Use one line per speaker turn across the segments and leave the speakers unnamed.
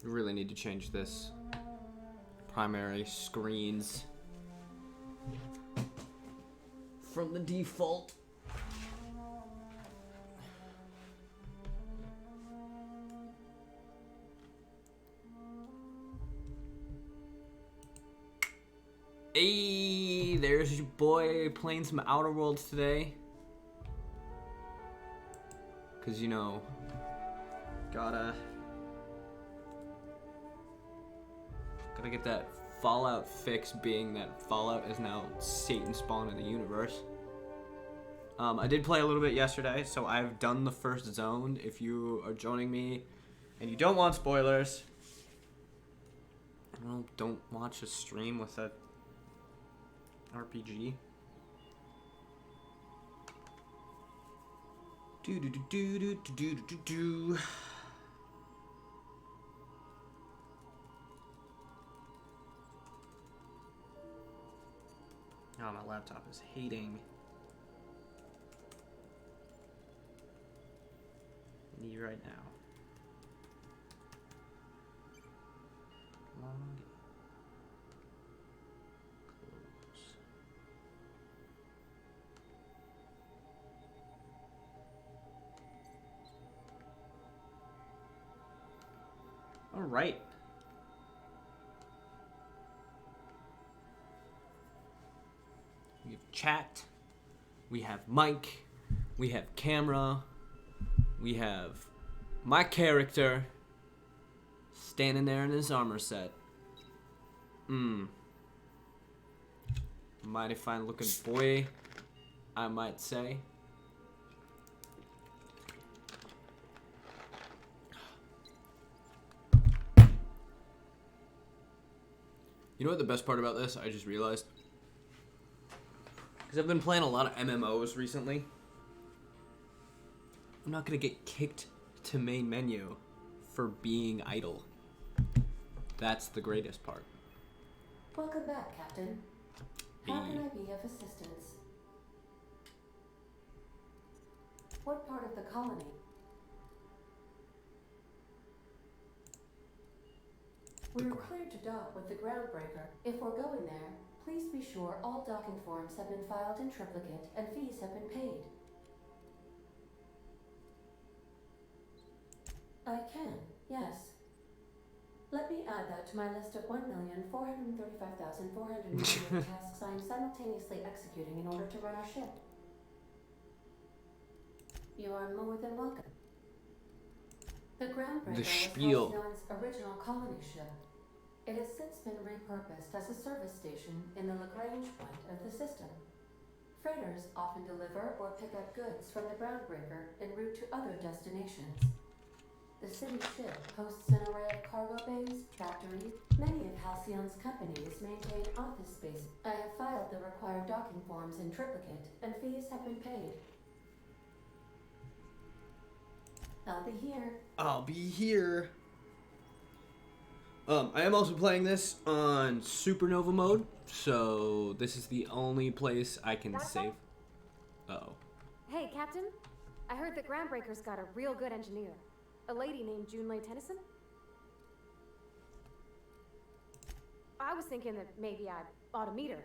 Really need to change this. Primary screens from the default. Hey, there's your boy playing some Outer Worlds today. Cause you know, gotta get that Fallout fix, being that Fallout is now Satan spawn in the universe. I did play a little bit yesterday, so I've done the first zone. If you are joining me and you don't want spoilers, well, don't watch a stream with a RPG. Do do do do do do do do. Oh, my laptop is hating me right now. Long close. All right. We have chat, we have mic, we have camera, we have my character standing there in his armor set. Mighty fine looking boy, I might say. You know what the best part about this? I just realized. Because I've been playing a lot of MMOs recently. I'm not going to get kicked to main menu for being idle. That's the greatest part.
Welcome back, Captain. How can I be of assistance? What part of the colony? We're cleared to dock with the Groundbreaker. If we're going there, please be sure all docking forms have been filed in triplicate and fees have been paid. I can, yes. Let me add that to my list of 1,435,400 tasks I am simultaneously executing in order to run our ship. You are more than welcome. The Groundbreaker was Halcyon's original colony ship. It has since been repurposed as a service station in the Lagrange point of the system. Freighters often deliver or pick up goods from the Groundbreaker en route to other destinations. The city ship hosts an array of cargo bays, factories. Many of Halcyon's companies maintain office space. I have filed the required docking forms in triplicate, and fees have been paid. I'll be here.
I'll be here. I am also playing this on Supernova mode, so this is the only place I can save. Uh-oh.
Hey, Captain. I heard that Groundbreaker's got a real good engineer. A lady named Junlei Tennyson? I was thinking that maybe I ought to meet her.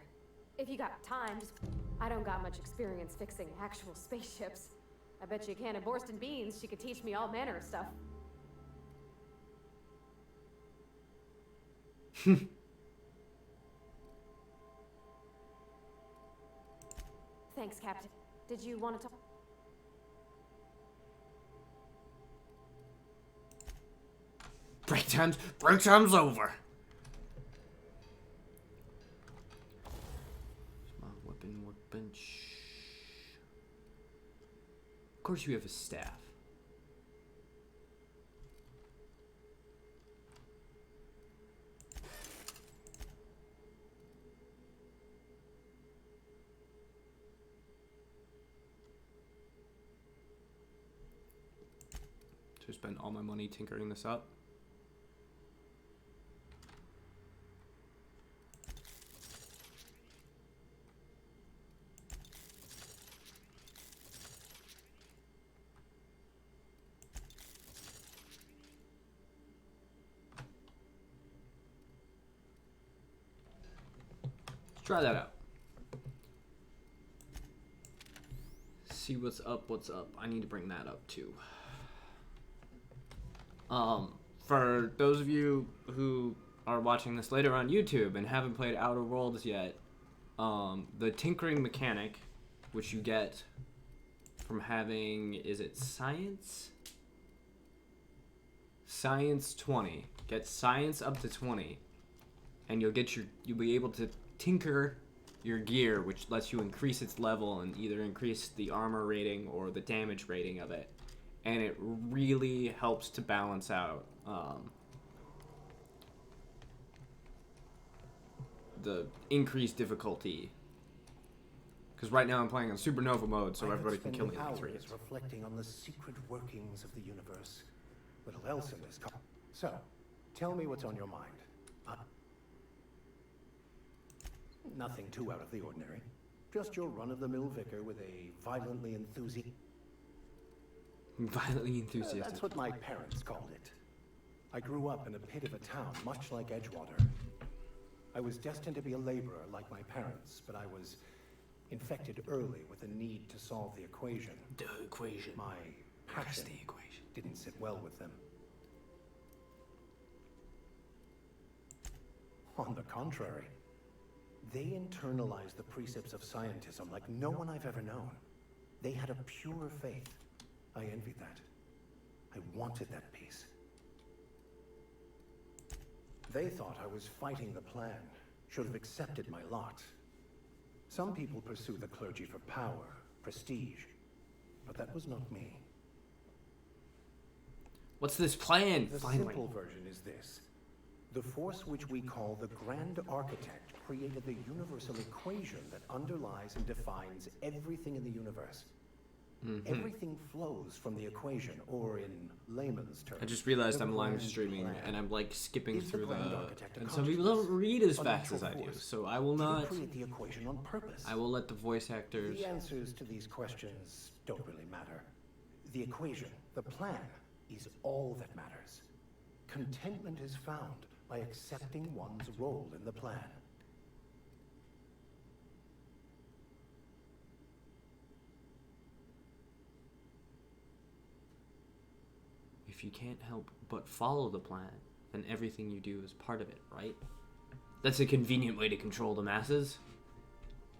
If you got time, just... I don't got much experience fixing actual spaceships. I bet you a can of Borston beans, she could teach me all manner of stuff. Thanks, Captain. Did you want to talk?
Break time's over. Come on, workbench. Of course you have a staff. To spend all my money tinkering this up. Try that out. See what's up, what's up. I need to bring that up too. For those of you who are watching this later on YouTube and haven't played Outer Worlds yet, the tinkering mechanic, which you get from having, is it science? Science 20. Get science up to 20, and you'll be able to tinker your gear, which lets you increase its level and either increase the armor rating or the damage rating of it. And it really helps to balance out the increased difficulty. Because right now I'm playing on Supernova mode, so everybody can kill me in like 3 hits.
Reflecting on the secret workings of the universe. Little else in this So, tell me what's on your mind. Nothing too out of the ordinary. Just your run-of-the-mill vicar with a violently enthusiastic...
Violently enthusiastic.
That's what my parents called it. I grew up in a pit of a town, much like Edgewater. I was destined to be a laborer like my parents, but I was infected early with a need to solve the equation.
The equation.
My passion
the equation.
Didn't sit well with them. On the contrary, they internalized the precepts of scientism like no one I've ever known. They had a pure faith. I envied that. I wanted that peace. They thought I was fighting the plan, should have accepted my lot. Some people pursue the clergy for power, prestige, but that was not me.
What's this plan?
The
Finally.
simple version is this. The force which we call the Grand Architect created the universal equation that underlies and defines everything in the universe. Everything flows from the equation, or in layman's terms.
I just realized
the
I'm live
grand
streaming
plan.
and I'm like skipping
Is the
through
Grand
the.
Architect a
And some people don't
consciousness?
read as
A
fast as
natural
I do,
force?
so I will
Did it
not.
create the equation on purpose?
I will let the voice actors.
The answers to these questions don't really matter. The equation, the plan, is all that matters. Contentment is found by accepting one's role in the plan.
If you can't help but follow the plan, then everything you do is part of it, right? That's a convenient way to control the masses.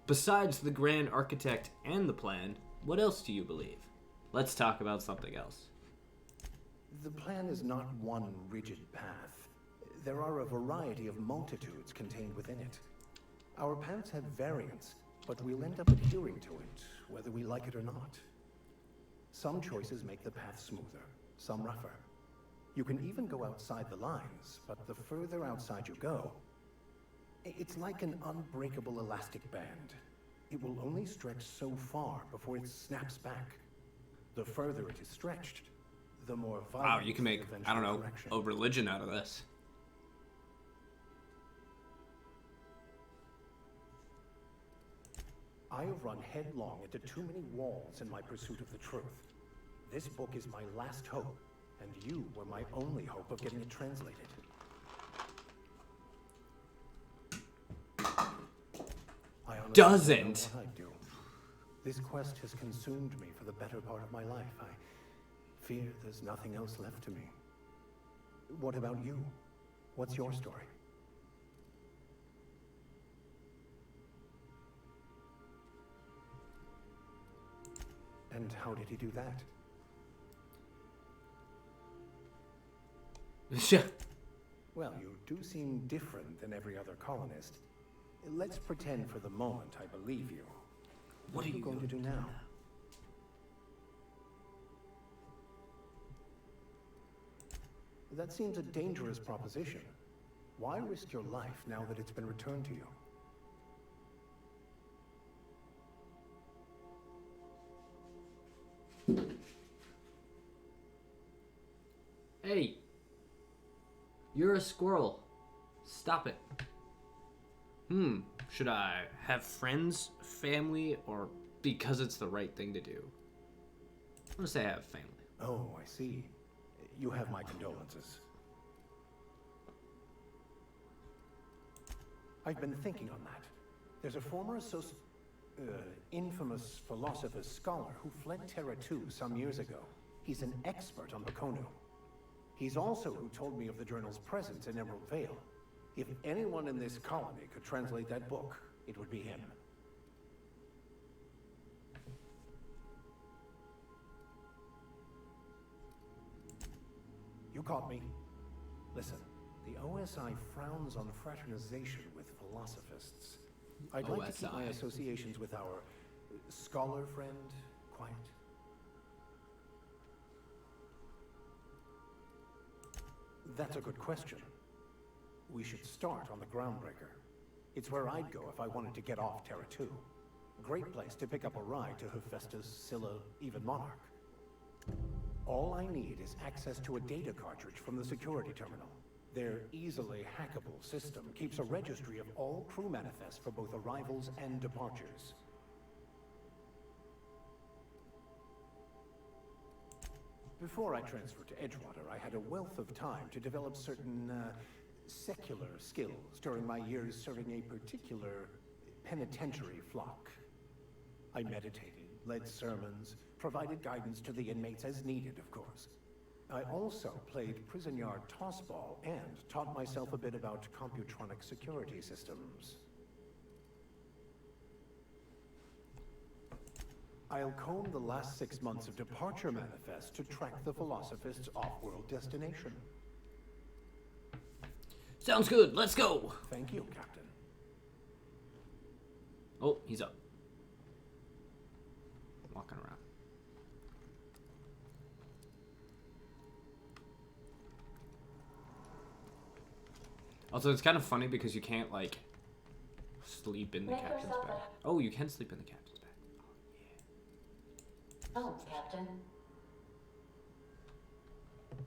Besides the Grand Architect and the plan, what else do you believe? Let's talk about something else.
The plan is not one rigid path. There are a variety of multitudes contained within it. Our paths have variance, but we'll end up adhering to it, whether we like it or not. Some choices make the path smoother, some rougher. You can even go outside the lines, but the further outside you go, it's like an unbreakable elastic band. It will only stretch so far before it snaps back. The further it is stretched, the more violent.
Wow, you can make,
the
I don't know,
eventual correction.
a religion out of this.
I have run headlong into too many walls in my pursuit of the truth. This book is my last hope, and you were my only hope of getting it translated. I honestly
Doesn't.
don't know what I'd do. This quest has consumed me for the better part of my life. I fear there's nothing else left to me. What about you? What's your story? And how did he do that? Well, you do seem different than every other colonist. Let's pretend for the moment I believe you. What are you going to do now? That seems a dangerous proposition. Why risk your life now that it's been returned to you?
Hey, you're a squirrel. Stop it. Should I have friends, family, or because it's the right thing to do? I'm gonna say I have family.
Oh, I see. You have my condolences. I've been thinking on that. There's a former infamous philosopher scholar who fled Terra 2 some years ago. He's an expert on Bakono. He's also who told me of the journal's presence in Emerald Vale. If anyone in this colony could translate that book, it would be him. You caught me. Listen, the OSI frowns on fraternization with philosophists. I'd like to keep my associations with our scholar friend quiet. That's a good question. We should start on the Groundbreaker. It's where I'd go if I wanted to get off Terra 2. Great place to pick up a ride to Hephaestus, Scylla, even Monarch. All I need is access to a data cartridge from the security terminal. Their easily hackable system keeps a registry of all crew manifests for both arrivals and departures. Before I transferred to Edgewater, I had a wealth of time to develop certain, secular skills during my years serving a particular penitentiary flock. I meditated, led sermons, provided guidance to the inmates as needed, of course. I also played prison yard tossball and taught myself a bit about computronic security systems. I'll comb the last 6 months of departure manifest to track the Philosophist's off-world destination.
Sounds good. Let's go.
Thank you, Captain.
Oh, he's up. Walking around. Also, it's kind of funny because you can't, like, sleep in the captain's bed. Oh, you can sleep in the captain's bed. Oh, yeah.
Oh, Captain.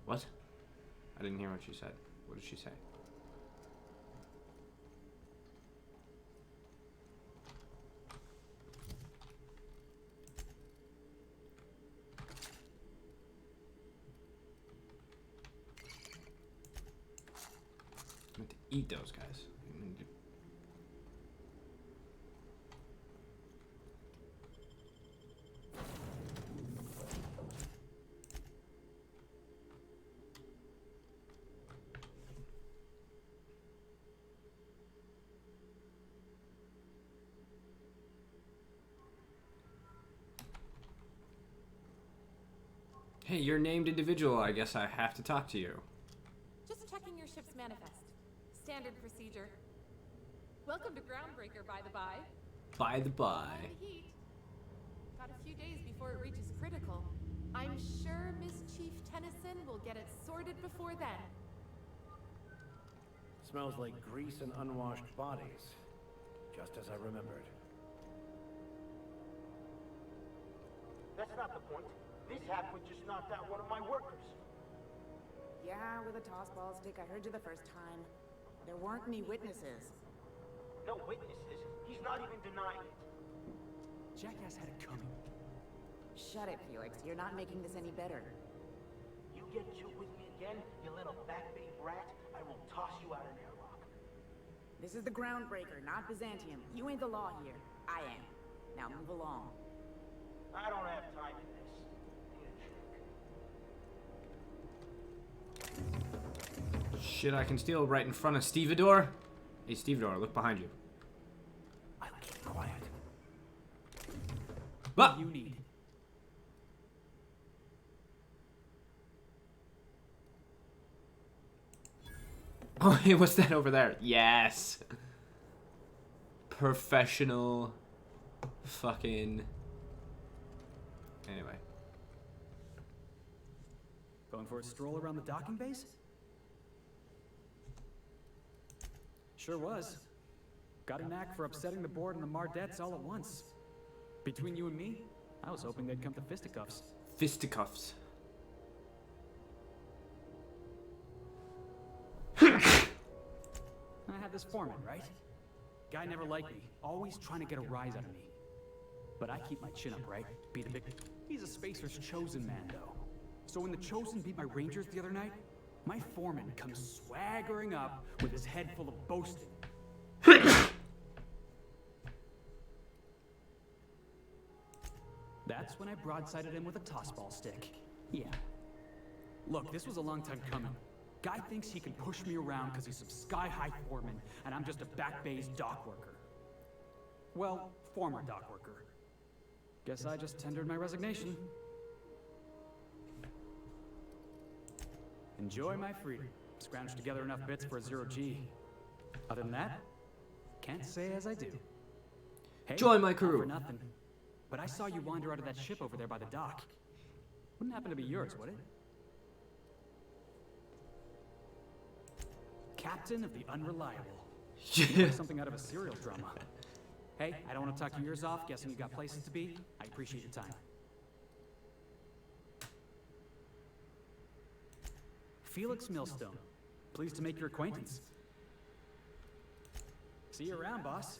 What? I didn't hear what she said. What did she say? I meant to eat those guys. Hey, you're a named individual. I guess I have to talk to you.
Just checking your ship's manifest. Standard procedure. Welcome to Groundbreaker, by the by.
By the by.
All the heat. Got a few days before it reaches critical. I'm sure Miss Chief Tennyson will get it sorted before then.
Smells like grease and unwashed bodies. Just as I remembered.
That's not the point. This halfwit just knocked out one of my workers.
Yeah, with a tossball stick, I heard you the first time. There weren't any witnesses.
No witnesses. He's not even denying it.
Jackass had it coming.
Shut it, Felix. You're not making this any better.
You get you with me again, you little backbait rat, I will toss you out an airlock.
This is the Groundbreaker, not Byzantium. You ain't the law here. I am. Now move along.
I don't have time for this.
Shit, I can steal right in front of Stevedore. Hey, Stevedore, look behind you.
I'll keep quiet.
Ah!
You need.
Oh, hey, what's that over there? Yes. Professional. Fucking. Anyway.
Going for a stroll around the docking base? Sure was. Got a knack for upsetting the board and the Mardettes all at once. Between you and me, I was hoping they'd come to fisticuffs.
Fisticuffs.
I had this foreman, right? Guy never liked me, always trying to get a rise out of me. But I keep my chin up, right? Be the big... He's a Spacer's chosen man, though. So when the Chosen beat my Rangers the other night, my foreman comes swaggering up with his head full of boasting. That's when I broadsided him with a tossball stick. Yeah. Look, this was a long time coming. Guy thinks he can push me around because he's some sky-high foreman, and I'm just a back bay's dock worker. Well, former dock worker. Guess I just tendered my resignation. Enjoy my freedom. Scrounged together enough bits for a 0G. Other than that, can't say as I do. Hey,
Join my
not
crew.
for nothing. But I saw you wander out of that ship over there by the dock. Wouldn't happen to be yours, would it? Captain of the Unreliable. Like something out of a serial drama. Hey, I don't want to talk your ears off, guessing you got places to be. I appreciate your time. Felix Millstone. Pleased to make your acquaintance. See you around, boss.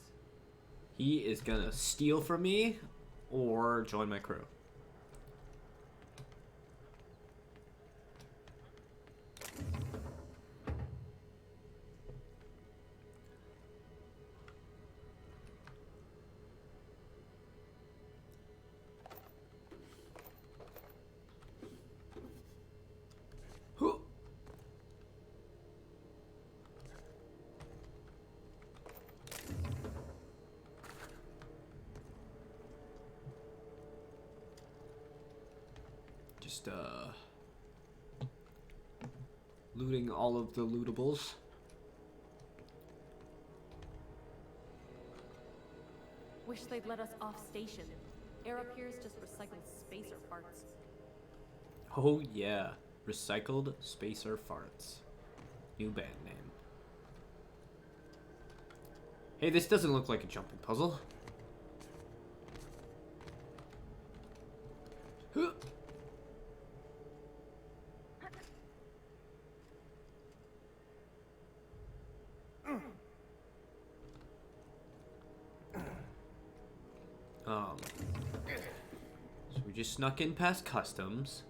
He is gonna steal from me or join my crew. Huh. Just looting all of the lootables.
Wish they'd let us off station. Air up here's just recycled spacer parts.
Oh yeah, Recycled Spacer Farts. New band name. Hey, this doesn't look like a jumping puzzle. Huh. So we just snuck in past customs.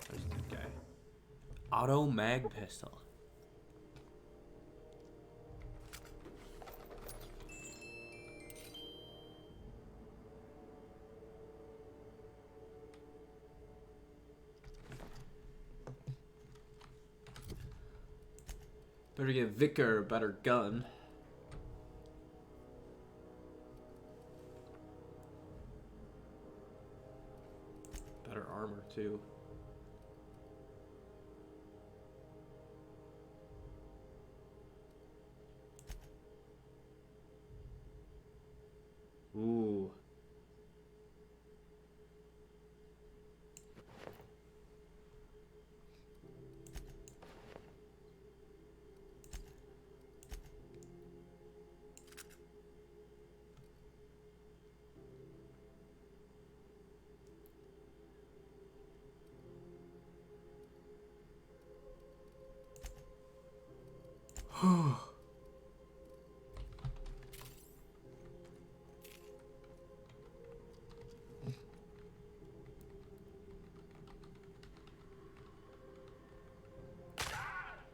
There's that guy. Auto mag pistol. Better get Vicar a better gun. Better armor too. Ooh.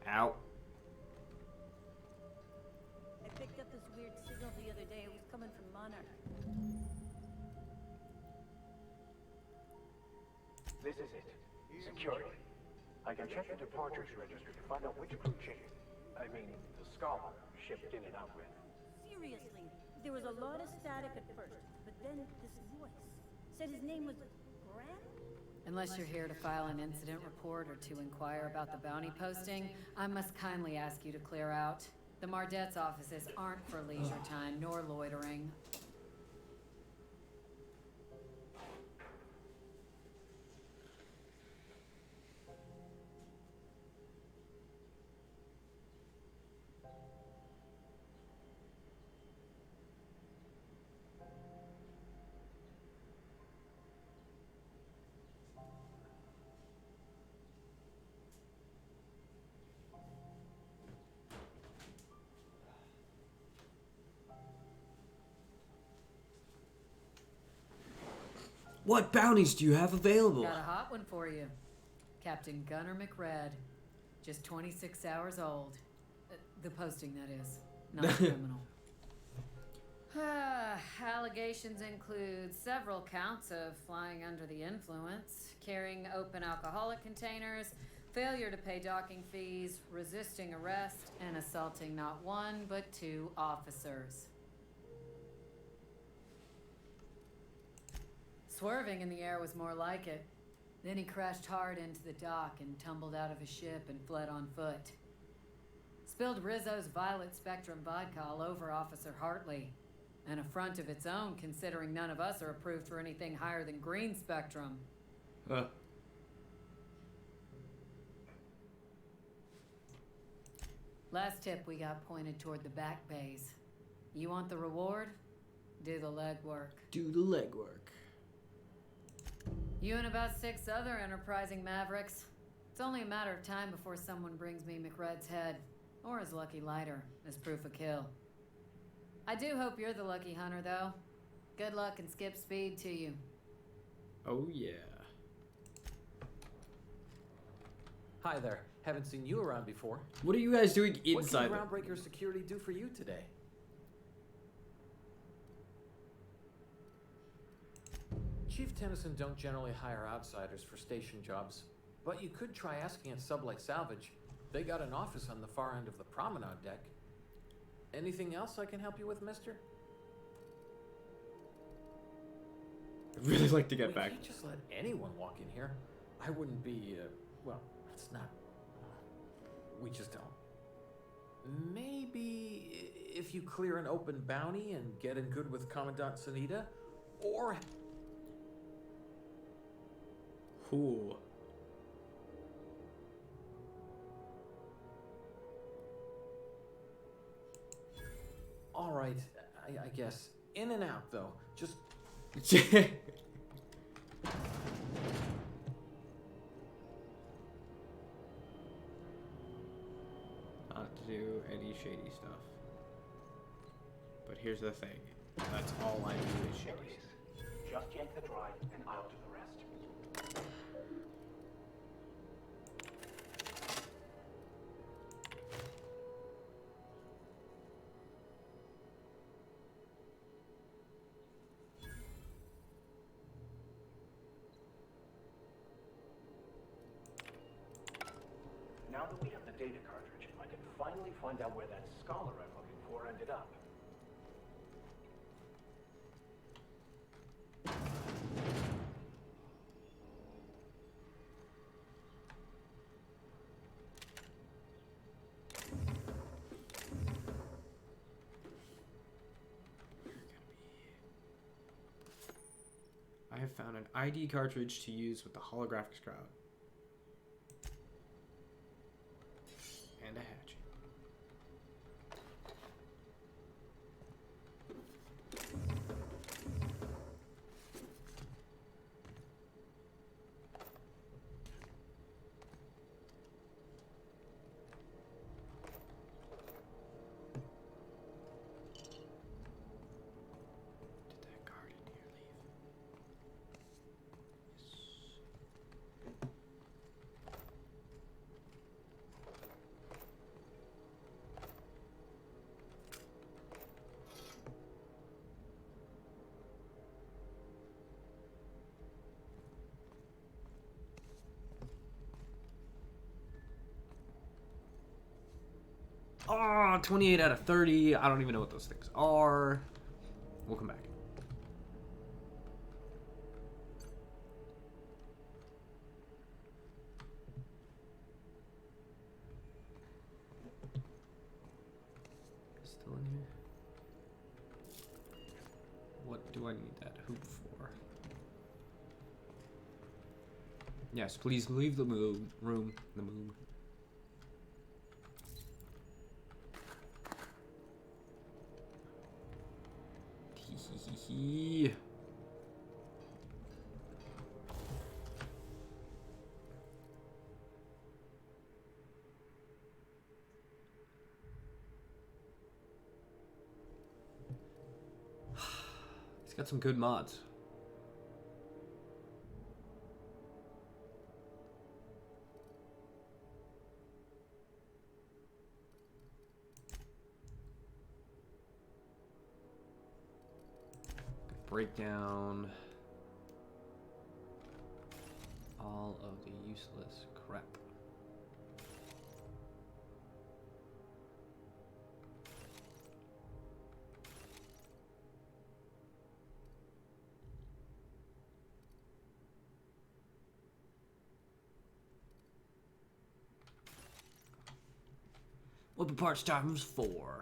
Ow.
I picked up this weird signal the other day. It was coming from Monarch.
This is it. Security. I can check the departures registry to find out which crew chick, I mean, the Scholar, shipped in and out with.
Seriously, there was a lot of static at first, but then this voice said his name was Grant?
Unless you're here to file an incident report or to inquire about the bounty posting, I must kindly ask you to clear out. The Mardet's offices aren't for leisure time nor loitering.
What bounties do you have available?
Got a hot one for you. Captain Gunnar McRed. Just 26 hours old. The posting, that is. Not a criminal. Allegations include several counts of flying under the influence, carrying open alcoholic containers, failure to pay docking fees, resisting arrest, and assaulting not one but 2 officers. Swerving in the air was more like it. Then he crashed hard into the dock and tumbled out of his ship and fled on foot. Spilled Rizzo's Violet Spectrum vodka all over Officer Hartley. An affront of its own, considering none of us are approved for anything higher than green spectrum. Last tip we got pointed toward the back bays. You want the reward? Do the legwork.
Do the legwork.
You and about 6 other enterprising mavericks. It's only a matter of time before someone brings me McRed's head, or his lucky lighter, as proof of kill. I do hope you're the lucky hunter, though. Good luck and skip speed to you.
Oh, yeah.
Hi there. Haven't seen you around before.
What are you guys doing inside?
What can Groundbreaker Security do for you today? Chief Tennyson don't generally hire outsiders for station jobs, but you could try asking at Sublight Salvage. They got an office on the far end of the promenade deck. Anything else I can help you with, mister?
I'd really like to get back.
We can't just let anyone walk in here. I wouldn't be, well, it's not... We just don't. Maybe if you clear an open bounty and get in good with Commandant Sunita, or...
Ooh.
All right, I guess. In and out, though. Just...
Not to do any shady stuff. But here's the thing. That's all I do is shady.
Just yank the drive and I'll do the rest. Now that we have the data cartridge, I can finally find out where that scholar I'm looking for ended up.
I have found an ID cartridge to use with the holographics crowd. And a hatchet. Did that guard in here leave? Yes. Oh, 28 out of 30. I don't even know what those things are. We'll come back. Still in here? What do I need that hoop for? Yes, please leave the room. The moon. He's got some good mods. break down all of the useless crap. Weapon parts times 4.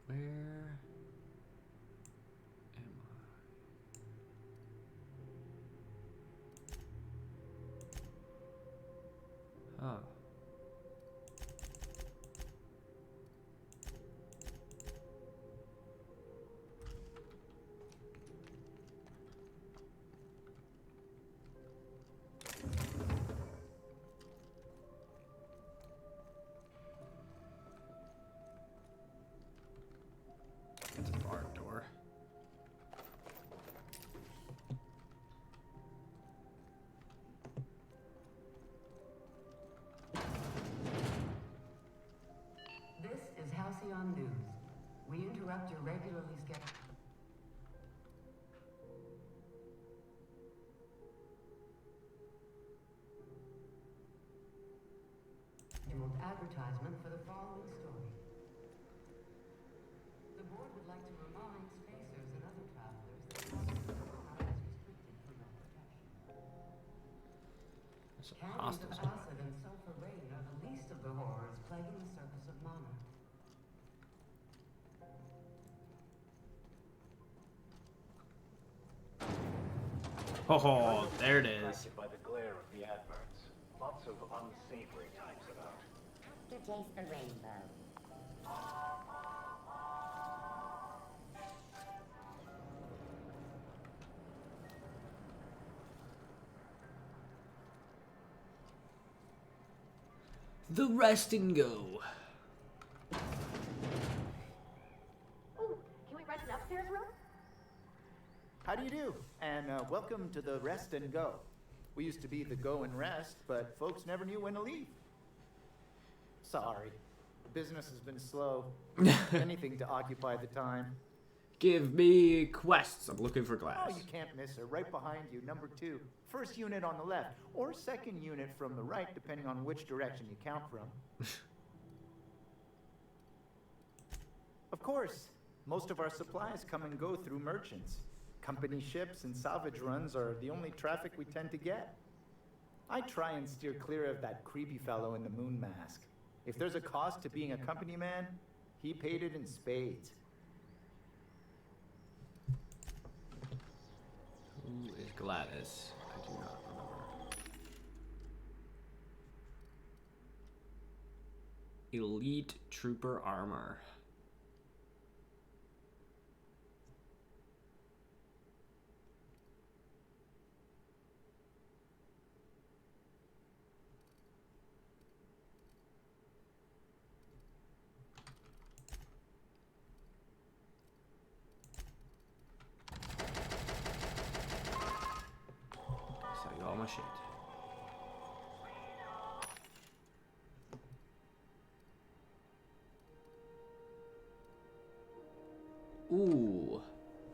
Where am I? Oh. It's a barn door.
This is Halcyon News. We interrupt your regularly scheduled advertisement for the following story. The board would like to remind spacers and other travelers that is restricted for your protection. Canyons of acid and sulfur rain are the least of the horrors plaguing the surface of Mana.
Oh, there it is.
By the glare of the adverts, lots of unsavory types about.
To chase the rainbow.
The rest and go.
Ooh, can we rent an upstairs room?
How do you do? And welcome to the Rest and Go. We used to be the Go and Rest, but folks never knew when to leave. Sorry. Business has been slow. Anything to occupy the time.
Give me quests. I'm looking for glass.
Oh, you can't miss her. Right behind you, number 2. First unit on the left, or second unit from the right, depending on which direction you count from. Of course, most of our supplies come and go through merchants. Company ships and salvage runs are the only traffic we tend to get. I try and steer clear of that creepy fellow in the moon mask. If there's a cost to being a company man, he paid it in spades.
Who is Gladys? I do not remember. Elite Trooper Armor. Sell you all my shit. Ooh,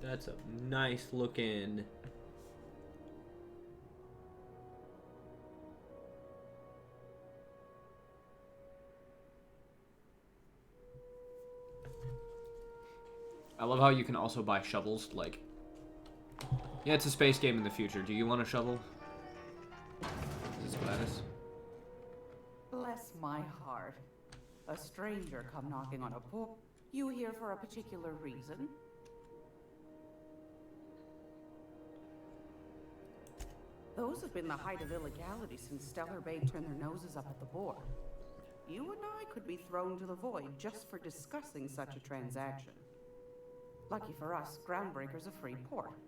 that's a nice looking. I love how you can also buy shovels, like, yeah, it's a space game in the future. Do you want a shovel? Is this Gladys?
Bless my heart. A stranger come knocking on a door. You here for a particular reason? Those have been the height of illegality since Stellar Bay turned their noses up at the board. You and I could be thrown to the void just for discussing such a transaction. Lucky for us, Groundbreaker's a free port.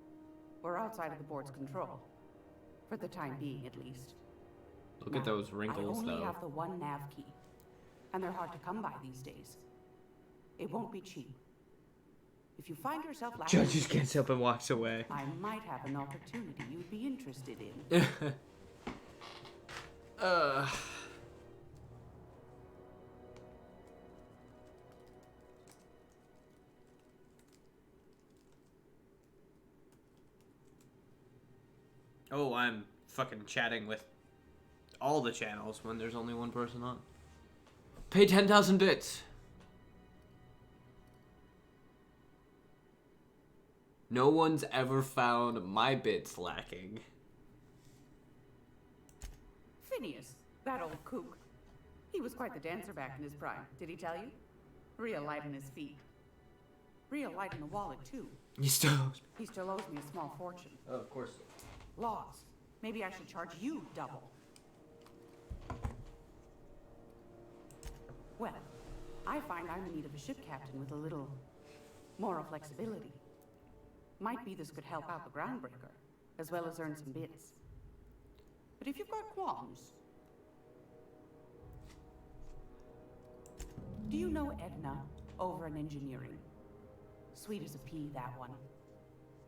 We're outside of the board's control. For the time being, at least.
Look at those wrinkles,
I only
though.
have the one nav key. And they're hard to come by these days. It won't be cheap. If you find yourself lacking...
Judge just gets up and walks away.
I might have an opportunity you'd be interested in.
Oh, I'm fucking chatting with all the channels when there's only one person on. Pay 10,000 bits. No one's ever found my bits lacking.
Phineas, that old kook. He was quite the dancer back in his prime, did he tell you? Real light on his feet. Real light in the wallet, too.
He still owes me.
He still owes me a small fortune.
Oh, of course.
Laws. Maybe I should charge you double. Well, I find I'm in need of a ship captain with a little moral flexibility. Might be this could help out the groundbreaker, as well as earn some bits. But if you've got qualms... Do you know Edna over in engineering? Sweet as a pea, that one.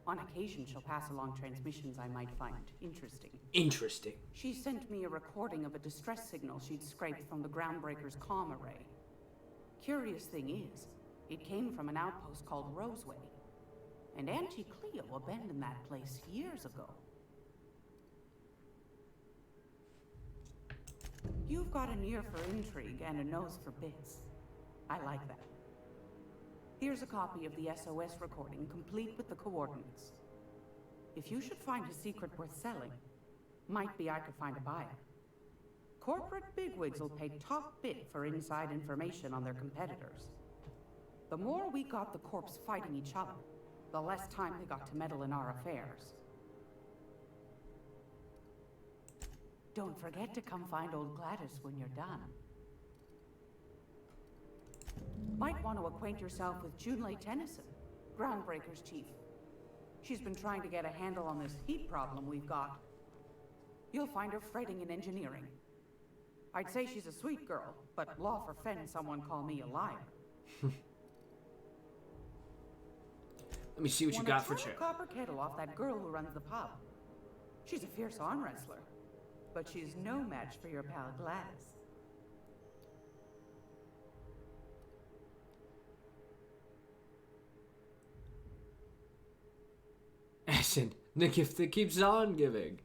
On occasion, she'll pass along transmissions I might find interesting.
Interesting.
She sent me a recording of a distress signal she'd scraped from the groundbreaker's comm array. Curious thing is, it came from an outpost called Roseway. And Auntie Cleo abandoned that place years ago. You've got an ear for intrigue and a nose for bits. I like that. Here's a copy of the SOS recording, complete with the coordinates. If you should find a secret worth selling, might be I could find a buyer. Corporate bigwigs will pay top bit for inside information on their competitors. The more we got the corps fighting each other, the less time they got to meddle in our affairs. Don't forget to come find old Gladys when you're done. Might want to acquaint yourself with Junlei Tennyson, Groundbreaker's chief. She's been trying to get a handle on this heat problem we've got. You'll find her fretting in engineering. I'd say she's a sweet girl, but law forfend someone call me a liar.
Let me see what you got for Chip.
Copper kettle off that girl who runs the pub. She's a fierce arm wrestler, but she's no match for your pal Gladys.
Essen, the gift that keeps on giving.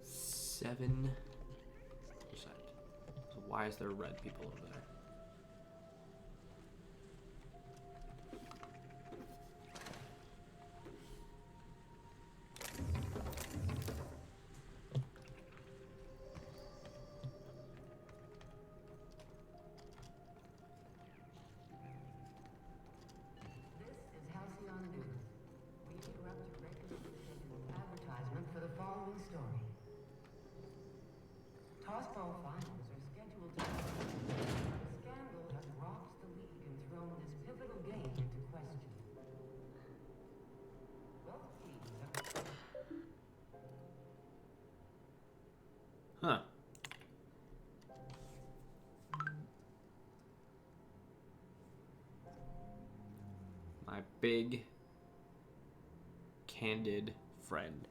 Seven %. So why is there red people over there?
This is Halcyon News. We interrupt your regularly scheduled advertisement for the following story. Tossball finals are scheduled to a scandal has rocked the league and thrown this pivotal game into question. Both teams have...
Huh. My big, candid friend.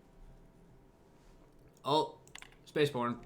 Oh, Spaceborne.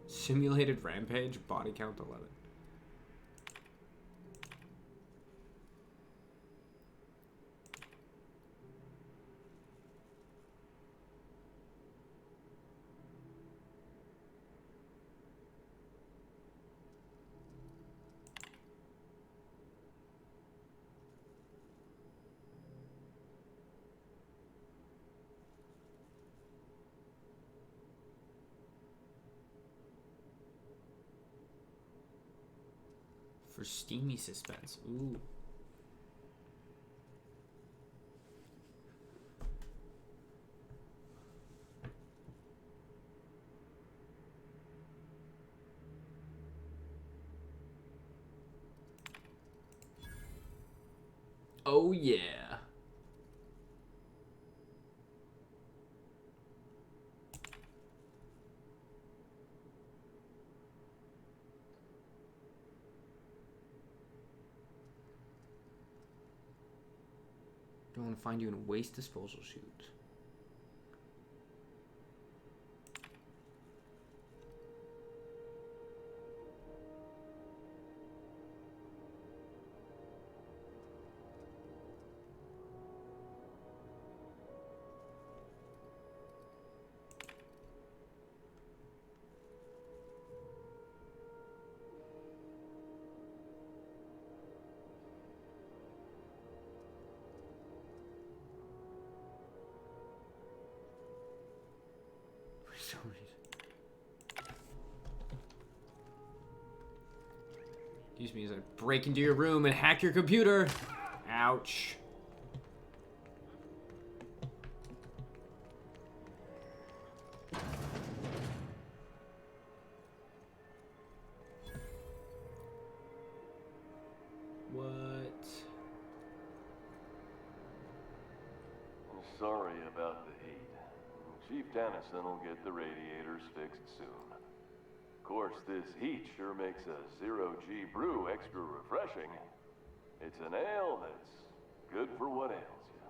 Simulated rampage, body count 11. For steamy suspense. Ooh. Oh yeah. Don't want to find you in a waste disposal chute. Excuse me as I break into your room and hack your computer. Ouch. What?
I'm sorry about the heat. Chief Tennyson will get the radiators fixed soon. Of course, this heat sure makes a zero-G brew extra refreshing. It's an ale that's good for what ails you.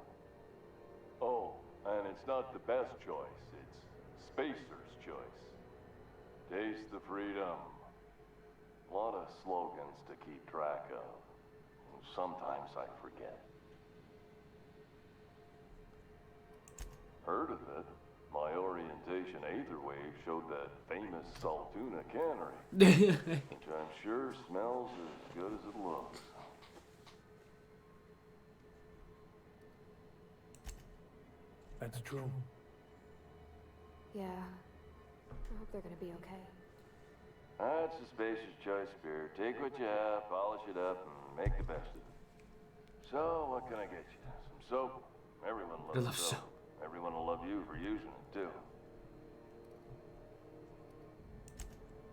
Oh, and it's not the best choice. It's Spacer's choice. Taste the freedom. A lot of slogans to keep track of. Sometimes I forget. Heard of it? My orientation aether wave showed that famous Saltuna cannery, which I'm sure smells as good as it looks.
That's true.
Yeah. I hope they're gonna be okay.
That's a Spacer's choice beer. Take what you have, polish it up, and make the best of it. So, what can I get you? Some soap? Everyone loves soap. Everyone will love you for using it, too.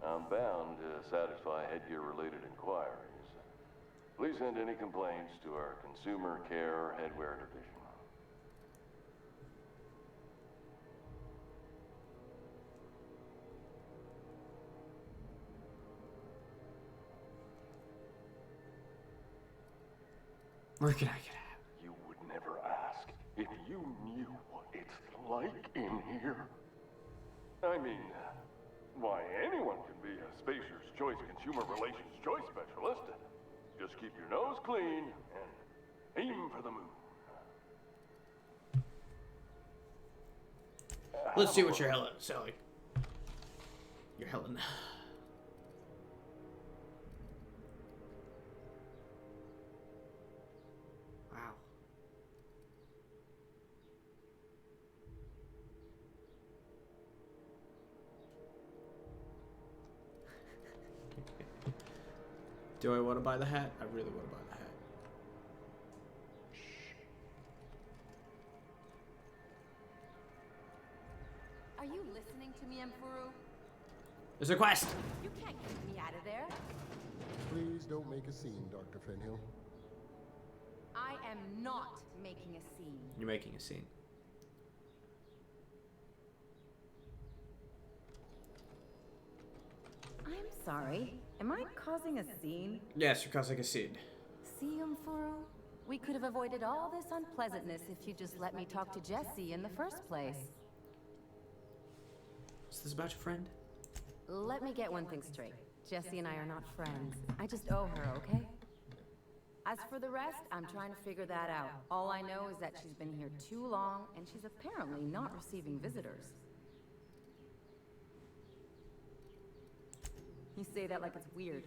I'm bound to satisfy headgear-related inquiries. Please send any complaints to our Consumer Care Headwear Division.
Where can I get out?
You would never ask if you knew what it's like in here. I mean, why, anyone can be a Spacer's Choice Consumer Relations Choice Specialist. Just keep your nose clean and aim for the moon.
Let's see what you're selling. You're Helen. Wow. Do I want to buy the hat? I really want to buy the hat.
Are you listening to me, Emfuru?
There's a quest.
You can't get me out of there.
Please don't make a scene, Dr. Fenhill.
I am not making a scene.
You're making a scene.
I'm sorry. Am I causing a scene?
Yes, you're causing a scene.
See, Emfuru? We could have avoided all this unpleasantness if you just let me talk to Jessie in the first place.
Is this about your friend?
Let me get one thing straight. Jessie and I are not friends. I just owe her, okay? As for the rest, I'm trying to figure that out. All I know is that she's been here too long, and she's apparently not receiving visitors. You say that like it's weird.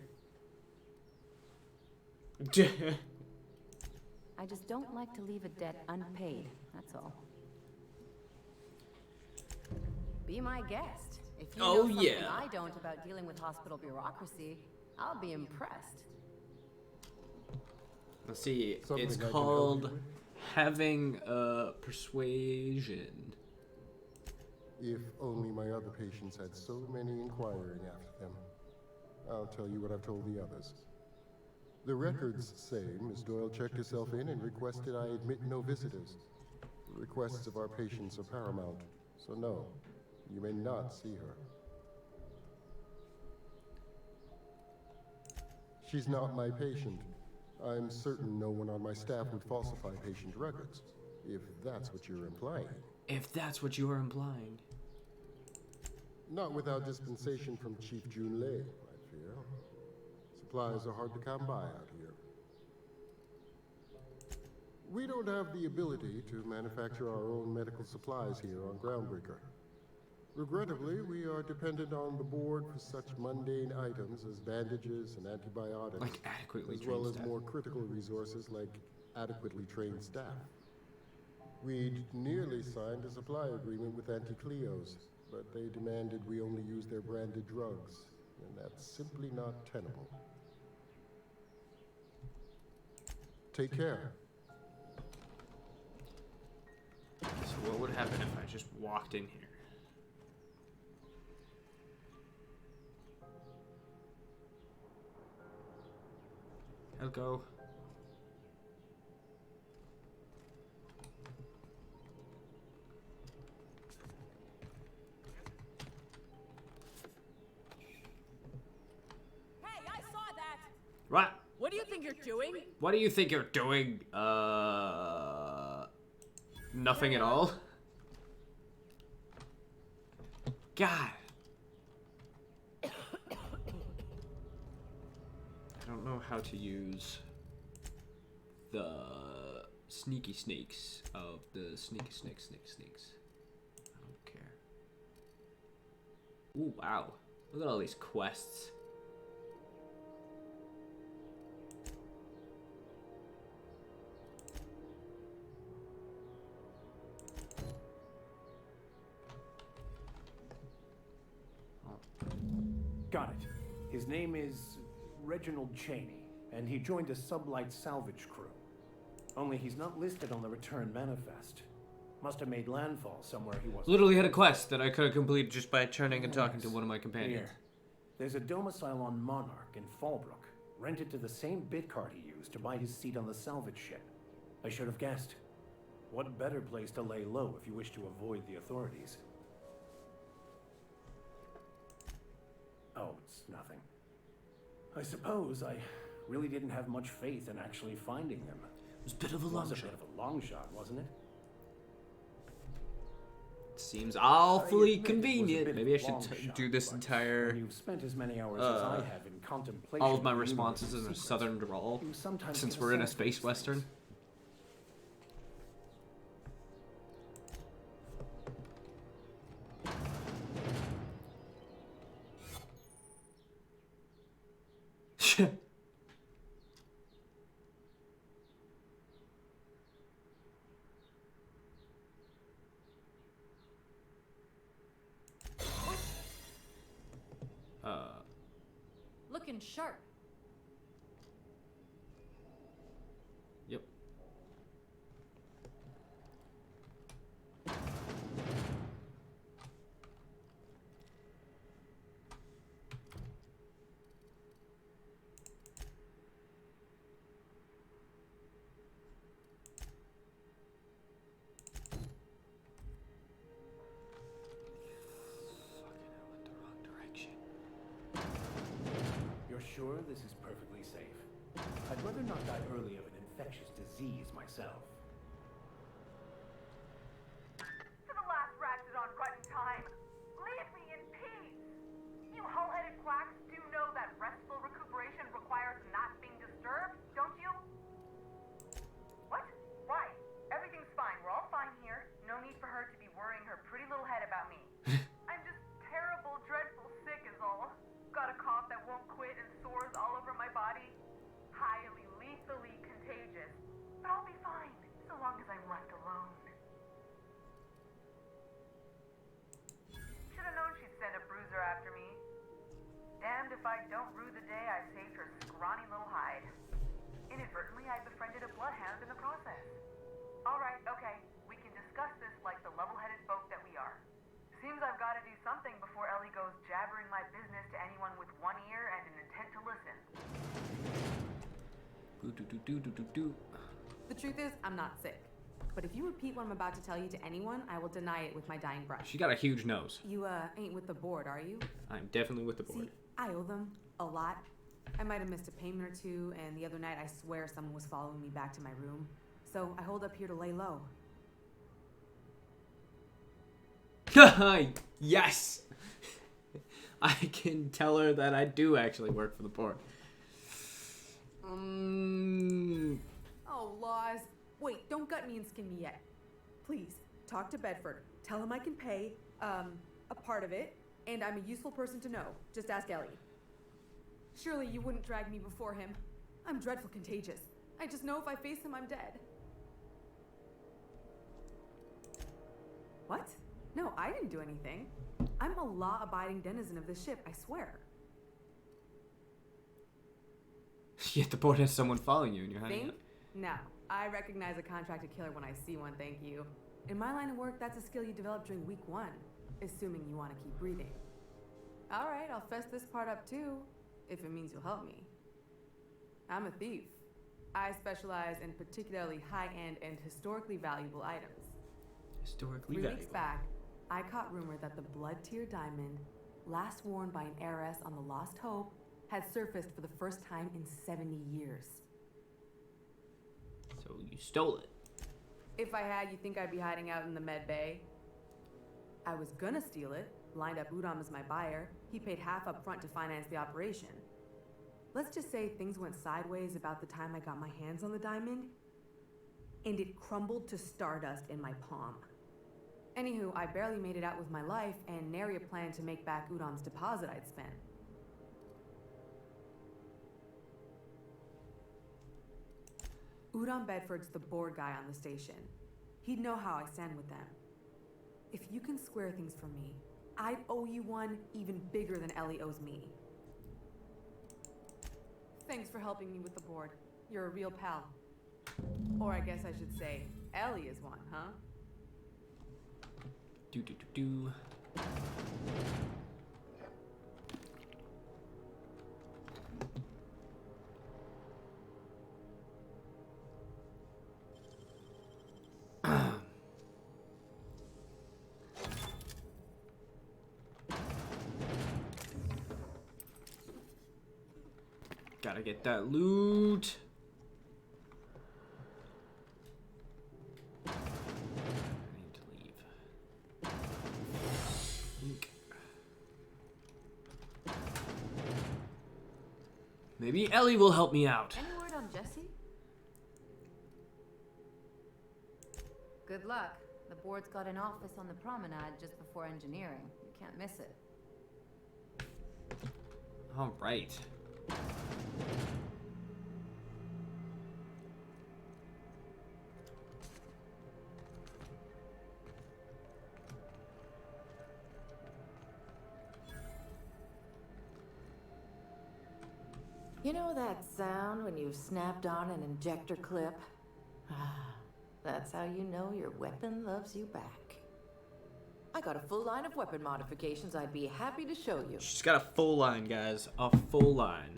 I just don't like to leave a debt unpaid, that's all. Be my guest. If you know something I don't about dealing with hospital bureaucracy, I'll be impressed.
Let's see.
Something
It's
I can help
called
you with?
having persuasion.
If only my other patients had so many inquiring after them. I'll tell you what I've told the others. The records say Miss Doyle checked herself in and requested I admit no visitors. The requests of our patients are paramount, so no, you may not see her. She's not my patient. I'm certain no one on my staff would falsify patient records, if that's what you're implying.
If that's what you are implying.
Not without dispensation from Chief Junlei, I fear. Supplies are hard to come by out here. We don't have the ability to manufacture our own medical supplies here on Groundbreaker. Regrettably, we are dependent on the board for such mundane items as bandages and antibiotics,
Like adequately
as well
trained
as
staff.
more critical resources like adequately trained staff. We'd nearly signed a supply agreement with Anti-Cleos, but they demanded we only use their branded drugs, and that's simply not tenable. Take care.
So what would happen if I just walked in here? I'll go.
Hey, I saw that!
What?
What do you think you're doing?
What do you think you're doing? Nothing at all? God. I don't know how to use the sneaky snakes of the sneaky snakes. I don't care. Ooh, wow. Look at all these quests.
Got it. His name is Reginald Cheney, and he joined a sublight salvage crew. Only he's not listed on the return manifest. Must have made landfall somewhere he wasn't.
Literally had a quest that I could have completed just by turning and talking to one of my companions.
Here. There's a domicile on Monarch in Fallbrook, rented to the same bit card he used to buy his seat on the salvage ship. I should have guessed. What better place to lay low if you wish to avoid the authorities? Oh, it's nothing. I suppose I really didn't have much faith in actually finding them.
It was a bit of a long shot.
It was a bit of a long shot, wasn't it?
Seems awfully
admit it was a
convenient.
bit of
Maybe I
a long
should
shot,
do this
but
entire.
when you've spent as many hours as I have in contemplation
All of my
of the
responses in
universe's
a
secrets,
southern drawl,
you sometimes
since
get
we're in a
sense of these
space western.
Looking sharp.
Yep.
You're sure this is perfectly safe? I'd rather not die early of an infectious disease myself.
To the last ratchet on Rutton time, leave me in peace! You hull-headed quacks do know that restful recuperation requires not being disturbed, don't you? What? Why? Everything's fine. We're all fine here. No need for her to be worrying her pretty little head about me. I'm just terrible, dreadful sick is all. Got a cough that won't quit and sores all over my body. Highly lethally contagious. But I'll be fine.
The truth is, I'm not sick. But if you repeat what I'm about to tell you to anyone, I will deny it with my dying breath.
She got a huge nose.
You, ain't with the board, are you?
I'm definitely with the board.
See, I owe them a lot. I might have missed a payment or two, and the other night I swear someone was following me back to my room. So I hold up here to lay low.
Yes! I can tell her that I do actually work for the board.
Oh, laws. Wait, don't gut me and skin me yet. Please, talk to Bedford. Tell him I can pay, a part of it, and I'm a useful person to know. Just ask Ellie. Surely you wouldn't drag me before him. I'm dreadful contagious. I just know if I face him, I'm dead. What? No, I didn't do anything. I'm a law-abiding denizen of this ship, I swear.
Yet the board has someone following you and you're hiding
Think?
it.
No. I recognize a contracted killer when I see one, thank you. In my line of work, that's a skill you develop during week 1, assuming you want to keep breathing. Alright, I'll fess this part up too, if it means you'll help me. I'm a thief. I specialize in particularly high-end and historically valuable items.
Historically
3
valuable.
weeks back, I caught rumor that the blood-tier diamond, last worn by an heiress on the Lost Hope, had surfaced for the first time in 70 years.
So you stole it.
If I had, you think I'd be hiding out in the Med Bay? I was gonna steal it, lined up Udom as my buyer. He paid half up front to finance the operation. Let's just say things went sideways about the time I got my hands on the diamond, and it crumbled to stardust in my palm. Anywho, I barely made it out with my life, and nary a plan to make back Udom's deposit I'd spent. Udom Bedford's the board guy on the station. He'd know how I stand with them. If you can square things for me, I'd owe you one even bigger than Ellie owes me. Thanks for helping me with the board. You're a real pal. Or I guess I should say, Ellie is one, huh?
Gotta get that loot. I need to leave. Ink. Maybe Ellie will help me out.
Any word on Jesse? Good luck. The board's got an office on the promenade just before engineering. You can't miss it.
All right.
You know that sound when you've snapped on an injector clip? That's how you know your weapon loves you back. I got a full line of weapon modifications I'd be happy to show you.
She's got a full line, guys. A full line.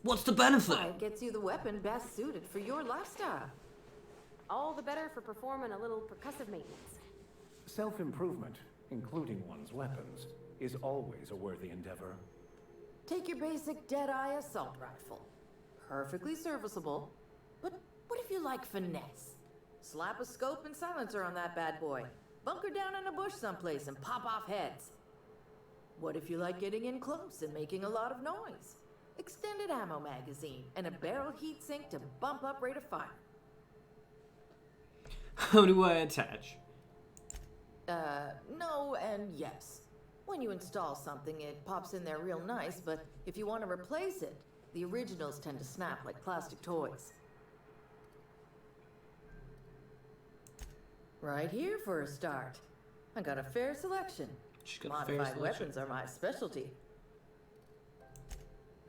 What's the benefit?
Why, it gets you the weapon best suited for your lifestyle.
All the better for performing a little percussive maintenance.
Self-improvement, including one's weapons, is always a worthy endeavor.
Take your basic Deadeye assault rifle. Perfectly serviceable. But what if you like finesse? Slap a scope and silencer on that bad boy. Bunker down in a bush someplace and pop off heads. What if you like getting in close and making a lot of noise? Extended ammo magazine and a barrel heatsink to bump up rate of fire.
How do I attach?
No and yes. When you install something, it pops in there real nice, but if you want to replace it, the originals tend to snap like plastic toys. Right here for a start. I got a fair selection.
She's got a fair
Modified
selection.
weapons are my specialty.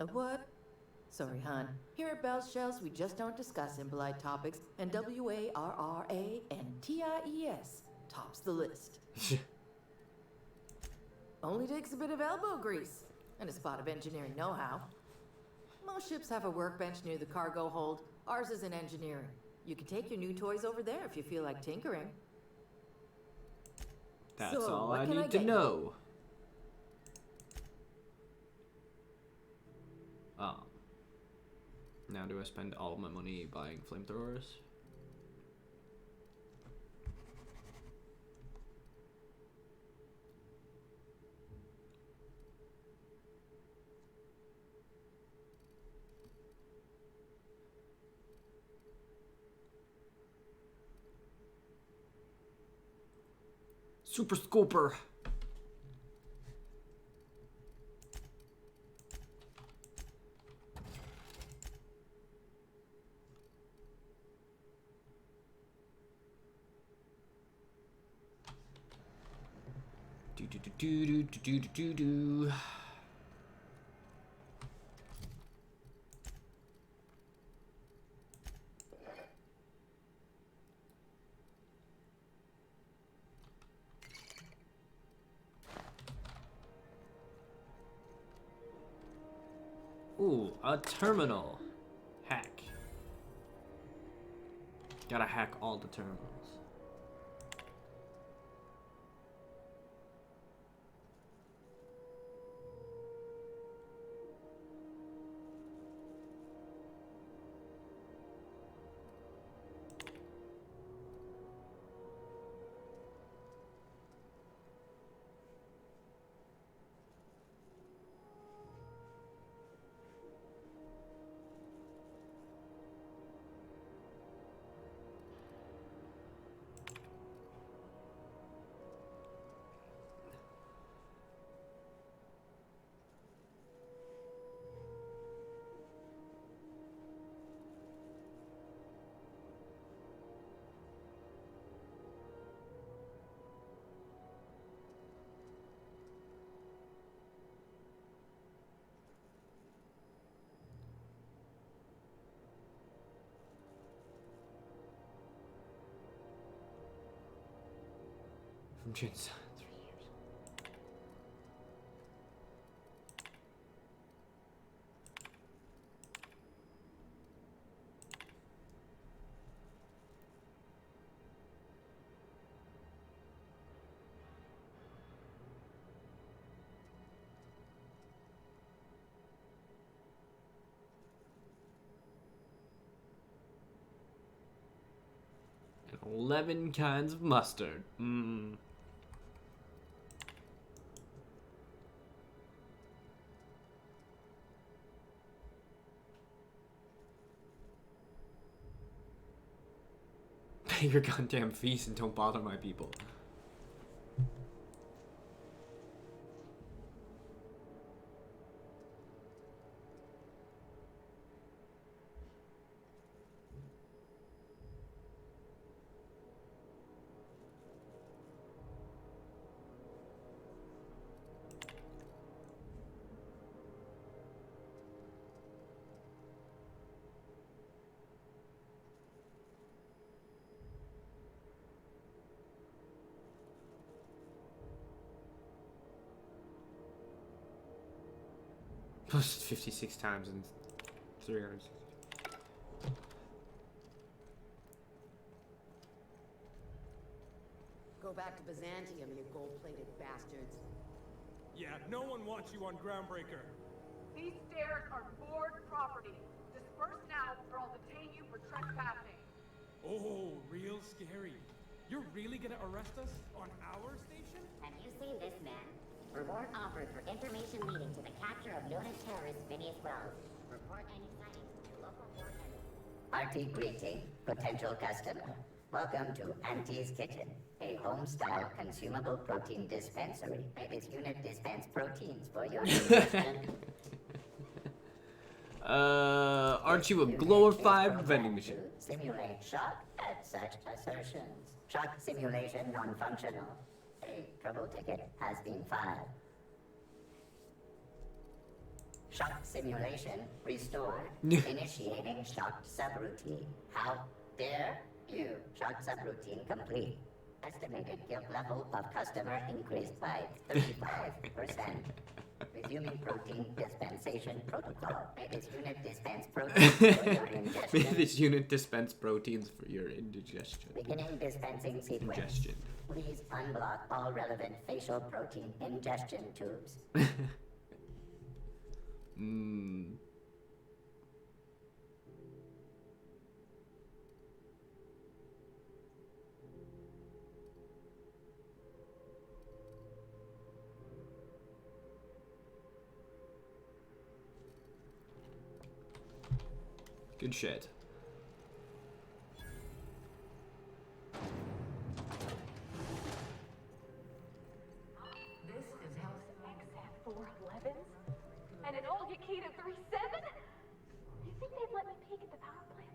A what? Sorry, hon. Here at Bell's Shells, we just don't discuss impolite topics, and WARRANTIES tops the list. Only takes a bit of elbow grease and a spot of engineering know-how. Most ships have a workbench near the cargo hold. Ours is in engineering. You can take your new toys over there if you feel like tinkering.
That's
So,
all
what
I
can I
need to
get you?
know. Now do I spend all of my money buying flamethrowers? Super Scooper. Do do do do do do do do do. Ooh, a terminal. Hack. Gotta hack all the terminals. From Jin's 3 years. And 11 kinds of mustard. Mmm. Pay your goddamn fees and don't bother my people. Posted 56 times in 360.
Go back to Byzantium, you gold-plated bastards.
Yeah, no one wants you on Groundbreaker.
These stairs are board property. Disperse now or I'll detain you for trespassing.
Oh, real scary. You're really gonna arrest us on our station?
Have you seen this man? Reward offered for information leading to the capture of noted terrorist Phineas Wells. Report any sightings to local coordinates.
Hearty greeting, potential customer. Welcome to Auntie's Kitchen, a home-style consumable protein dispensary. This unit dispense proteins for your
Aren't you a glorified vending machine?
Simulate shock at such assertions. Shock simulation non-functional. A trouble ticket has been filed. Shock simulation restored. Initiating shock subroutine. How dare you? Shock subroutine complete. Estimated guilt level of customer increased by 35%. Resuming protein dispensation protocol. May this unit dispense proteins for your ingestion.
May this unit dispense proteins for your indigestion.
Beginning dispensing sequence.
Ingestion.
Please unblock all relevant facial protein ingestion tubes.
Good shit.
This is Health
XF411s? And an old Yakita 37? You think they'd let me peek at the power plant?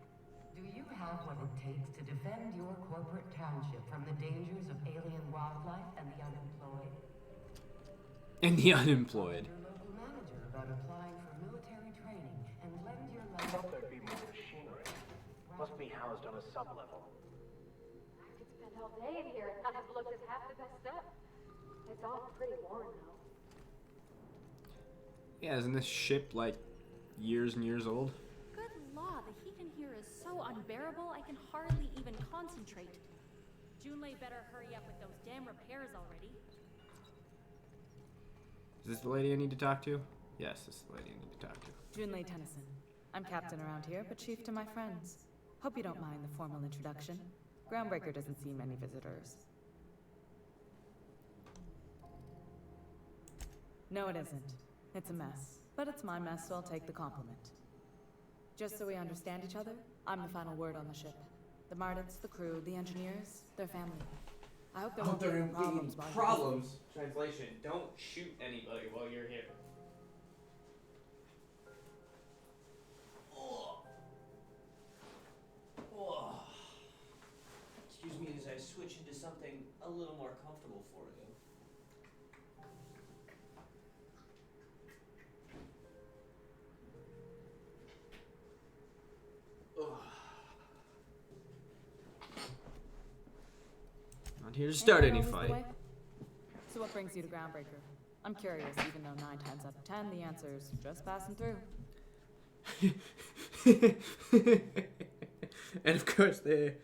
Do you have what it takes to defend your corporate township from the dangers of alien wildlife and the unemployed?
And the unemployed.
Your local manager about applying for military training and lend your
I thought there'd be more machinery. Must be housed on a sublevel.
I could spend all day in here and not have looked at half the best stuff. It's all pretty worn, though.
Yeah, isn't this ship like years and years old?
Good law, the heat in here is so unbearable I can hardly even concentrate. Junlei better hurry up with those damn repairs already.
Is this the lady I need to talk to? Yes, this is the lady I need to talk to.
Junlei Tennyson. I'm captain around here, but chief to my friends. Hope you don't mind the formal introduction. Groundbreaker doesn't see many visitors. No, it isn't. It's a mess. But it's my mess, so I'll take the compliment. Just so we understand each other, I'm the final word on the ship. The Mardits, the crew, the engineers, their family. I hope there won't be any problems while you're here.
Translation: don't shoot anybody while you're here.
Excuse me as I switch into something a little more comfortable for you.
Not here to start any
Ain't that always the
fight.
way? So what brings you to Groundbreaker? I'm curious, even though 9 times out of 10 the answer's just passing through.
And of course they...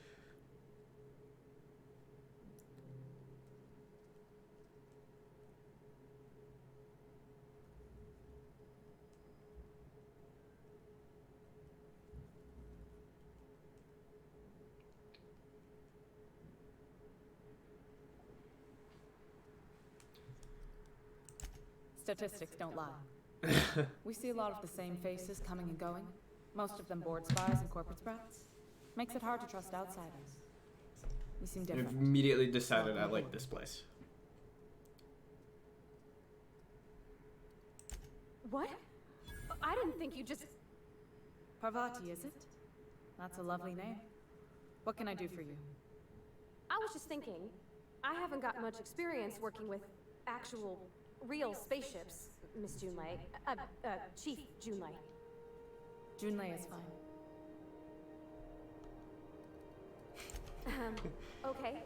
Statistics don't lie. We see a lot of the same faces coming and going. Most of them board spies and corporate sprats. Makes it hard to trust outsiders. You seem
I've
different.
immediately decided I like this place.
What? I didn't think you just...
Parvati, is it? That's a lovely name. What can I do for you?
I was just thinking, I haven't got much experience working with actual, real spaceships, Miss Junlei. Chief Junlei.
Junlei is fine.
Okay.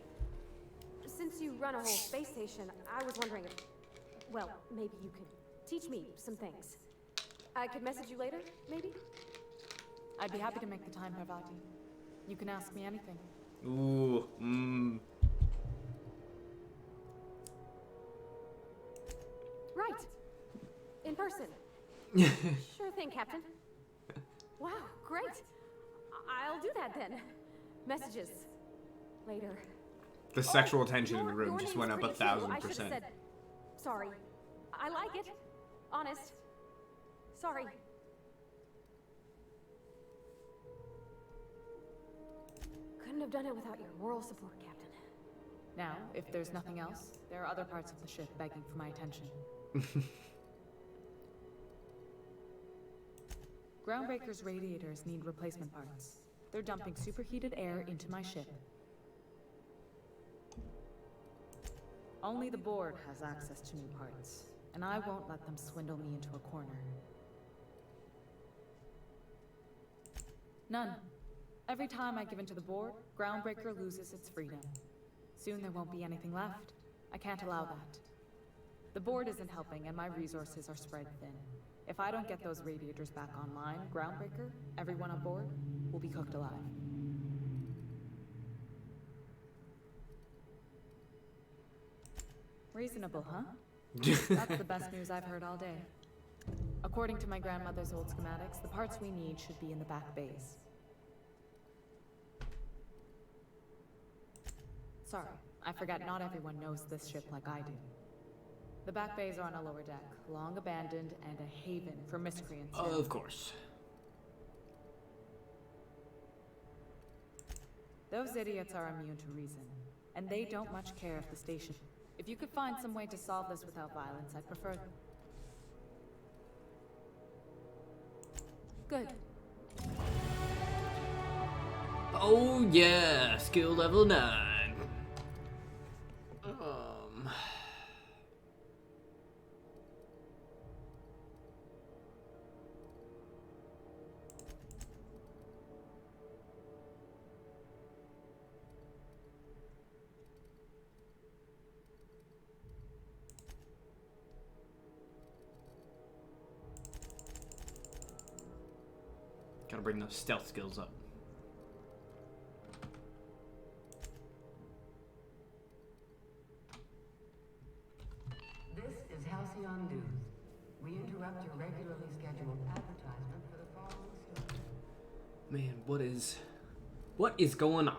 Since you run a whole space station, I was wondering if, well, maybe you could teach me some things. I could message you later, maybe?
I'd be happy to make the time, Parvati. You can ask me anything.
Ooh,
Right. In person. Sure thing, Captain. Wow, great. I'll do that then. Messages. Later.
The sexual tension in the
Your
room just
name's
went up
pretty too. I should've
1,000%.
said sorry. I like it. Honest. Sorry. Couldn't have done it without your moral support, Captain.
Now, if there's nothing else, there are other parts of the ship begging for my attention. Groundbreaker's radiators need replacement parts. They're dumping superheated air into my ship. Only the board has access to new parts, and I won't let them swindle me into a corner. None. Every time I give in to the board, Groundbreaker loses its freedom. Soon there won't be anything left. I can't allow that.
The board isn't helping, and my resources are spread thin. If I don't get those radiators back online, Groundbreaker, everyone on board, will be cooked alive. Reasonable, huh? That's the best news I've heard all day. According to my grandmother's old schematics, the parts we need should be in the back bays. Sorry, I forgot not everyone knows this ship like I do. The back bays are on a lower deck, long abandoned and a haven for miscreants.
Of course.
Those idiots are immune to reason, and they don't much care if the station... If you could find some way to solve this without violence, I'd prefer... Good.
Oh yeah, skill level 9. Gotta bring those stealth skills up.
This is Halcyon News. We interrupt your regularly scheduled advertisement for the following story.
Man, what is going on?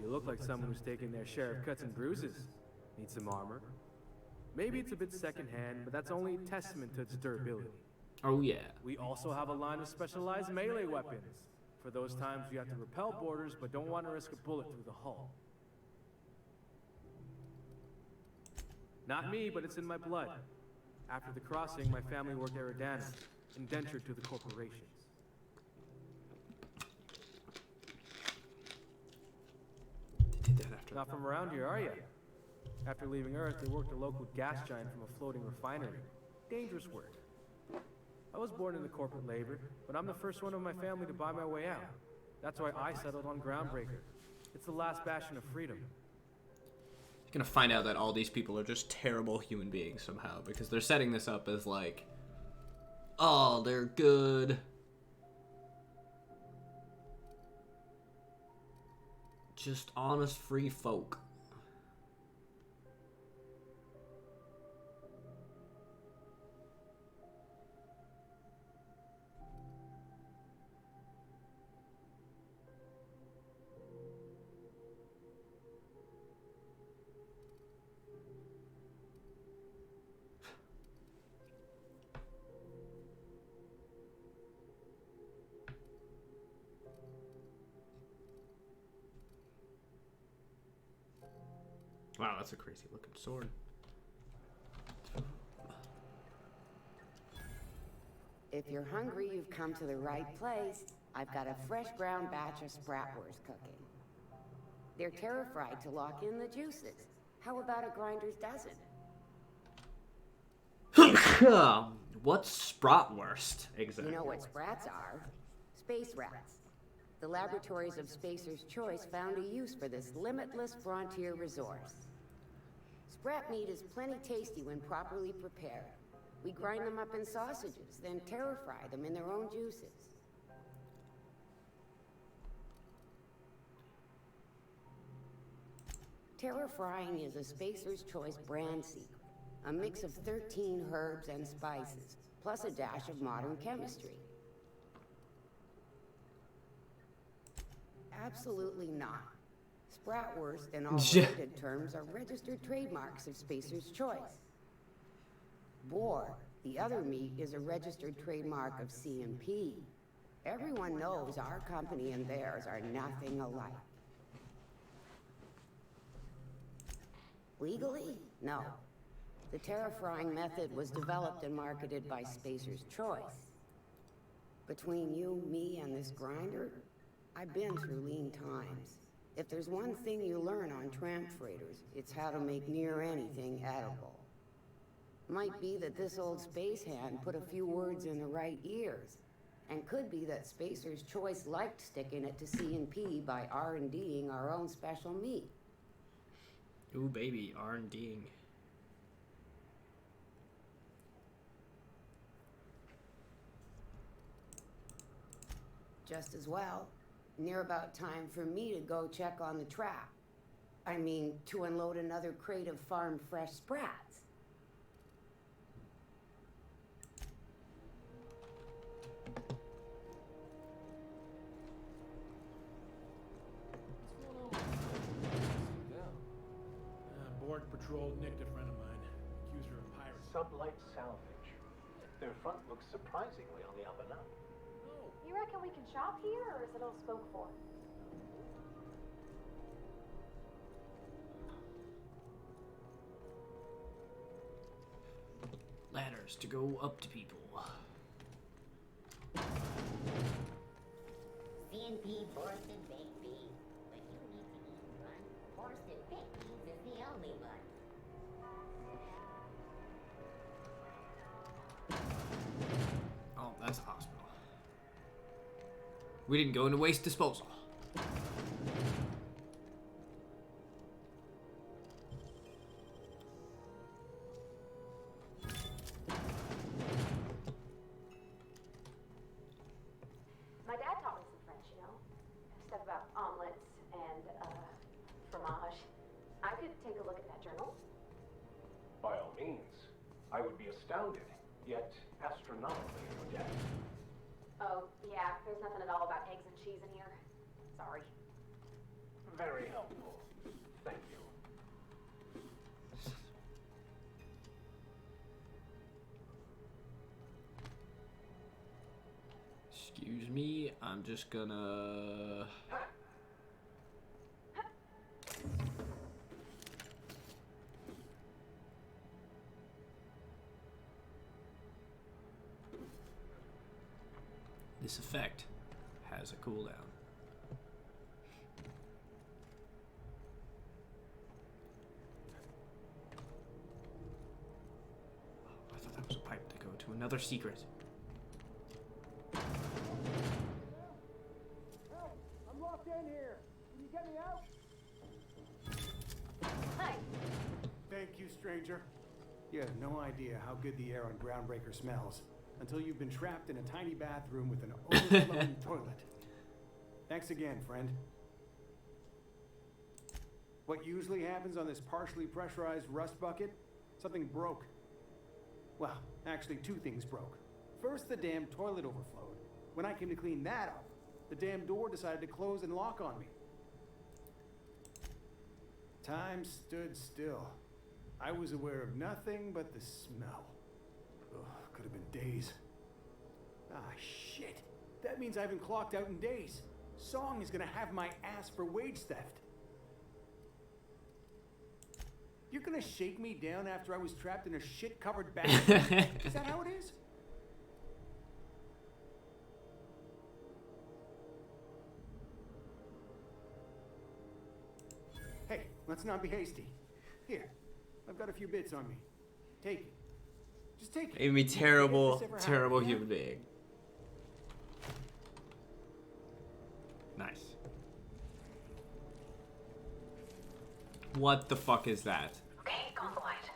You look like someone who's taken their share of cuts and bruises. Need some armor? Maybe it's a bit secondhand, but that's only a testament to its durability.
Oh yeah.
We also have a line of specialized melee weapons. For those times you have to repel boarders, but don't want to risk a bullet through the hull. Not me, but it's in my blood. After the crossing, my family worked Eridana, indentured to the corporations. Not from around here, are you? After leaving Earth, they worked a local gas giant from a floating refinery. Dangerous work. I was born into corporate labor, but I'm the first one of my family to buy my way out. That's why I settled on Groundbreaker. It's the last bastion of freedom.
You're gonna find out that all these people are just terrible human beings somehow, because they're setting this up as like, oh, they're good. Just honest, free folk. Wow, that's a crazy looking sword.
If you're hungry, you've come to the right place. I've got a fresh ground batch of Spratwurst cooking. They're terrified to lock in the juices. How about a grinder's dozen?
What's Spratwurst exactly?
You know what sprats are? Space rats. The laboratories of Spacer's Choice found a use for this limitless frontier resource. Sprat meat is plenty tasty when properly prepared. We grind them up in sausages, then terror-fry them in their own juices. Terror frying is a Spacer's Choice brand secret. A mix of 13 herbs and spices, plus a dash of modern chemistry. Absolutely not. Spratwurst and all related terms are registered trademarks of Spacer's Choice. Boar, the other meat, is a registered trademark of C&P. Everyone knows our company and theirs are nothing alike.
Legally? No. The terrafrying method was developed and marketed by Spacer's Choice. Between you, me, and this grinder, I've been through lean times. If there's one thing you learn on tramp freighters, it's how to make near anything edible. Might be that this old space hand put a few words in the right ears, and could be that Spacer's Choice liked sticking it to C&P by R&D'ing our own special meat.
Ooh, baby, R&D'ing.
Just as well. Near about time for me to go check on the trap. I mean, to unload another crate of farm fresh sprats.
Border Patrol nicked a friend of mine, accused her of piracy.
Sublight salvage. Their front looks surprisingly on the up and up.
You reckon we can shop here, or is it all spoke for?
Ladders to go up to people.
C&P Borsted Baked Beans. When you need to eat one, Borsted Baked Beans is the only one.
Oh, that's a hospital. We didn't go into waste disposal.
My dad taught me some French, you know? Stuff about omelets and, fromage. I could take a look at that journal.
By all means. I would be astounded, yet astronomically in your debt.
Oh, yeah, there's nothing at all about eggs and cheese in here. Sorry.
Very helpful. Thank you.
Excuse me, I'm just gonna... This effect has a cooldown. Oh, I thought that was a pipe to go to another secret.
Help! I'm locked in here. Can you get me out?
Hi.
Thank you, stranger. You have no idea how good the air on Groundbreaker smells until you've been trapped in a tiny bathroom with an overflowing toilet. Thanks again, friend. What usually happens on this partially pressurized rust bucket? Something broke. Well, actually 2 things broke. First, the damn toilet overflowed. When I came to clean that up, the damn door decided to close and lock on me. Time stood still. I was aware of nothing but the smell. Ugh, could have been days. Ah, shit. That means I haven't clocked out in days. Song is gonna have my ass for wage theft. You're gonna shake me down after I was trapped in a shit-covered bathroom? Is that how it is? Hey, let's not be hasty. Here, I've got a few bits on me. Take it. Just take it.
Made me terrible, terrible human being. Nice. What the fuck is that?
Okay, gone quiet.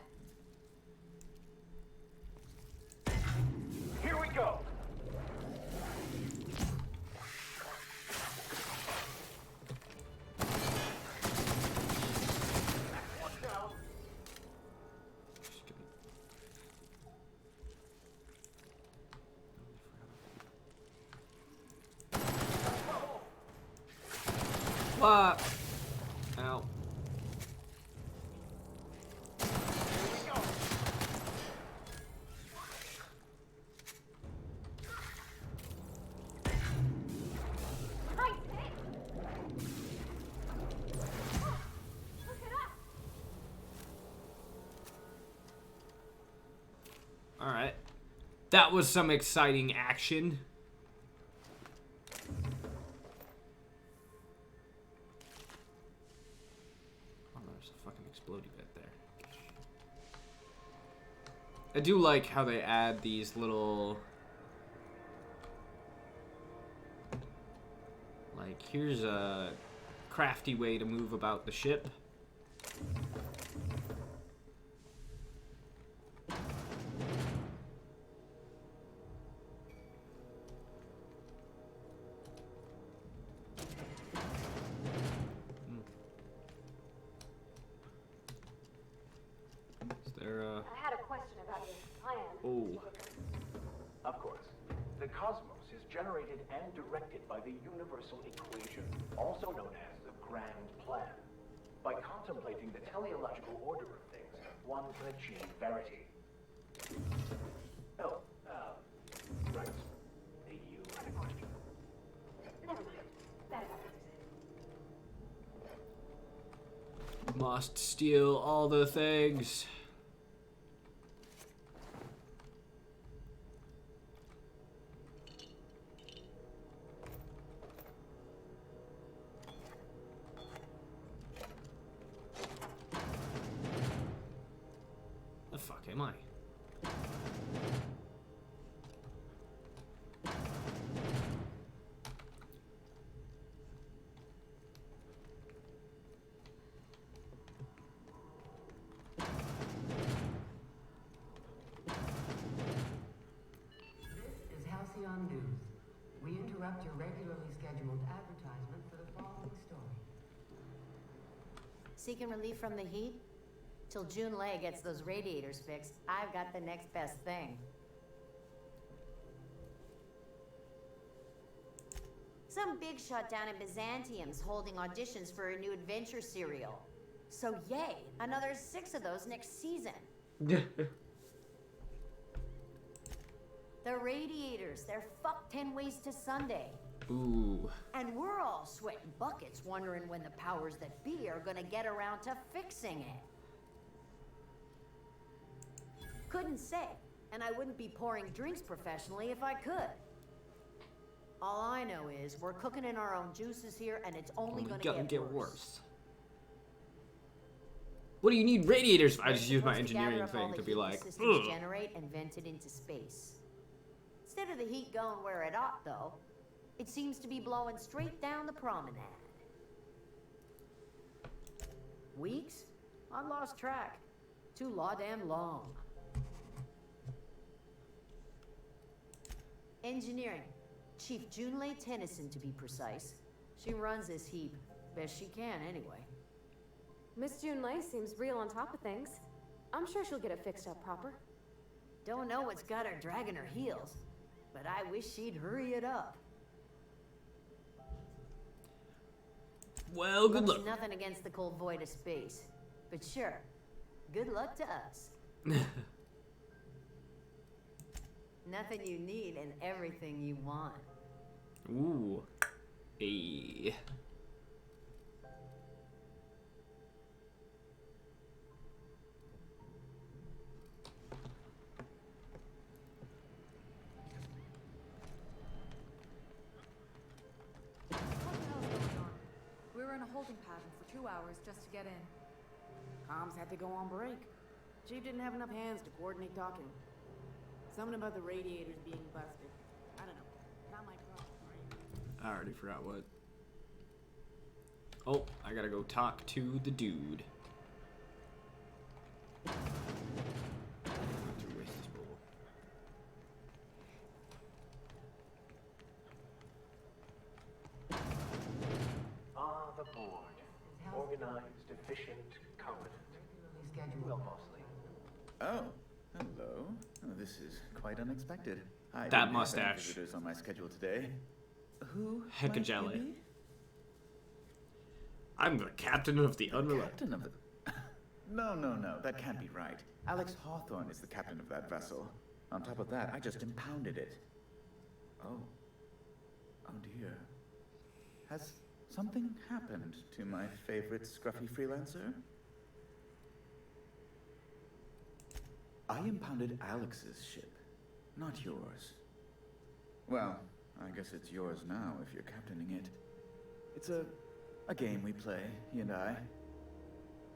Here we go! Watch out!
What? Ow. Alright. That was some exciting action. Oh, there's a fucking explodey bit there. I do like how they add these little... Like, here's a crafty way to move about the ship. Is there a...
I had a question about your plan.
Oh.
Of course. The cosmos is generated and directed by the universal equation, also known as the Grand Plan. By contemplating the teleological order of things, one can achieve verity. Oh, right. You had a question.
Never mind. That's all.
Must steal all the things. The fuck am I?
This is Halcyon News. We interrupt your regularly scheduled advertisement for the following story.
Seeking relief from the heat? Till June Lay gets those radiators fixed, I've got the next best thing. Some big shot down in Byzantium's holding auditions for a new adventure serial. So yay, another 6 of those next season. The radiators, they're fucked 10 ways to Sunday.
Ooh.
And we're all sweating buckets wondering when the powers that be are gonna get around to fixing it. Couldn't say, and I wouldn't be pouring drinks professionally if I could. All I know is we're cooking in our own juices here, and it's only gonna get worse.
What do you need radiators for? I just use my
Supposed to gather
engineering
up all
thing
the
to be
heat
like,
systems
ugh.
generate and vent it into space. Instead of the heat going where it ought, though, it seems to be blowing straight down the promenade. Weeks? I lost track. Too law-damn long. Engineering. Chief Junlei Tennyson, to be precise. She runs this heap. Best she can, anyway.
Miss Junlei seems real on top of things. I'm sure she'll get it fixed up proper.
Don't know what's got her dragging her heels, but I wish she'd hurry it up.
Well, good luck.
Nothing against the cold void of space, but sure, good luck to us. Nothing you need and everything you want.
Ooh. Hey.
We were in a holding pattern for 2 hours just to get in.
Comms had to go on break. Chief didn't have enough hands to coordinate talking. Something about the radiators being busted. I don't know. Not my problem, right?
I already forgot what. Oh, I gotta go talk to the dude. Not to waste this bowl.
Ah, the board. Organized, efficient, competent. Well, mostly.
Oh, hello. Oh, this is quite unexpected. I
That
didn't have any
mustache.
visitors on my schedule today. Who?
Heck of
might
jelly.
you be?
I'm the captain of the Unreliable.
Captain of the... No, that can't be right. Alex Hawthorne is the captain of that vessel. On top of that, I just impounded it. Oh. Oh dear. Has something happened to my favorite scruffy freelancer? I impounded Alex's ship, not yours. Well, I guess it's yours now if you're captaining it. It's a game we play, he and I.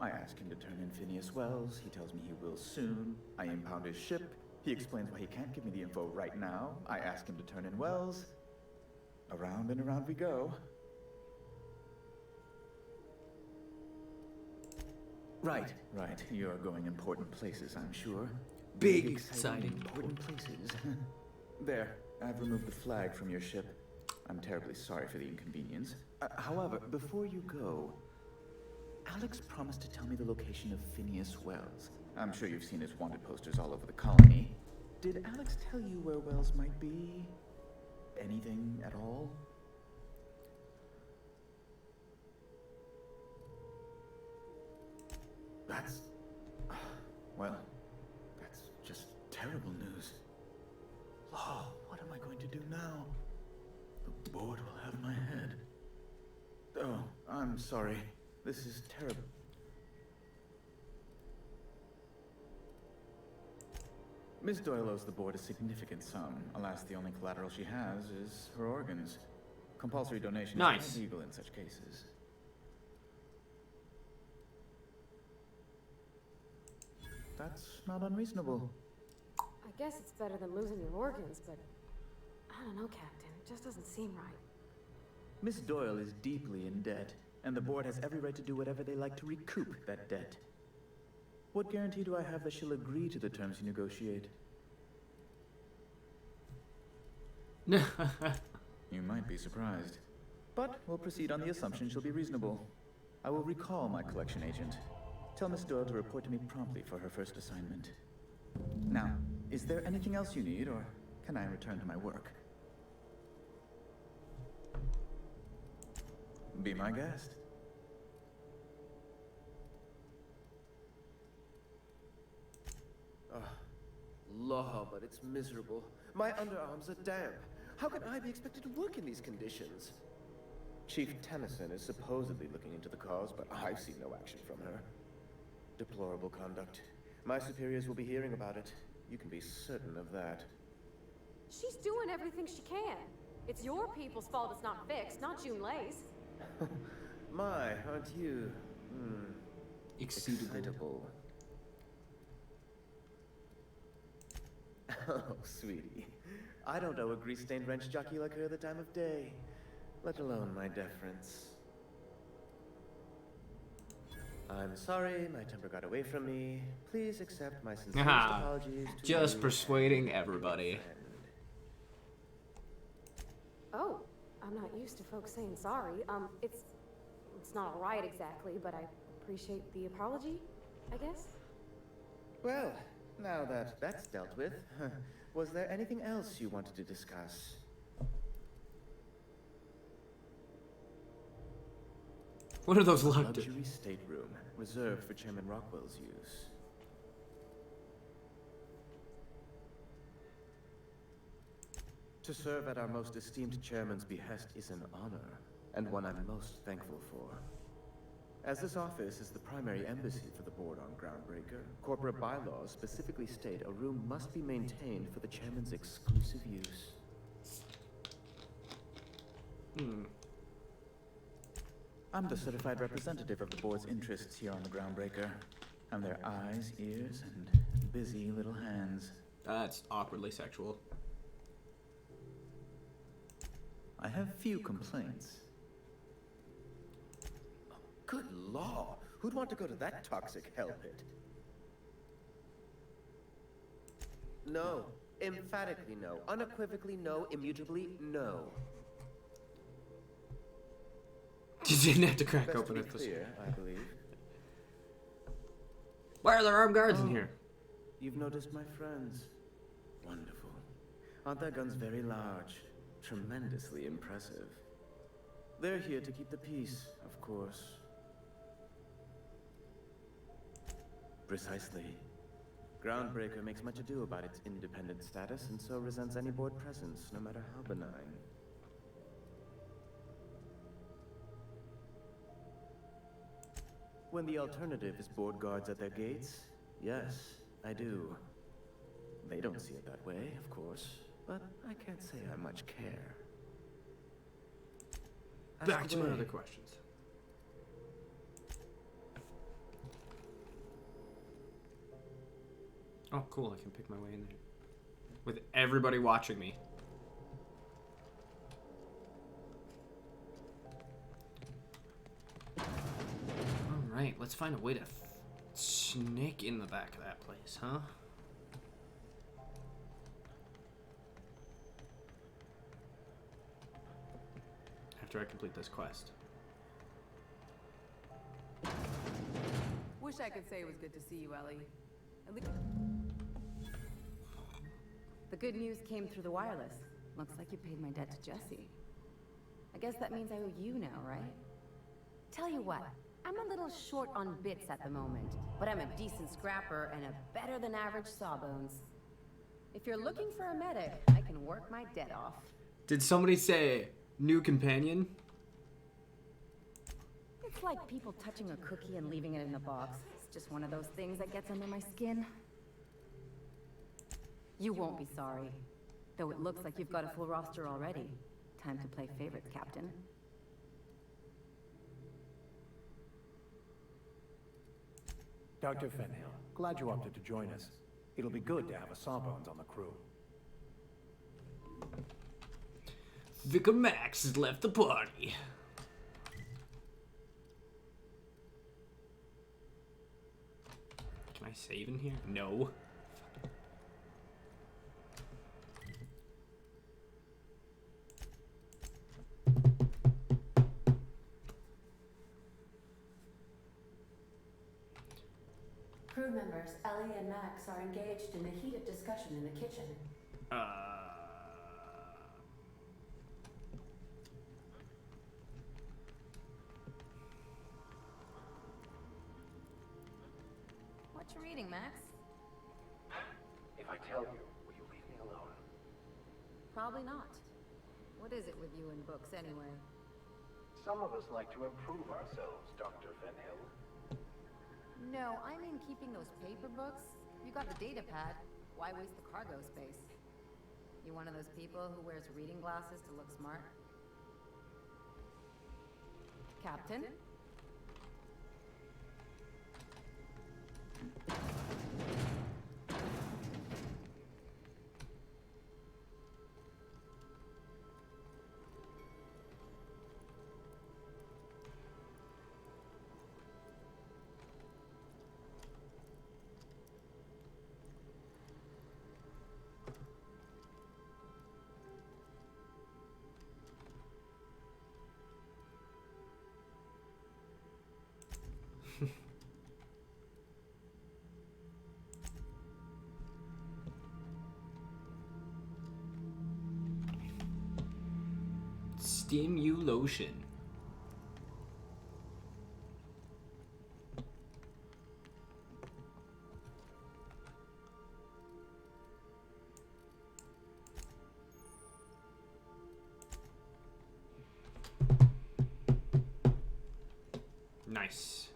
I ask him to turn in Phineas Wells. He tells me he will soon. I impound his ship. He explains why he can't give me the info right now. I ask him to turn in Wells. Around and around we go. Right. You're going important places, I'm sure.
Big, exciting,
important places. There, I've removed the flag from your ship. I'm terribly sorry for the inconvenience. However, before you go, Alex promised to tell me the location of Phineas Wells. I'm sure you've seen his wanted posters all over the colony. Did Alex tell you where Wells might be? Anything at all? That's... well, that's just terrible news. Law, what am I going to do now? The board will have my head. Oh, I'm sorry. This is terrible. Miss Doyle owes the board a significant sum. Alas, the only collateral she has is her organs. Compulsory donation is illegal in such cases. That's not unreasonable.
I guess it's better than losing your organs, but I don't know, Captain. It just doesn't seem right.
Miss Doyle is deeply in debt, and the board has every right to do whatever they like to recoup that debt. What guarantee do I have that she'll agree to the terms you negotiate? You might be surprised. But we'll proceed on the assumption she'll be reasonable. I will recall my collection agent. Tell Miss Doyle to report to me promptly for her first assignment. Now, is there anything else you need, or can I return to my work? Be my guest.
Law, but it's miserable. My underarms are damp. How can I be expected to work in these conditions? Chief Tennyson is supposedly looking into the cause, but I've seen no action from her. Deplorable conduct. My superiors will be hearing about it. You can be certain of that.
She's doing everything she can. It's your people's fault it's not fixed, not June Lay's.
My, aren't you? Excitable. Oh, sweetie. I don't owe a grease-stained wrench jockey like her the time of day, let alone my deference. I'm sorry, my temper got away from me. Please accept my sincerest apologies to
Just
you
persuading everybody.
Oh, I'm not used to folks saying sorry. It's not all right exactly, but I appreciate the apology, I guess.
Well, now that that's dealt with, was there anything else you wanted to discuss?
What are those locked?
Luxury stateroom, reserved for Chairman Rockwell's use. To serve at our most esteemed chairman's behest is an honor, and one I'm most thankful for. As this office is the primary embassy for the board on Groundbreaker, corporate bylaws specifically state a room must be maintained for the chairman's exclusive use.
I'm the certified representative of the board's interests here on the Groundbreaker. I'm their eyes, ears, and busy little hands.
That's awkwardly sexual.
I have few complaints.
Good law! Who'd want to go to that toxic hell pit? No. Emphatically no. Unequivocally no. Immutably no.
You didn't have to crack
Best
open
to
it
be
this
clear, I believe.
Why are there armed guards in here?
You've noticed my friends. Wonderful. Aren't their guns very large? Tremendously impressive. They're here to keep the peace, of course. Precisely. Groundbreaker makes much ado about its independent status and so resents any board presence, no matter how benign. When the alternative is board guards at their gates, yes, I do. They don't see it that way, of course, but I can't say I much care.
Back to my
away.
other questions. Oh, cool. I can pick my way in there. With everybody watching me. Alright, let's find a way to sneak in the back of that place, huh? After I complete this quest.
Wish I could say it was good to see you, Ellie. At least...
The good news came through the wireless. Looks like you paid my debt to Jesse. I guess that means I owe you now, right? Tell you what, I'm a little short on bits at the moment, but I'm a decent scrapper and a better than average sawbones. If you're looking for a medic, I can work my debt off.
Did somebody say new companion?
It's like people touching a cookie and leaving it in the box. It's just one of those things that gets under my skin. You won't be sorry. Though it looks like you've got a full roster already. Time to play favorites, Captain.
Dr. Fenhill, glad you opted to join us. It'll be good to have a Sawbones on the crew.
Vicar Max has left the party. Can I save in here? No.
Crew members, Ellie and Max are engaged in a heated discussion in the kitchen.
What you reading, Max?
If I tell you, will you leave me alone?
Probably not. What is it with you and books, anyway?
Some of us like to improve ourselves, Dr. Fenhill.
No, I mean keeping those paper books. You got the data pad. Why waste the cargo space? You one of those people who wears reading glasses to look smart? Captain?
Stimulation. Nice.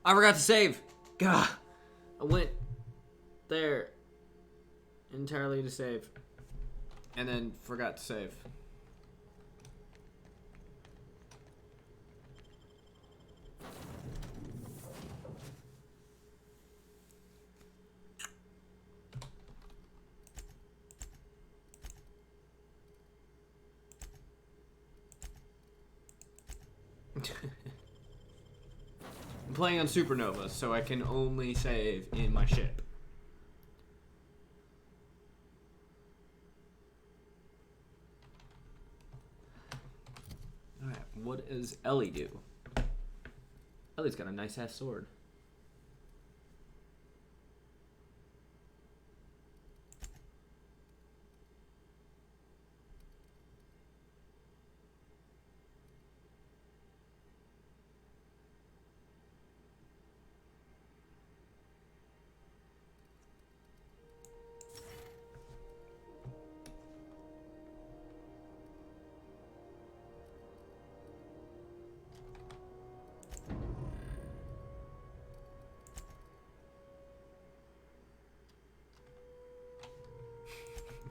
I forgot to save. Gah. I went there entirely to save. And then forgot to save. I'm playing on Supernova, so I can only save in my ship. Alright, what does Ellie do? Ellie's got a nice ass sword.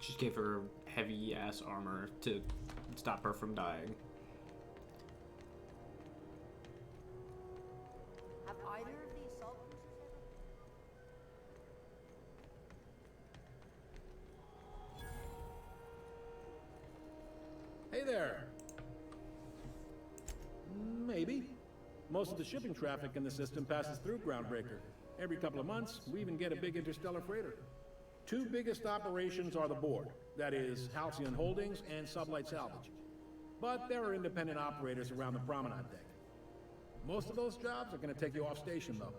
Just gave her heavy ass armor to stop her from dying.
Have either of the assault cruisers ever?
Hey there. Maybe. Most of the shipping traffic in the system passes through Groundbreaker. Every couple of months, we even get a big interstellar freighter. Two biggest operations are the board, that is, Halcyon Holdings and Sublight Salvage. But there are independent operators around the promenade deck. Most of those jobs are going to take you off station, though.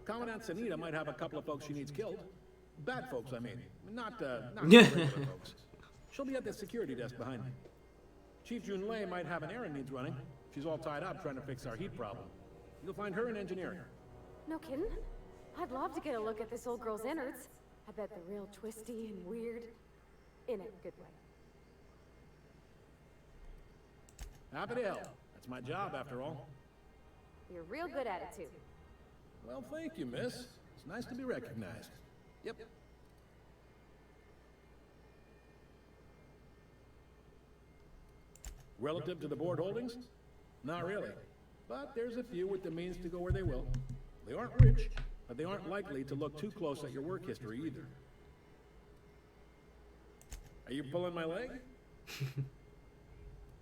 Commandant Sanita might have a couple of folks she needs killed. Bad folks, I mean. Not regular folks. She'll be at the security desk behind me. Chief Junlei might have an errand needs running. She's all tied up trying to fix our heat problem. You'll find her in engineering.
No kidding? I'd love to get a look at this old girl's innards. I bet they're real twisty and weird. In a good way.
Happy to help. That's my job, after all.
You're real good at it, too.
Well, thank you, miss. It's nice to be recognized. Yep. Relative to the board holdings? Not really. But there's a few with the means to go where they will. They aren't rich, but they aren't likely to look too close at your work history either. Are you pulling my leg?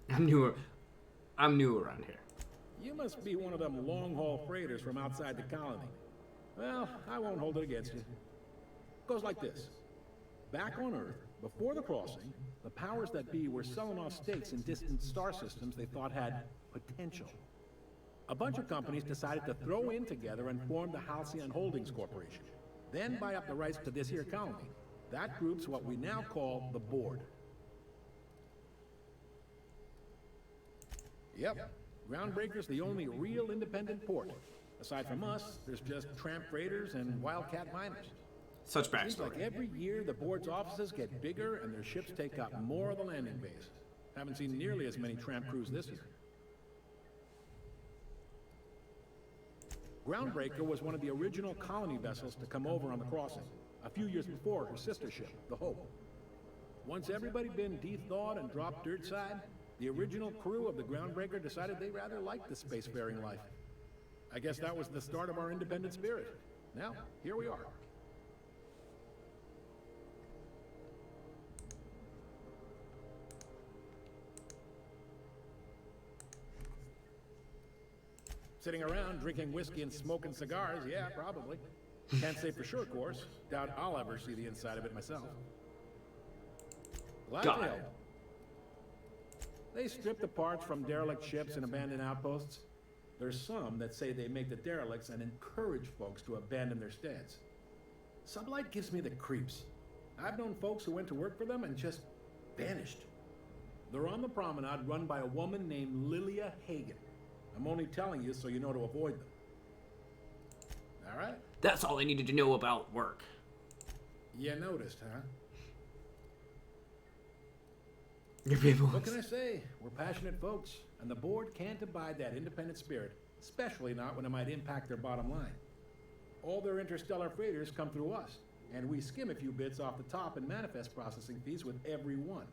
I'm new around here.
You must be one of them long-haul freighters from outside the colony. Well, I won't hold it against you. Goes like this. Back on Earth, before the crossing, the powers that be were selling off stakes in distant star systems they thought had potential. A bunch of companies decided to throw in together and form the Halcyon Holdings Corporation, then buy up the rights to this here colony. That group's what we now call the Board. Yep, Groundbreaker's the only real independent port. Aside from us, there's just tramp freighters and wildcat miners.
Such backstory.
Seems like every year the board's offices get bigger and their ships take up more of the landing base. Haven't seen nearly as many tramp crews this year. Groundbreaker was one of the original colony vessels to come over on the crossing, a few years before her sister ship, the Hope. Once everybody been de-thawed and dropped dirt side, the original crew of the Groundbreaker decided they rather liked the spacefaring life. I guess that was the start of our independent spirit. Now, here we are. Sitting around drinking whiskey and smoking cigars, yeah, probably. Can't say for sure, of course. Doubt I'll ever see the inside of it myself. Glad to help. They strip the parts from derelict ships and abandoned outposts. There's some that say they make the derelicts and encourage folks to abandon their steads. Sublight gives me the creeps. I've known folks who went to work for them and just vanished. They're on the promenade run by a woman named Lilia Hagen. I'm only telling you so you know to avoid them. All right?
That's all I needed to know about work.
You noticed, huh?
Your people.
What can I say? We're passionate folks, and the board can't abide that independent spirit, especially not when it might impact their bottom line. All their interstellar freighters come through us, and we skim a few bits off the top in manifest processing fees with every one.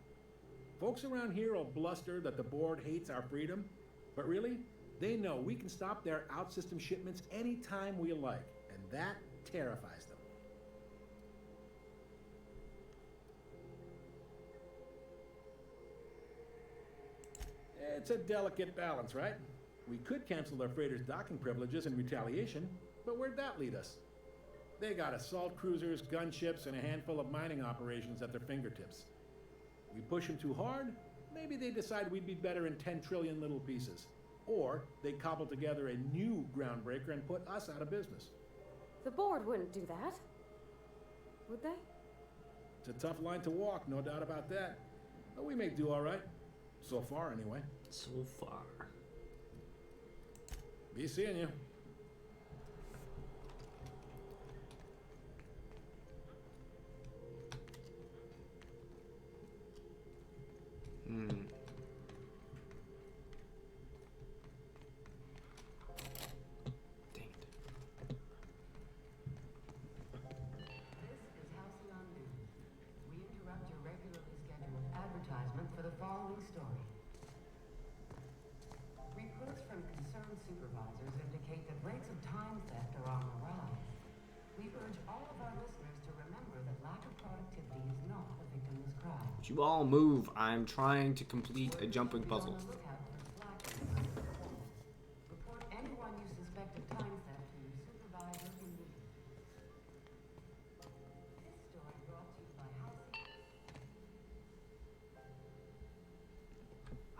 Folks around here will bluster that the board hates our freedom, but really, they know we can stop their out-system shipments anytime we like, and that terrifies them. It's a delicate balance, right? We could cancel their freighters' docking privileges in retaliation, but where'd that lead us? They got assault cruisers, gunships, and a handful of mining operations at their fingertips. We push them too hard, maybe they decide we'd be better in 10 trillion little pieces. Or they cobble together a new Groundbreaker and put us out of business.
The board wouldn't do that. Would they?
It's a tough line to walk, no doubt about that. But we may do all right. So far, anyway.
So far.
Be seeing you.
This is Halcyon rates of time theft are on the rise. We urge all of our listeners to remember that lack of productivity is not a victimless crime.
Would you all move? I'm trying to complete a jumping puzzle.
Report anyone you suspect of time theft to your supervisor immediately. This story brought to you by Halsey.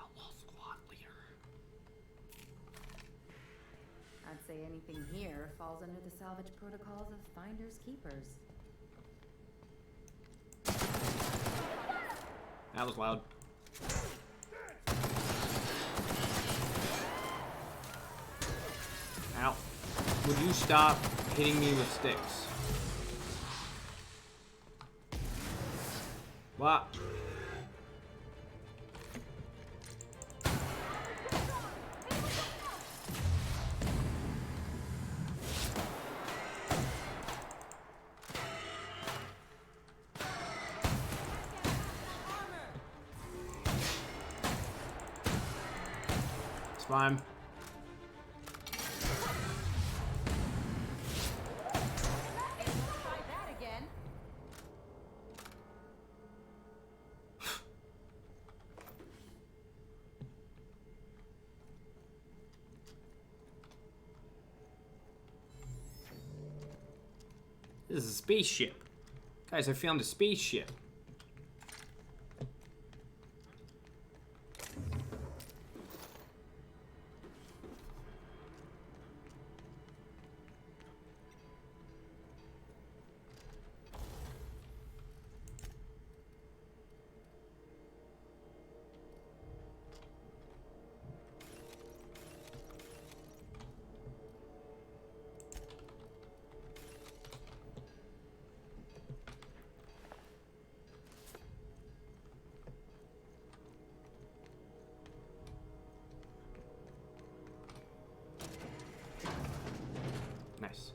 Outlaw squad leader.
I'd say anything here falls under the salvage protocols of finders keepers.
That was loud. Ow. Would you stop hitting me with sticks? What? It's fine.
Try that again.
This is a spaceship. Guys, I found a spaceship. Nice.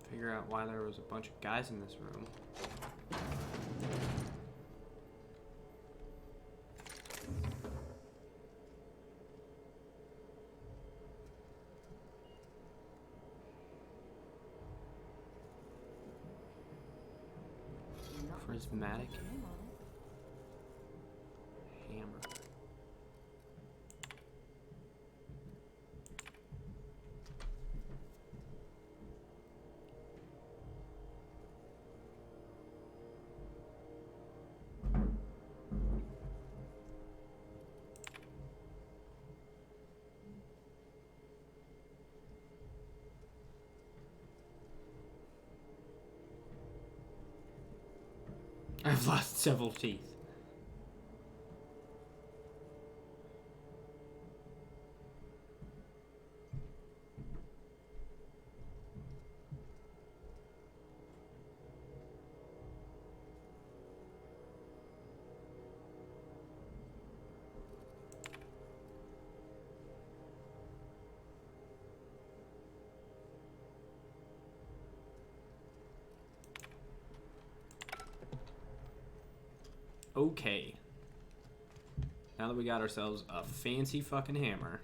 Figure out why there was a bunch of guys in this room. Prismatic hammer. I've lost several teeth. Okay. Now that we got ourselves a fancy fucking hammer.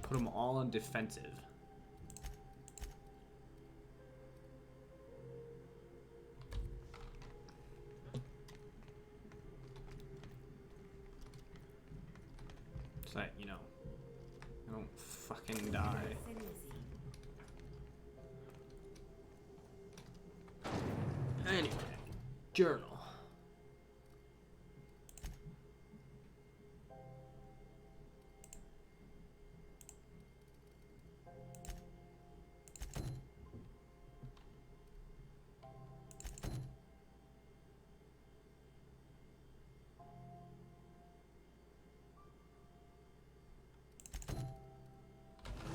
Put them all on defensive. So that, you know, I don't fucking die. Anyway, journal.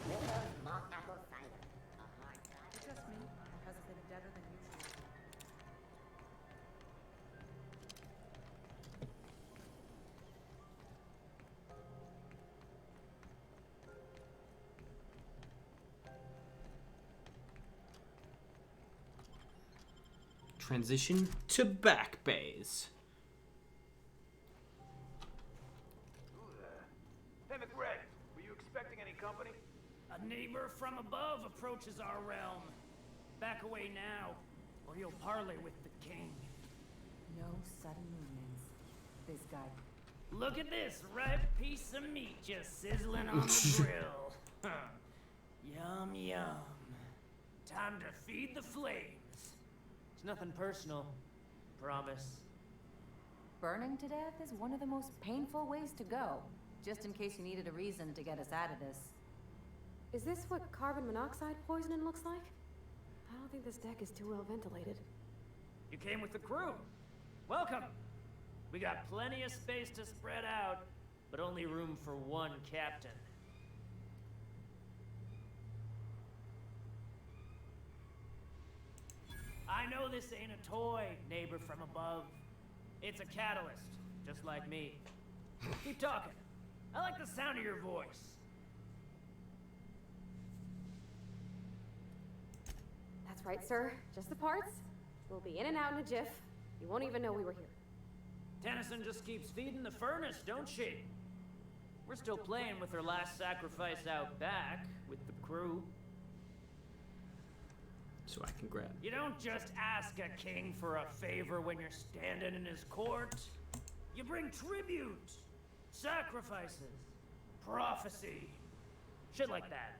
Widow's malt apple cider. A hard cider.
Just me. My cousin's been deader than usual.
Transition to back bays.
Hey, McRed, were you expecting any company?
A neighbor from above approaches our realm. Back away now, or you'll parley with the king.
No sudden movements. This guy.
Look at this ripe piece of meat just sizzling on the grill. Huh. Yum, yum. Time to feed the flames. It's nothing personal. Promise.
Burning to death is one of the most painful ways to go. Just in case you needed a reason to get us out of this.
Is this what carbon monoxide poisoning looks like? I don't think this deck is too well ventilated.
You came with the crew. Welcome. We got plenty of space to spread out, but only room for one captain. I know this ain't a toy, neighbor from above. It's a catalyst, just like me. Keep talking. I like the sound of your voice.
That's right, sir. Just the parts. We'll be in and out in a jiff. You won't even know we were here.
Tennyson just keeps feeding the furnace, don't she? We're still playing with her last sacrifice out back, with the crew.
So I can grab.
You don't just ask a king for a favor when you're standing in his court. You bring tribute, sacrifices, prophecy, shit like that.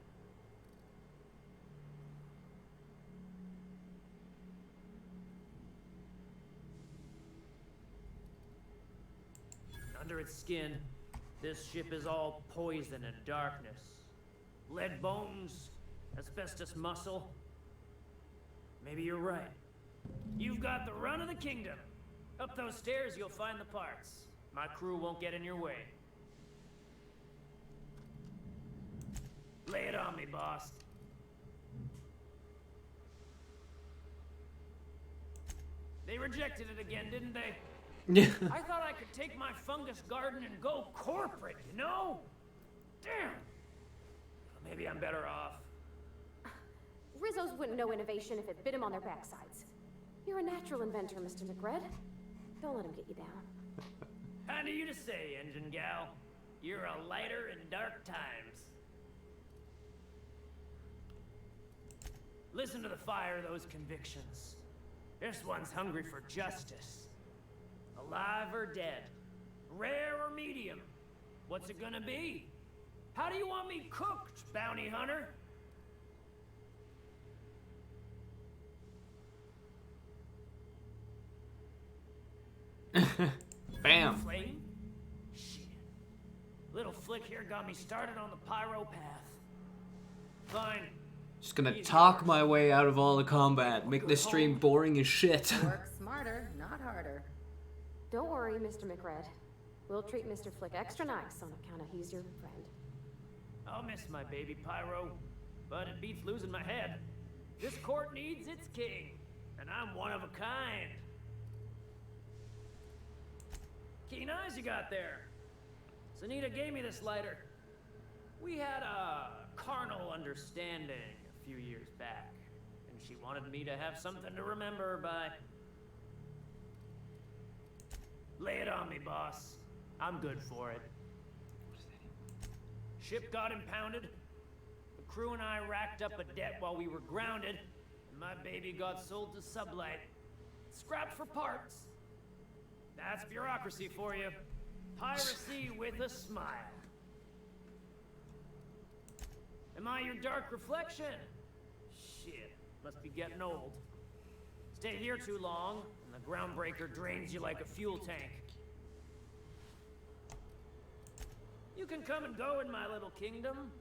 Under its skin, this ship is all poison and darkness. Lead bones, asbestos muscle. Maybe you're right. You've got the run of the kingdom. Up those stairs, you'll find the parts. My crew won't get in your way. Lay it on me, boss. They rejected it again, didn't they?
Yeah.
I thought I could take my fungus garden and go corporate, you know? Damn. Maybe I'm better off.
Rizzos wouldn't know innovation if it bit him on their backsides. You're a natural inventor, Mr. McRed. Don't let him get you down.
Kind of you to say, engine gal. You're a lighter in dark times. Listen to the fire of those convictions. This one's hungry for justice. Alive or dead? Rare or medium? What's it gonna be? How do you want me cooked, bounty hunter?
Bam.
Flame? Shit. Little flick here got me started on the pyro path. Fine.
Just gonna talk my way out of all the combat. Make this stream boring as shit.
Work smarter, not harder.
Don't worry, Mr. McRed. We'll treat Mr. Flick extra nice on account of he's your friend.
I'll miss my baby pyro, but it beats losing my head. This court needs its king, and I'm one of a kind. Keen eyes you got there. Sunita gave me this lighter. We had a carnal understanding a few years back, and she wanted me to have something to remember her by. Lay it on me, boss. I'm good for it. Ship got impounded. The crew and I racked up a debt while we were grounded, and my baby got sold to Sublight. Scrapped for parts. That's bureaucracy for you. Piracy with a smile. Am I your dark reflection? Shit, must be getting old. Stay here too long, and the groundbreaker drains you like a fuel tank. You can come and go in my little kingdom.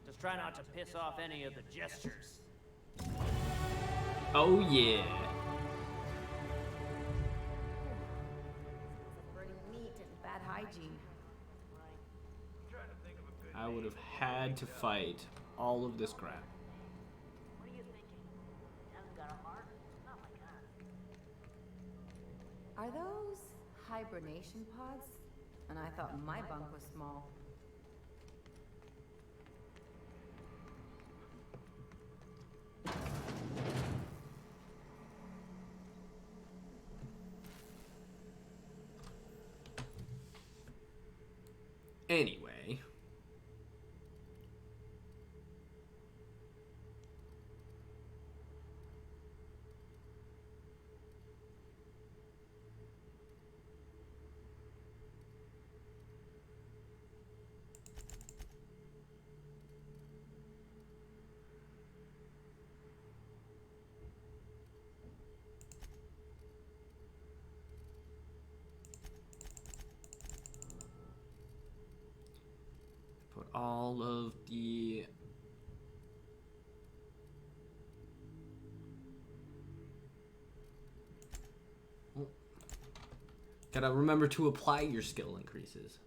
Just try not to piss off any of the gestures.
Oh yeah.
Burning meat and bad hygiene.
I would have had to fight all of this crap.
What are you thinking? Hasn't got a heart? Not like us.
Are those hibernation pods? And I thought my bunk was small.
Anyway. Put all of the gotta remember to apply your skill increases.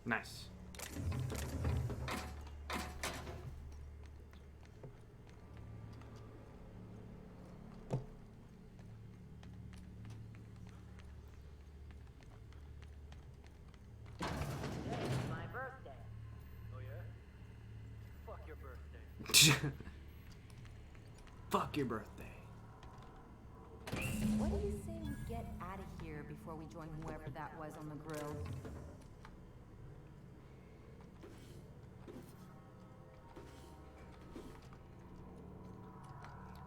Nice.
Today's my birthday.
Oh yeah? Fuck your birthday.
Fuck your birthday.
What do you say we get out of here before we join whoever that was on the grill?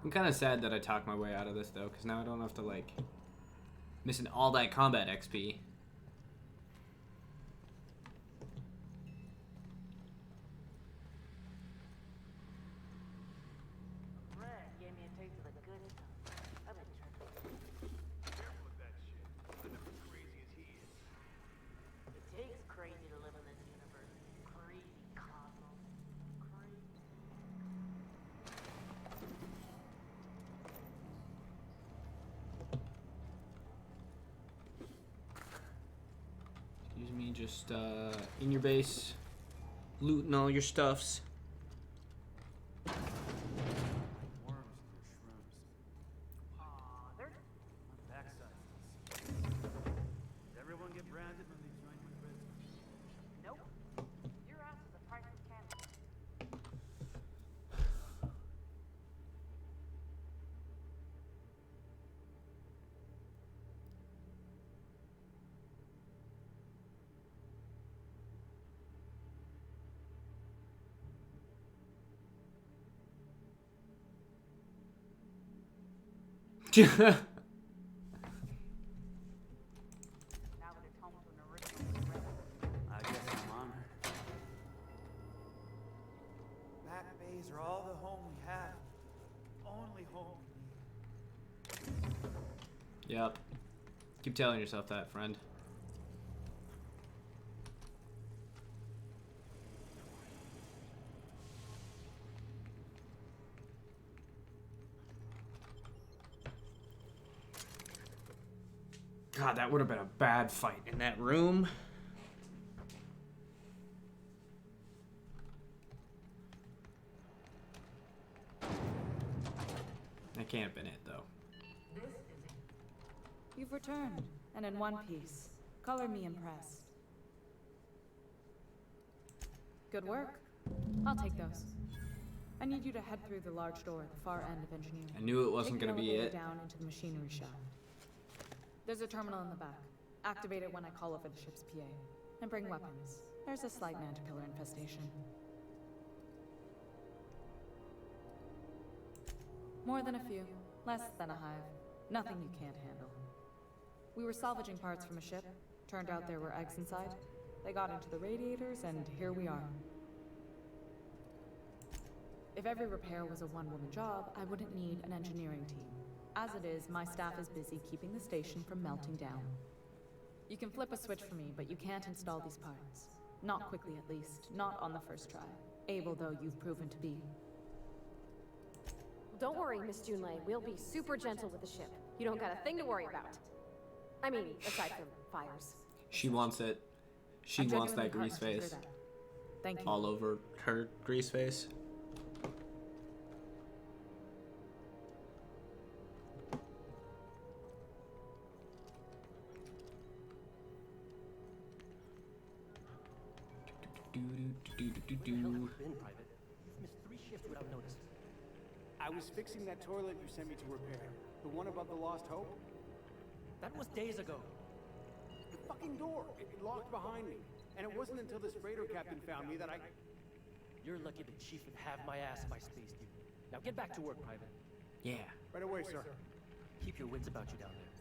I'm kind of sad that I talked my way out of this though, because now I don't have to like missing all that combat XP.
Brad gave me a taste of the good stuff. I've been trying.
Careful with that shit. I'm as crazy as he is.
It takes crazy to live in this universe. Crazy cosmos. Crazy.
Excuse me, just in your base, looting all your stuffs.
Worms in their shrooms.
Aw, they're
Backside. Does everyone get branded when they join with Red?
nope. Your ass is a priceless candy. Now that it's home to an original red.
I guess I'm honored.
Back bays are all the home we have. Only home.
Yep. Keep telling yourself that, friend. God, that would have been a bad fight in that room. That can't have been it, though.
This is it.
You've returned, and in one piece. Color me impressed. Good work. I'll take those. I need you to head through the large door at the far end of engineering.
I knew it wasn't
Take
gonna
the
be
elevator
it.
down into the machinery shaft. There's a terminal in the back. Activate it when I call over the ship's PA. And bring weapons. There's a slight manticore infestation. More than a few. Less than a hive. Nothing you can't handle. We were salvaging parts from a ship. Turned out there were eggs inside. They got into the radiators, and here we are. If every repair was a one-woman job, I wouldn't need an engineering team. As it is, my staff is busy keeping the station from melting down. You can flip a switch for me, but you can't install these parts. Not quickly, at least. Not on the first try. Able though you've proven to be.
Don't worry, Miss Junlei. We'll be super gentle with the ship. You don't got a thing to worry about. I mean, aside from fires.
She wants it. She
I'm
wants that
genuinely
grease
heartened to
face.
hear that. Thank you.
All over her grease face.
Been private. You've missed 3 shifts without notice.
I was fixing that toilet you sent me to repair. The one above the Lost Hope.
That was days ago.
The fucking door. It locked behind me. And it wasn't until this freighter captain found me that I...
You're lucky the chief would have my ass if I spaced you. Now get back to work, Private.
Yeah.
Right away, sir.
Keep your wits about you down there.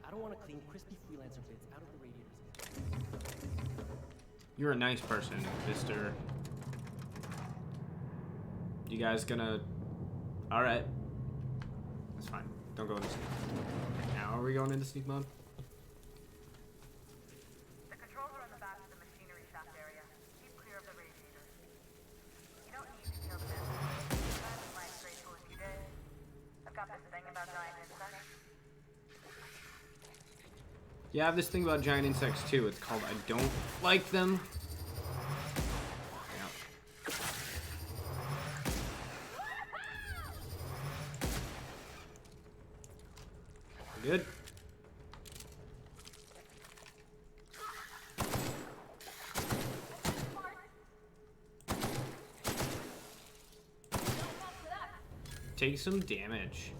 I don't want to clean crispy freelancer bits out of the radiators.
You're a nice person, Mr. You guys gonna... Alright. That's fine. Don't go into sneak. Now are we going into sneak mode?
The controls are on the back of the machinery shaft area. Keep clear of the radiators. You don't need to kill the men. That's my grateful if you did. I've got this thing about giant insects.
Yeah, I have this thing about giant insects too. It's called I don't like them. Yeah. Good. Take some damage.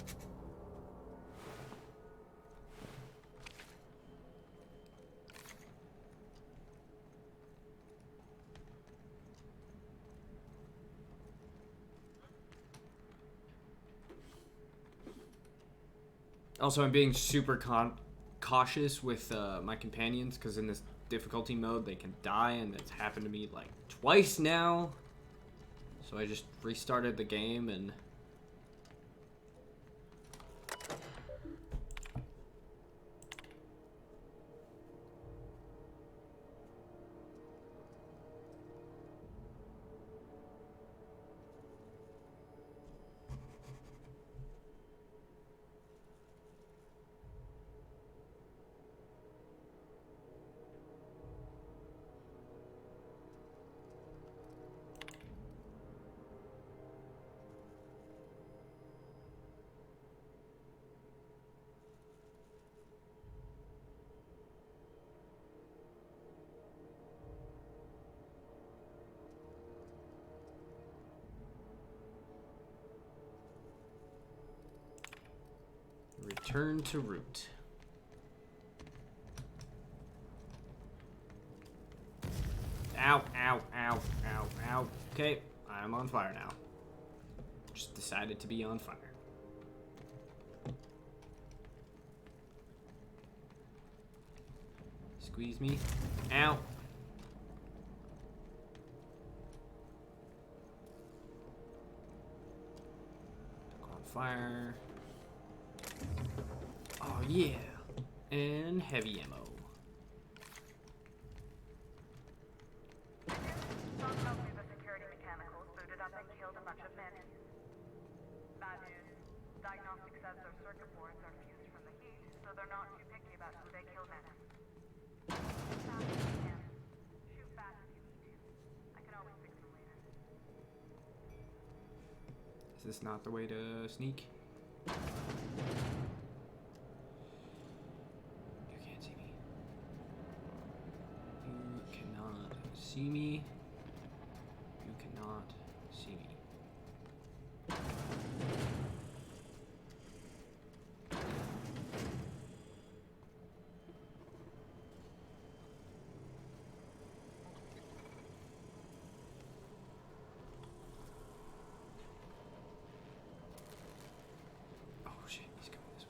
Also, I'm being super cautious with my companions because in this difficulty mode they can die, and it's happened to me like twice now. So I just restarted the game and... Return to root. Ow, ow, ow, ow, ow. Okay, I'm on fire now. Just decided to be on fire. Squeeze me. Ow. On fire. Oh yeah, and heavy ammo.
Some of the security mechanicals booted up and killed a bunch of men. Bad news. Diagnostic says their circuit boards are fused from the heat, so they're not too picky about who they kill next. Shoot fast if you can. Shoot fast if you need to. I can always fix them later.
Is this not the way to sneak? see me. You cannot see me. Oh shit, he's coming this way.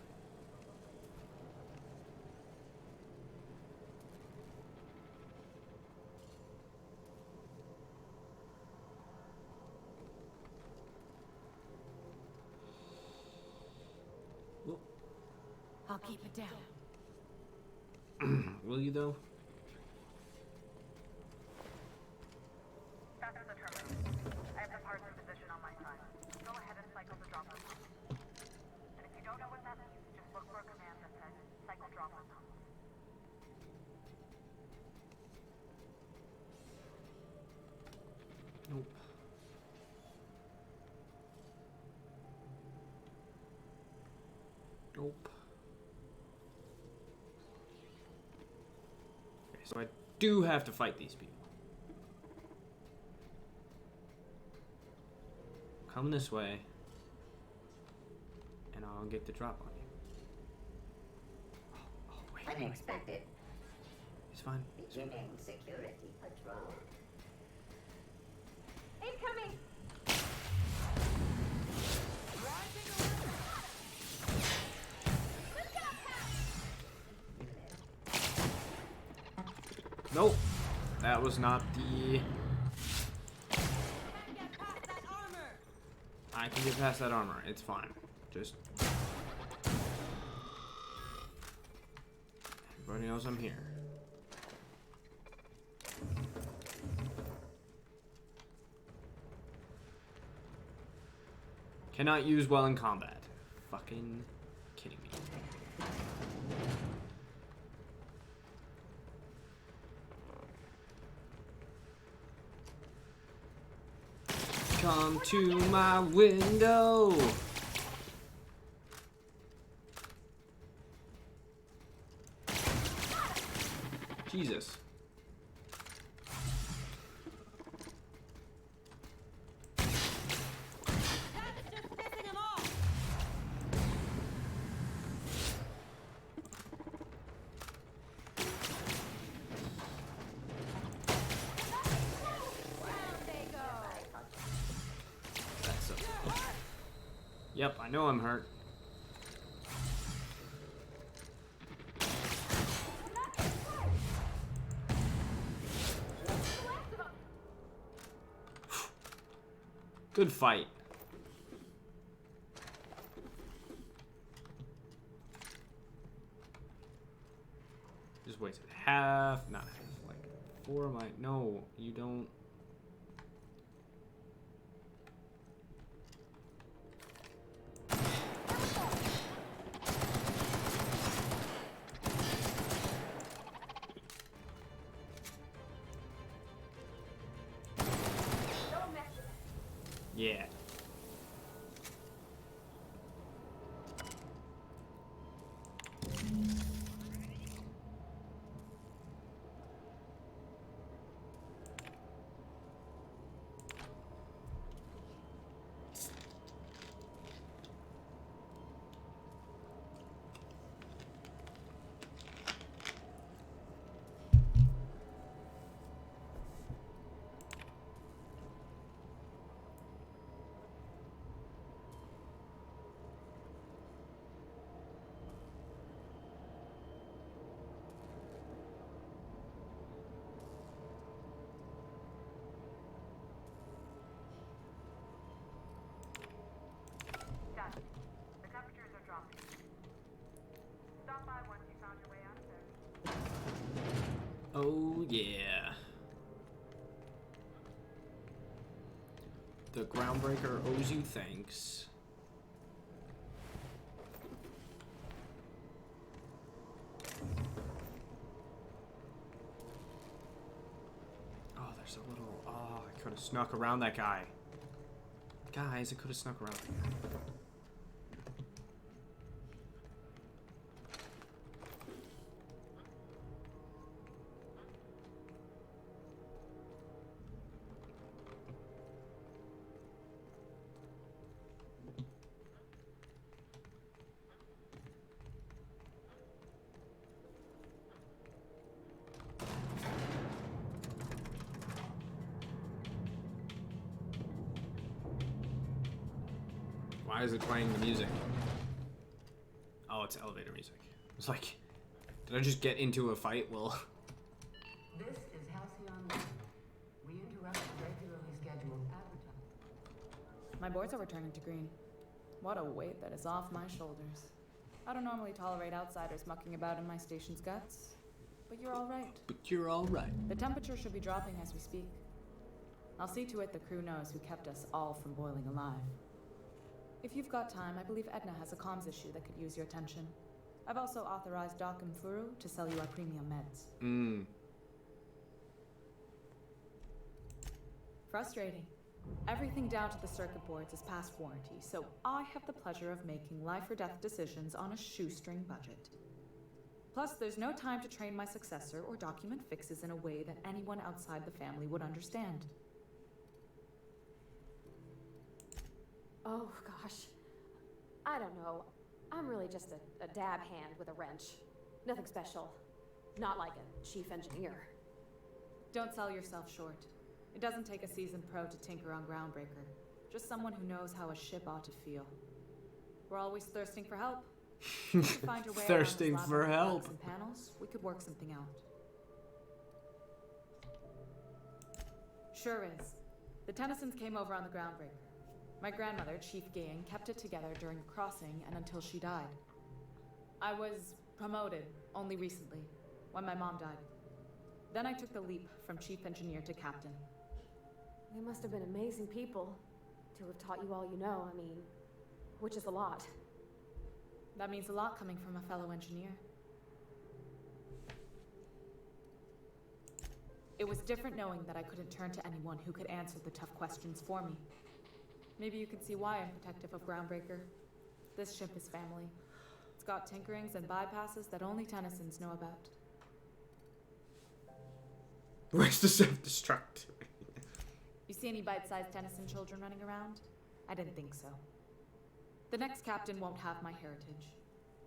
I'll keep it down.
Will you though?
That's the terminal. I have the parts in position on my side. Go ahead and cycle the dropper pump. And if you don't know what that means, just look for a command that says cycle dropper pump.
Nope. Nope. Okay, so I do have to fight these people. Come this way, and I'll get the drop on you. Oh, wait.
Unexpected.
It's fine.
Beginning security patrol.
Incoming!
Nope. That was not the... I can get past that armor. It's fine. Just... Everybody knows I'm here. Cannot use well in combat. Fucking kidding me. Come to my window. Jesus. That's so. Yep, I know I'm hurt. Good fight. Just wasted half, not half, like 4 of my, no, you don't. Yeah.
Done. The temperatures are dropping. Stop by once you found your way out of there.
Oh yeah. The Groundbreaker owes you thanks. Oh, there's a little... Oh, I could have snuck around that guy. Guys, I could have snuck around that guy. Why is it playing the music? Oh, it's elevator music. It's like, did I just get into a fight? Well,
This is Halcyon News. We interrupt the regularly scheduled advertising.
My boards are returning to green. What a weight that is off my shoulders. I don't normally tolerate outsiders mucking about in my station's guts, but you're all right.
but you're all right.
The temperature should be dropping as we speak. I'll see to it the crew knows who kept us all from boiling alive. If you've got time, I believe Edna has a comms issue that could use your attention. I've also authorized Doc and Furu to sell you our premium meds. Frustrating. Everything down to the circuit boards is past warranty, so I have the pleasure of making life or death decisions on a shoestring budget. Plus, there's no time to train my successor or document fixes in a way that anyone outside the family would understand.
Oh, gosh. I don't know. I'm really just a dab hand with a wrench. Nothing special. Not like a chief engineer.
Don't sell yourself short. It doesn't take a seasoned pro to tinker on Groundbreaker. Just someone who knows how a ship ought to feel. We're always thirsting for help. If you could find your way around this
Thirsting
labyrinth
for
of
help.
bugs and panels, we could work something out. Sure is. The Tennysons came over on the Groundbreaker. My grandmother, Chief Gayan, kept it together during the crossing and until she died. I was promoted only recently, when my mom died. Then I took the leap from chief engineer to captain.
They must have been amazing people to have taught you all you know, I mean, which is a lot.
That means a lot coming from a fellow engineer. It was different knowing that I couldn't turn to anyone who could answer the tough questions for me. Maybe you can see why I'm protective of Groundbreaker. This ship is family. It's got tinkerings and bypasses that only Tennysons know about.
Where's the self-destruct?
You see any bite-sized Tennyson children running around? I didn't think so. The next captain won't have my heritage.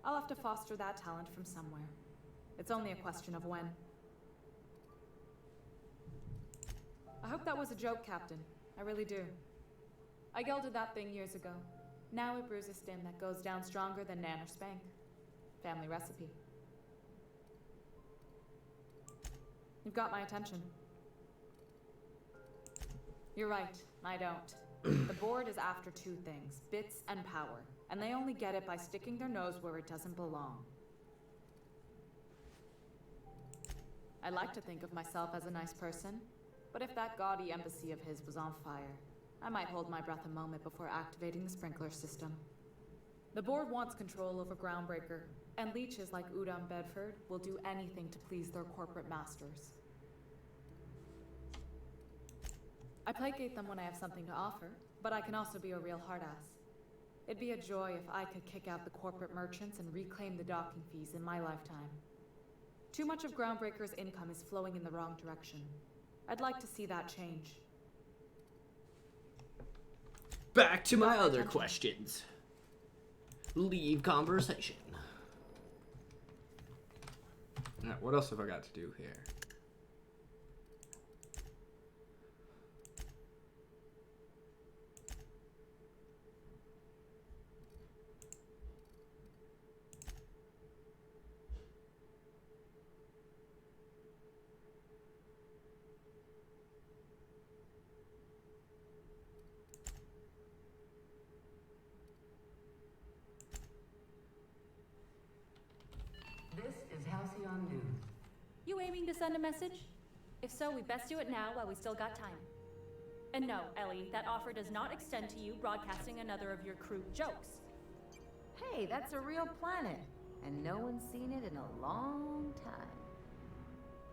I'll have to foster that talent from somewhere. It's only a question of when. I hope that was a joke, Captain. I really do. I gelded that thing years ago. Now it brews a stem that goes down stronger than Nan or Spank. Family recipe. You've got my attention. You're right, I don't. The board is after two things, bits and power, and they only get it by sticking their nose where it doesn't belong. I like to think of myself as a nice person, but if that gaudy embassy of his was on fire, I might hold my breath a moment before activating the sprinkler system. The board wants control over Groundbreaker, and leeches like Udom Bedford will do anything to please their corporate masters. I placate them when I have something to offer, but I can also be a real hard-ass. It'd be a joy if I could kick out the corporate merchants and reclaim the docking fees in my lifetime. Too much of Groundbreaker's income is flowing in the wrong direction. I'd like to see that change.
Back to my other questions. Leave conversation. Now, what else have I got to do here?
This is Halcyon News.
You aiming to send a message? If so, we best do it now while we still got time. And no, Ellie, that offer does not extend to you broadcasting another of your crude jokes.
Hey, that's a real planet, and no one's seen it in a long time.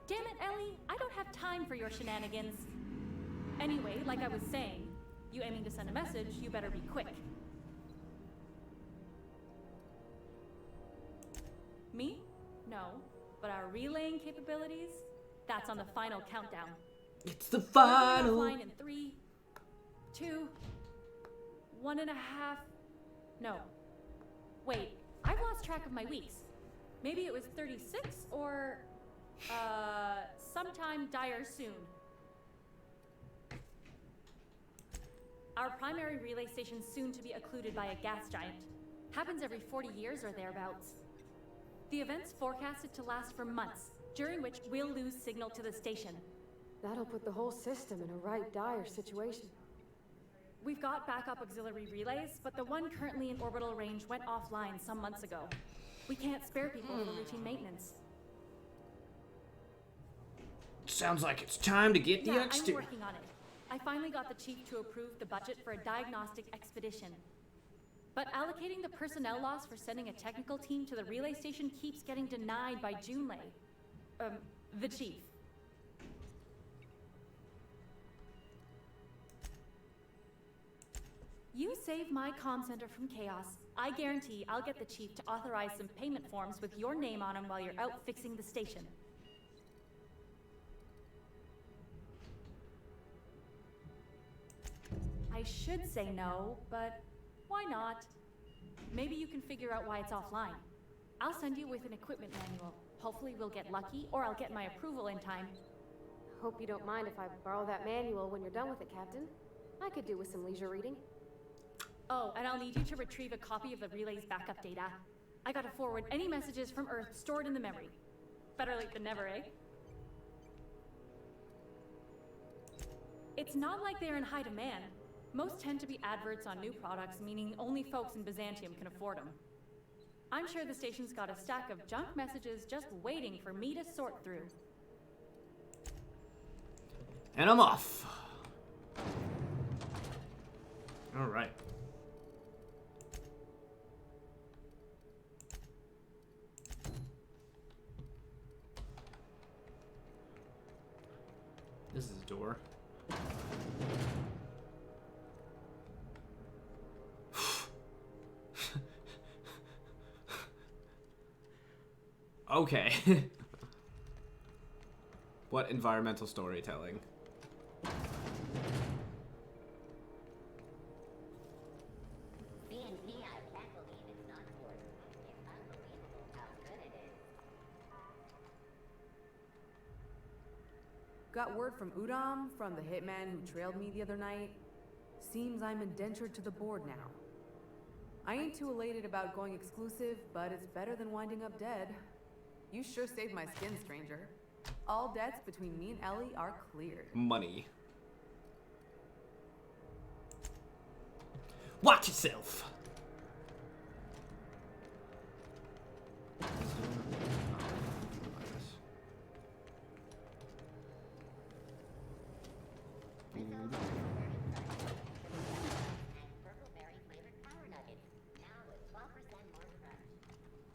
Damn it, Ellie, I don't have time for your shenanigans. Anyway, like I was saying, you aiming to send a message, you better be quick. Me? No. But our relaying capabilities? That's on the final countdown.
It's the
We're
final.
going offline in 3, 2, 1.5. No. Wait, I've lost track of my weeks. Maybe it was 36 or, sometime dire soon. Our primary relay station's soon to be occluded by a gas giant. Happens every 40 years or thereabouts. The event's forecasted to last for months, during which we'll lose signal to the station.
That'll put the whole system in a right dire situation.
We've got backup auxiliary relays, but the one currently in orbital range went offline some months ago. We can't spare people for routine maintenance.
Sounds like it's time to get the
I'm
exterior.
working on it. I finally got the chief to approve the budget for a diagnostic expedition. But allocating the personnel loss for sending a technical team to the relay station keeps getting denied by Junlei. The chief. You save my comm center from chaos. I guarantee I'll get the chief to authorize some payment forms with your name on them while you're out fixing the station. I should say no, but why not? Maybe you can figure out why it's offline. I'll send you with an equipment manual. Hopefully we'll get lucky, or I'll get my approval in time.
Hope you don't mind if I borrow that manual when you're done with it, Captain. I could do with some leisure reading.
Oh, and I'll need you to retrieve a copy of the relay's backup data. I gotta forward any messages from Earth stored in the memory. Better late than never, eh? It's not like they're in high demand. Most tend to be adverts on new products, meaning only folks in Byzantium can afford them. I'm sure the station's got a stack of junk messages just waiting for me to sort through.
And I'm off. All right. This is a door. Okay. What environmental storytelling?
B&B, I can't believe it's not working. It's unbelievable how good it is.
Got word from Udom, from the hitman who trailed me the other night. Seems I'm indentured to the board now. I ain't too elated about going exclusive, but it's better than winding up dead. You sure saved my skin, stranger. All debts between me and Ellie are cleared.
Money. Watch yourself.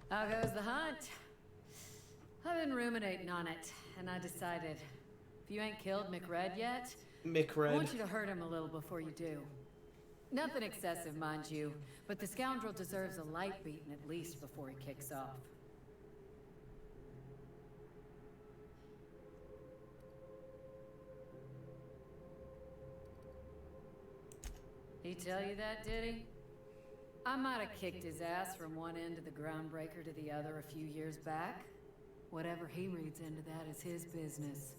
How goes the hunt? I've been ruminating on it, and I decided, if you ain't killed McRed yet, I want you to hurt him a little before you do. Nothing excessive, mind you, but the scoundrel deserves a light beating at least before he kicks off. He tell you that, did he? I might have kicked his ass from one end of the groundbreaker to the other a few years back. Whatever he reads into that is his business.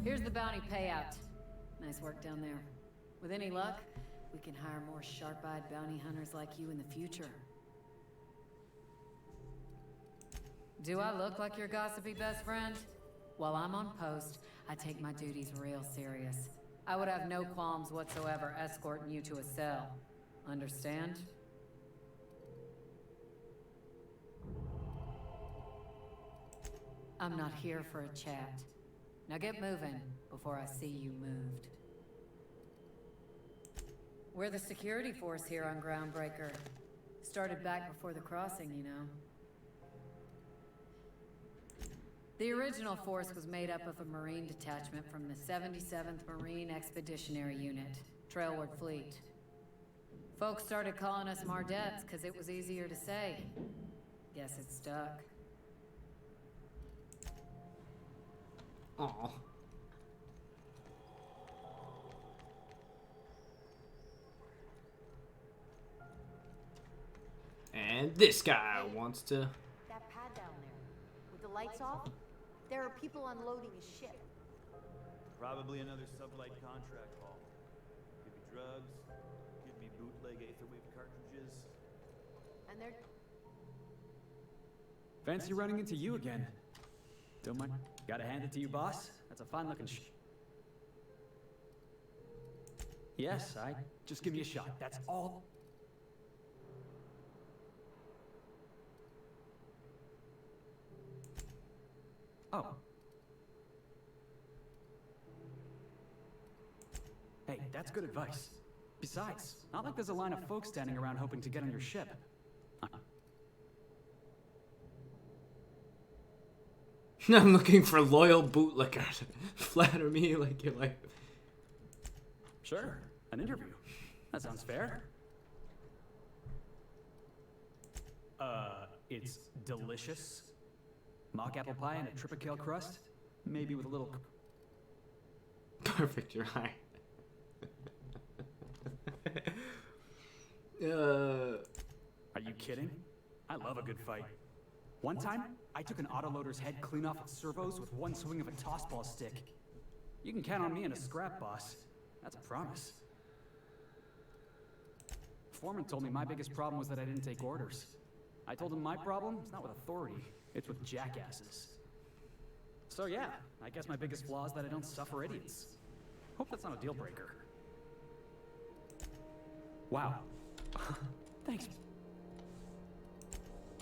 Here's the bounty payout. Nice work down there. With any luck, we can hire more sharp-eyed bounty hunters like you in the future. Do I look like your gossipy best friend? While I'm on post, I take my duties real serious. I would have no qualms whatsoever escorting you to a cell. Understand? I'm not here for a chat. Now get moving before I see you moved. We're the security force here on Groundbreaker. Started back before the crossing, you know. The original force was made up of a Marine detachment from the 77th Marine Expeditionary Unit, Trailward Fleet. Folks started calling us Mardettes because it was easier to say. Guess it stuck.
Aw. And this guy wants to...
That pad down there, with the lights off, there are people unloading a ship. Probably another sublight contract haul. Could be drugs, could be bootleg Aetherwave cartridges.
And they're...
Fancy running into you again. Don't mind. Gotta hand it to you, boss. That's a fine-looking Yes, just give me a shot. That's all. Oh. Hey, that's good advice. Besides, not like there's a line of folks standing around hoping to get on your ship.
I'm looking for loyal bootlickers. Flatter me like you like.
Sure, an interview. That sounds fair. It's delicious. Mock apple pie and a tripicale crust, maybe with a little...
Perfect, you're high.
Are you kidding? I love a good fight. One time, I took an autoloader's head clean off its servos with one swing of a tossball stick. You can count on me in a scrap, boss. That's a promise. Foreman told me my biggest problem was that I didn't take orders. I told him my problem is not with authority, it's with jackasses. So yeah, I guess my biggest flaw is that I don't suffer idiots. Hope that's not a deal breaker. Wow. Thanks.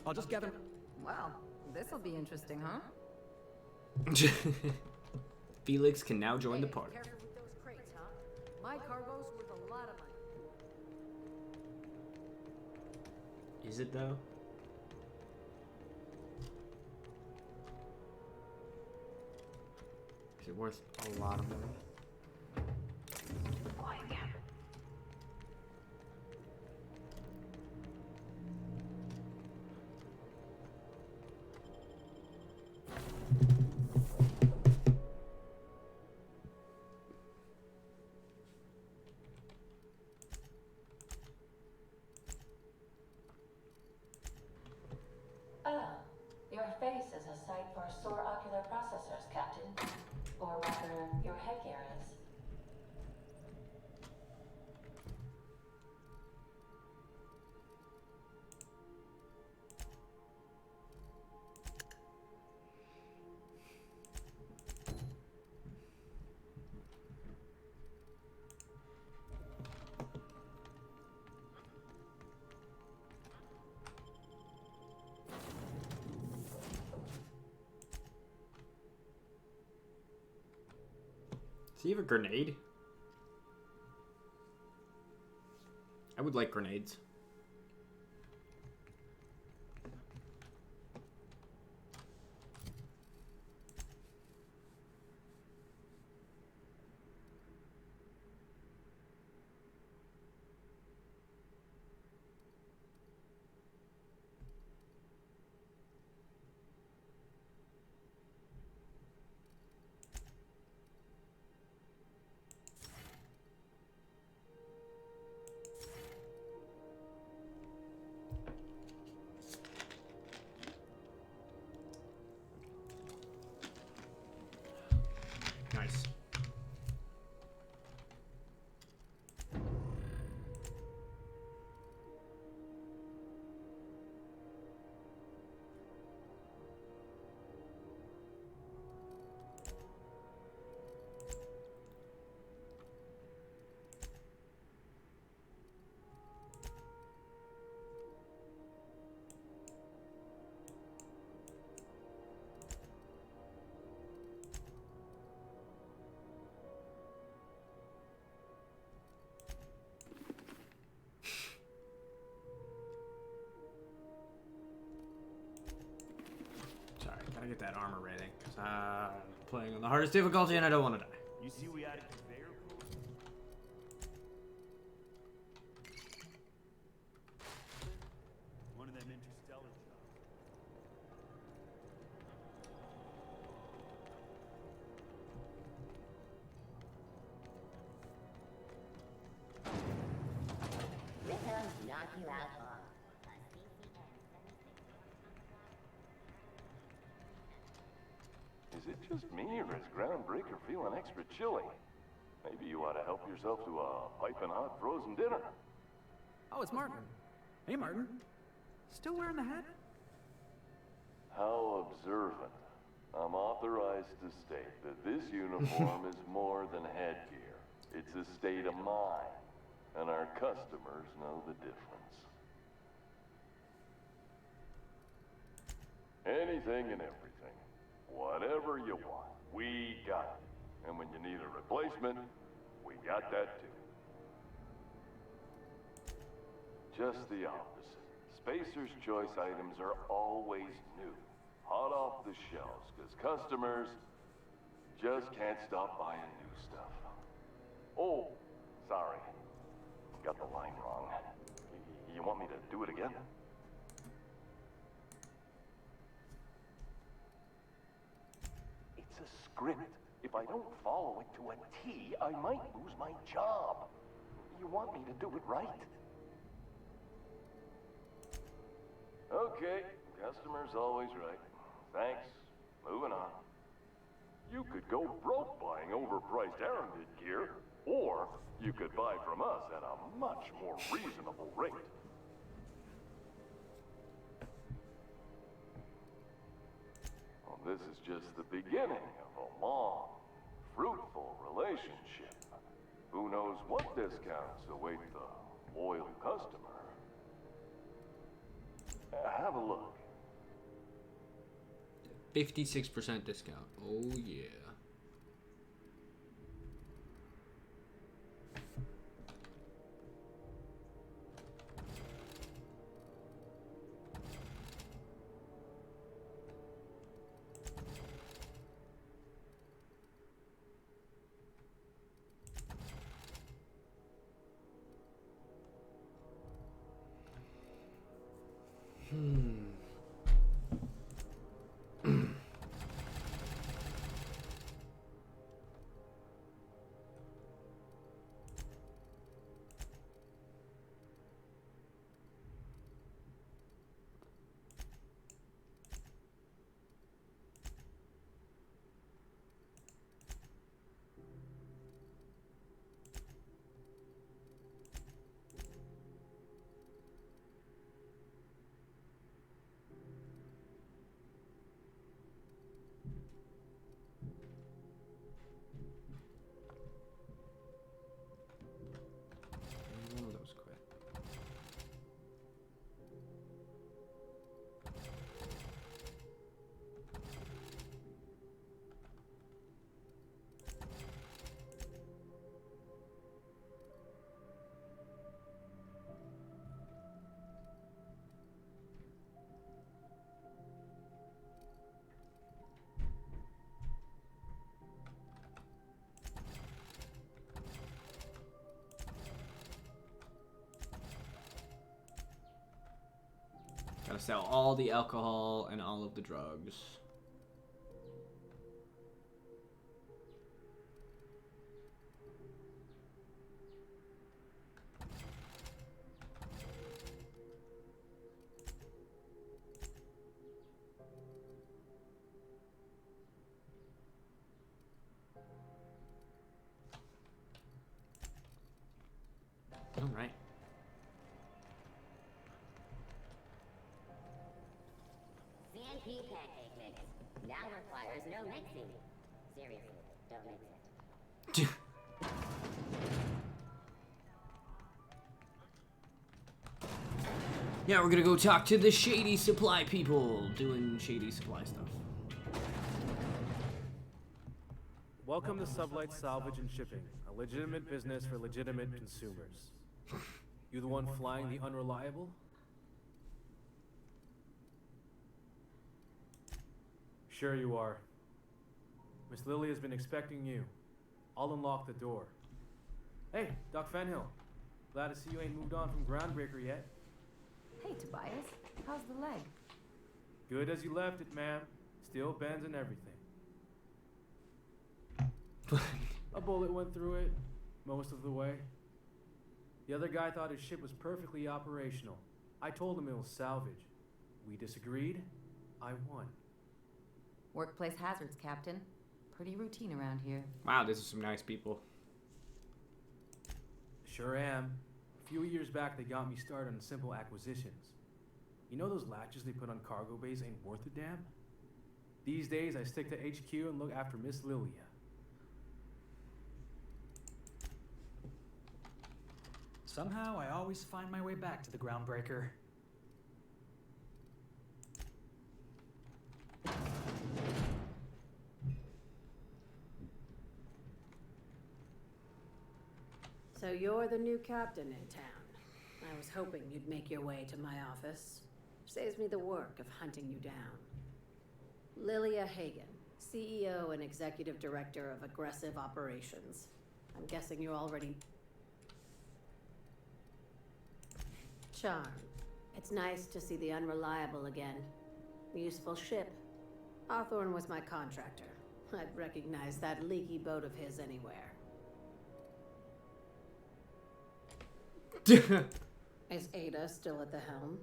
I'll just gather...
Well, this'll be interesting, huh?
Felix can now join the party.
Careful with those crates, huh? My cargo's worth a lot of money.
Is it though? Is it worth a lot of money?
Oh, your face is a sight for sore ocular processors, Captain. Or rather, your headgear is.
Does he have a grenade? I would like grenades. Nice. Sorry, gotta get that armor rating. Cause I'm playing on the hardest difficulty and I don't want to die.
You see we added conveyor belt? One of them interstellar jobs.
Rhythms knock you out hard.
Is
Is it just me, or is Groundbreaker feeling extra chilly? Maybe you ought to help yourself to a piping hot frozen dinner.
Oh, it's Martin. Hey, Martin. Still wearing the hat?
How observant. I'm authorized to state that this uniform is more than headgear. It's a state of mind, and our customers know the difference. Anything and everything. Whatever you want, we got it. And when you need a replacement, we got that too. Just the opposite. Spacer's Choice items are always new, hot off the shelves, because customers just can't stop buying new stuff. Oh, sorry. Got the line wrong. You want me to do it again? It's a script. If I don't follow it to a T, I might lose my job. You want me to do it right? Okay, customer's always right. Thanks. Moving on. You could go broke buying overpriced Arendid gear, or you could buy from us at a much more reasonable rate. Well, this is just the beginning of a long, fruitful relationship. Who knows what discounts await the loyal customer? Have a look.
56% discount. Oh yeah. One of those quit. Gotta sell all the alcohol and all of the drugs. All right.
CNP pancake mix now requires no mixing. Seriously, don't mix it.
Yeah, we're gonna go talk to the shady supply people doing shady supply stuff.
Welcome to Sublight Salvage and Shipping, a legitimate business for legitimate consumers. You the one flying the unreliable? Sure you are. Miss Lily has been expecting you. I'll unlock the door. Hey, Doc Fenhill. Glad to see you ain't moved on from Groundbreaker yet.
Hey, Tobias. How's the leg?
Good as you left it, ma'am. Still bends and everything. A bullet went through it, most of the way. The other guy thought his ship was perfectly operational. I told him it was salvage. We disagreed. I won.
Workplace hazards, Captain. Pretty routine around here.
Wow, these are some nice people.
Sure am. A few years back, they got me started on simple acquisitions. You know those latches they put on cargo bays ain't worth a damn? These days, I stick to HQ and look after Miss Lilia.
Somehow, I always find my way back to the Groundbreaker.
So you're the new captain in town. I was hoping you'd make your way to my office. Saves me the work of hunting you down. Lilia Hagen, CEO and Executive Director of Aggressive Operations. I'm guessing you already... Charm. It's nice to see the Unreliable again. Useful ship. Hawthorne was my contractor. I'd recognize that leaky boat of his anywhere. Is Ada still at the helm?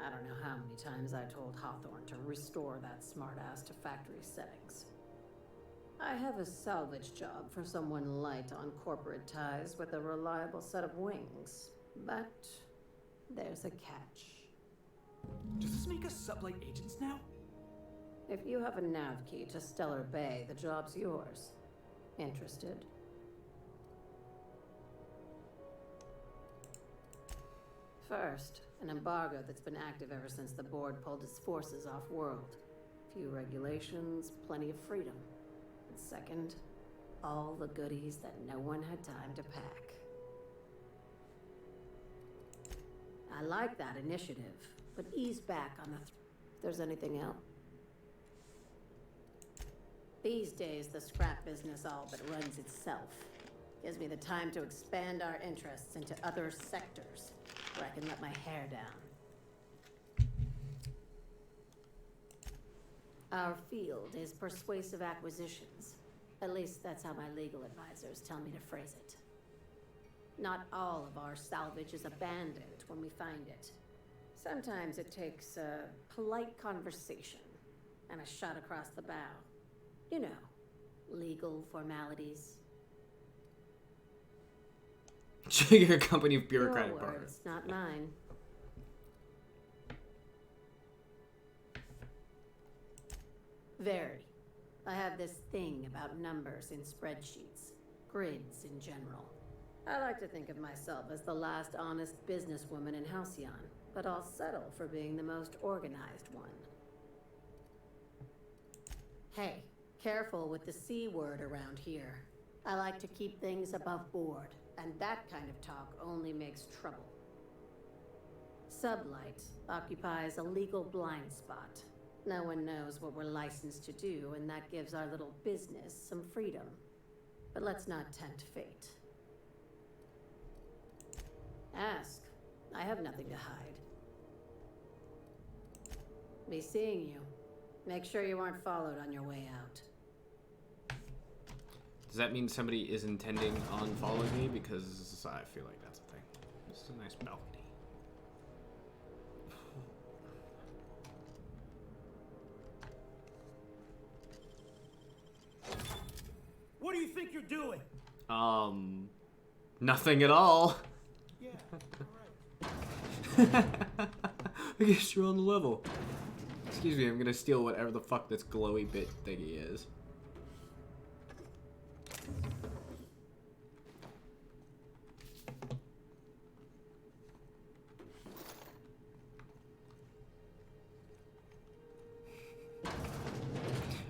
I don't know how many times I told Hawthorne to restore that smartass to factory settings. I have a salvage job for someone light on corporate ties with a reliable set of wings. But there's a catch.
Does this make us sublight agents now?
If you have a nav key to Stellar Bay, the job's yours. Interested? First, an embargo that's been active ever since the board pulled its forces off-world. Few regulations, plenty of freedom. And second, all the goodies that no one had time to pack. I like that initiative, but ease back on the if there's anything else. These days, the scrap business all but runs itself. Gives me the time to expand our interests into other sectors, where I can let my hair down. Our field is persuasive acquisitions. At least that's how my legal advisors tell me to phrase it. Not all of our salvage is abandoned when we find it. Sometimes it takes a polite conversation and a shot across the bow. You know, legal formalities.
You're a company of bureaucratic
Your
partners.
words, not mine. Very. I have this thing about numbers in spreadsheets, grids in general. I like to think of myself as the last honest businesswoman in Halcyon, but I'll settle for being the most organized one. Hey, careful with the C word around here. I like to keep things above board, and that kind of talk only makes trouble. Sublight occupies a legal blind spot. No one knows what we're licensed to do, and that gives our little business some freedom. But let's not tempt fate. Ask. I have nothing to hide. Be seeing you. Make sure you aren't followed on your way out.
Does that mean somebody is intending on following me? Because I feel like that's a thing. This is a nice balcony.
What do you think you're doing?
Nothing at all.
Yeah,
I guess you're on the level. Excuse me, I'm gonna steal whatever the fuck this glowy bit thingy is.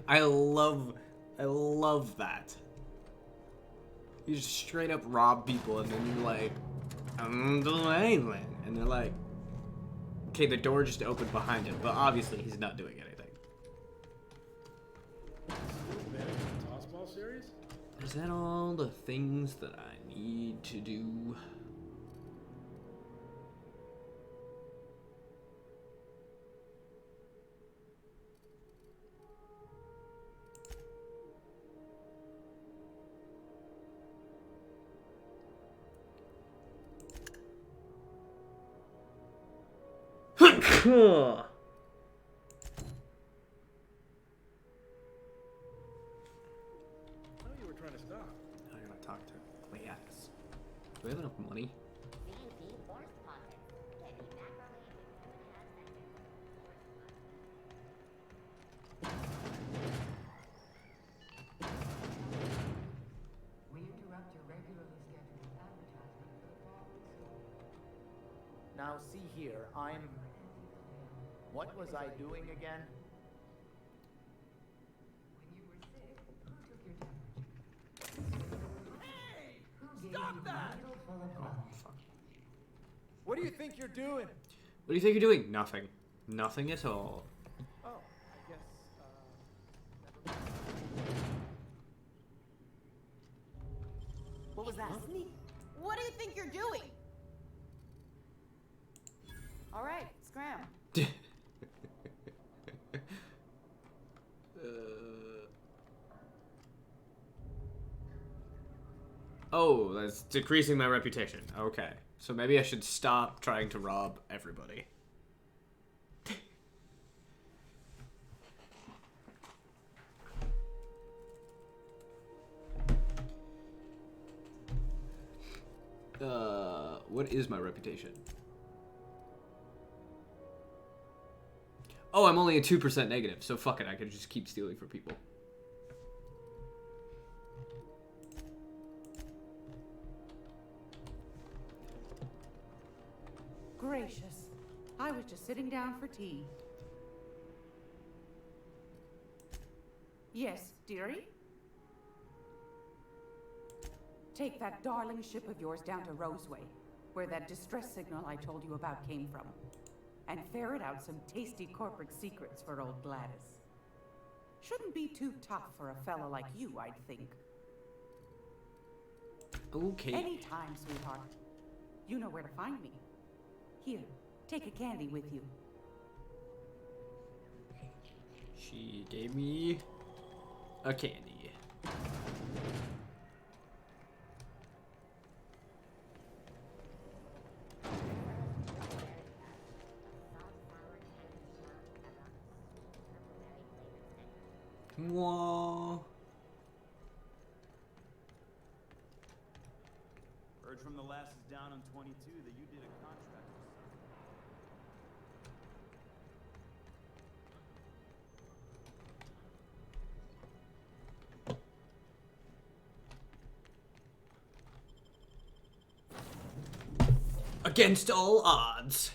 I love that. You just straight up rob people and then you're like, I'm doing anything. And they're like, okay, the door just opened behind him, but obviously he's not doing anything.
Tossball series?
Is that all the things that I need to do? money.
CNC forced pockets. Any macro agent has that
We interrupt your regularly scheduled advertisement for the following soon.
Now see here, what was I doing again?
When you were sick, who took your temperature?
Hey!
Who gave
Stop
you
that!
a needle full of blood?
What do you think you're doing?
What do you think you're doing? Nothing. Nothing at all.
Oh, I guess, never mind.
What was that? What do you think you're doing? All right, scram.
Oh, that's decreasing my reputation. Okay. So maybe I should stop trying to rob everybody. What is my reputation? Oh, I'm only a 2% negative, so fuck it, I could just keep stealing from people.
Gracious. I was just sitting down for tea. Yes, dearie? Take that darling ship of yours down to Roseway, where that distress signal I told you about came from, and ferret out some tasty corporate secrets for old Gladys. Shouldn't be too tough for a fella like you, I'd think.
Okay.
Anytime, sweetheart. You know where to find me. Here, take a candy with you.
She gave me a candy. Whoa.
Heard from the lasses down on 22 that you did a contract with someone.
Against all odds.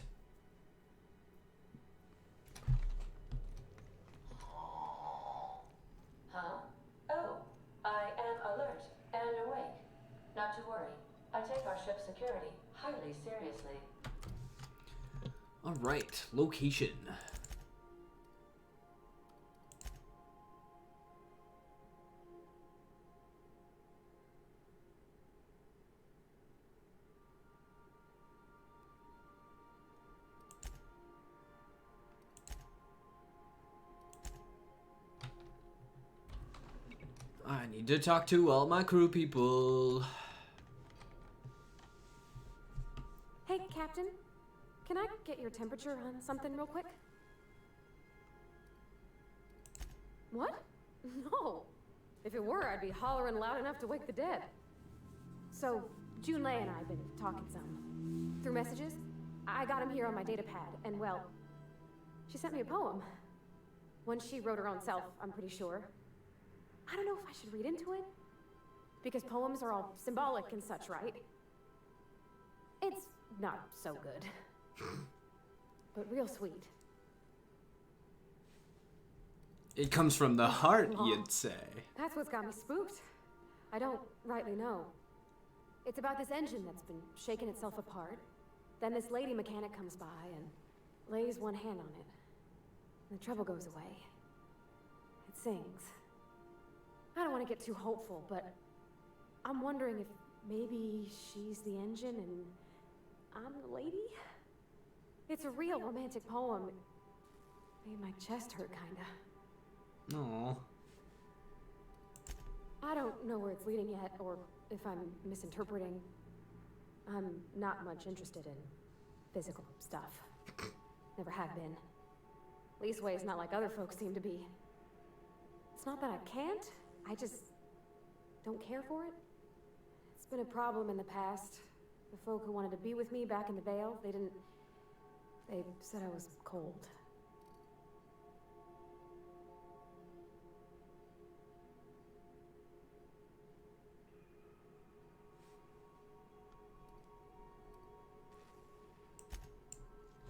Huh? Oh, I am alert and awake. Not to worry. I take our ship's security highly seriously.
All right, location. I need to talk to all my crew people.
Hey, Captain. Can I get your temperature on something real quick? What? No. If it were, I'd be hollering loud enough to wake the dead. So, Junlei and I have been talking some. Through messages, I got him here on my data pad, and well, she sent me a poem. One she wrote her own self, I'm pretty sure. I don't know if I should read into it. Because poems are all symbolic and such, right? It's not so good. But real sweet.
It comes from the heart, you'd say.
That's what's got me spooked. I don't rightly know. It's about this engine that's been shaking itself apart. Then this lady mechanic comes by and lays one hand on it. And the trouble goes away. It sings. I don't want to get too hopeful, but I'm wondering if maybe she's the engine and I'm the lady? It's a real romantic poem. Made my chest hurt, kinda.
Aww.
I don't know where it's leading yet, or if I'm misinterpreting. I'm not much interested in physical stuff. Never have been. Leastways not like other folks seem to be. It's not that I can't, I just don't care for it. It's been a problem in the past, The folk who wanted to be with me back in the Vale, they said I was cold.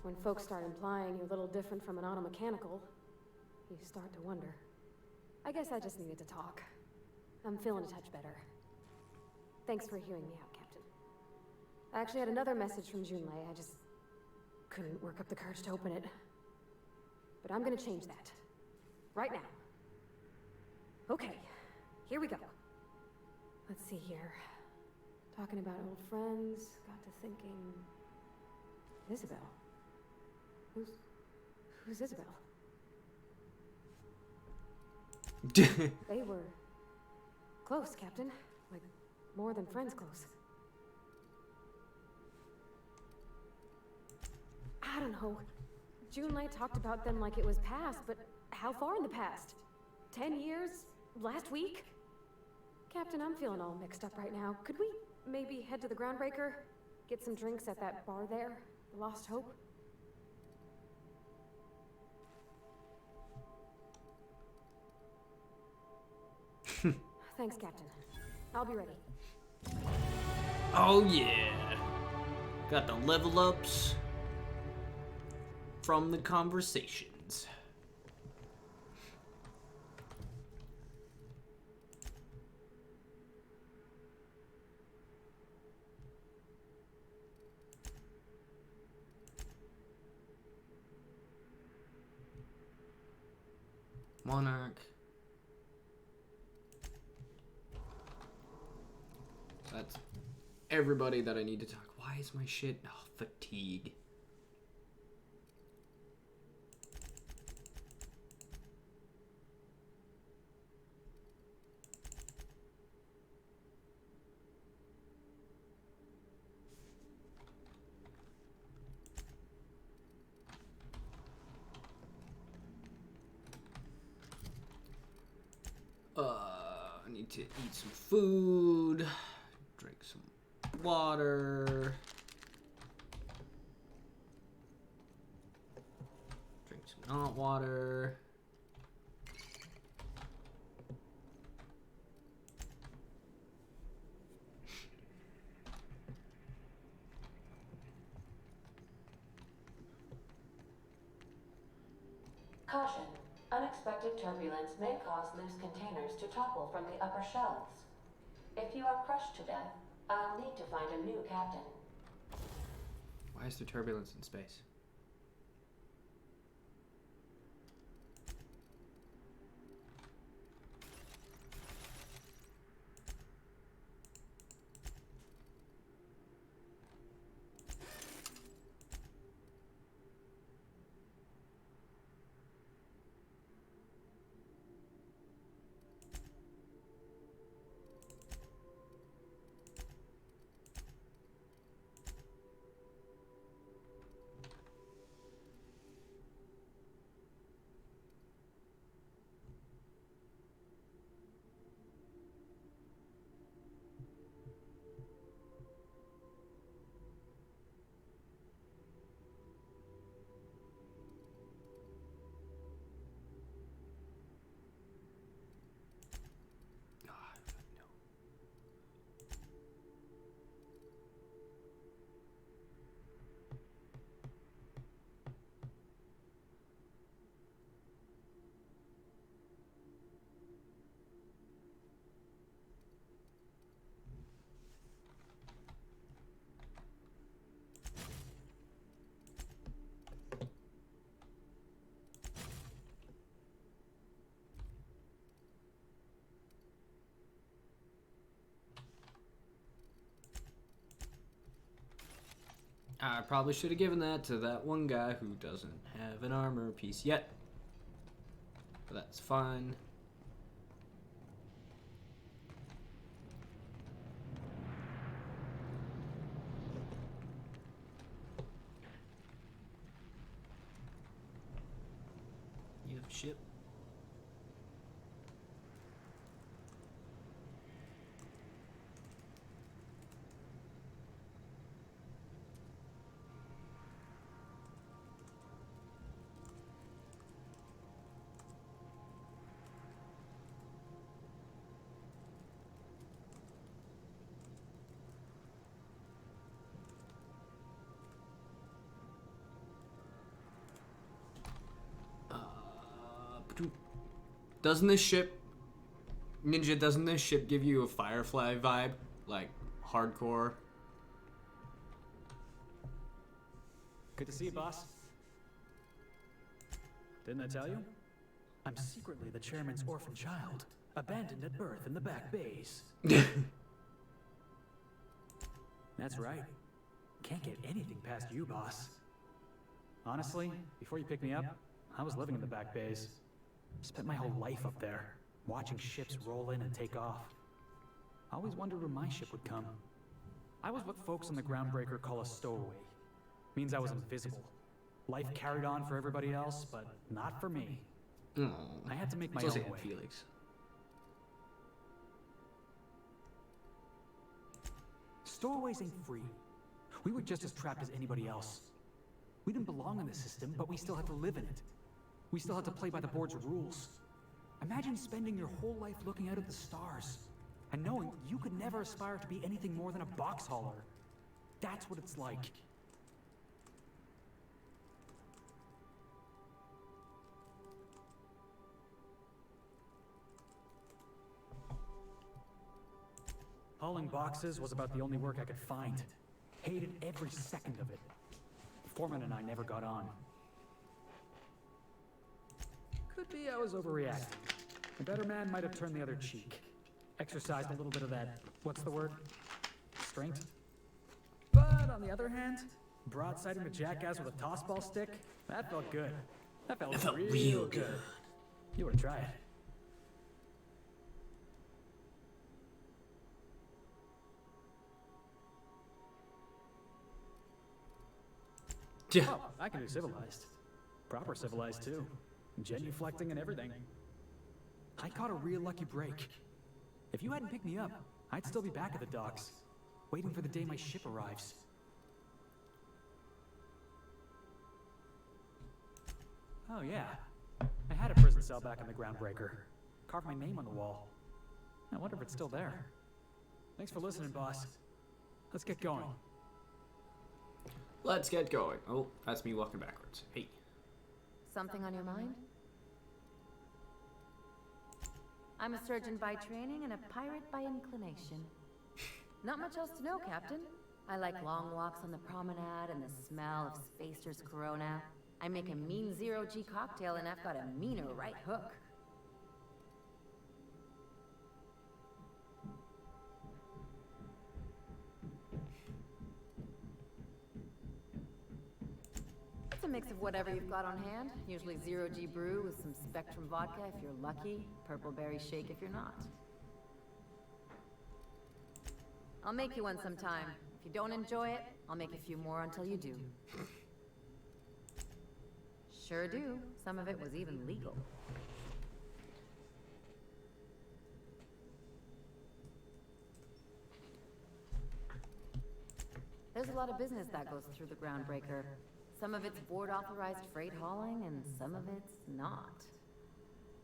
When folks start implying you're a little different from an automechanical, you start to wonder. I guess I just needed to talk. I'm feeling a touch better. Thanks for hearing me out, Captain. I actually had another message from Junlei. I just couldn't work up the courage to open it. But I'm gonna change that. Right now. Okay, here we go. Let's see here. Talking about old friends, got to thinking... Isabel. Who's Isabel? They were close, Captain. Like, more than friends close. I don't know. Junlei talked about them like it was past, but how far in the past? 10 years? Last week? Captain, I'm feeling all mixed up right now. Could we maybe head to the Groundbreaker? Get some drinks at that bar there? The Lost Hope? Thanks, Captain. I'll be ready.
Oh yeah. Got the level ups from the conversations. Monarch. That's everybody that I need to talk. Why is my shit? Oh, fatigue. I need to eat some food. Drink some water. Drink some not water.
Caution. Unexpected turbulence may cause loose containers to topple from the upper shelves. If you are crushed to death, I'll need to find a new captain.
Why is there turbulence in space? I probably should have given that to that one guy who doesn't have an armor piece yet. But that's fine. You have a ship? Doesn't this ship, Ninja, doesn't this ship give you a Firefly vibe? Like, hardcore?
Good to see you, boss. Didn't I tell you? I'm secretly the chairman's orphan child, abandoned at birth in the back bays. That's right. Can't get anything past you, boss. Honestly, before you picked me up, I was living in the back bays. Spent my whole life up there, watching ships roll in and take off. I always wondered when my ship would come. I was what folks on the Groundbreaker call a stowaway. Means I was invisible. Life carried on for everybody else, but not for me. I had to make my own way.
Felix.
Stowaways ain't free. We were just as trapped as anybody else. We didn't belong in the system, but we still had to live in it. We still had to play by the board's rules. Imagine spending your whole life looking out at the stars, and knowing you could never aspire to be anything more than a box hauler. That's what it's like. Hauling boxes was about the only work I could find. Hated every second of it. Foreman and I never got on. Could be I was overreacting. A better man might have turned the other cheek. Exercised a little bit of that, what's the word? Strength? But on the other hand, broadsiding the jackass with a tossball stick, that felt good. That felt real good. You ought to try it. Oh, I can do civilized. Proper civilized, too. Genuflecting and everything. I caught a real lucky break. If you hadn't picked me up, I'd still be back at the docks, waiting for the day my ship arrives. Oh, yeah. I had a prison cell back in the Groundbreaker. Carved my name on the wall. I wonder if it's still there. Thanks for listening, boss. Let's get going.
Let's get going. Oh, that's me walking backwards. Hey.
Something on your mind? I'm a surgeon by training and a pirate by inclination. Not much else to know, Captain. I like long walks on the promenade and the smell of Spacer's Corona. I make a mean zero-G cocktail and I've got a meaner right hook. It's a mix of whatever you've got on hand. Usually zero-G brew with some Spectrum vodka if you're lucky, purple berry shake if you're not. I'll make you one sometime. If you don't enjoy it, I'll make a few more until you do. Sure do. Some of it was even legal. There's a lot of business that goes through the Groundbreaker. Some of it's board-authorized freight hauling, and some of it's not.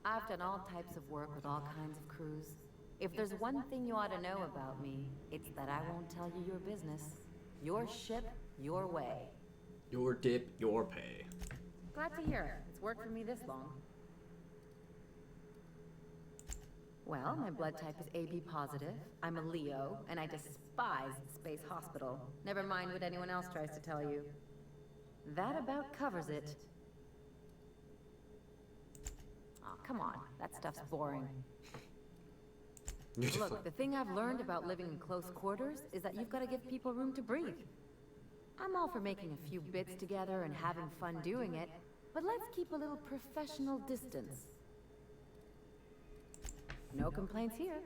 I've done all types of work with all kinds of crews. If there's one thing you ought to know about me, it's that I won't tell you your business. Your ship, your way.
Your dip, your pay.
Glad to hear it. It's worked for me this long. Well, my blood type is AB positive. I'm a Leo, and I despise the space hospital. Never mind what anyone else tries to tell you. That about covers it. Aw, come on. That stuff's boring. Look, the thing I've learned about living in close quarters is that you've got to give people room to breathe. I'm all for making a few bits together and having fun doing it, but let's keep a little professional distance. No complaints here.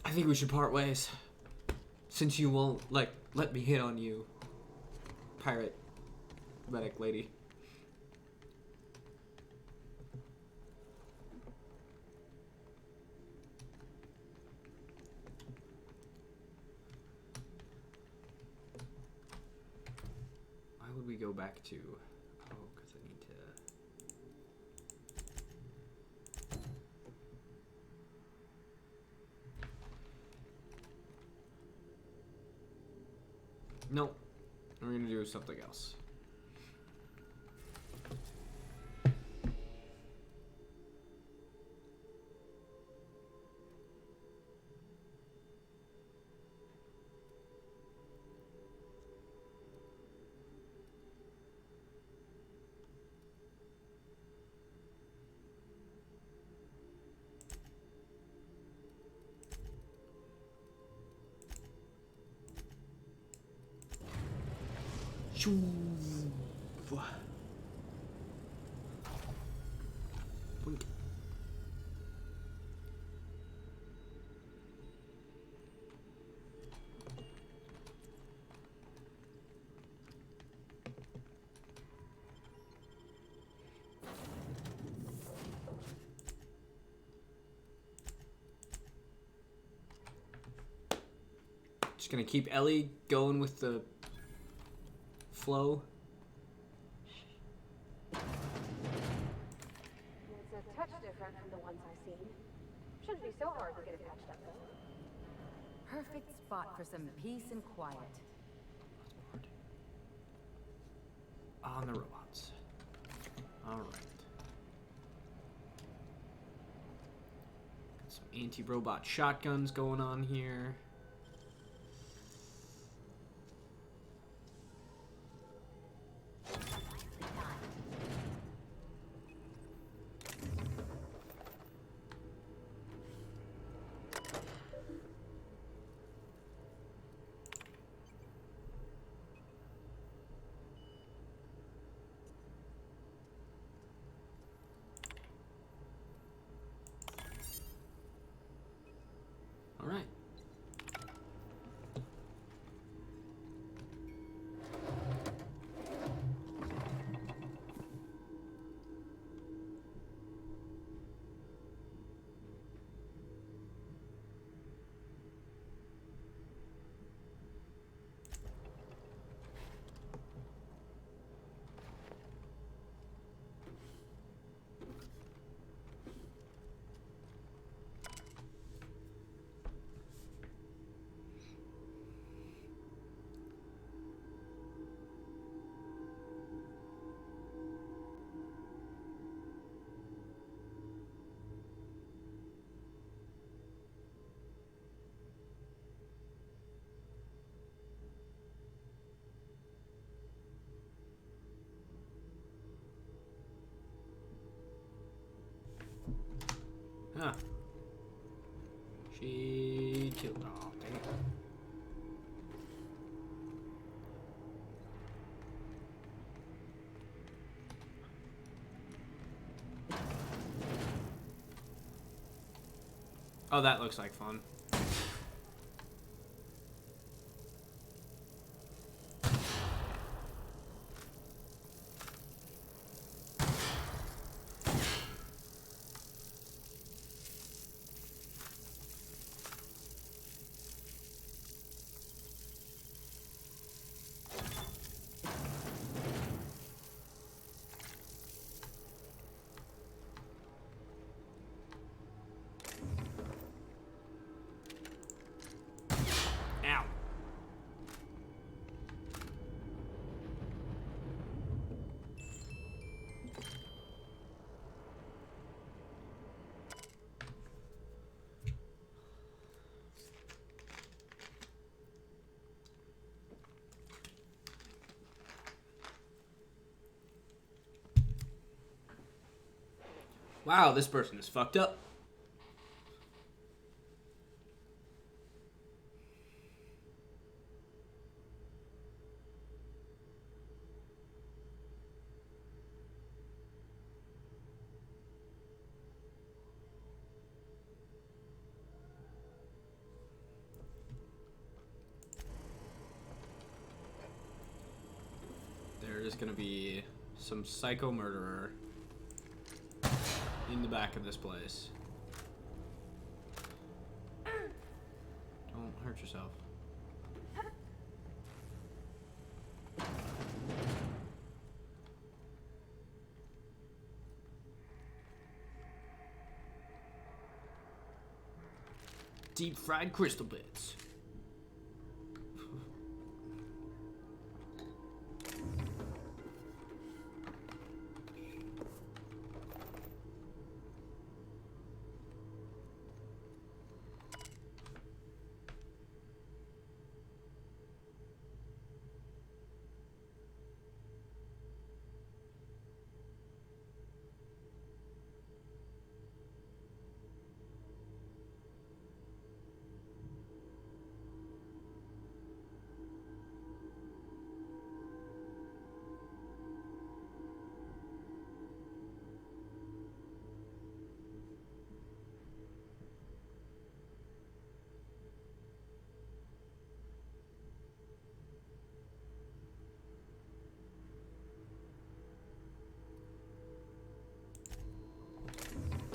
I think we should part ways. Since you won't, let me hit on you. Pirate. Medic lady. Why would we go back to... Oh, because I need to... No, we're gonna do something else. Boink. Just gonna keep Ellie going with the flow.
It's a touch different from the ones I've seen. Shouldn't be so hard to get it patched up, though.
Perfect spot for some peace and quiet.
On the robots. Alright. Got some anti-robot shotguns going on here. All right. Huh. She killed. Oh, dang it. Oh, that looks like fun. Ow. Wow, this person is fucked up. There is gonna be some psycho murderer in the back of this place. Don't hurt yourself. Deep fried crystal bits.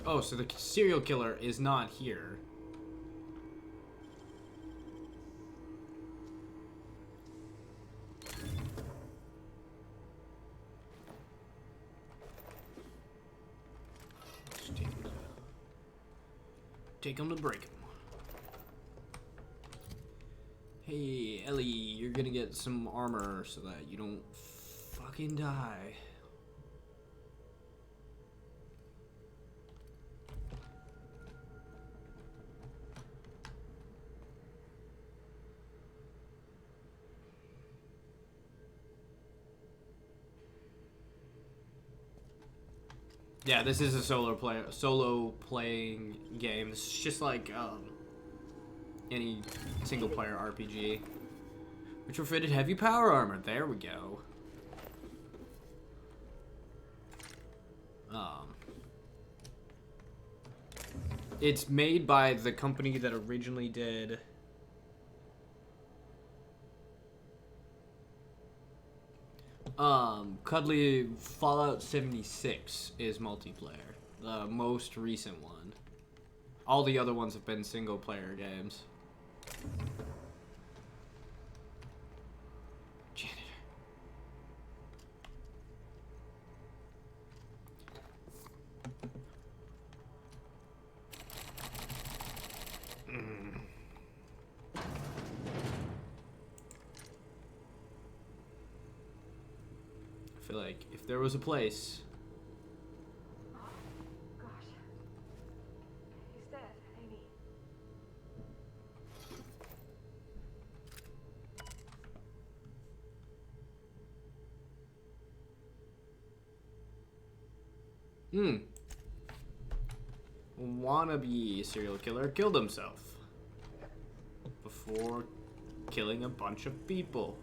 Oh, so the serial killer is not here. Take him to break him. Hey, Ellie, you're gonna get some armor so that you don't fucking die. Yeah, this is a solo playing game. This is just like any single player RPG. Retrofitted heavy power armor. There we go. It's made by the company that originally did Cuddly Fallout 76 is multiplayer. The most recent one. All the other ones have been single player games. Janitor. I feel like if there was a place.
Gosh. He's dead, Amy.
Wannabe serial killer killed himself before killing a bunch of people.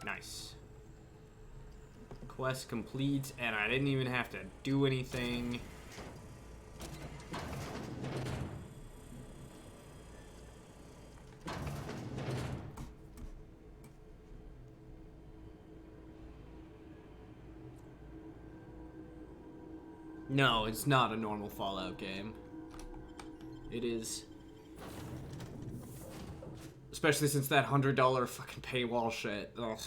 Nice. Quest complete, and I didn't even have to do anything. No, it's not a normal Fallout game. It is. Especially since that $100 fucking paywall shit. Ugh.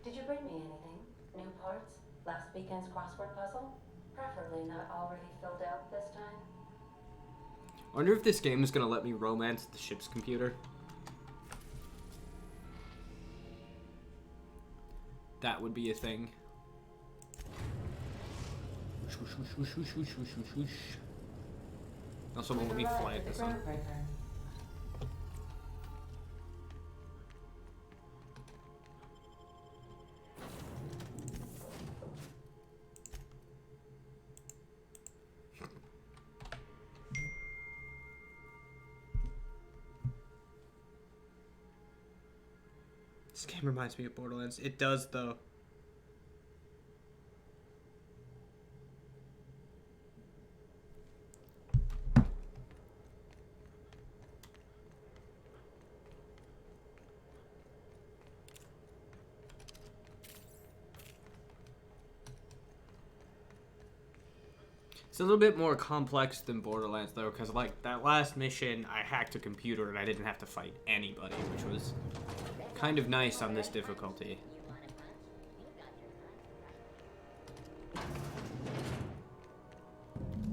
Did you bring me anything? New parts? Last weekend's crossword puzzle? Preferably not already filled out this time.
I wonder if this game is gonna let me romance the ship's computer. That would be a thing. Also, won't let me fly at this one. This game reminds me of Borderlands. It does, though. It's a little bit more complex than Borderlands, though, because, like, that last mission, I hacked a computer and I didn't have to fight anybody, which was kind of nice on this difficulty.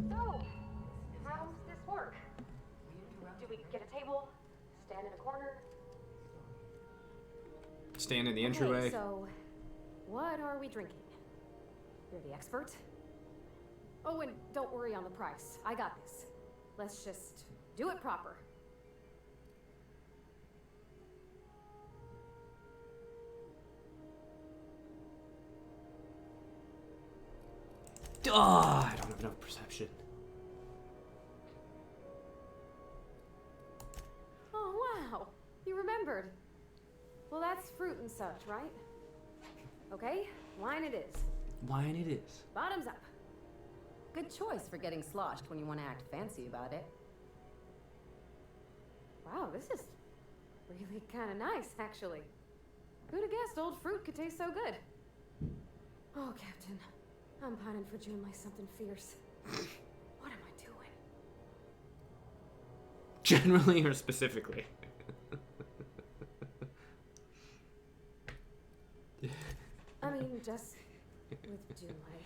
So, how's this work? Do we get a table? Stand in a corner?
Stand in the entryway.
Okay, so, what are we drinking? You're the expert. Oh, and don't worry on the price. I got this. Let's just do it proper.
I don't have enough perception.
Oh, wow. You remembered. Well, that's fruit and such, right? Okay, wine it is.
Wine it is.
Bottoms up.
Good choice for getting sloshed when you want to act fancy about it.
Wow, this is really kind of nice, actually. Who'd have guessed old fruit could taste so good? Oh, Captain, I'm pining for Junlei something fierce. What am I doing?
Generally or specifically?
I mean, just with Junlei.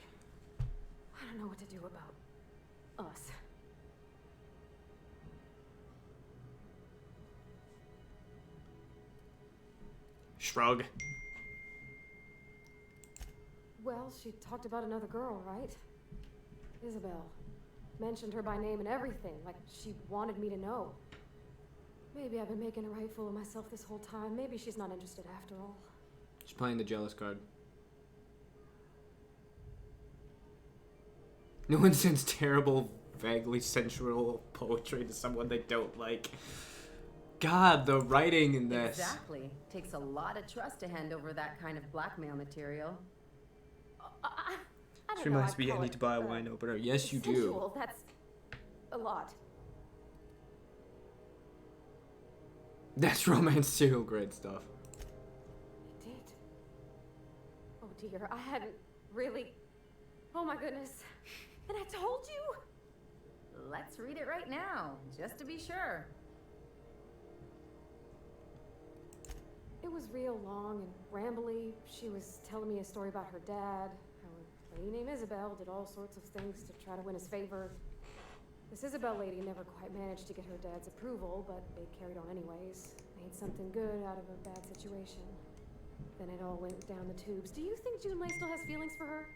I don't know what to do about us.
Shrug.
Well, she talked about another girl, right? Isabel. Mentioned her by name and everything, like she wanted me to know. Maybe I've been making a right fool of myself this whole time. Maybe she's not interested after all.
She's playing the jealous card. No one sends terrible, vaguely sensual poetry to someone they don't like. God, the writing in this.
Exactly. Takes a lot of trust to hand over that kind of blackmail material.
I
This
don't know,
reminds
I'd
me, I
call
need
it,
to buy a wine opener. Yes, you do.
sensual. That's a lot.
That's romance serial grade stuff.
It did. Oh dear, I hadn't really. Oh my goodness. And I told you?
Let's read it right now, just to be sure.
It was real long and rambly. She was telling me a story about her dad, how a lady named Isabel did all sorts of things to try to win his favor. This Isabel lady never quite managed to get her dad's approval, but they carried on anyways. Made something good out of a bad situation. Then it all went down the tubes. Do you think Junlei still has feelings for her?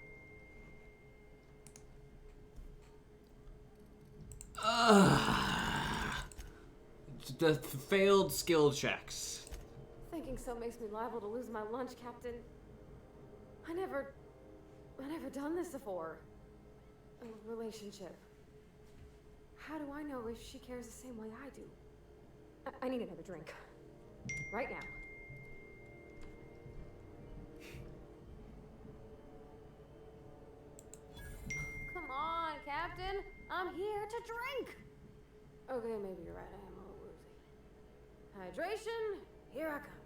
The failed skill checks.
Thinking so makes me liable to lose my lunch, Captain. I never done this before. A relationship. How do I know if she cares the same way I do? I need another drink. Right now. Come on, Captain. I'm here to drink. Okay, maybe you're right. I am a little woozy. Hydration, here I come.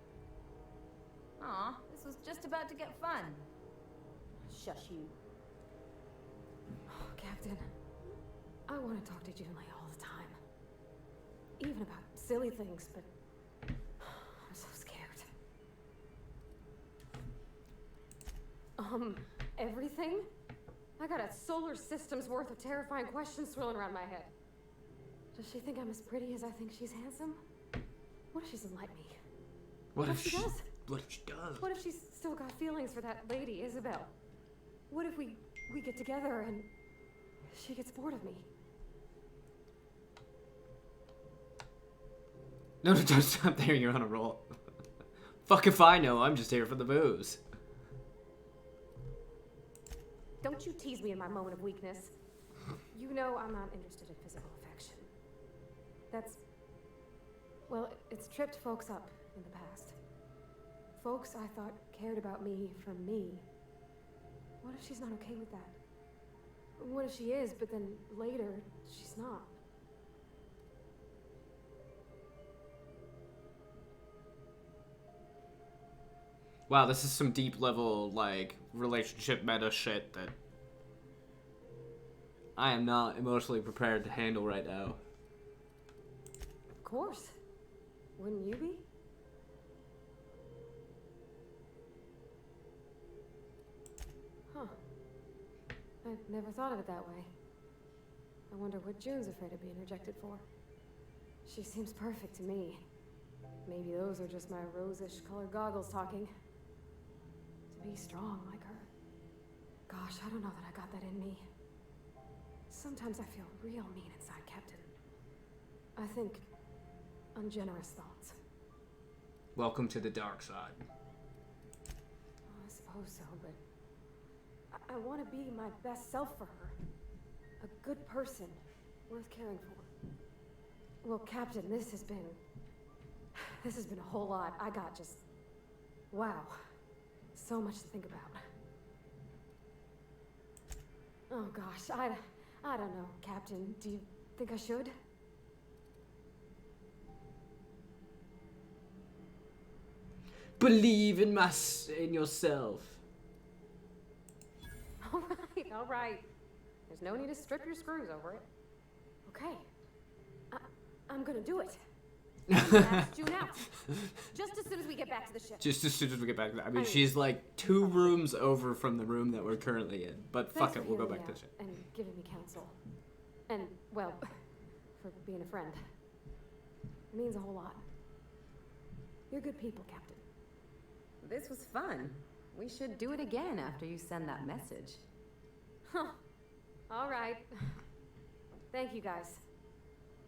Aw, this was just about to get fun.
Shush you. Oh, Captain, I want to talk to Junlei all the time. Even about silly things, but I'm so scared. Everything? I got a solar system's worth of terrifying questions swirling around my head. Does she think I'm as pretty as I think she's handsome? What if she doesn't like me?
What if
she does?
What if she does?
What if she's still got feelings for that lady, Isabel? What if we get together and she gets bored of me?
No, don't stop there. You're on a roll. Fuck if I know. I'm just here for the booze.
Don't you tease me in my moment of weakness. You know I'm not interested in physical affection. Well, it's tripped folks up in the past. Folks I thought cared about me for me. What if she's not okay with that? What if she is, but then later, she's not?
Wow, this is some deep level, like, relationship meta shit that I am not emotionally prepared to handle right now.
Of course. Wouldn't you be? Huh. I've never thought of it that way. I wonder what June's afraid of being rejected for. She seems perfect to me. Maybe those are just my rosish colored goggles talking. To be strong like her. Gosh, I don't know that I got that in me. Sometimes I feel real mean inside, Captain. I think ungenerous thoughts.
Welcome to the dark side.
Well, I suppose so, but I want to be my best self for her. A good person, worth caring for. Well, Captain, this has been a whole lot. I got just, wow, so much to think about. Oh gosh, I don't know, Captain. Do you think I should?
Believe in in yourself.
All right. There's no need to strip your screws over it. Okay. I'm gonna do it. That's June out. Just as soon as we get back to the ship.
Just as soon as we get back. I mean, she's like 2 rooms over from the room that we're currently in. But fuck it, we'll go back to the ship.
And giving me counsel. And, well, for being a friend. It means a whole lot. You're good people, Captain.
This was fun. We should do it again after you send that message.
Huh. All right. Thank you, guys.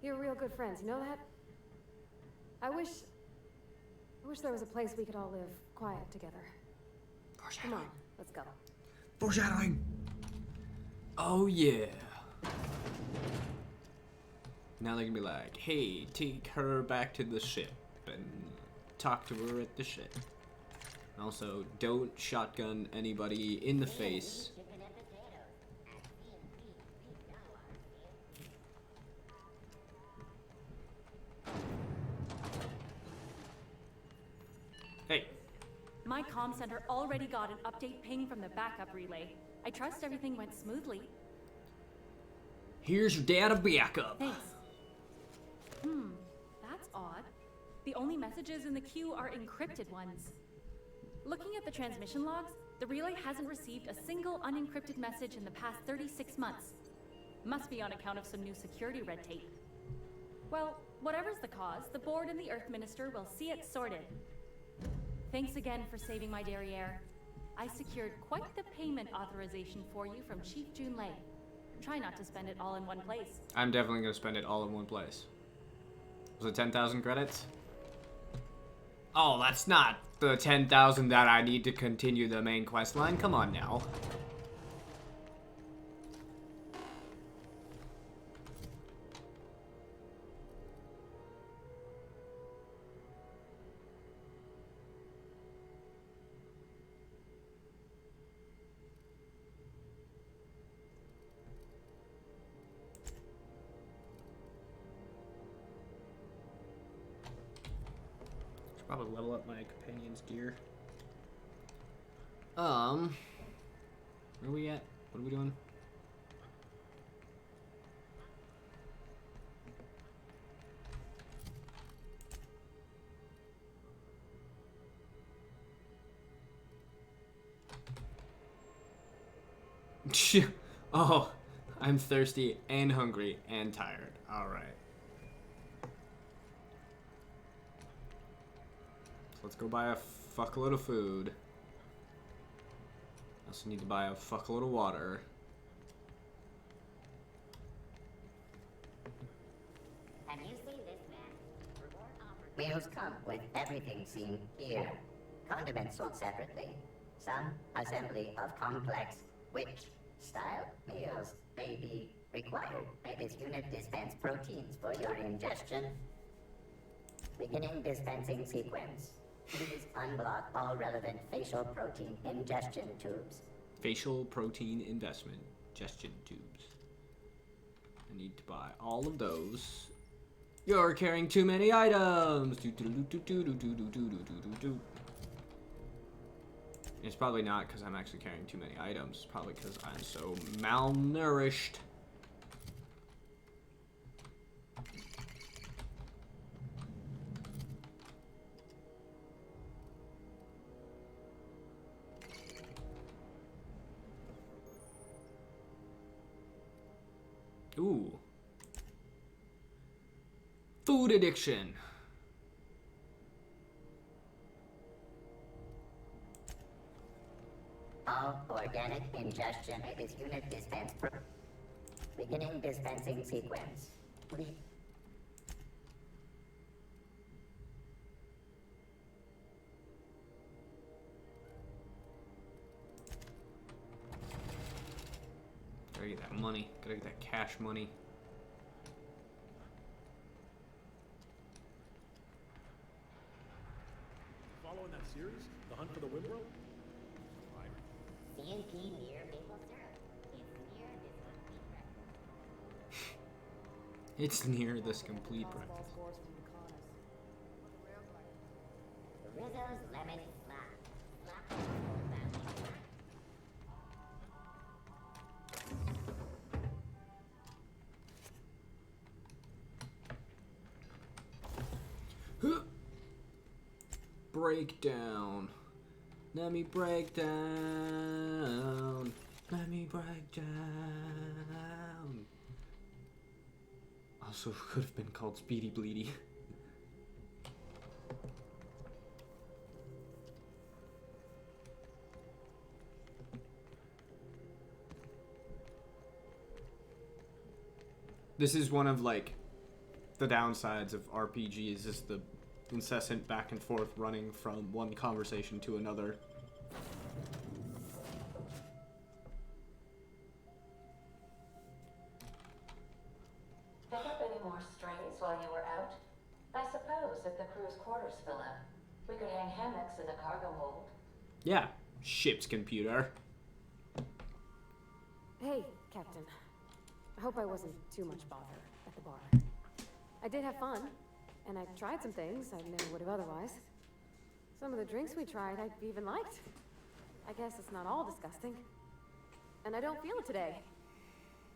You're real good friends, you know that? I wish there was a place we could all live quiet together. Come on, let's go.
Foreshadowing. Oh yeah. Now they can be like, hey, take her back to the ship and talk to her at the ship. Also, don't shotgun anybody in the face. Hey.
My comm center already got an update ping from the backup relay. I trust everything went smoothly.
Here's your data backup.
Thanks. That's odd. The only messages in the queue are encrypted ones. Looking at the transmission logs, the relay hasn't received a single unencrypted message in the past 36 months. Must be on account of some new security red tape. Well, whatever's the cause, the board and the Earth Minister will see it sorted. Thanks again for saving my derriere. I secured quite the payment authorization for you from Chief Junlei. Try not to spend it all in one place.
I'm definitely going to spend it all in one place. Was it 10,000 credits? Oh, that's not the 10,000 that I need to continue the main quest line. Come on now. Probably level up my companion's gear. Where are we at? What are we doing? Oh, I'm thirsty and hungry and tired. All right. Let's go buy a fuckload of food. I also need to buy a fuckload of water.
Have you seen this man? Meals come with everything seen here. Condiments sold separately. Some assembly of complex witch-style meals may be required. May this unit dispense proteins for your ingestion. Beginning dispensing sequence. Please unblock all relevant facial protein ingestion tubes.
Facial protein ingestion tubes. I need to buy all of those. You're carrying too many items. It's probably not because I'm actually carrying too many items. It's probably because I'm so malnourished. Ooh. Food addiction.
All organic ingestion. May this unit dispense beginning dispensing sequence. Please.
Gotta get that money. Gotta get that cash money.
Following that series? The Hunt for the Wimworld?
CNP near maple syrup. It's near this hunt record.
It's near this complete breakfast.
Rizzo's lemon slap.
Breakdown. Let me break down. Let me break down. Also could have been called Speedy Bleedy. This is one of like the downsides of RPGs is the incessant back and forth running from one conversation to another.
Pick up any more strays while you were out? I suppose if the crew's quarters fill up, we could hang hammocks in the cargo hold.
Yeah, ship's computer.
Hey, Captain. I hope I wasn't too much bother at the bar. I did have fun, and I tried some things I never would have otherwise. Some of the drinks we tried I even liked. I guess it's not all disgusting. And I don't feel it today.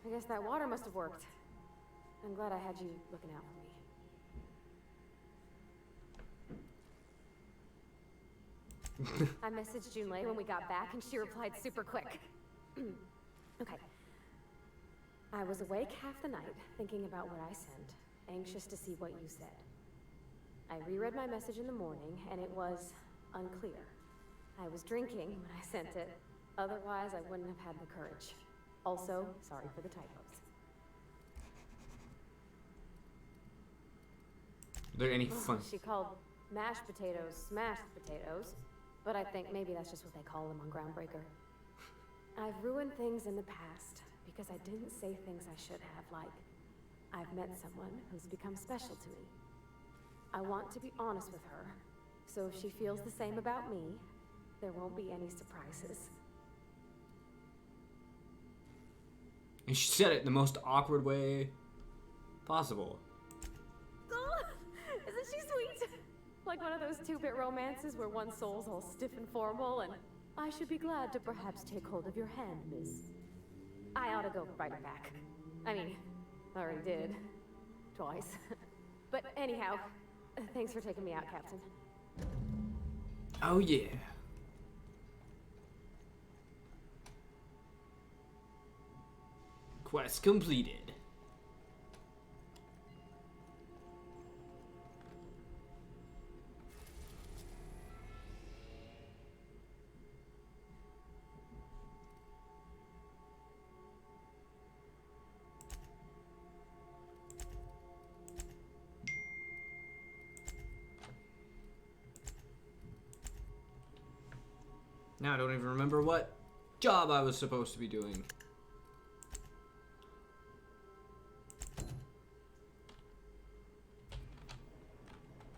I guess that water must have worked. I'm glad I had you looking out for me. I messaged Junlei when we got back, and she replied super quick. Okay. I was awake half the night, thinking about what I sent, anxious to see what you said. I reread my message in the morning, and it was unclear. I was drinking when I sent it. Otherwise, I wouldn't have had the courage. Also, sorry for the typos.
Are there any fun?
She called mashed potatoes smashed potatoes, but I think maybe that's just what they call them on Groundbreaker. I've ruined things in the past because I didn't say things I should have, like, I've met someone who's become special to me. I want to be honest with her, so if she feels the same about me, there won't be any surprises.
And she said it in the most awkward way possible.
Oh, isn't she sweet? Like one of those two-bit romances where one soul's all stiff and formal and I should be glad to perhaps take hold of your hand, miss. I ought to go write her back. I mean, I already did. Twice. But anyhow, thanks for taking me out, Captain.
Oh yeah. Quest completed. Now I don't even remember what job I was supposed to be doing.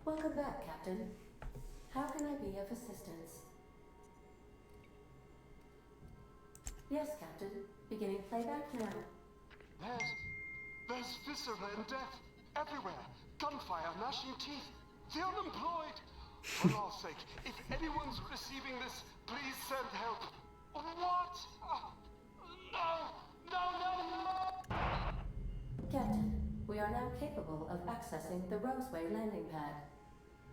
Welcome back, Captain. How can I be of assistance? Yes, Captain. Beginning playback now.
There's viscera and death everywhere. Gunfire, gnashing teeth. The unemployed. For Allah's sake, if anyone's receiving this, please send help. What? No!
Captain, we are now capable of accessing the Roseway landing pad.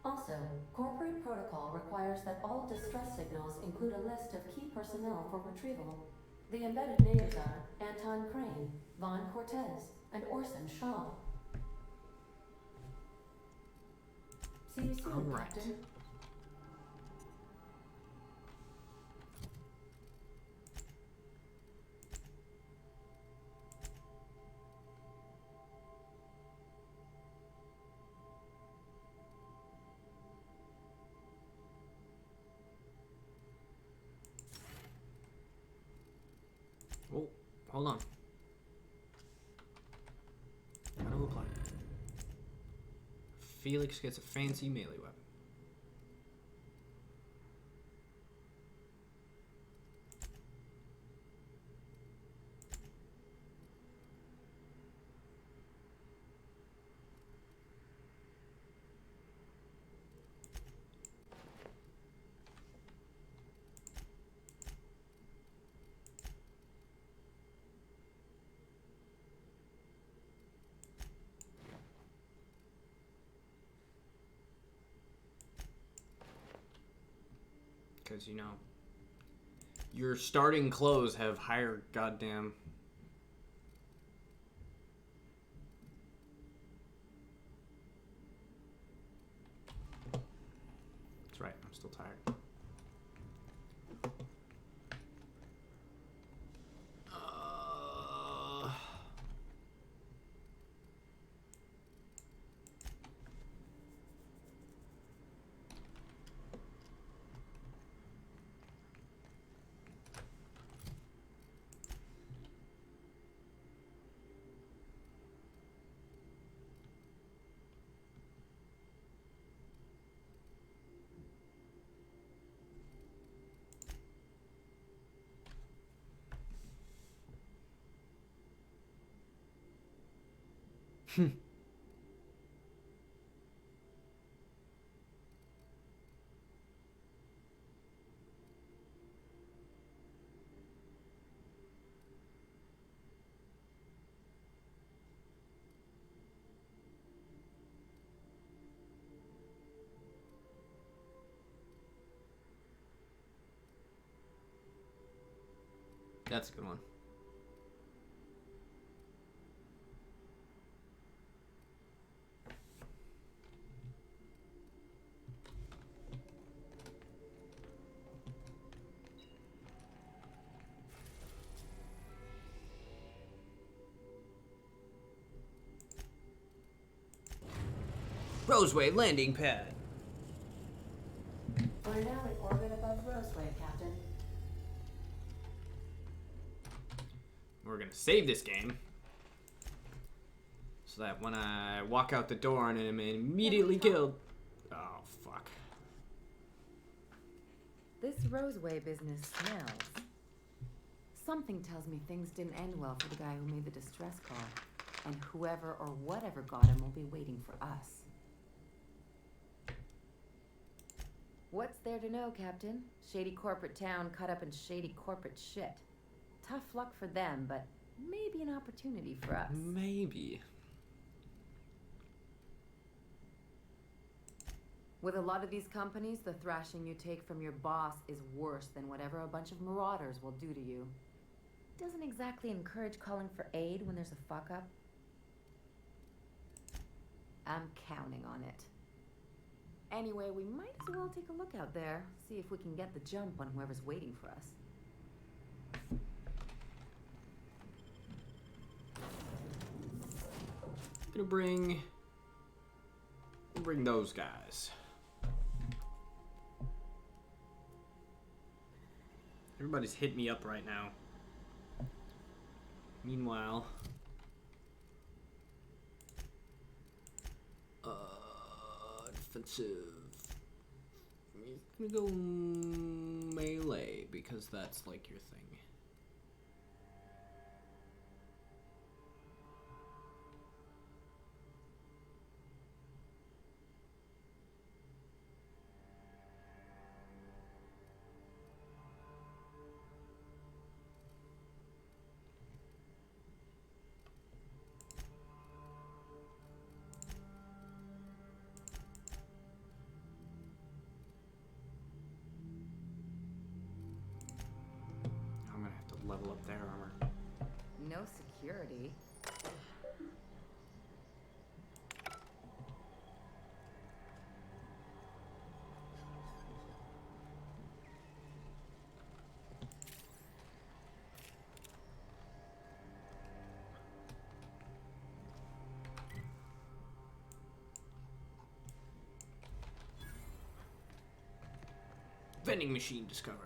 Also, corporate protocol requires that all distress signals include a list of key personnel for retrieval. The embedded names are Anton Crane, Vaughn Cortez, and Orson Shaw. See you soon, Captain.
Oh, hold on. How to apply? Felix gets a fancy melee weapon. because, you know, your starting clothes have higher goddamn... That's right, I'm still tired. That's a good one. Roseway landing pad.
We're now in orbit above Roseway, Captain.
We're gonna save this game so that when I walk out the door and I'm immediately killed. Oh, fuck.
This Roseway business smells. Something tells me things didn't end well for the guy who made the distress call. And whoever or whatever got him will be waiting for us. What's there to know, Captain? Shady corporate town cut up in shady corporate shit. Tough luck for them, but maybe an opportunity for us.
Maybe.
With a lot of these companies, the thrashing you take from your boss is worse than whatever a bunch of marauders will do to you. Doesn't exactly encourage calling for aid when there's a fuck up. I'm counting on it. Anyway, we might as well take a look out there, see if we can get the jump on whoever's waiting for us.
Gonna bring those guys. Everybody's hit me up right now. Meanwhile, defensive. I'm gonna go melee because that's like your thing. Level up their armor.
No security.
Vending machine discovered.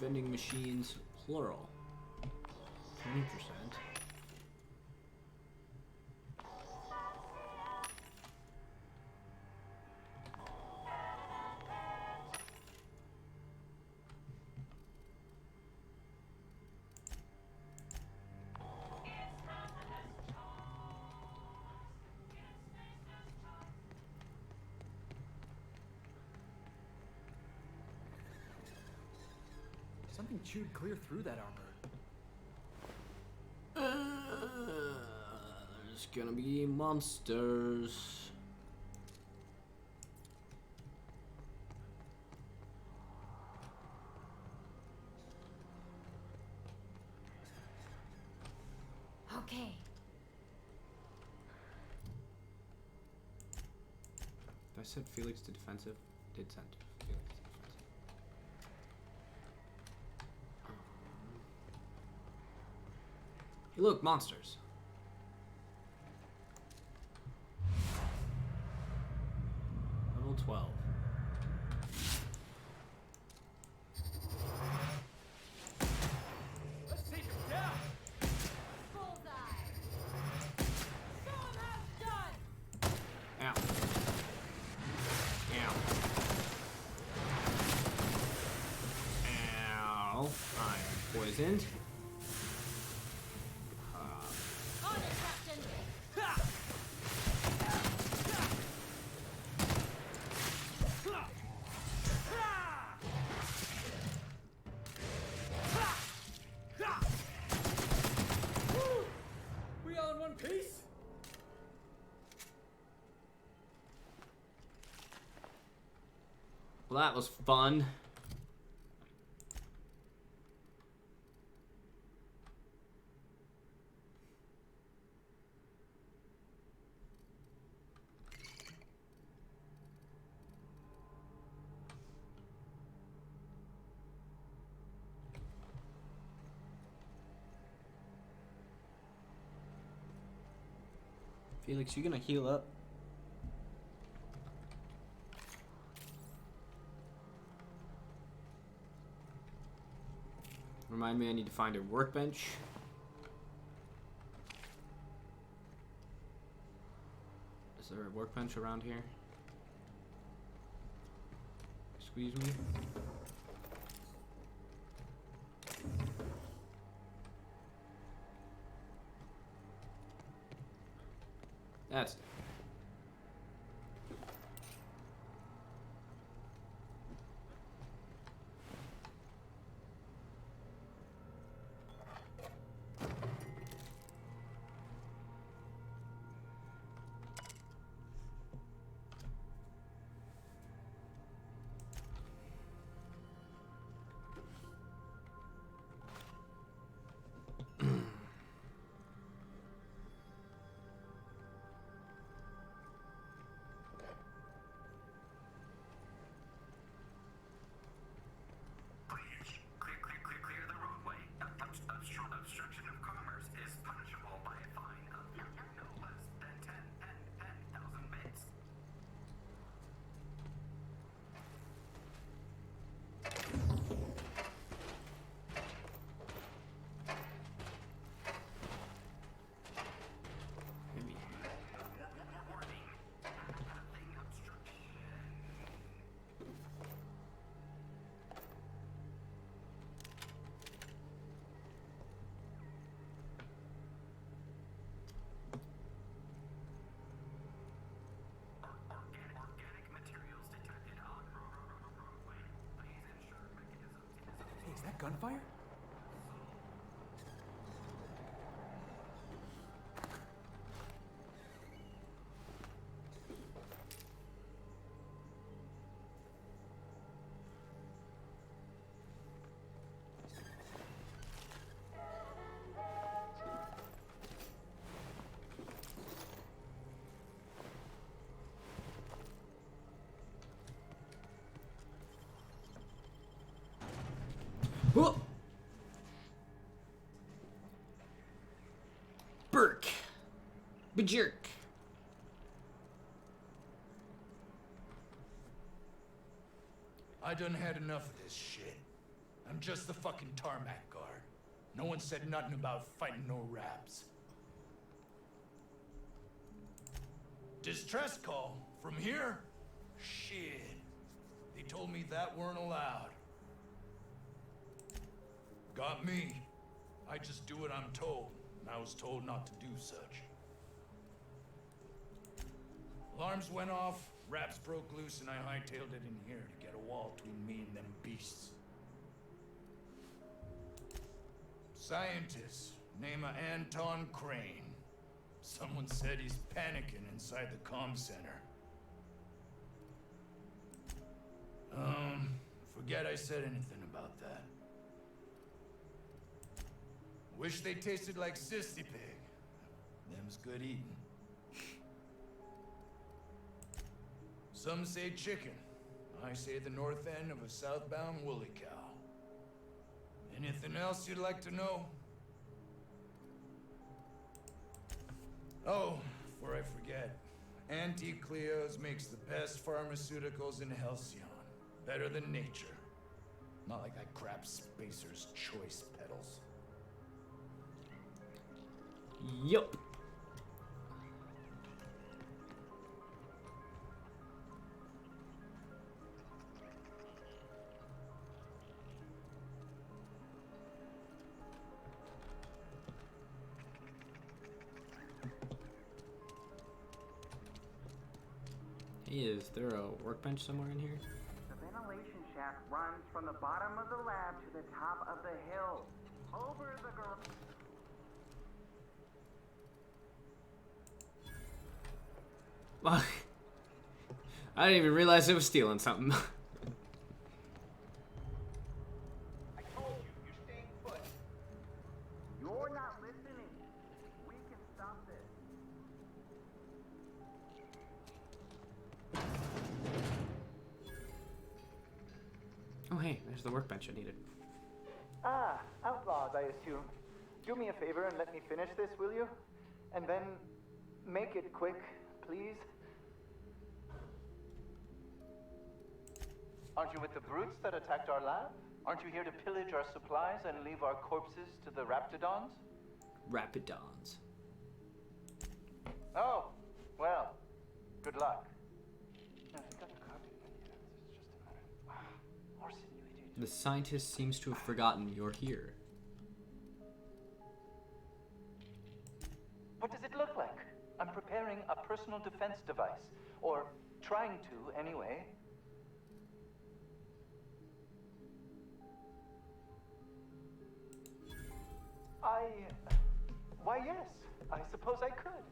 Vending machines, plural. 20%.
Something chewed clear through that armor.
There's gonna be monsters.
Okay.
I said Felix to defensive. Did send Felix to defensive. Hey, look, monsters. Level 12.
Let's take him down!
Ow. Ow. Ow. I'm poisoned.
On it, Captain!
We all in one piece?
Well, that was fun. Felix, you gonna heal up? Remind me I need to find a workbench. Is there a workbench around here? Squeeze me. That's it.
Clear the roadway. Obstruction of commerce is punishable by a fine of no less than 10,000 bits.
Hey, is that gunfire?
Whoa! Burke. Bejerk.
I done had enough of this shit. I'm just the fucking tarmac guard. No one said nothing about fighting no raps. Distress call? From here? Shit. They told me that weren't allowed. Got me. I just do what I'm told, and I was told not to do such. Alarms went off, raps broke loose, and I hightailed it in here to get a wall between me and them beasts. Scientist, name of Anton Crane. Someone said he's panicking inside the comm center. Forget I said anything about that. Wish they tasted like Sissy Pig. Them's good eating. Some say chicken. I say the north end of a southbound woolly cow. Anything else you'd like to know? Oh, before I forget, Auntie Cleo's makes the best pharmaceuticals in Halcyon. Better than nature. Not like that crap Spacer's Choice pedals.
Yup. Hey, is there a workbench somewhere in here?
The ventilation shaft runs from the bottom of the lab to the top of the hill. Over the garage.
I didn't even realize it was stealing something.
I told you, you're staying put. You're not listening. We can stop this.
Oh hey, there's the workbench I needed.
Ah, outlaws, I assume. Do me a favor and let me finish this, will you? And then make it quick, please. Aren't you with the brutes that attacked our lab? Aren't you here to pillage our supplies and leave our corpses to the Raptidons?
Rapidons.
Oh, well, good luck. Now, if you got the copy, then yeah, it's just a matter. Wow, Orson, you idiot.
The scientist seems to have forgotten you're here.
What does it look like? I'm preparing a personal defense device. Or trying to, anyway. Why, yes. I suppose I could.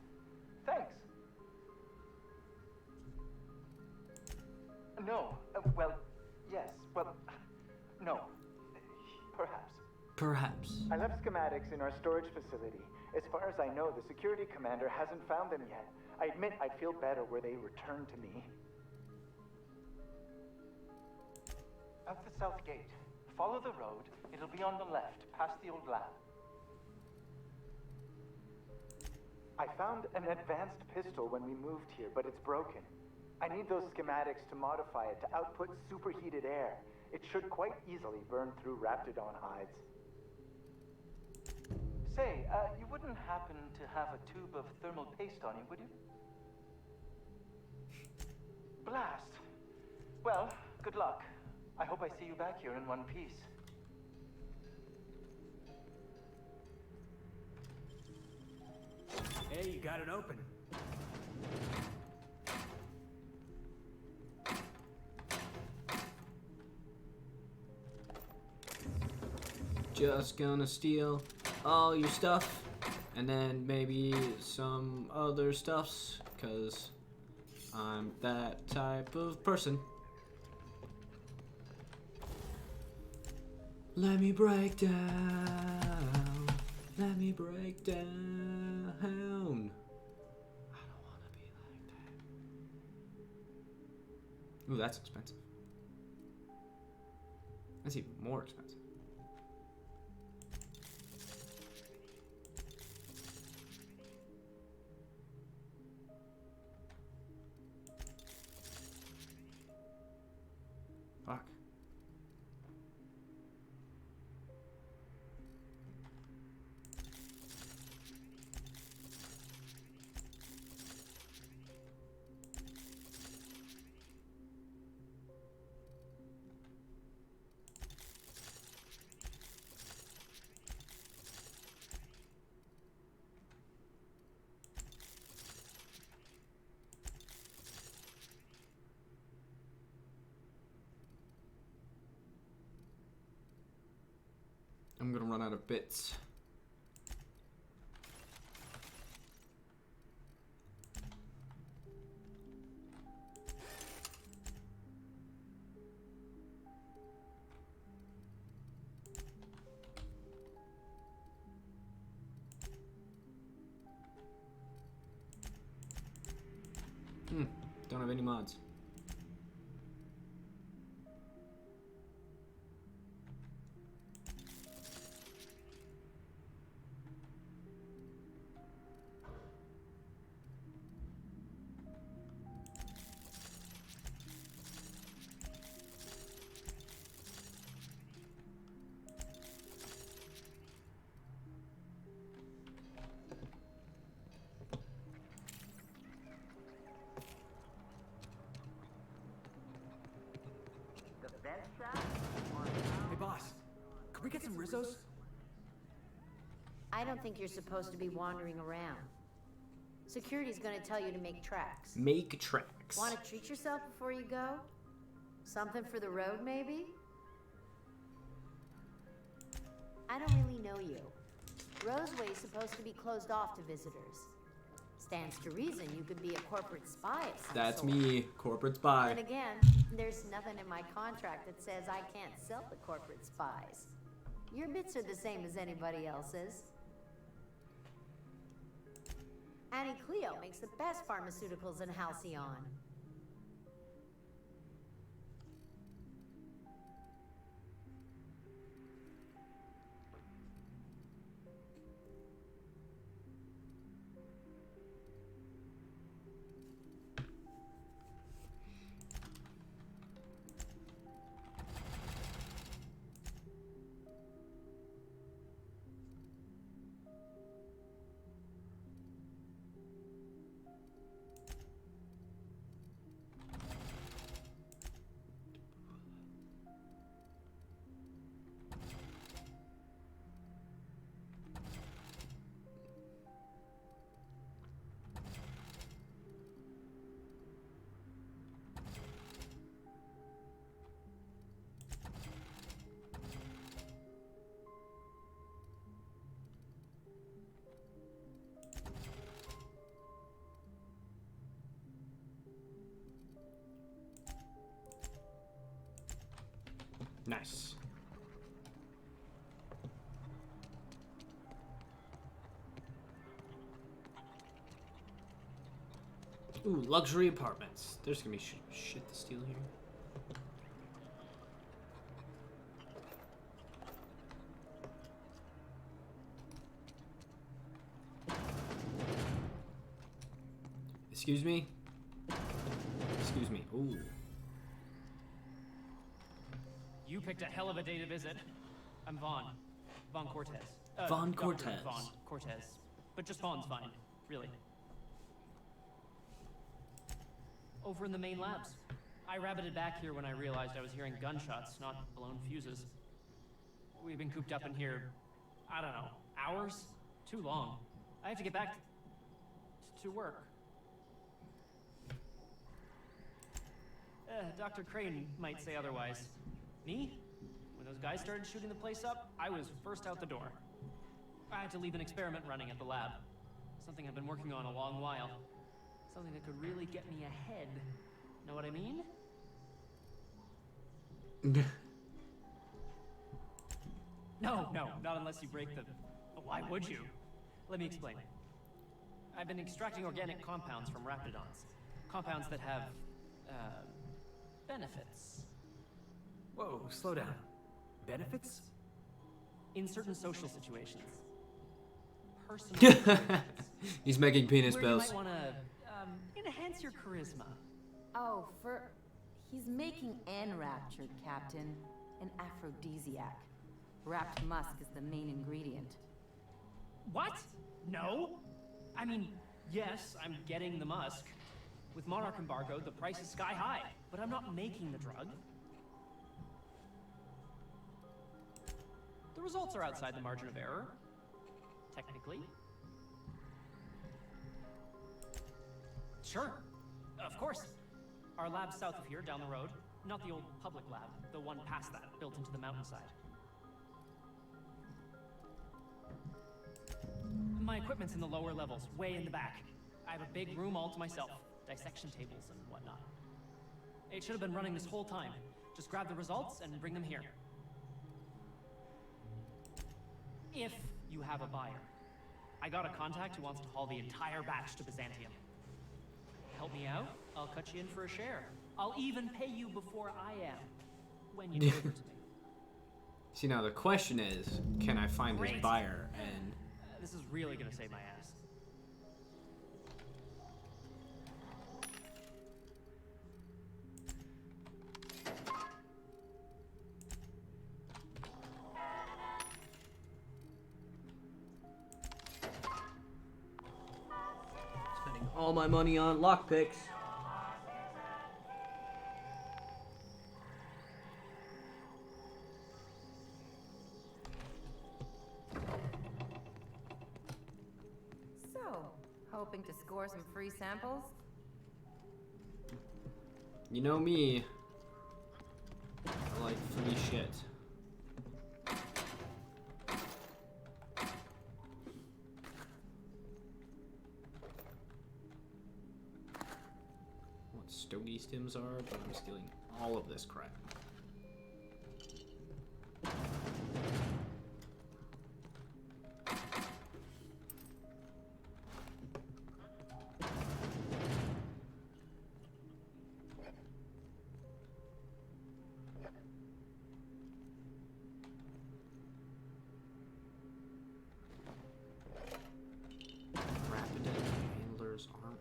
Thanks. No. Well, yes. Well, no. Perhaps.
Perhaps.
I left schematics in our storage facility. As far as I know, the security commander hasn't found them yet. I admit I'd feel better were they returned to me. Out the south gate. Follow the road. It'll be on the left, past the old lab. I found an advanced pistol when we moved here, but it's broken. I need those schematics to modify it to output superheated air. It should quite easily burn through Raptidon hides. Say, you wouldn't happen to have a tube of thermal paste on you, would you? Blast. Well, good luck. I hope I see you back here in one piece.
Hey, you got it open.
Just gonna steal all your stuff and then maybe some other stuffs, cause I'm that type of person. Let me break down. Let me break down. I don't wanna be like that. Ooh, that's expensive. That's even more expensive. Fuck. I'm gonna run out of bits. Don't have any mods.
Hey, boss. Could we get some Rizzos?
I don't think you're supposed to be wandering around. Security's gonna tell you to make tracks.
Make tracks.
Want to treat yourself before you go? Something for the road, maybe? I don't really know you. Roseway's supposed to be closed off to visitors. Stands to reason you could be a corporate spy of some
That's
sort.
me, corporate spy.
Then again, there's nothing in my contract that says I can't sell to corporate spies. Your bits are the same as anybody else's. Annie Cleo makes the best pharmaceuticals in Halcyon.
Nice. Ooh, luxury apartments. There's gonna be shit to steal here. Excuse me? Excuse me. Ooh.
You picked a hell of a day to visit. I'm Vaughn. Vaughn Cortez.
Vaughn
Dr.
Cortez.
Vaughn Cortez. But just Vaughn's fine, really. Over in the main labs. I rabbited back here when I realized I was hearing gunshots, not blown fuses. We've been cooped up in here, I don't know, hours? Too long. I have to get back to work. Dr. Crane might say otherwise. Me? When those guys started shooting the place up, I was first out the door. I had to leave an experiment running at the lab. Something I've been working on a long while. Something that could really get me ahead. Know what I mean? No, not unless you break the... Why would you? Let me explain. I've been extracting organic compounds from raptidons. Compounds that have, benefits.
Whoa, slow down. Benefits?
In certain social situations. Personal
He's making penis
where
bills.
you might want to enhance your charisma.
Oh, he's making enraptured, Captain. An aphrodisiac. Wrapped musk is the main ingredient.
What? No? I mean, yes, I'm getting the musk. With Monarch embargo, the price is sky high, but I'm not making the drug. The results are outside the margin of error. Technically. Sure. Of course. Our lab's south of here, down the road. Not the old public lab, the one past that, built into the mountainside. My equipment's in the lower levels, way in the back. I have a big room all to myself, dissection tables and whatnot. It should have been running this whole time. Just grab the results and bring them here. If you have a buyer. I got a contact who wants to haul the entire batch to Byzantium. Help me out, I'll cut you in for a share. I'll even pay you before I am, when you deliver to me.
See, now the question is, can I find his
Great.
buyer? And
This is really gonna save my ass.
Spending all my money on lockpicks.
So, hoping to score some free samples?
you know me, I like free shit. What Stony Stims are, but I'm stealing all of this crap. Rapid Handler's Armor.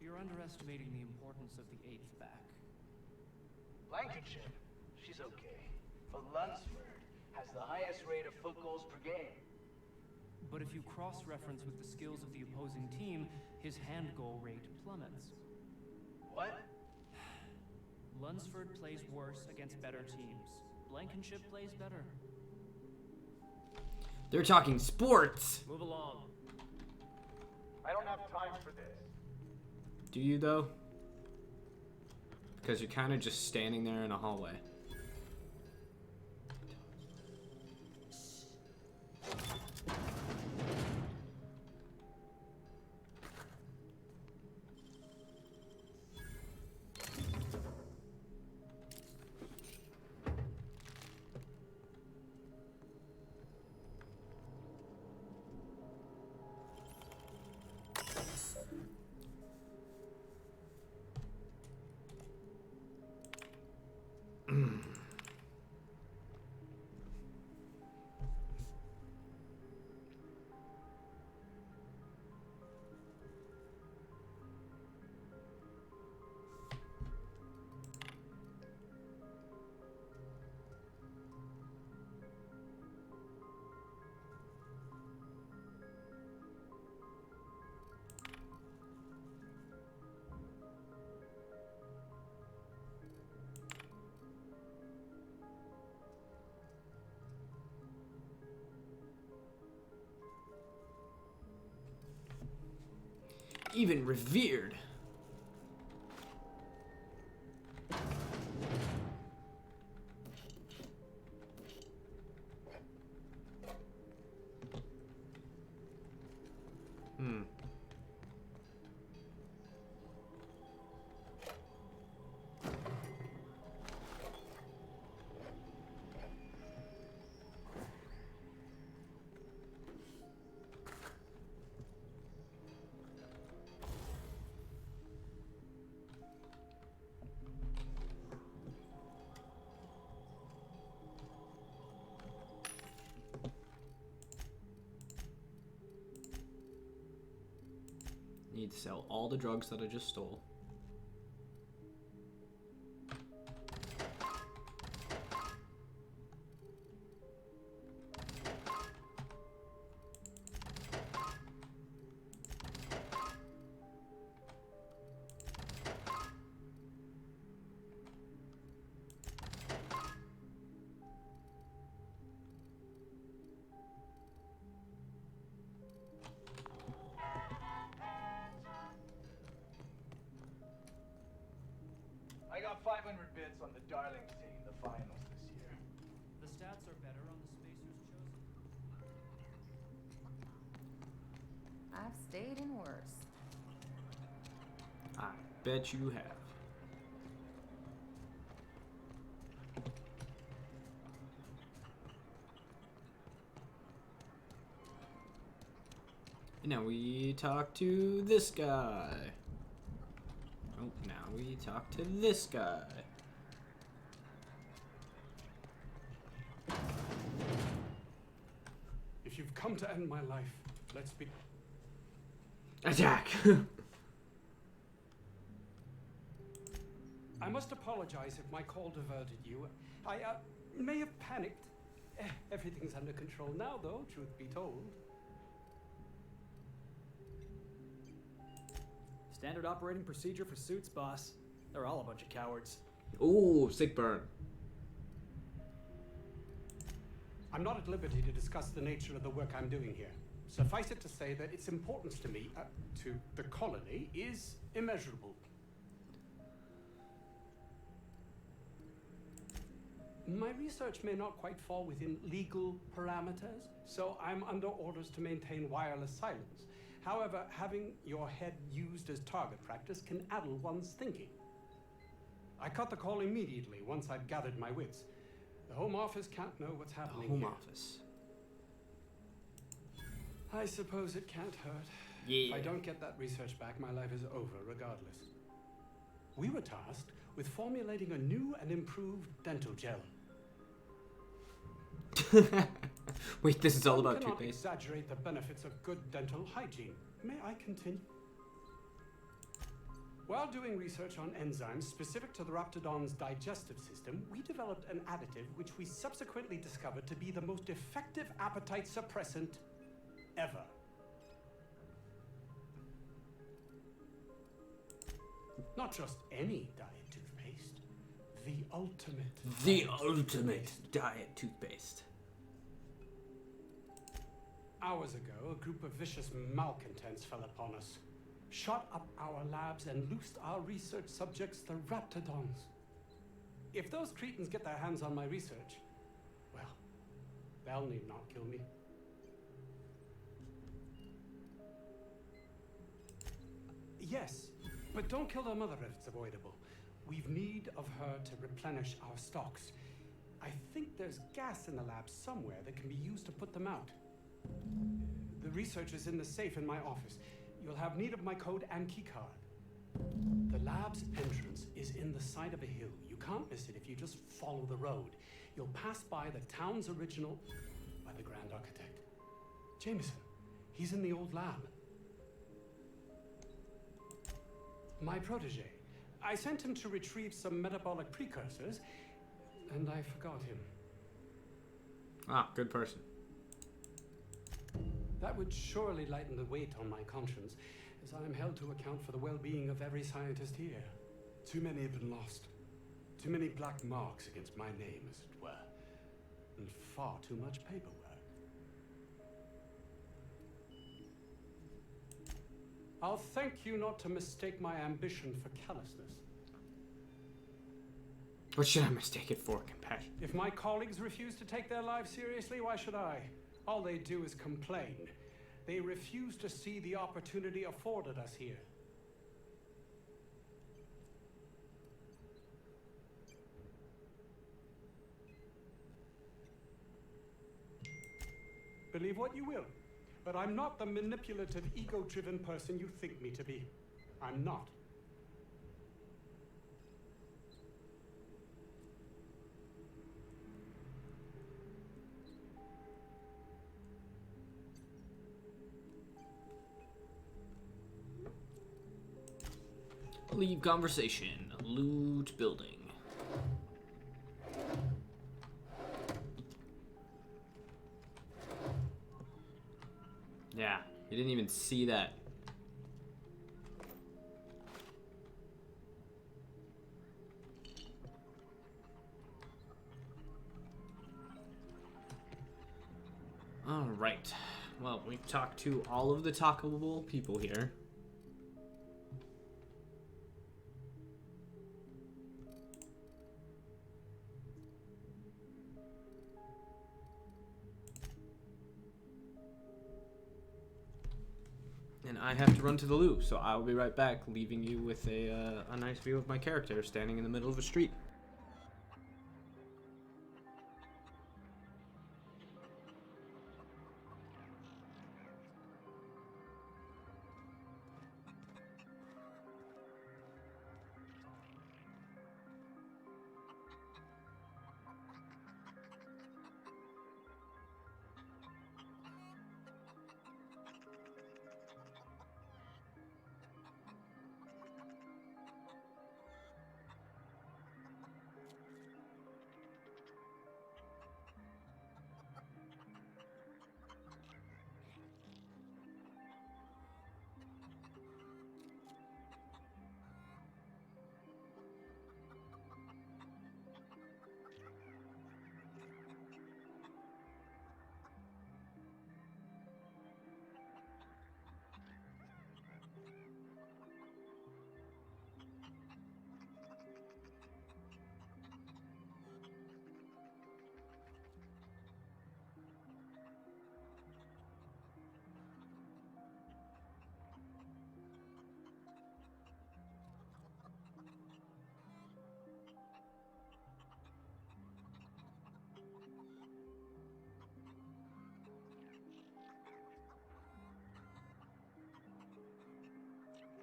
You're underestimating the importance of the 8th back.
Blankenship, she's okay. But Lunsford has the highest rate of foot goals per game.
But if you cross-reference with the skills of the opposing team, his hand goal rate plummets.
What?
Lunsford plays worse against better teams. Blankenship plays better.
They're talking sports.
Move along.
I don't have time for this.
Do you though? Because you're kind of just standing there in a hallway. Even revered. Need to sell all the drugs that I just stole.
I got 500 bids on the Darlings taking the finals this year.
The stats are better on the spacers chosen.
I've stayed in worse.
Ah, bet you have. And now we talk to this guy. Oh, now we talk to this guy.
If you've come to end my life, let's be...
Attack!
I must apologize if my call diverted you. I may have panicked. Everything's under control now, though, truth be told.
Standard operating procedure for suits, boss. They're all a bunch of cowards.
Ooh, sick burn.
I'm not at liberty to discuss the nature of the work I'm doing here. Suffice it to say that its importance to me, to the colony, is immeasurable. My research may not quite fall within legal parameters, so I'm under orders to maintain wireless silence. However, having your head used as target practice can addle one's thinking. I cut the call immediately once I'd gathered my wits. The Home Office can't know what's happening
Home
here.
Office.
I suppose it can't hurt.
Yeah.
If I don't get that research back, my life is over regardless. We were tasked with formulating a new and improved dental gel.
Wait, this is all
One
about
cannot
toothpaste?
exaggerate the benefits of good dental hygiene. May I continue? While doing research on enzymes specific to the Raptidon's digestive system, we developed an additive which we subsequently discovered to be the most effective appetite suppressant ever. Not just any diet toothpaste, the ultimate.
The ultimate diet toothpaste.
Hours ago, a group of vicious malcontents fell upon us, shot up our labs and loosed our research subjects, the Raptidons. If those cretins get their hands on my research, well, they'll need not kill me. Yes, but don't kill their mother if it's avoidable. We've need of her to replenish our stocks. I think there's gas in the lab somewhere that can be used to put them out. The research is in the safe in my office. You'll have need of my code and keycard. The lab's entrance is in the side of a hill. You can't miss it if you just follow the road. You'll pass by the town's original by the Grand Architect. Jameson, he's in the old lab. My protege. I sent him to retrieve some metabolic precursors, and I forgot him.
Ah, good person.
That would surely lighten the weight on my conscience, as I am held to account for the well-being of every scientist here. Too many have been lost. Too many black marks against my name, as it were. And far too much paperwork. I'll thank you not to mistake my ambition for callousness.
What should I mistake it for? Compassion.
If my colleagues refuse to take their lives seriously, why should I? All they do is complain. They refuse to see the opportunity afforded us here. Believe what you will, but I'm not the manipulative, ego-driven person you think me to be. I'm not.
Leave conversation. Loot building. Yeah, you didn't even see that. All right. Well, we've talked to all of the talkable people here. And I have to run to the loo, so I'll be right back, leaving you with a nice view of my character standing in the middle of a street.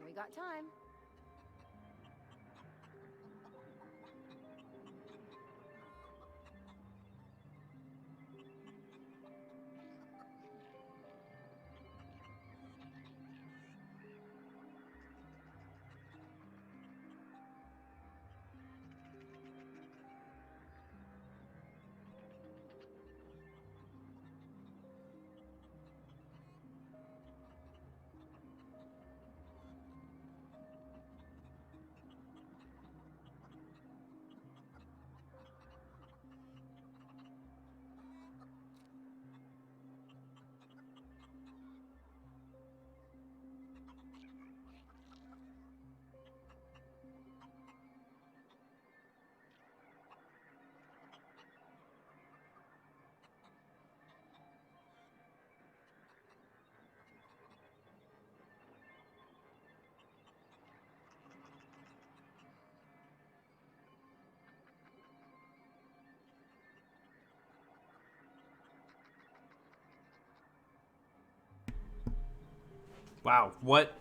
We got time.
Wow, what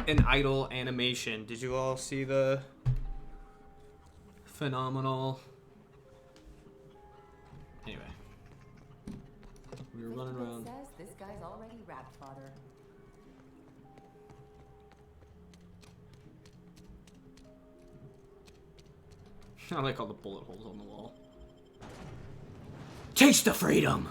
an idle animation. Did you all see the phenomenal... Anyway. We were running around.
Says this guy's already rat fodder.
I like all the bullet holes on the wall. Taste the freedom!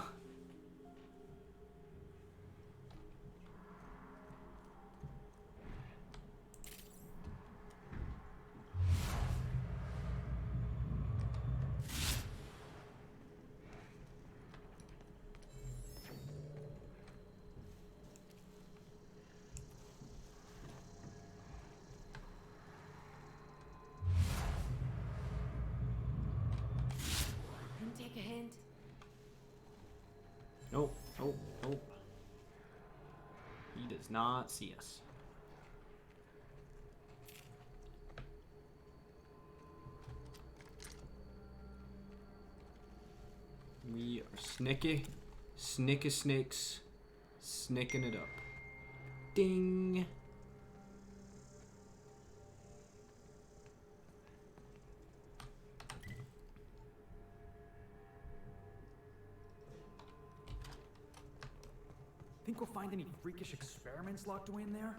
Take a hint.
Nope, nope, nope. He does not see us. We are snicky snakes, snicking it up. Ding.
Think we'll find any freakish experiments locked away in there?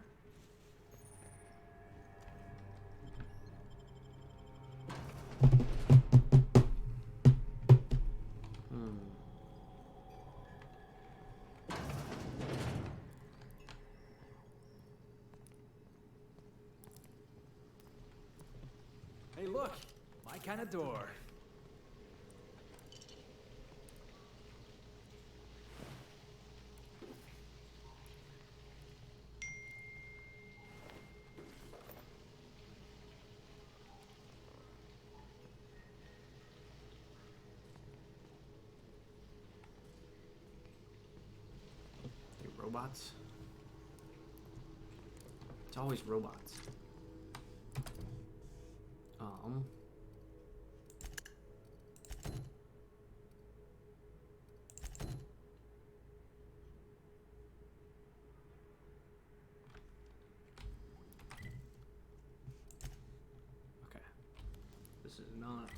Hey, look! My kind of door.
Robots. It's always robots. Okay. This is not.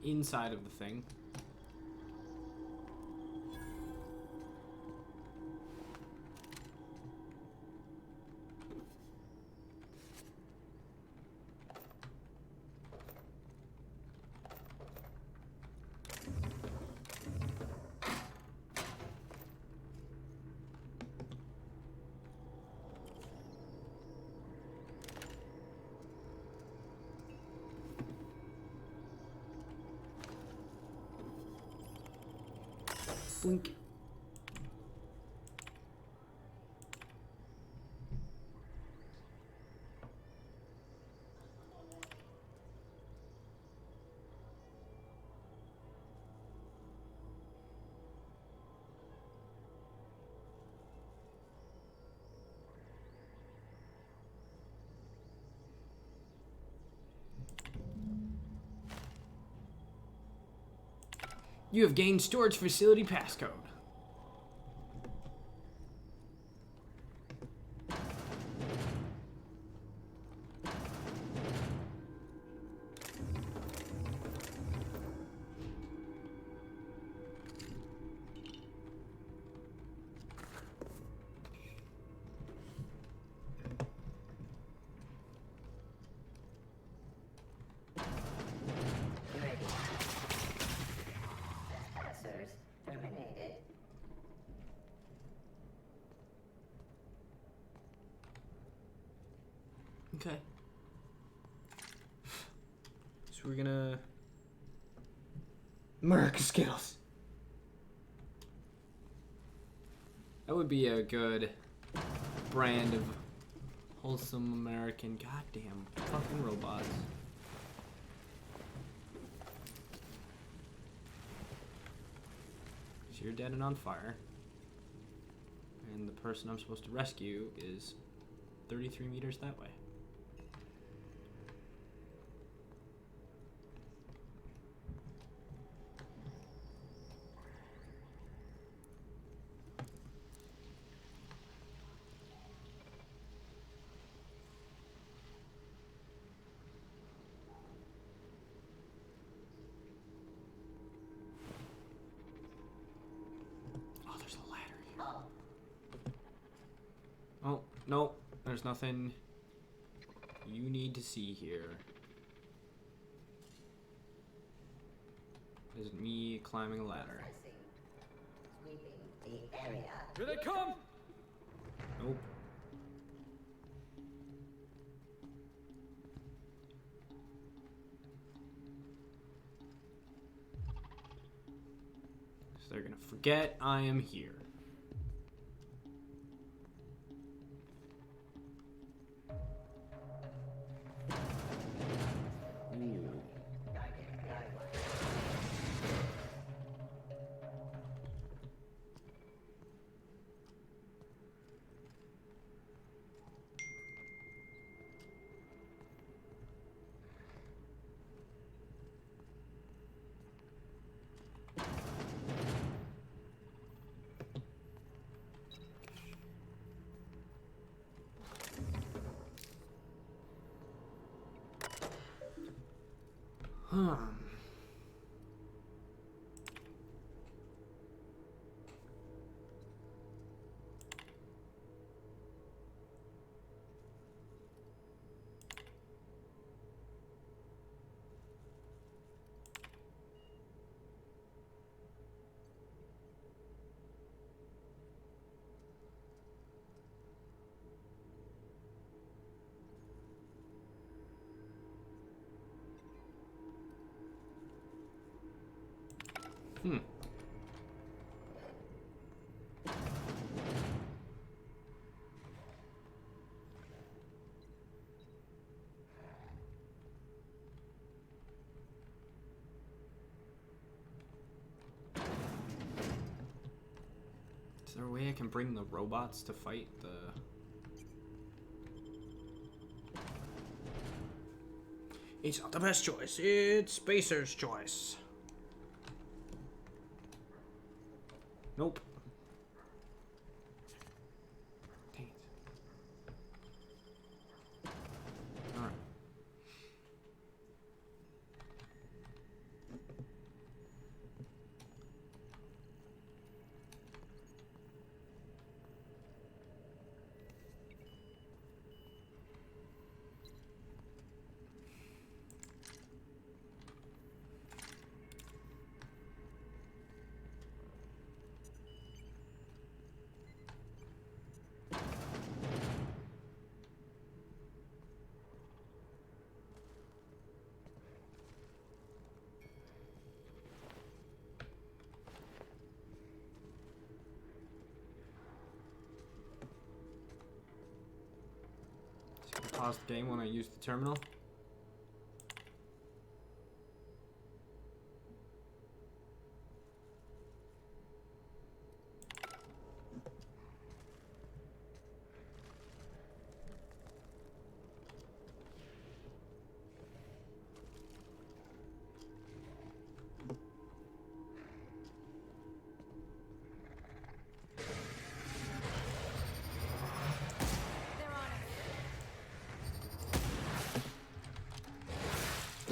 Inside of the thing. Blink. You have gained storage facility passcode.
Terminated.
Okay. So we're gonna America Skittles. That would be a good brand of wholesome American. Goddamn fucking robots. So you're dead and on fire. And the person I'm supposed to rescue is 33 meters that way. Oh, no, there's nothing you need to see here. It isn't me climbing a ladder.
Sweeping the area.
Here they come!
Nope. So they're gonna forget I am here. Hmm. Is there a way I can bring the robots to fight the... It's not the best choice, it's Spacer's choice. Nope. Dang it. Alright. Pause the game when I use the terminal.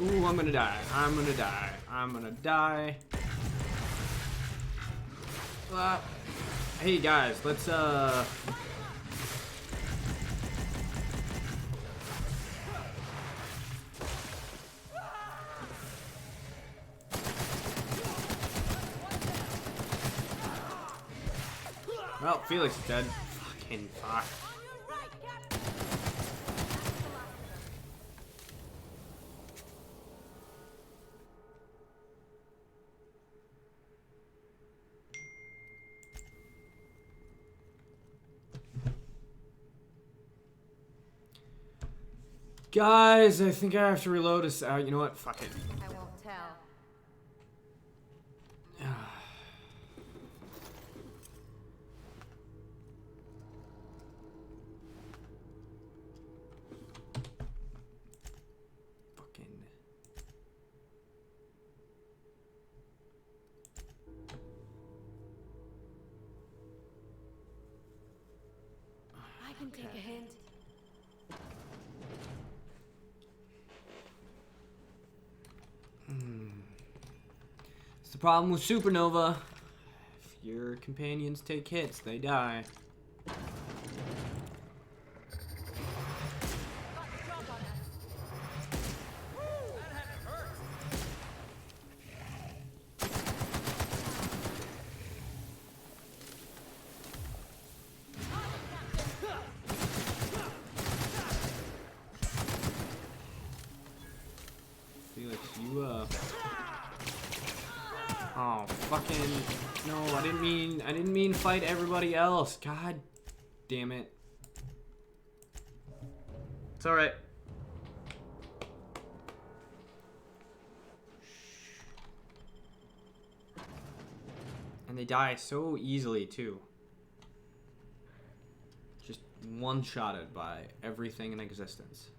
Ooh, I'm gonna die. I'm gonna die. I'm gonna die. Hey guys, let's well, Felix is dead. Fucking fuck. Guys, I think I have to reload this. You know what? Fuck it.
I won't tell.
Fucking.
I can take a hint.
It's the problem with Supernova. If your companions take hits, they die. Felix, you oh, fucking no, I didn't mean fight everybody else. God damn it. It's all right. And they die so easily too. Just one-shotted by everything in existence.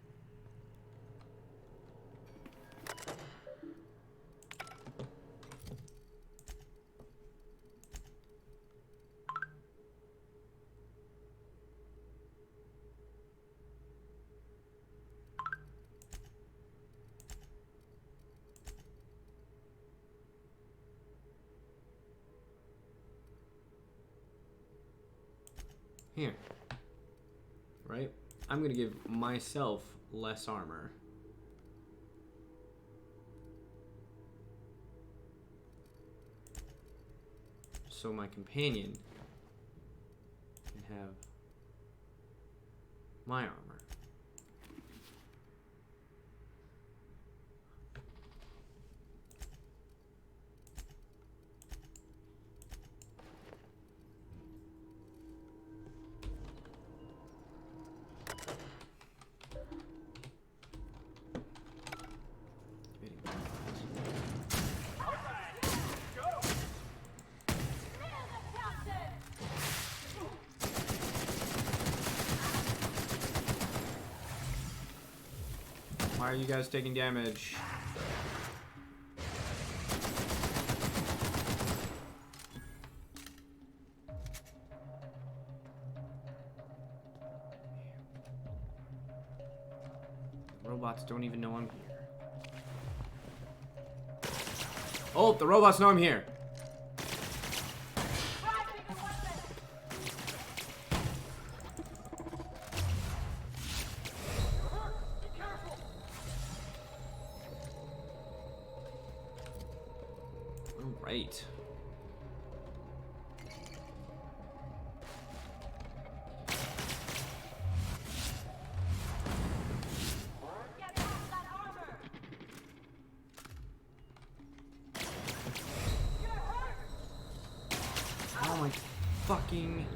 Here. Right? I'm gonna give myself less armor. So my companion can have my armor. Why are you guys taking damage? Robots don't even know I'm here. Oh, the robots know I'm here. All right. Oh my fucking...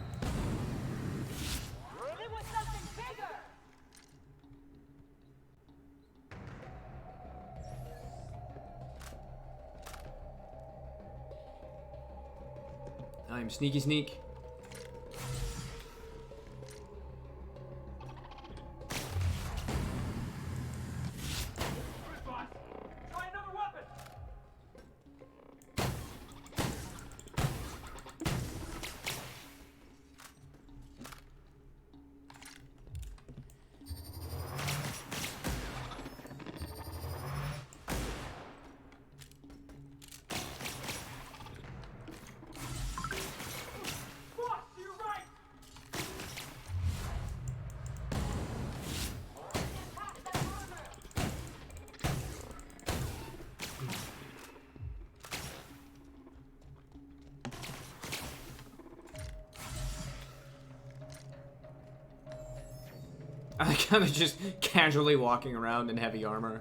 I'm sneaky sneak.
Try another weapon! Boss, to your right!
I kind of just casually walking around in heavy armor.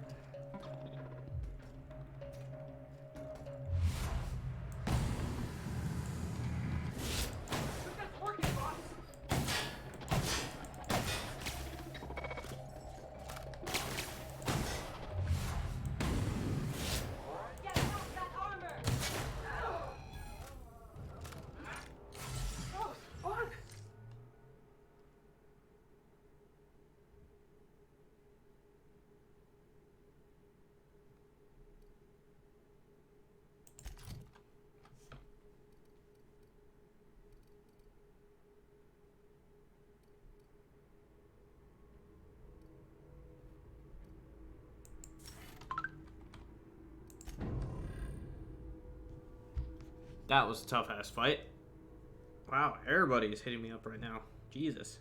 That was a tough ass fight. Wow, everybody is hitting me up right now. Jesus.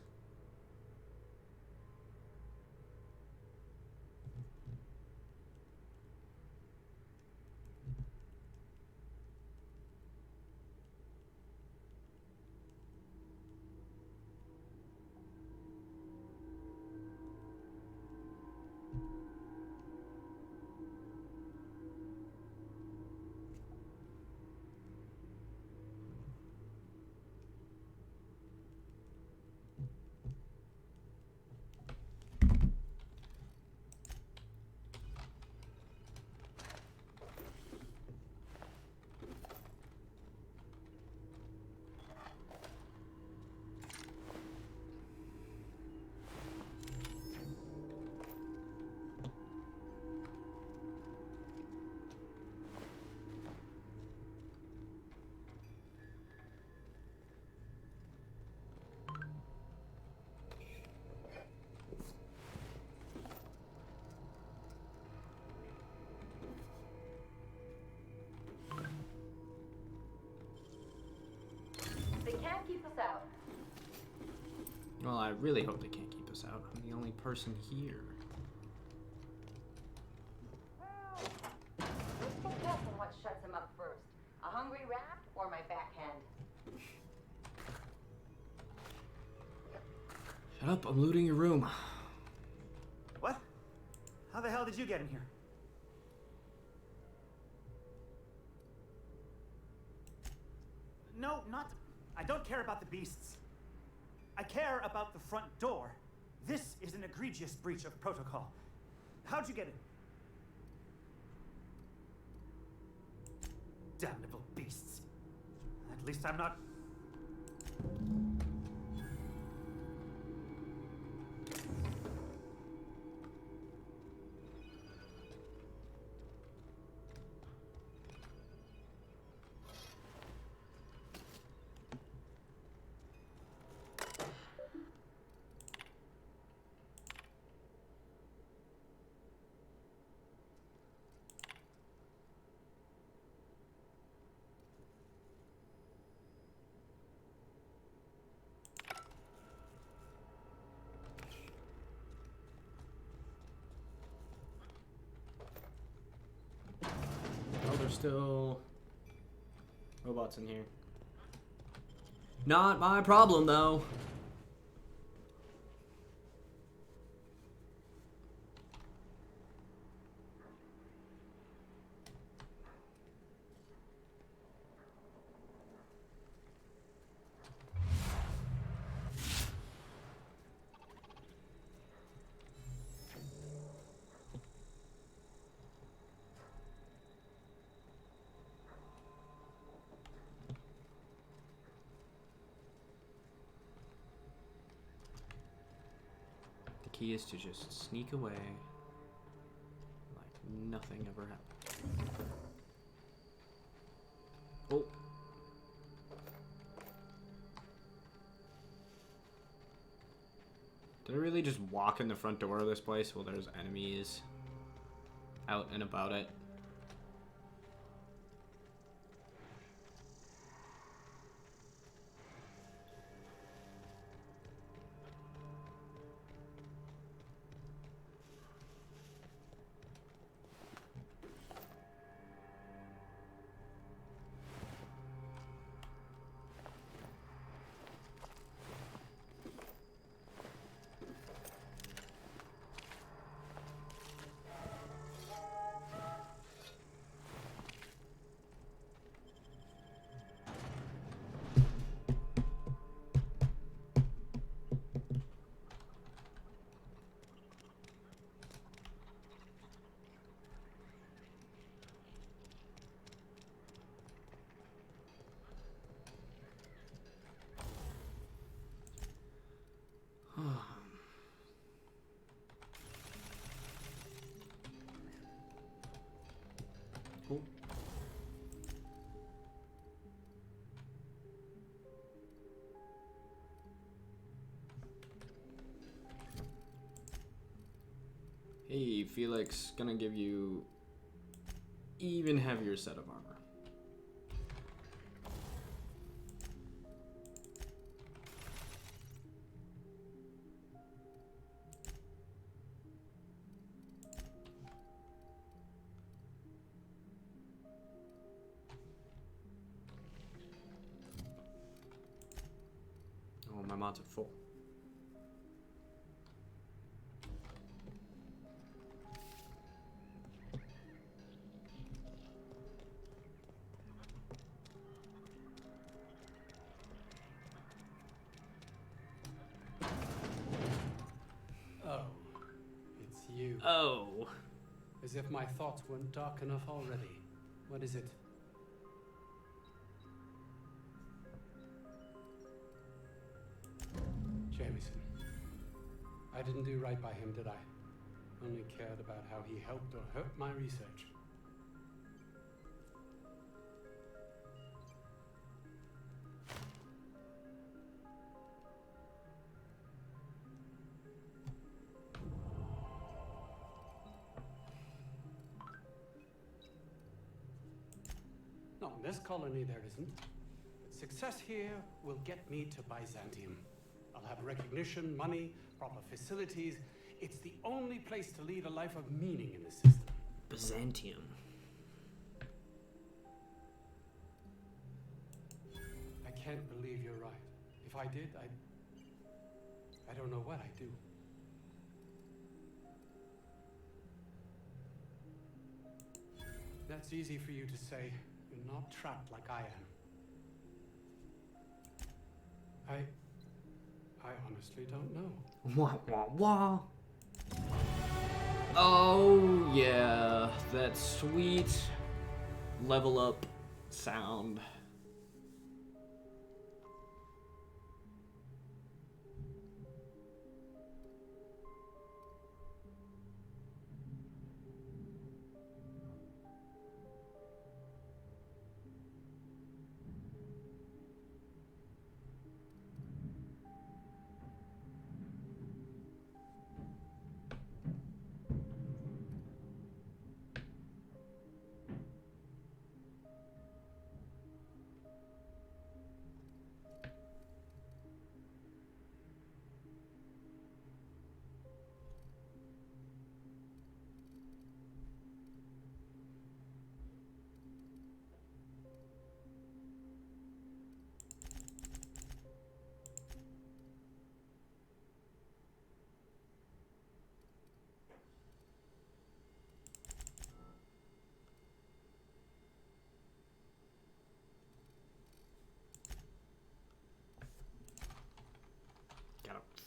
They can't keep us out.
Well, I really hope they can't keep us out. I'm the only person here.
Let's go guess on what shuts him up first. A hungry rat or my backhand?
Shut up, I'm looting your room.
What? How the hell did you get in here? No, not... I don't care about the beasts. I care about the front door. This is an egregious breach of protocol. How'd you get in? Damnable beasts. At least I'm not...
there's still robots in here. Not my problem, though. Key is to just sneak away like nothing ever happened. Oh. Did I really just walk in the front door of this place while there's enemies out and about it? Hey, Felix, gonna give you even heavier set of armor. Oh, my mods are full. Oh.
As if my thoughts weren't dark enough already. What is it? Jameson. I didn't do right by him, did I? Only cared about how he helped or hurt my research. Not in this colony, there isn't. But success here will get me to Byzantium. I'll have recognition, money, proper facilities. It's the only place to lead a life of meaning in the system.
Byzantium.
I can't believe you're right. If I did, I don't know what I'd do. That's easy for you to say. You're not trapped like I am. I honestly don't know.
Wah, wah, wah. Oh, yeah. That sweet level up sound.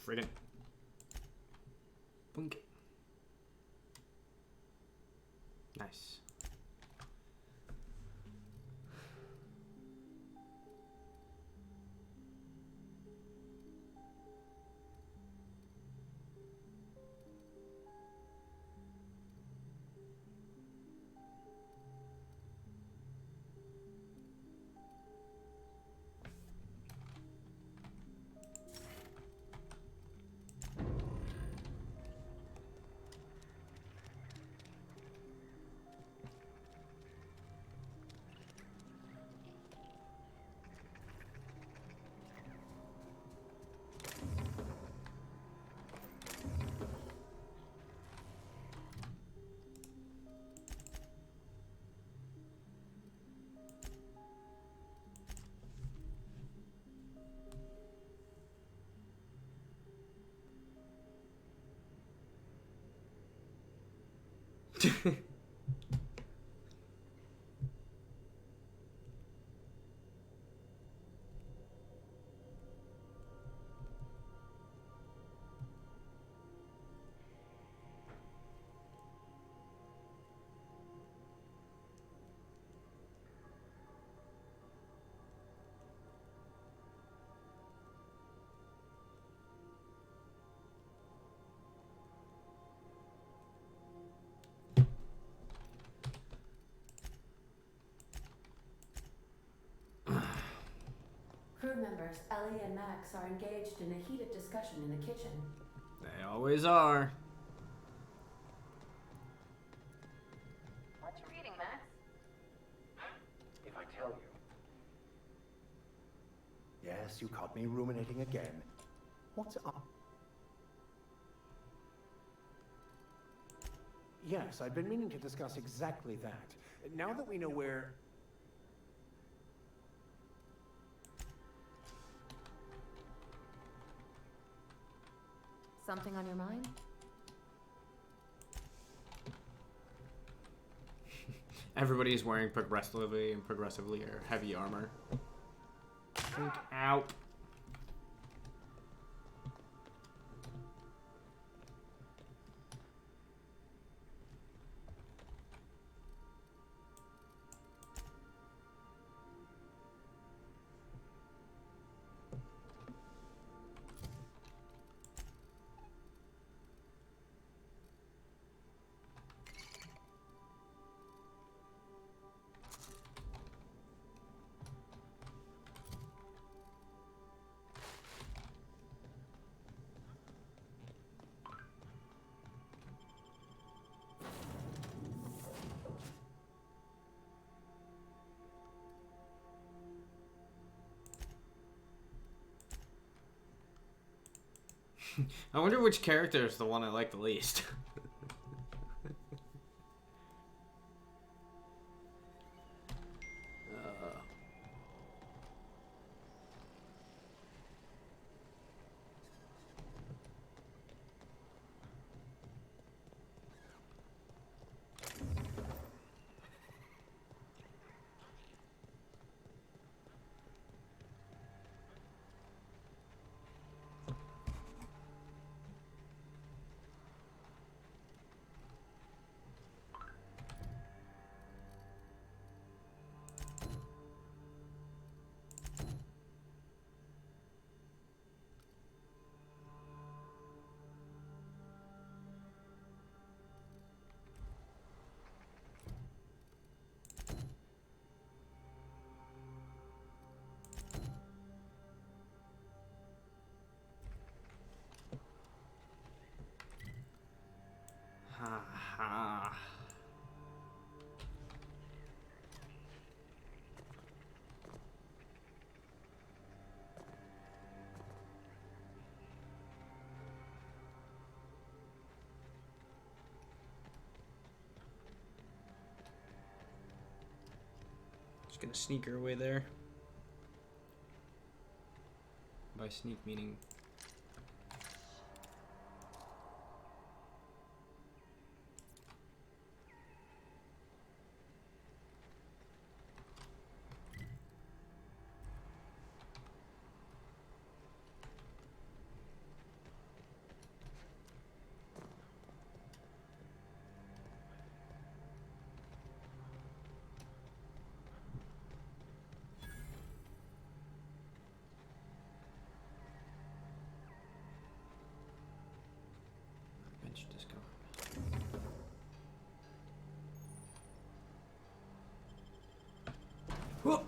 Friggin'. Boink. Nice.
Crew members Ellie and Max are engaged in a heated discussion in the kitchen.
They always are.
What you reading, Max?
If I tell you. Yes, you caught me ruminating again. What's up? Yes, I've been meaning to discuss exactly that. Now that we know where...
Something on your mind?
Everybody's wearing progressively or heavy armor. Out. I wonder which character is the one I like the least. Ha. Just gonna sneak her away there. By sneak meaning Whoa.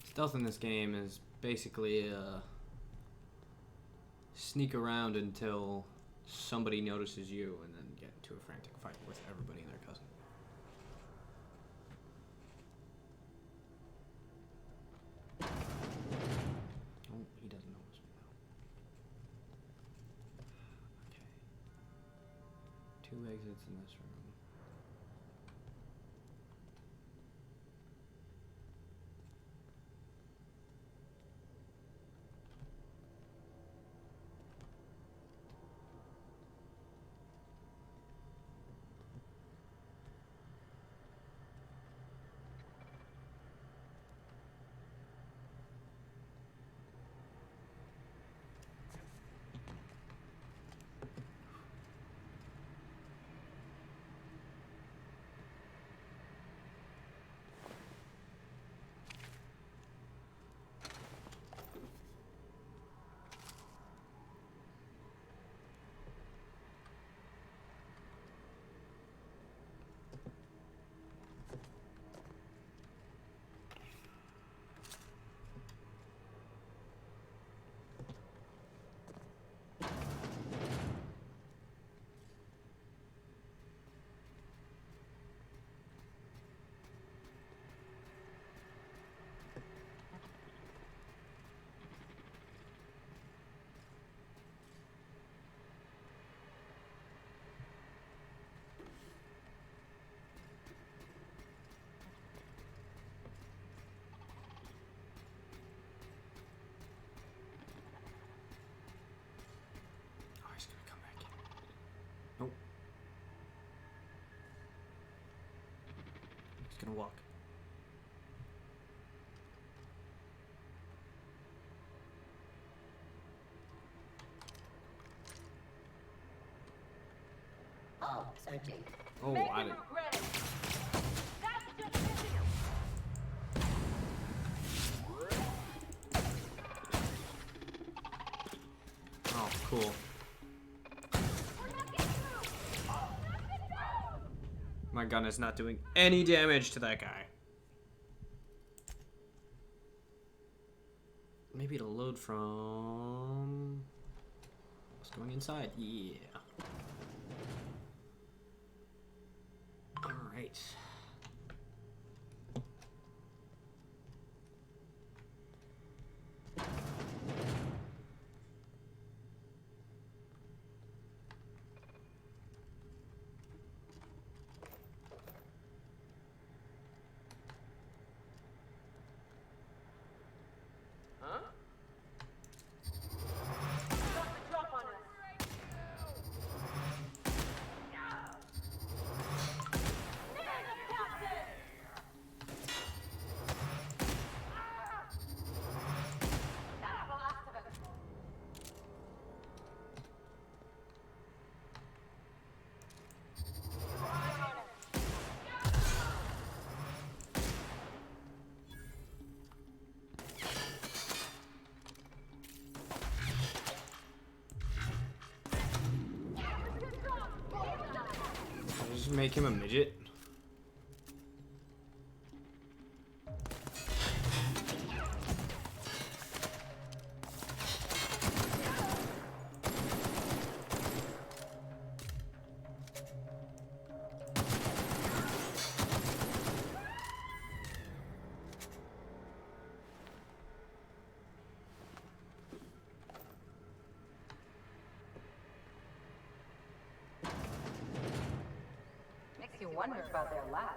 Stealth in this game is basically sneak around until somebody notices you and then get into a frantic fight with everybody and their cousin. Oh, he doesn't notice me now. Okay. 2 exits in this room. Nope. He's gonna walk.
Oh, searching.
Oh, I didn't. Oh, cool. My gun is not doing any damage to that guy. Maybe it'll load from... What's going inside? Yeah. Alright. Just make him a midget.
Makes you wonder about their lives.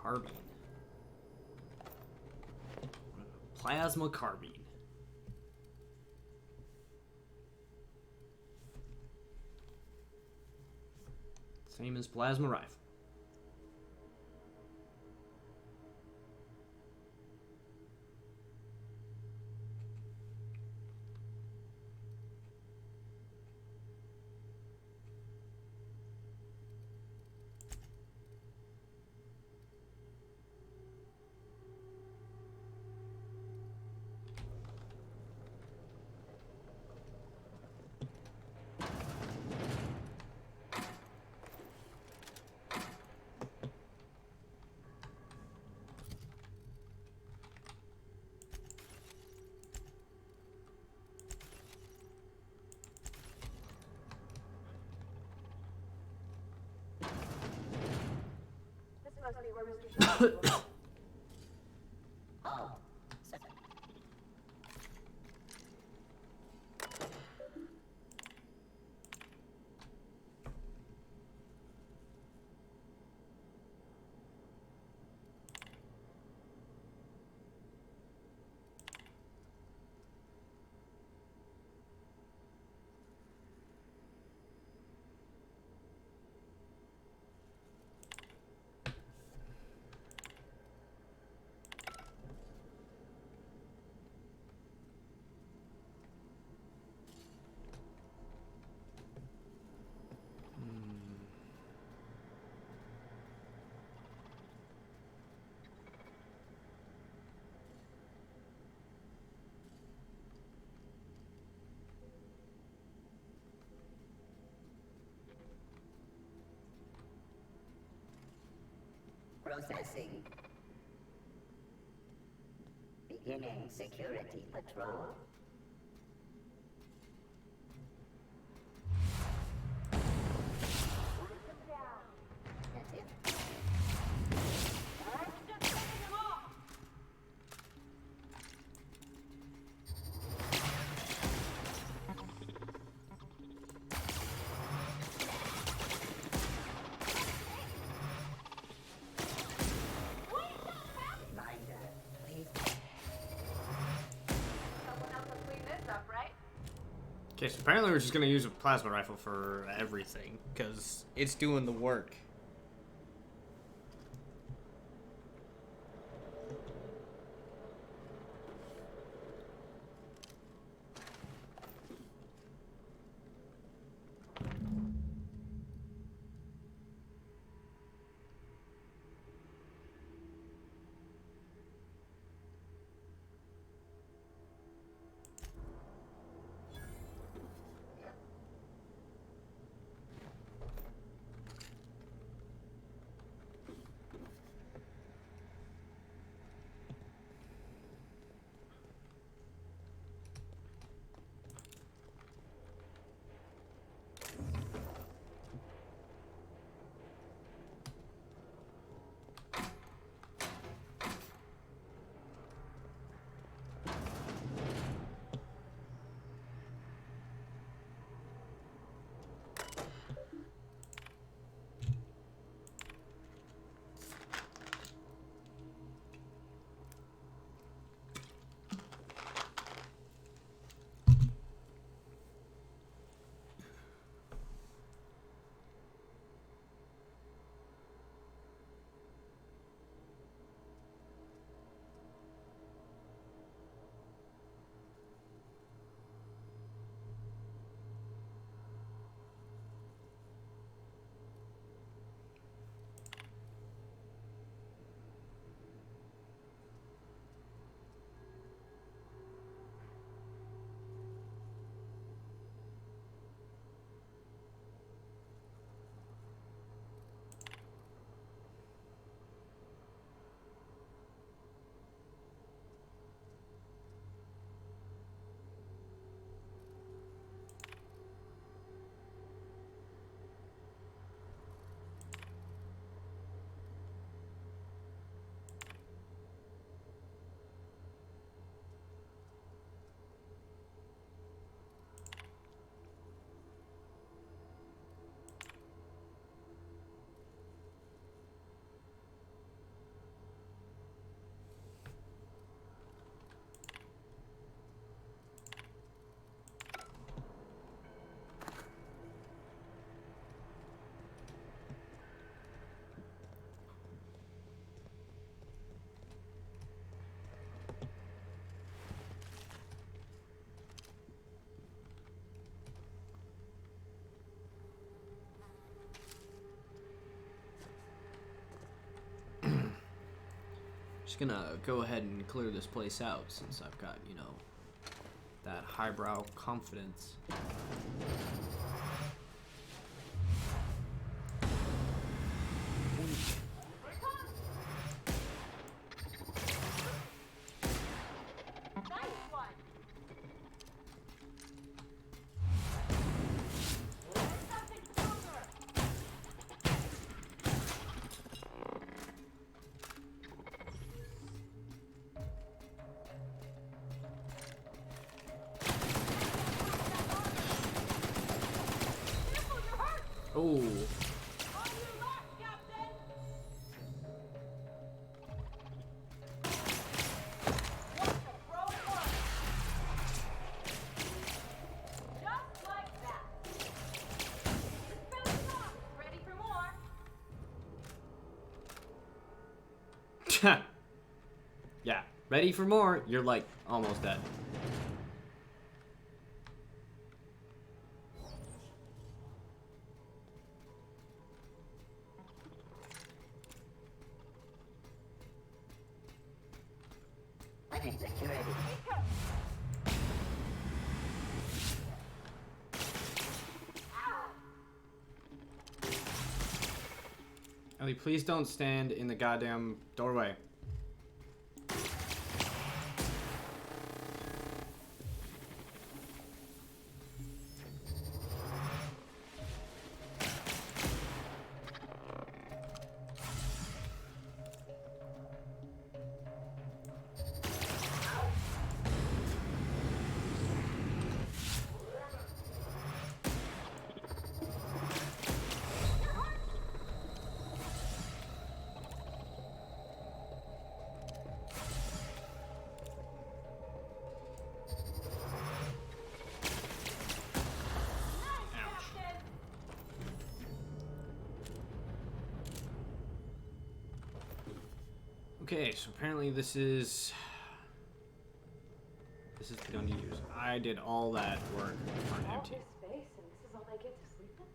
Carbine. Plasma carbine. Same as plasma rifle.
Oh, so processing. Beginning security patrol. That's it.
Okay, so apparently we're just gonna use a plasma rifle for everything, because it's doing the work. Just gonna go ahead and clear this place out since I've got, you know, that highbrow confidence. Oh. Yeah, ready for more? You're like almost dead.
Security.
Ellie, please don't stand in the goddamn doorway. Okay, so apparently this is the gun to use. I did all that work on empty.
Space, and this is all they get to sleep in?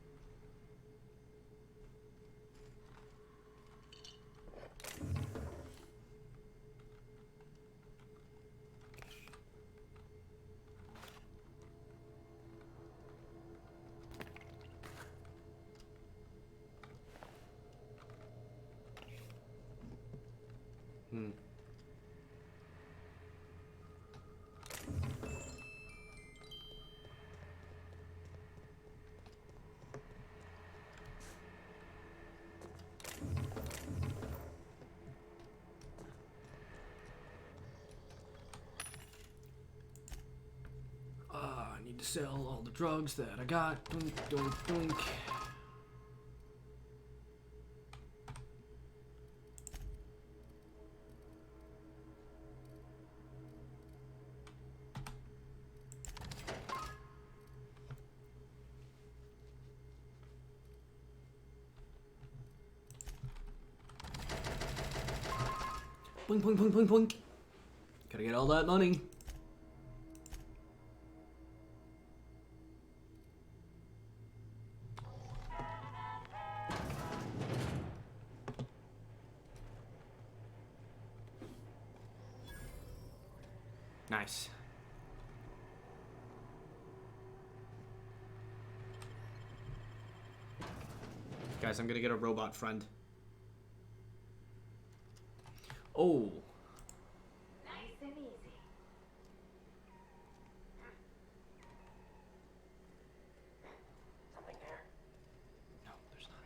I need to sell all the drugs that I got. Doink, doink, doink. Boink, boink, boink, boink, boink. Gotta get all that money. Nice. Guys, I'm gonna get a robot friend. Oh. Nice and easy.
Something there.
No, there's not.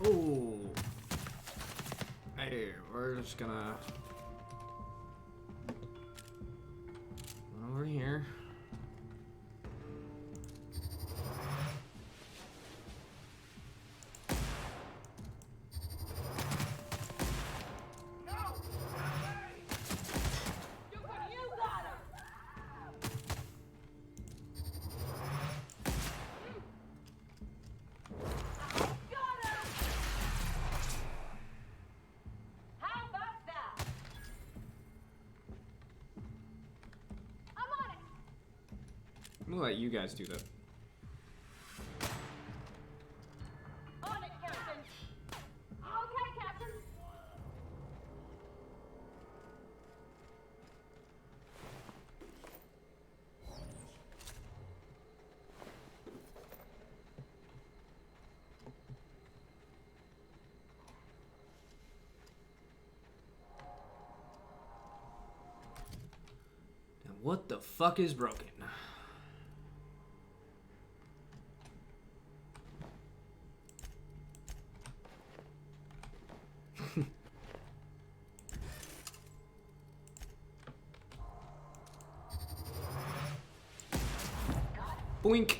Oh. Hey, we're just gonna run over here. I'm gonna let you guys do that.
On it, Captain. Okay, Captain.
Now what the fuck is broken? Boink.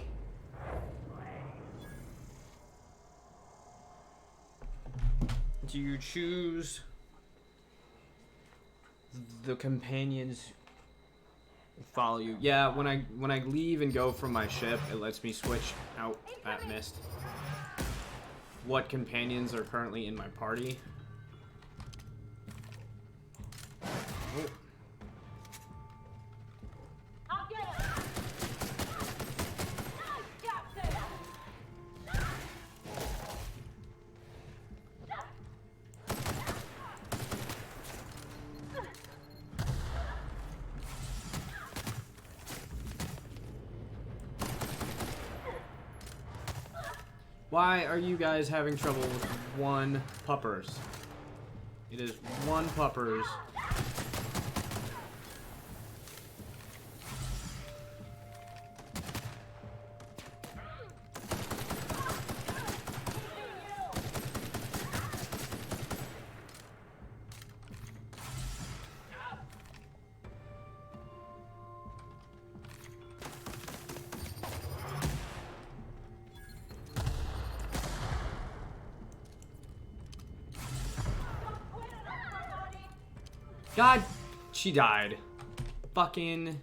Do you choose the companions who follow you? Yeah, when I leave and go from my ship, it lets me switch out at Mist. What companions are currently in my party? Oh.
I'll get it. Nice, Captain.
Why are you guys having trouble with one puppers? It is one puppers. God, she died. Fucking.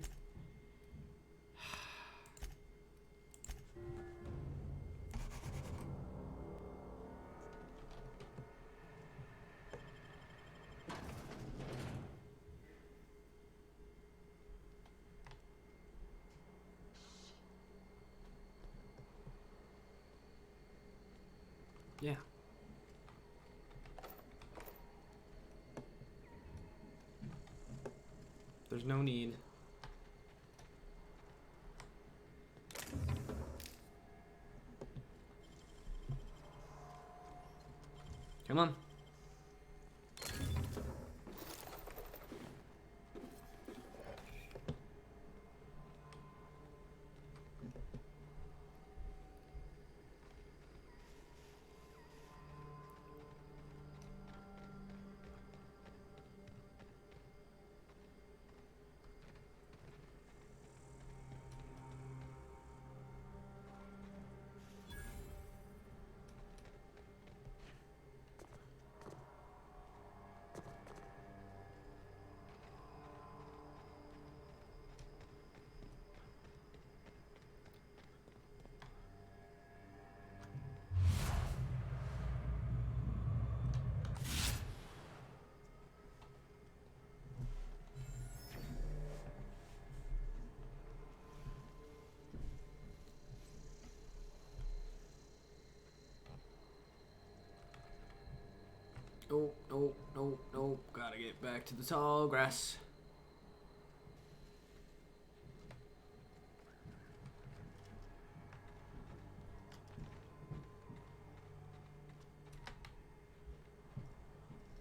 Yeah. There's no need. Come on. Nope, nope, nope, nope. Gotta get back to the tall grass.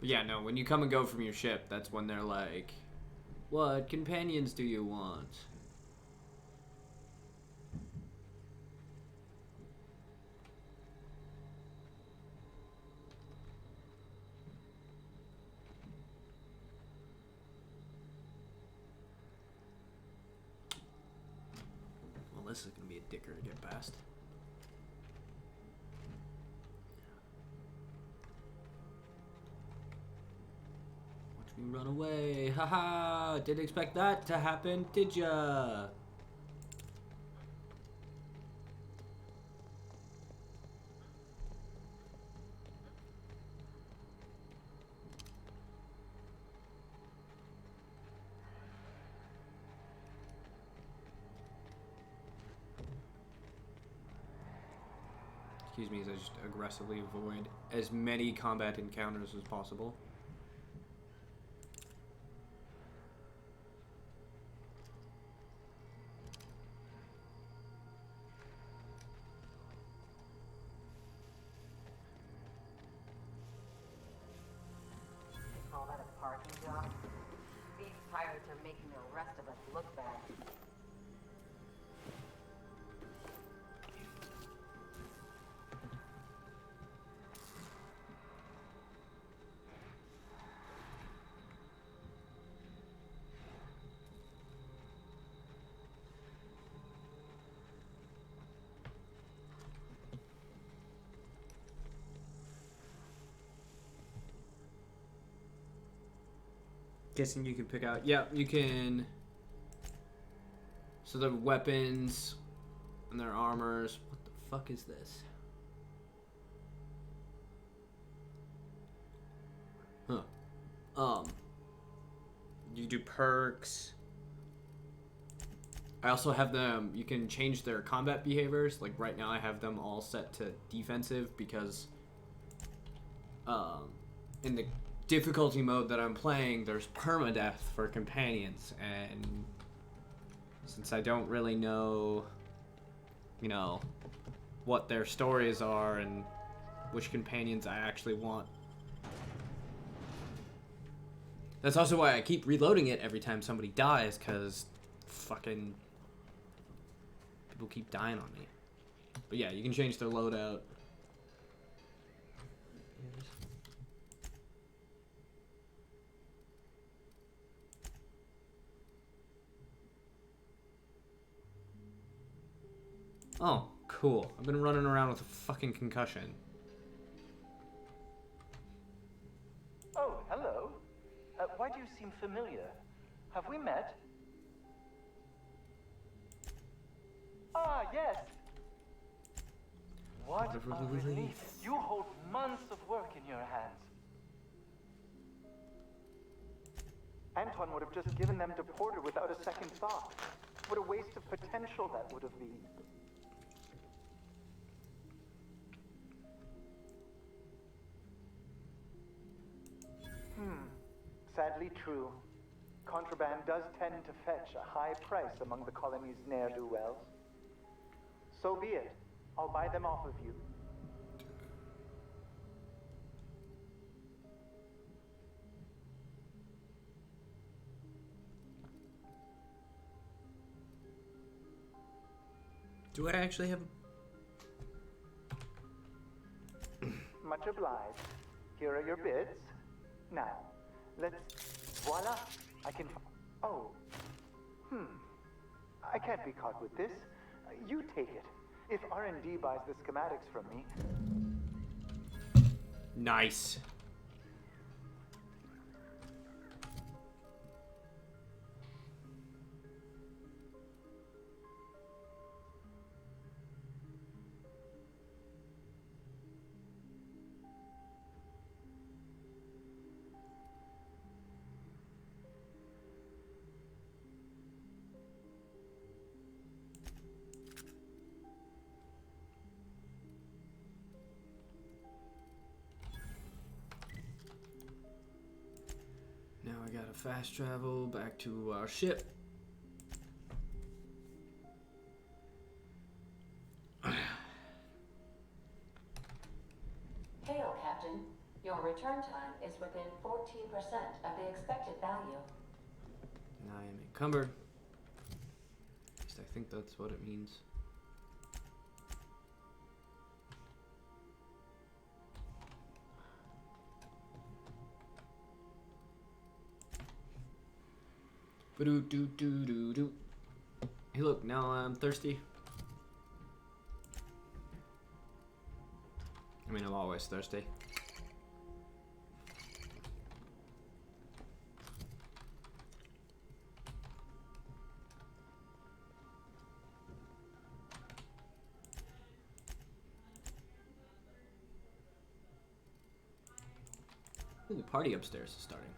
But yeah, no, when you come and go from your ship, that's when they're like, what companions do you want? this is gonna be a dicker to get past. Watch me run away. Haha! Didn't expect that to happen, did ya? Excuse me, as I just aggressively avoid as many combat encounters as possible.
Call that a parking job? These pirates are making the rest of us look bad.
Guessing you can pick out. Yeah, you can. So the weapons and their armors. What the fuck is this? Huh. You do perks. I also have them. You can change their combat behaviors. Like right now, I have them all set to defensive because in the difficulty mode that I'm playing, there's permadeath for companions, and since I don't really know, you know, what their stories are and which companions I actually want. That's also why I keep reloading it every time somebody dies, because fucking people keep dying on me. But yeah, you can change their loadout. Oh, cool. I've been running around with a fucking concussion.
Oh, hello. Why do you seem familiar? Have we met? Ah, yes. What a relief. You hold months of work in your hands. Antoine would have just given them to Porter without a second thought. What a waste of potential that would have been. Sadly true. Contraband does tend to fetch a high price among the colony's ne'er-do-wells. So be it. I'll buy them off of you.
Do I actually have
Much obliged. Here are your bids. Now, let's... Voila! I can... Oh. I can't be caught with this. You take it. If R&D buys the schematics from me...
Nice. Now I gotta fast travel back to our ship.
Hail, Captain. Your return time is within 14% of the expected value.
I am encumbered. At least I think that's what it means. Ba-do-do-do-do-do. Hey look, now I'm thirsty. I mean, I'm always thirsty. Ooh, the party upstairs is starting.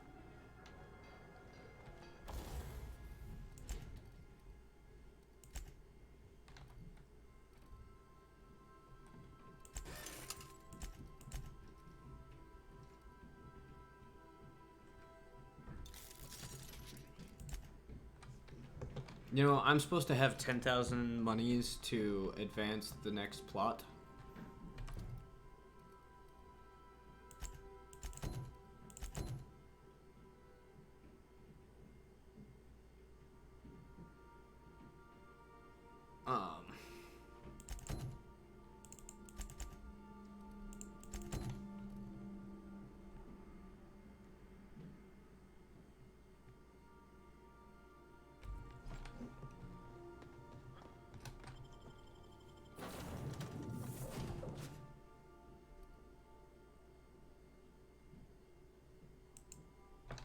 You know, I'm supposed to have 10,000 monies to advance the next plot.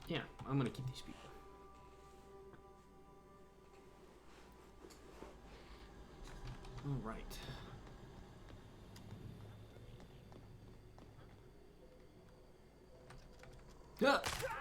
Yeah, I'm gonna keep these people. All right. Ah, fuck.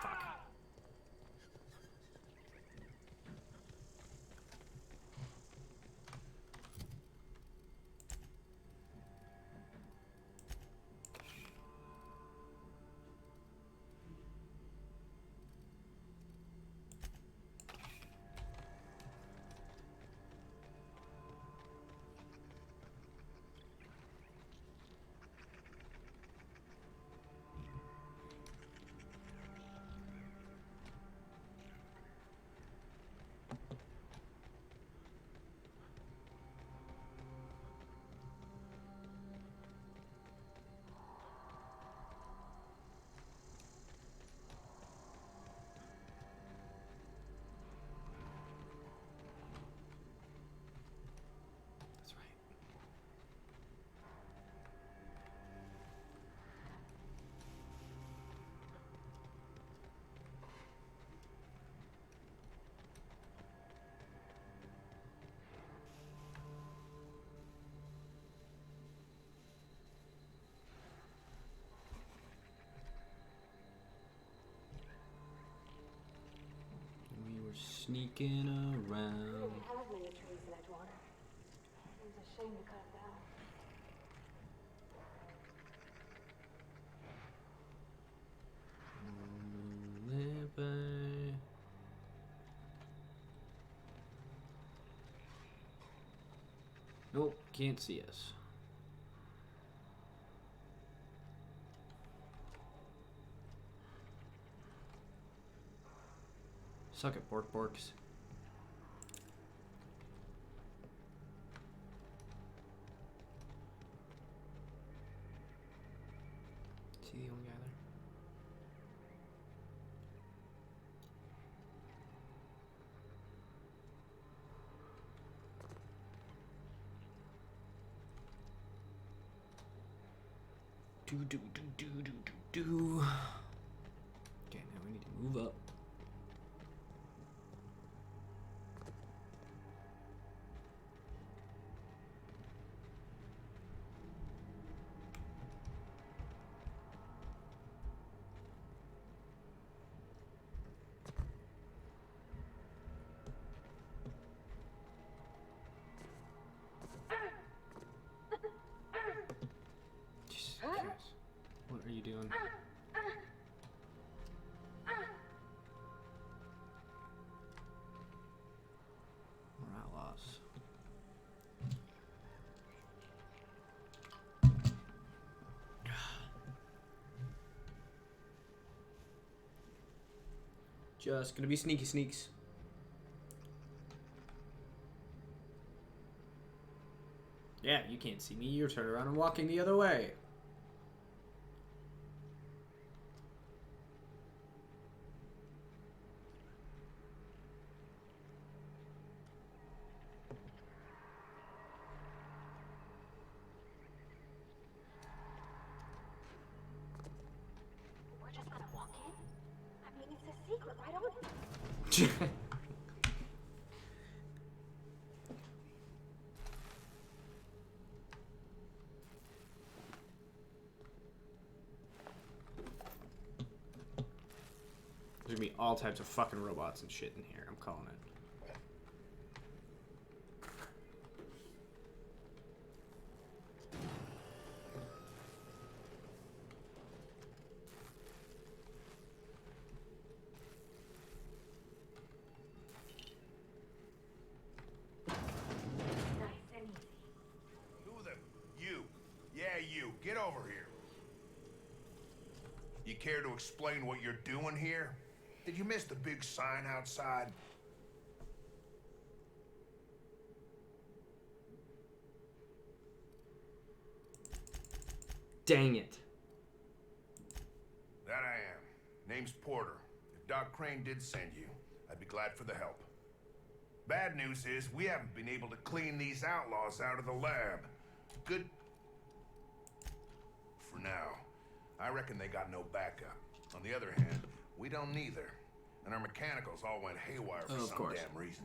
We were sneaking around.
Really have many trees in Edgewater. It was a shame to cut them down.
Nope, can't see us. Suck it, Borks. See the only guy there? Do. Okay, now we need to move up. Jesus Christ. What are you doing? Morale loss. Just gonna be sneaky sneaks. Yeah, you can't see me. You're turning around and walking the other way. There's gonna be all types of fucking robots and shit in here. I'm calling it.
Who the... You. Yeah, you. Get over here. You care to explain what you're doing here? Did you miss the big sign outside?
Dang it.
That I am. Name's Porter. If Doc Crane did send you, I'd be glad for the help. Bad news is, we haven't been able to clean these outlaws out of the lab. Good... for now. I reckon they got no backup. On the other hand, we don't neither. And our mechanicals all went haywire for some damn reason.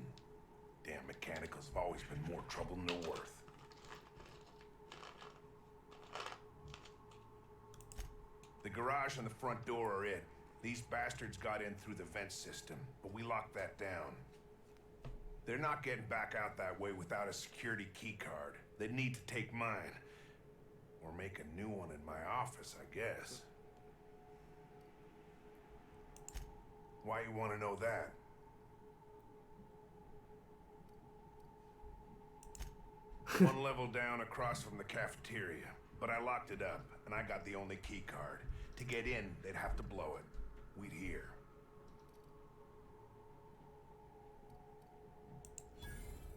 Damn mechanicals have always been more trouble than they're worth. The garage and the front door are it. These bastards got in through the vent system, but we locked that down. They're not getting back out that way without a security key card. They'd need to take mine. Or make a new one in my office, I guess. Why you want to know that? One level down across from the cafeteria, but I locked it up, and I got the only key card. To get in, they'd have to blow it. We'd hear.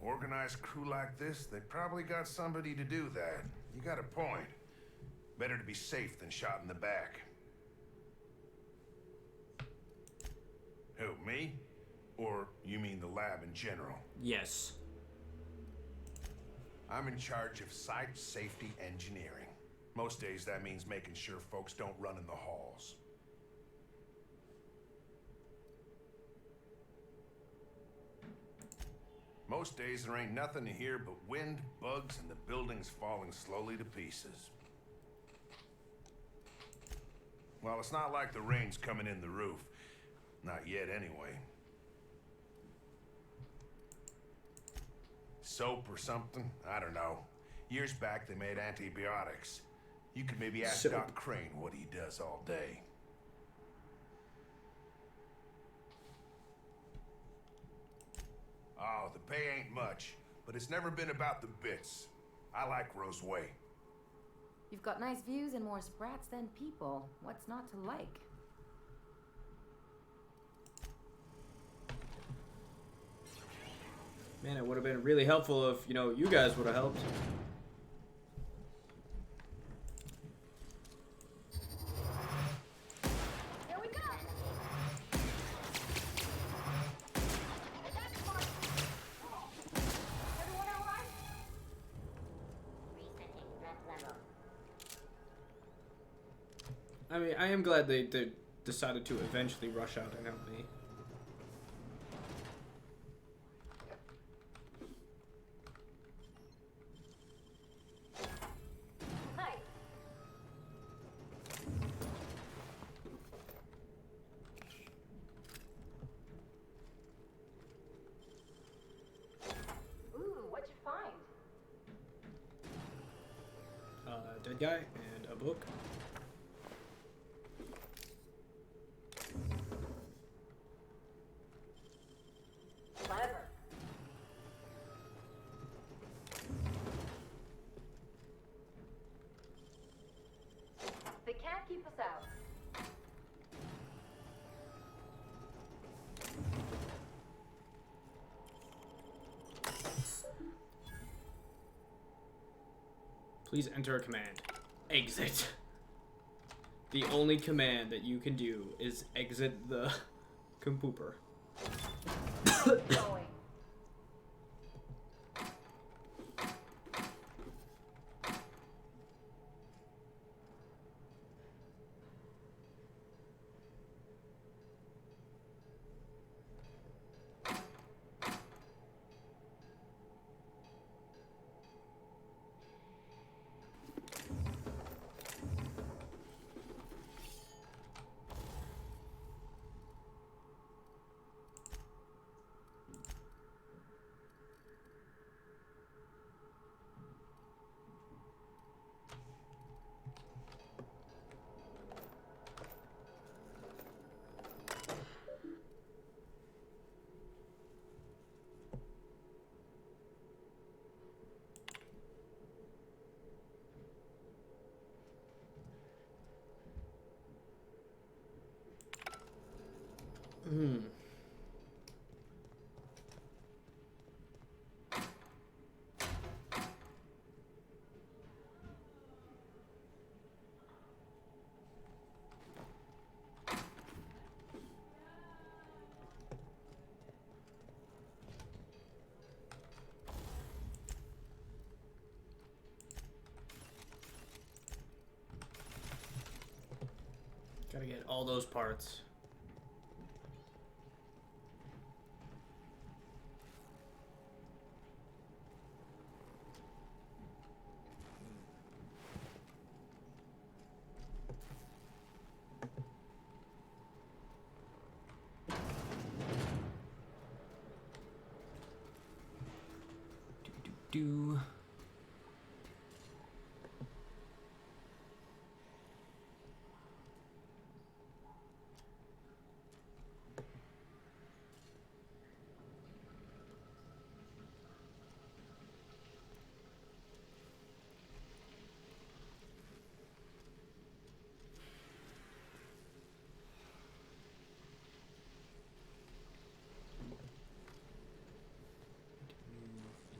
Organized crew like this, they probably got somebody to do that. You got a point. Better to be safe than shot in the back. Who, me? Or you mean the lab in general?
Yes.
I'm in charge of site safety engineering. Most days that means making sure folks don't run in the halls. Most days there ain't nothing to hear but wind, bugs, and the buildings falling slowly to pieces. Well, it's not like the rain's coming in the roof. Not yet, anyway. Soap or something? I don't know. Years back, they made antibiotics. You could maybe ask
Soap.
Doc Crane what he does all day. Oh, the pay ain't much, but it's never been about the bits. I like Roseway.
You've got nice views and more sprats than people. What's not to like?
Man, it would have been really helpful if, you know, you guys would have helped.
Here we go. Everyone all right?
Resetting threat level.
I mean, I am glad they decided to eventually rush out and help me.
Hi. Ooh, what'd you find?
Dead guy and a book.
Clever. They can't keep us out.
Please enter a command. Exit. The only command that you can do is exit the compooper.
Going.
Gotta get all those parts. Do.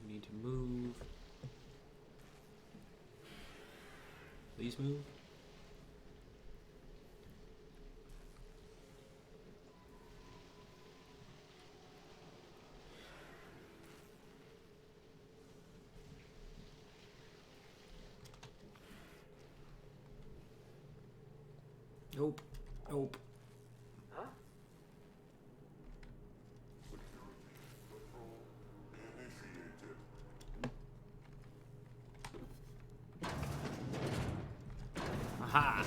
Need to move. Please move. Nope. Nope. Aha!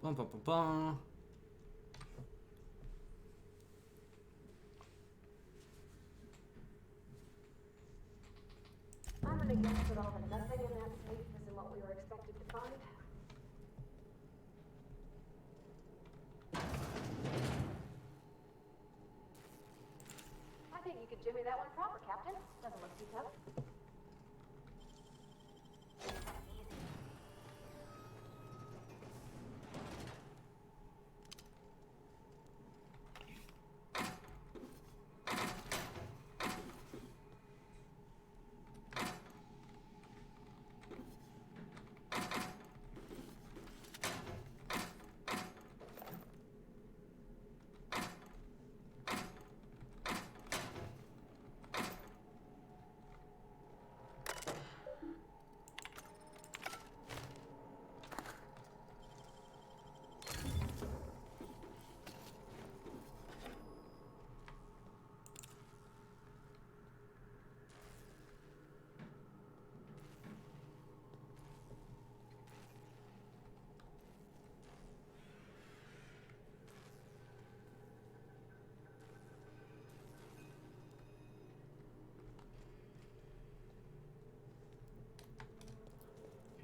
Bum, bum, bum, bum.
I'm gonna guess that all the nothing in that safe isn't what we were expected to find. I think you could jimmy that one proper, Captain. Doesn't look too tough.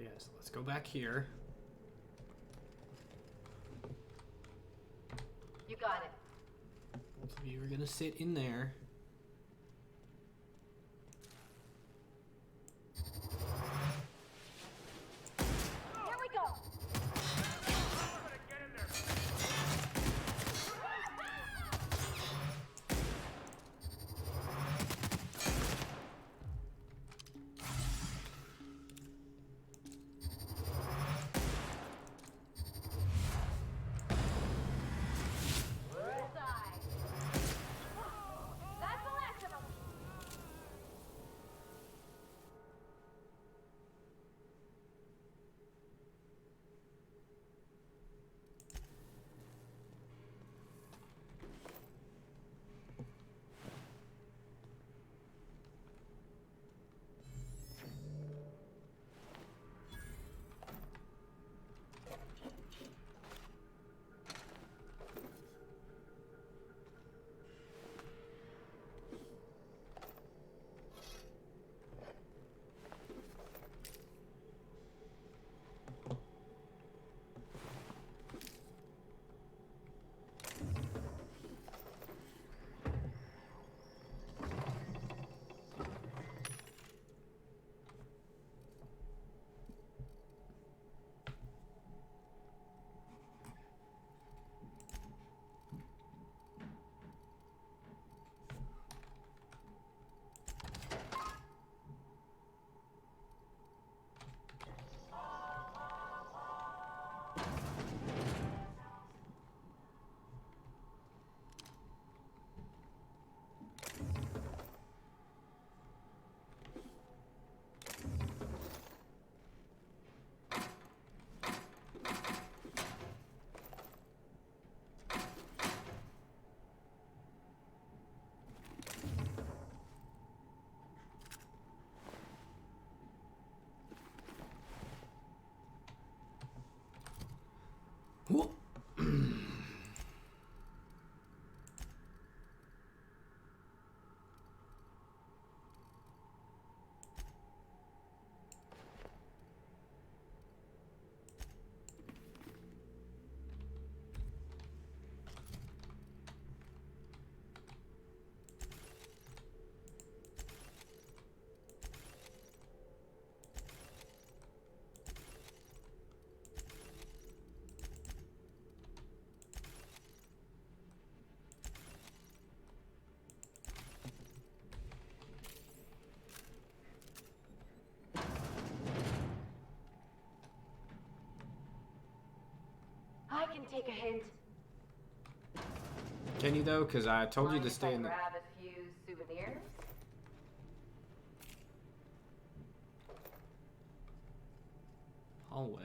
Yes, let's go back here.
You got it.
Both of you are gonna sit in there.
Here we go. That I can take a hint.
Can you though? Because I told you to stay in the
Grab a few souvenirs.
hallway.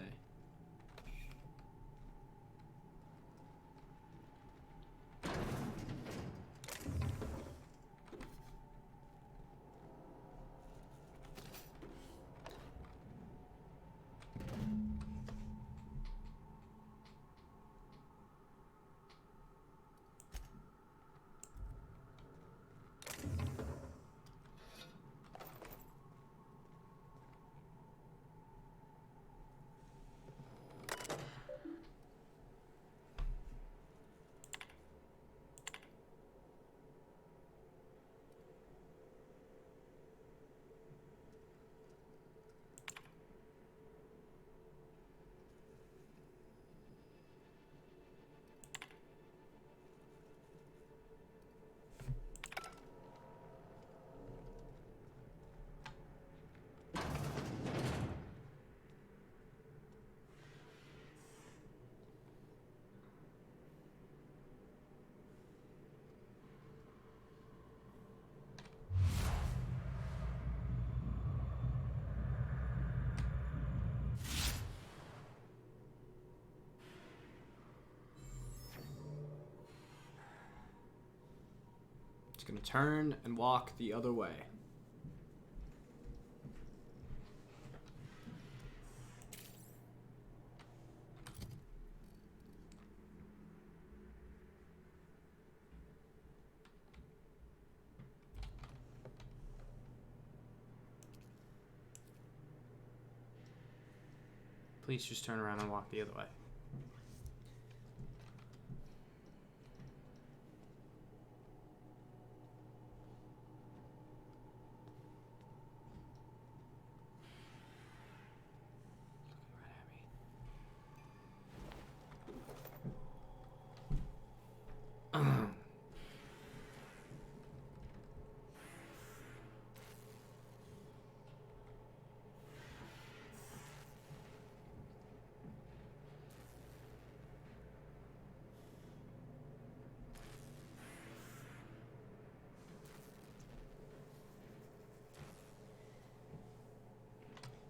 Just gonna turn and walk the other way. Please just turn around and walk the other way.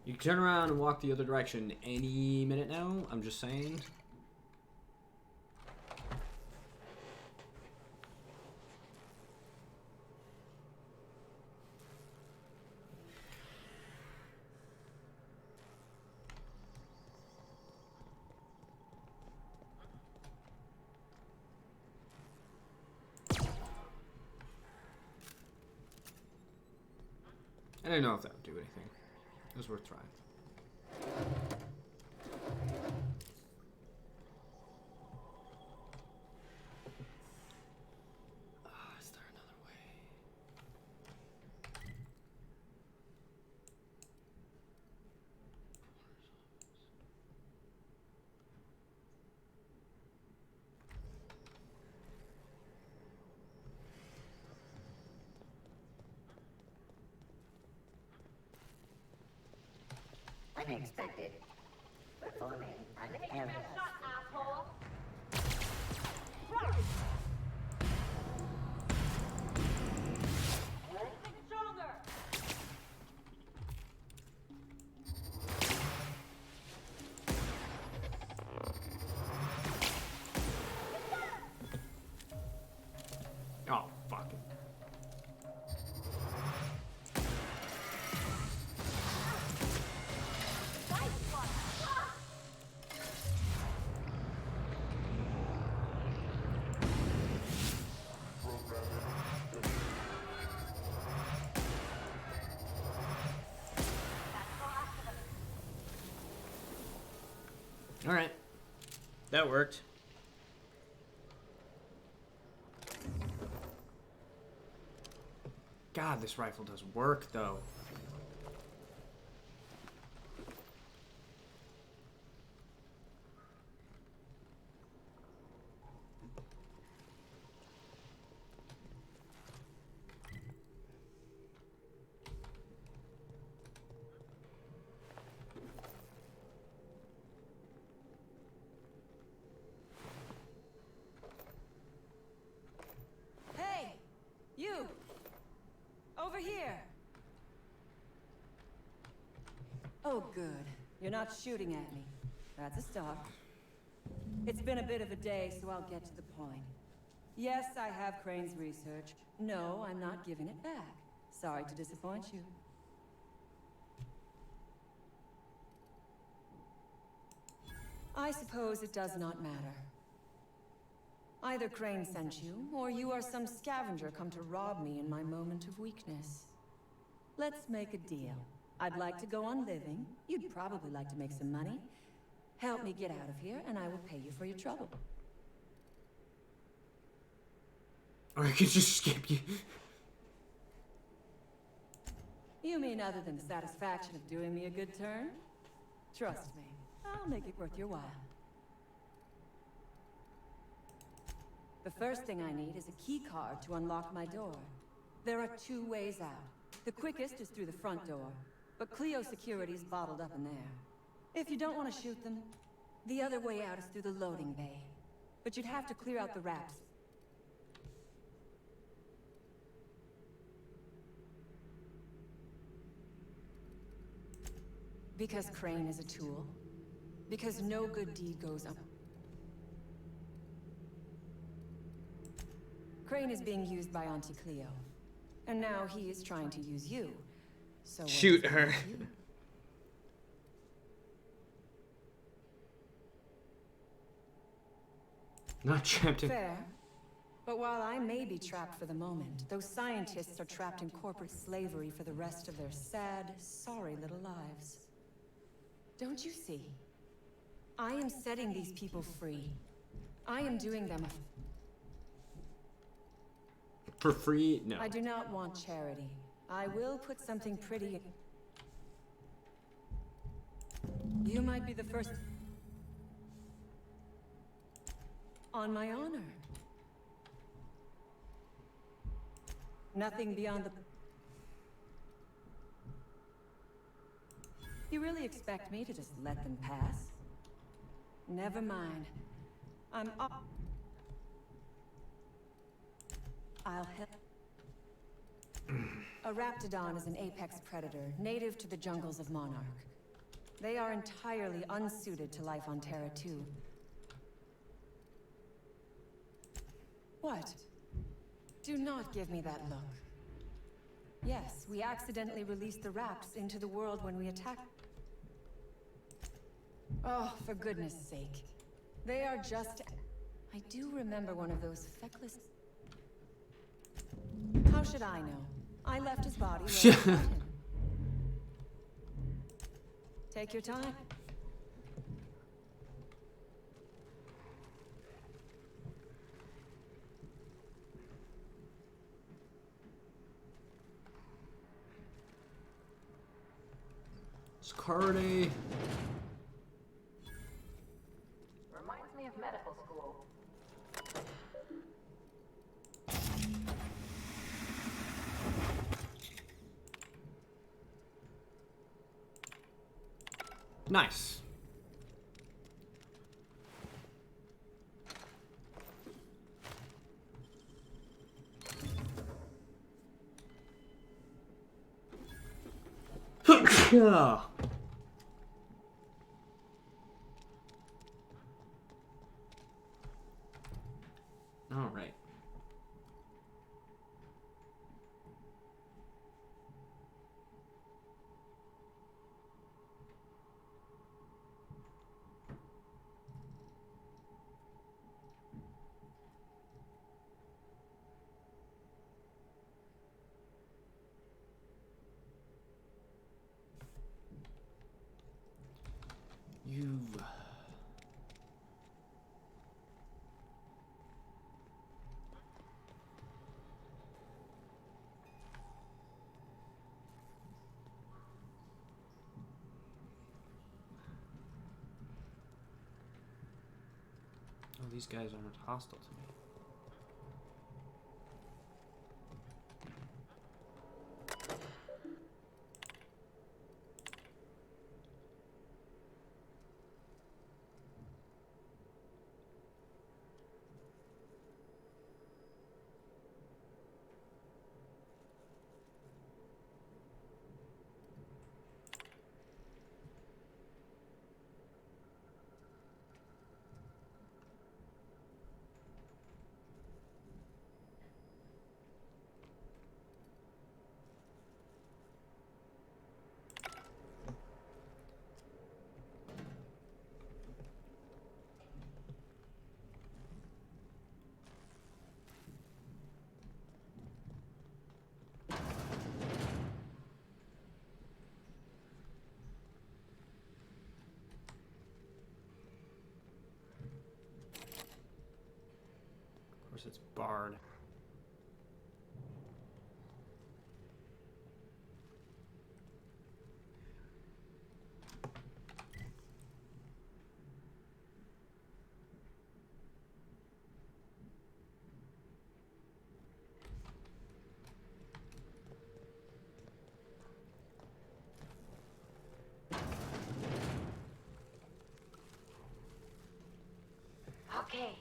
You can turn around and walk the other direction any minute now. I'm just saying. I don't know if that would do anything. It was worth trying. Is there another way?
Unexpected. Performing an error.
Oh, fuck it. Alright. That worked. God, this rifle does work, though.
Hey! You! Over here! Oh, good. You're not shooting at me. That's a start. It's been a bit of a day, so I'll get to the point. Yes, I have Crane's research. No, I'm not giving it back. Sorry to disappoint you. I suppose it does not matter. Either Crane sent you, or you are some scavenger come to rob me in my moment of weakness. Let's make a deal. I'd like to go on living. You'd probably like to make some money. Help me get out of here, and I will pay you for your trouble.
Or I could just skip you.
You mean other than the satisfaction of doing me a good turn? Trust me, I'll make it worth your while. The first thing I need is a key card to unlock my door. There are 2 ways out. The quickest is through the front door, but Cleo Security's bottled up in there. If you don't want to shoot them, the other way out is through the loading bay. But you'd have to clear out the wraps. Because Crane is a tool. Because no good deed goes up. Crane is being used by Auntie Cleo. And now he is trying to use you. So what
Shoot
does that
her.
make you?
Not trapped in.
Fair. But while I may be trapped for the moment, those scientists are trapped in corporate slavery for the rest of their sad, sorry little lives. Don't you see? I am setting these people free. I am doing them a
For free? No.
I do not want charity. I will put something pretty... You might be the first... On my honor. Nothing beyond the... You really expect me to just let them pass? Never mind. I'm up... I'll help. A Raptidon is an apex predator, native to the jungles of Monarch. They are entirely unsuited to life on Terra 2. What? Do not give me that look. Yes, we accidentally released the Raps into the world when we attacked... Oh, for goodness sake. They are just... I do remember one of those feckless... How should I know? I left his body where I found him. Take your time.
Scarde.
Reminds me of medical school.
Nice. All right. these guys aren't hostile to me. Of course, it's barred.
Okay.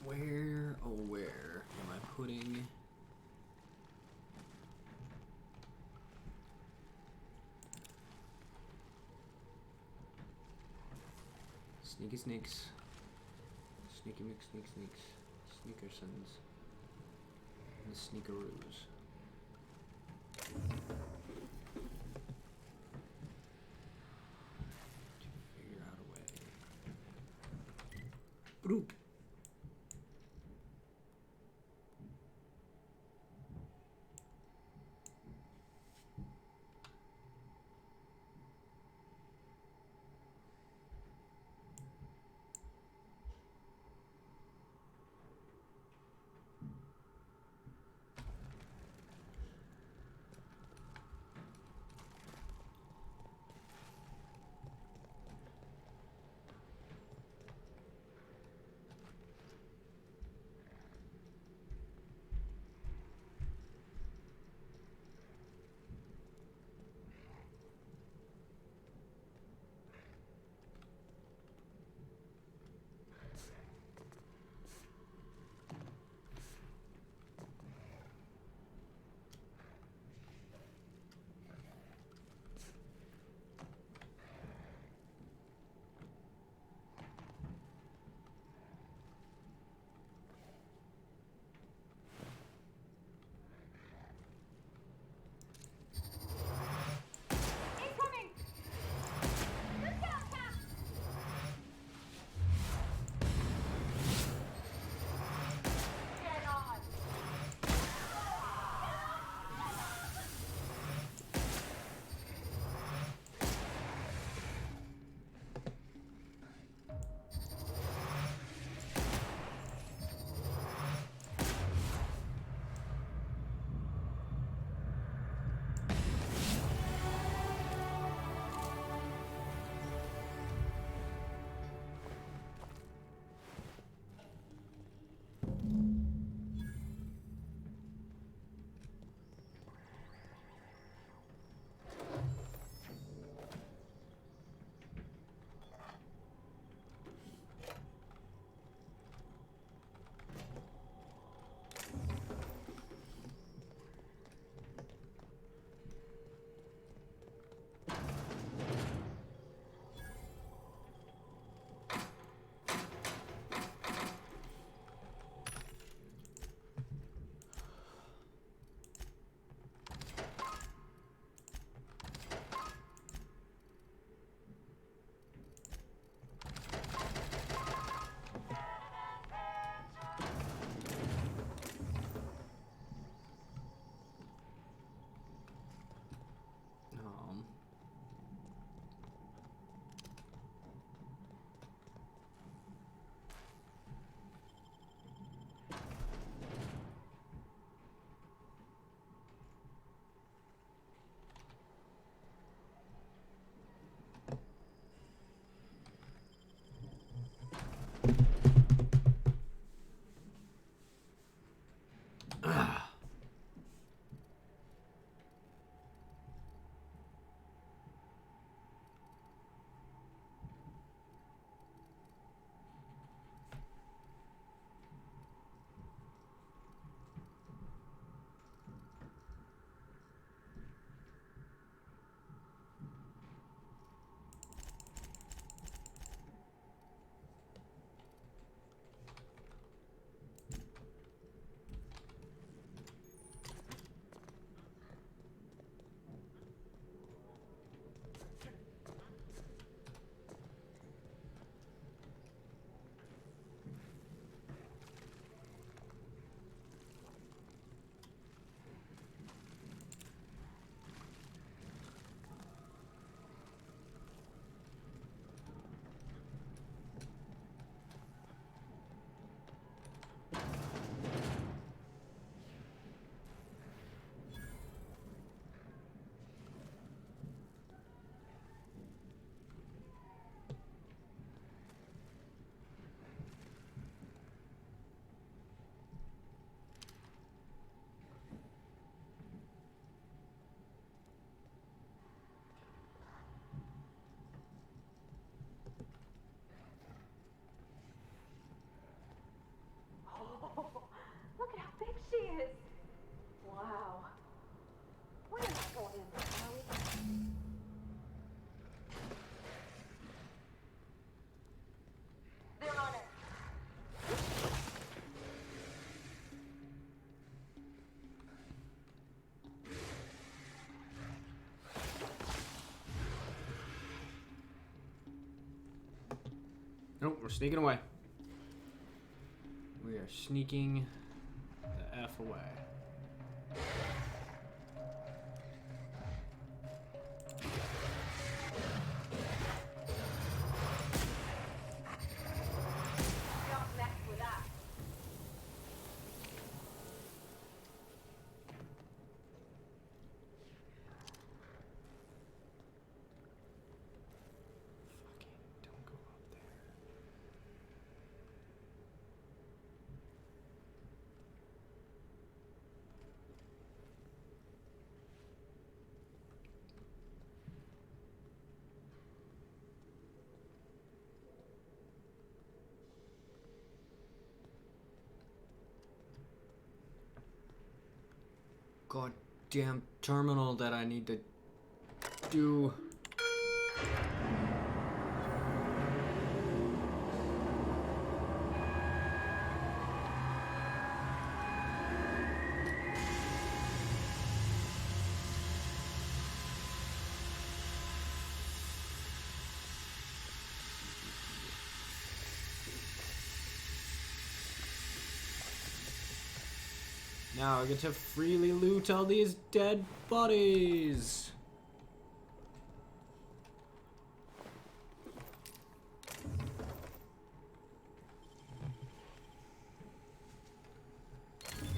Where, oh where am I putting... Sneaky sneaks. Sneaky sneaks. Sneakersons. And the sneakeroos. Figure out a way. Broop. Nope, we're sneaking away. We are sneaking the F away. Goddamn terminal that I need to do. Now I get to freely loot all these dead bodies.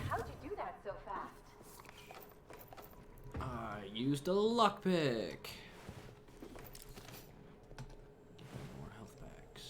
How'd you do that so fast?
I used a lockpick. More health packs.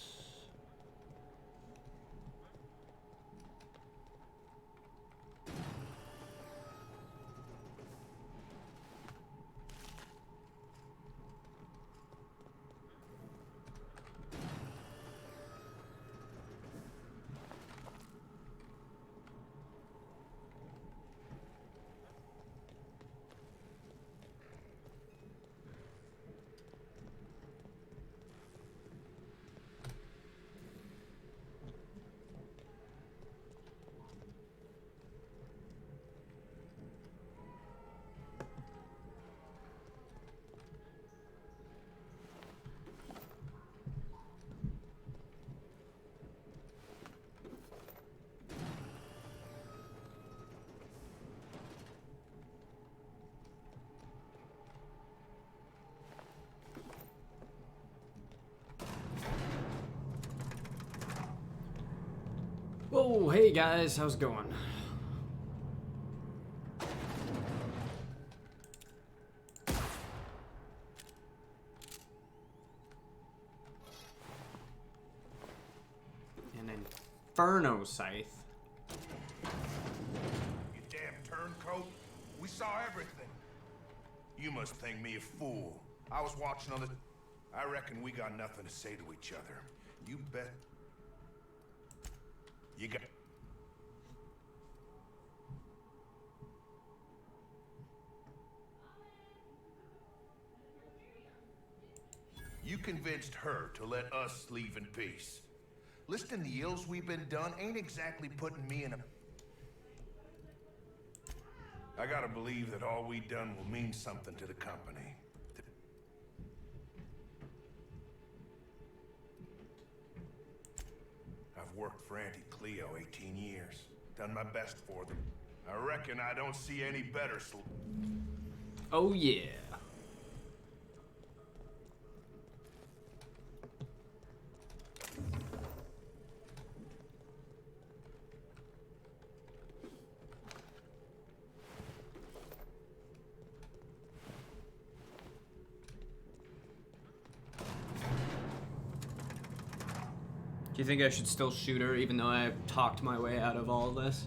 Oh, hey guys, how's it going? An Inferno Scythe.
You damn turncoat. We saw everything. You must think me a fool. I was watching on the... I reckon we got nothing to say to each other. You bet. You got... You convinced her to let us leave in peace. Listing the ills we've been done ain't exactly putting me in a... I gotta believe that all we done will mean something to the company. I've worked for Auntie Cleo 18 years. Done my best for them. I reckon I don't see any better
Oh yeah. Do you think I should still shoot her even though I talked my way out of all of this?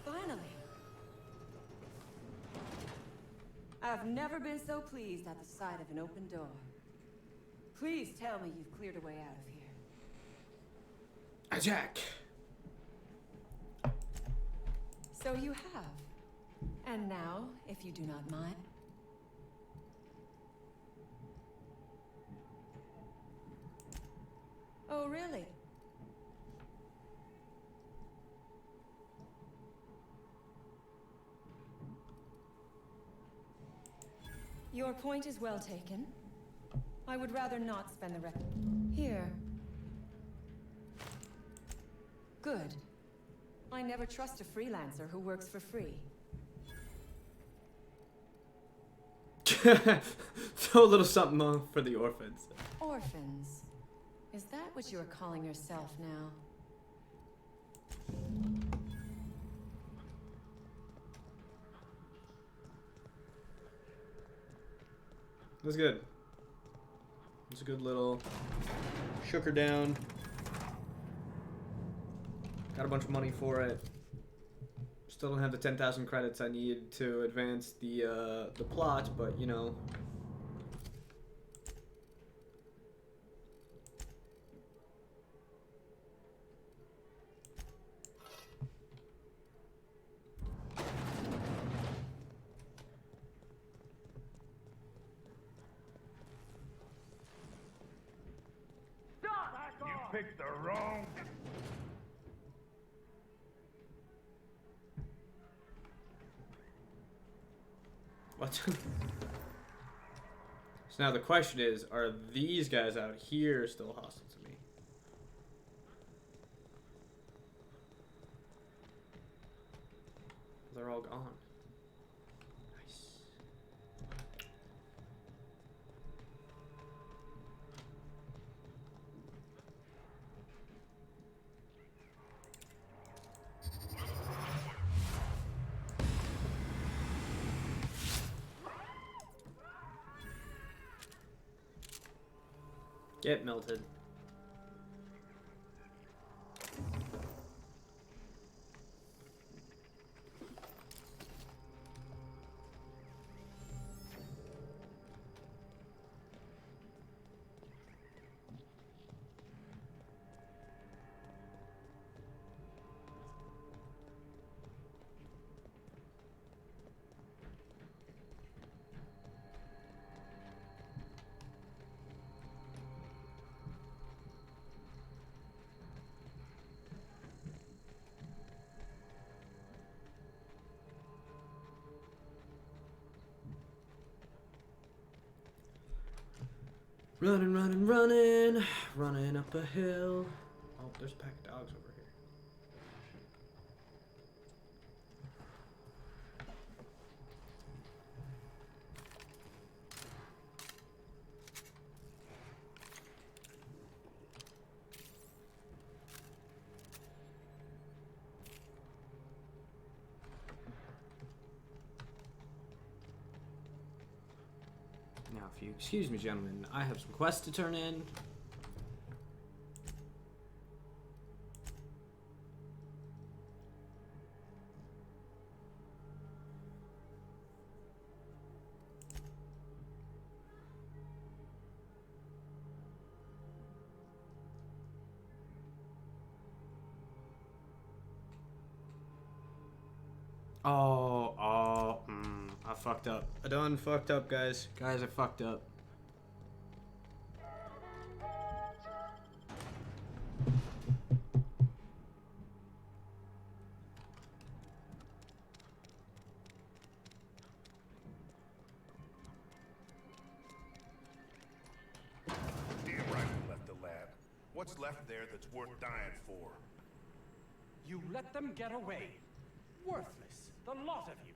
Finally. I've never been so pleased at the sight of an open door. Please tell me you've cleared a way out of here.
Attack!
So you have. And now, if you do not mind. Oh, really? Your point is well taken. I would rather not spend the rest. Here. Good. I never trust a freelancer who works for free.
Throw a little something on for the orphans.
Orphans. Is that what you are calling yourself now?
That's good. It's a good little... Shook her down. Got a bunch of money for it. Still don't have the 10,000 credits I need to advance the plot, but you know.
You picked the wrong.
What? So now the question is, are these guys out here still hostile to me? They're all gone. Nice. Get melted. Running, running, running, running up a hill. Oh, there's a pack of dogs over here. Now, if you excuse me, gentlemen, I have some quests to turn in. I fucked up. I done fucked up, guys. Guys, I fucked up.
Damn right we left the lab. What's left there that's worth dying for?
You let them get away. Worthless, the lot of you.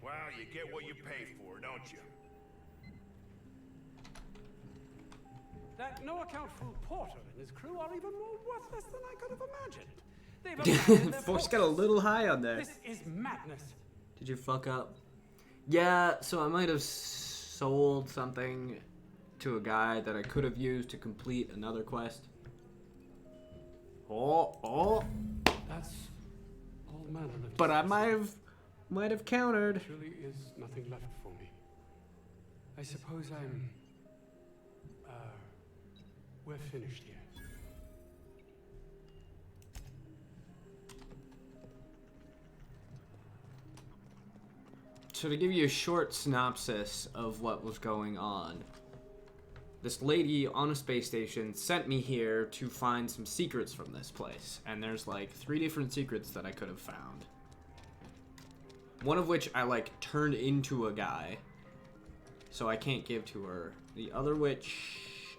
Well, you get what you pay for, don't you?
That no-account fool Porter and his crew are even more worthless than I could have imagined. They've abandoned their
Force
post.
got a little high on there.
This is madness.
Did you fuck up? Yeah, so I might have sold something to a guy that I could have used to complete another quest. Oh.
That's all manner of
But I might have countered.
Truly is nothing left for me. I suppose I'm... we're finished here.
So to give you a short synopsis of what was going on, this lady on a space station sent me here to find some secrets from this place. And there's like 3 different secrets that I could have found. One of which I like turned into a guy. so I can't give to her. The other witch,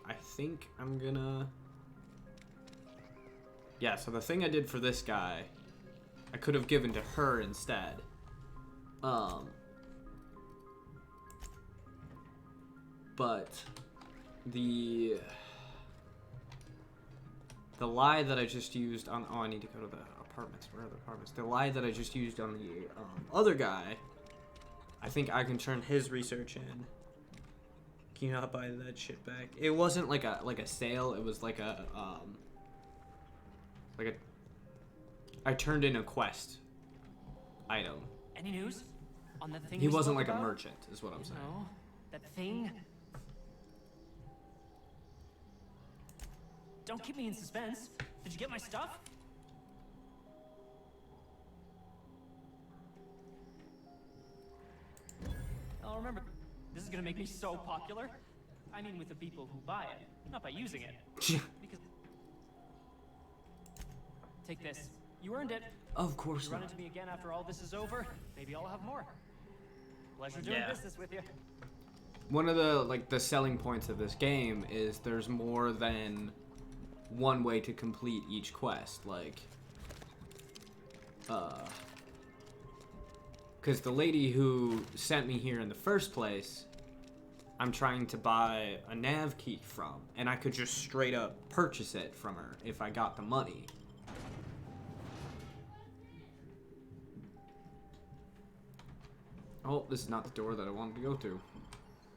I think I'm gonna... Yeah, so the thing I did for this guy, I could have given to her instead. But the lie that I just used on... Oh, I need to go to the apartments. Where are the apartments? The lie that I just used on the other guy, I think I can turn his research in. Can you not buy that shit back? It wasn't like a sale. It was like a I turned in a quest item.
Any news on the thing?
He
we
wasn't
spoke
like a
about?
merchant, is what I'm saying.
No, that thing. Don't keep me in suspense. Did you get my stuff? I'll remember. This is gonna make me so popular. I mean, with the people who buy it, not by using it. Because. Take this. You earned it.
Of course
You run
not.
into me again after all this is over. Maybe I'll have more. Pleasure doing
Yeah.
business with you.
One of the selling points of this game is there's more than one way to complete each quest. Like, because the lady who sent me here in the first place, I'm trying to buy a nav key from, and I could just straight up purchase it from her if I got the money. Oh, this is not the door that I wanted to go through.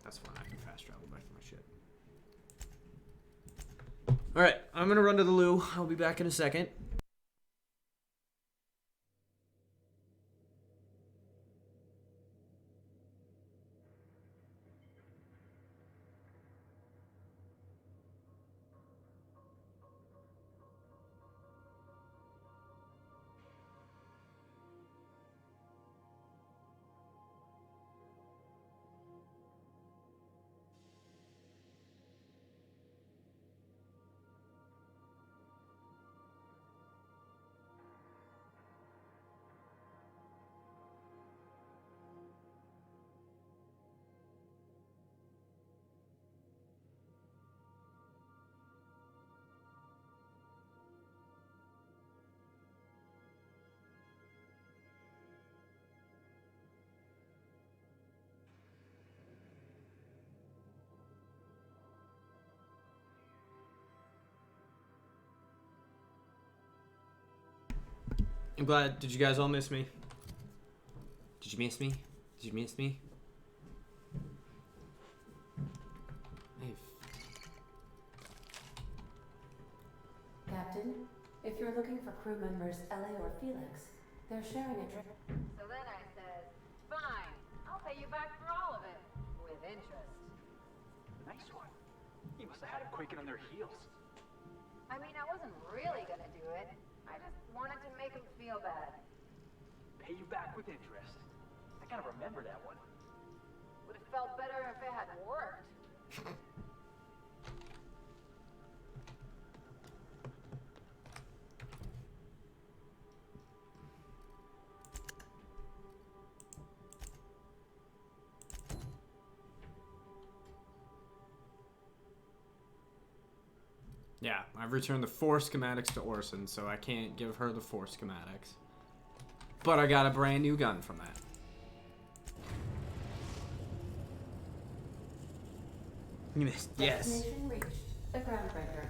That's fine, I can fast travel back to my shit. Alright, I'm gonna run to the loo. I'll be back in a second. I'm glad. Did you guys all miss me? Did you miss me? Did you miss me? Hey.
Captain, if you're looking for crew members Ellie or Felix, they're sharing a drink.
So then I said, fine, I'll pay you back for all of it, with interest.
Nice one. You must have had them quaking on their heels.
I mean, I wasn't really gonna do it. I just wanted to make him feel bad.
Pay you back with interest. I gotta remember that one.
Would have felt better if it had worked.
Yeah, I've returned the 4 schematics to Orson, so I can't give her the 4 schematics. But I got a brand new gun from that. Yes.
Destination reached. The groundbreaker.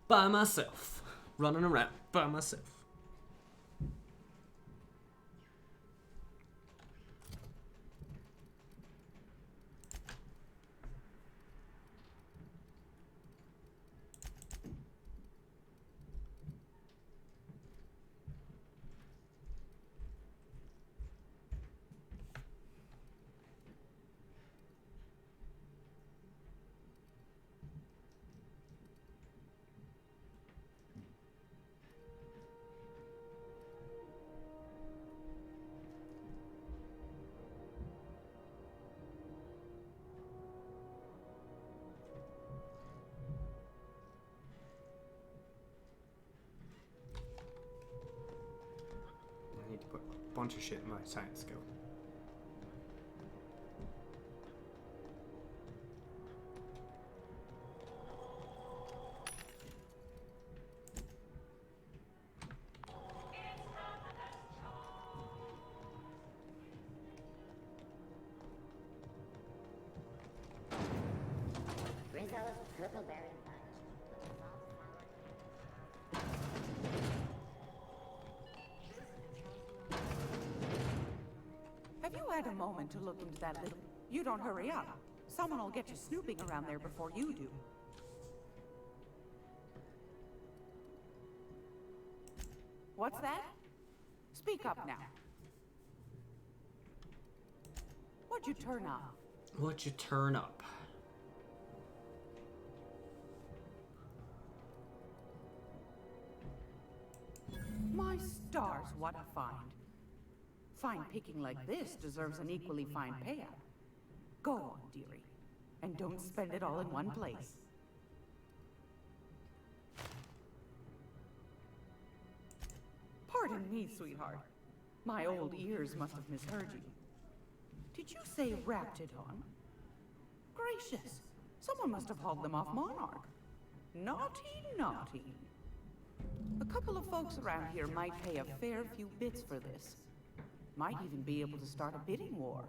By myself. Running around by myself. bunch of shit in my science skill.
Rizzo's Purple-Berry Punch.
Have you had a moment to look into that little... You don't hurry up. Someone will get you snooping around there before you do. What's that? Speak up now. What'd you turn up?
What'd you turn up?
My stars, what a find. Fine picking like this deserves an equally fine payout. Go on, dearie, and don't spend it all in one place. Pardon me, sweetheart. My old ears must have misheard you. Did you say Raptidon? Gracious, someone must have hauled them off Monarch. Naughty, naughty. A couple of folks around here might pay a fair few bits for this. Might even be able to start a bidding war.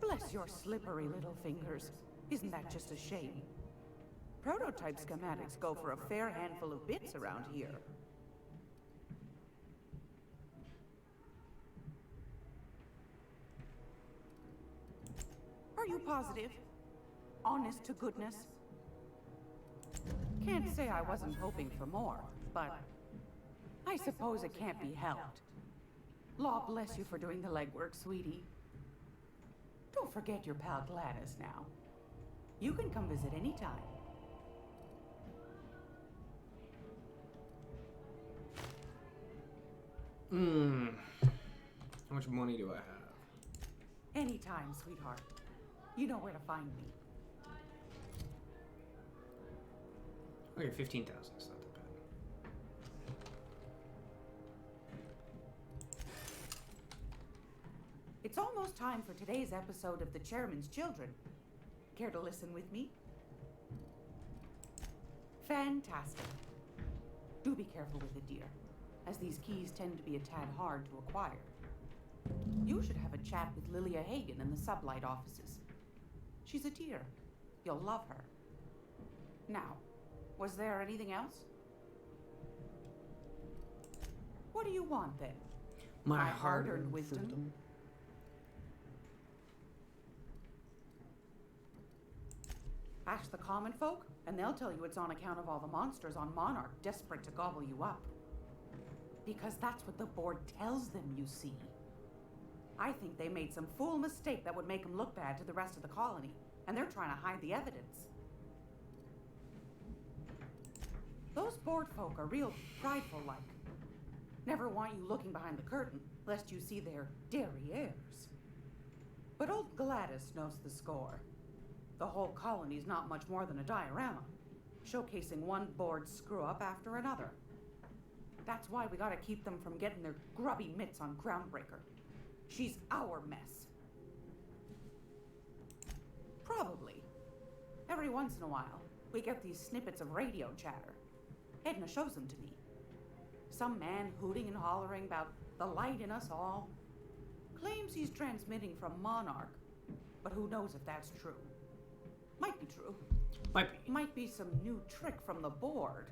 Bless your slippery little fingers. Isn't that just a shame? Prototype schematics go for a fair handful of bits around here. Are you positive? Honest to goodness? Can't say I wasn't hoping for more, but I suppose it can't be helped. Law bless you for doing the legwork, sweetie. Don't forget your pal Gladys now. You can come visit anytime.
How much money do I have?
Anytime, sweetheart. You know where to find me.
Okay, 15,000. It's not that bad.
It's almost time for today's episode of The Chairman's Children. Care to listen with me? Fantastic. Do be careful with it, dear, as these keys tend to be a tad hard to acquire. You should have a chat with Lilia Hagen in the Sublight offices. She's a dear. You'll love her. Now, was there anything else? What do you want then?
My
hard-earned wisdom? Ask the common folk, and they'll tell you it's on account of all the monsters on Monarch desperate to gobble you up. Because that's what the board tells them, you see. I think they made some fool mistake that would make them look bad to the rest of the colony, and they're trying to hide the evidence. Those board folk are real prideful-like. Never want you looking behind the curtain, lest you see their derrieres. But old Gladys knows the score. The whole colony's not much more than a diorama, showcasing one board screw-up after another. That's why we gotta keep them from getting their grubby mitts on Groundbreaker. She's our mess. Probably. Every once in a while, we get these snippets of radio chatter. Edna shows them to me. Some man hooting and hollering about the light in us all. Claims he's transmitting from Monarch, but who knows if that's true. Might be true. Might be some new trick from the board.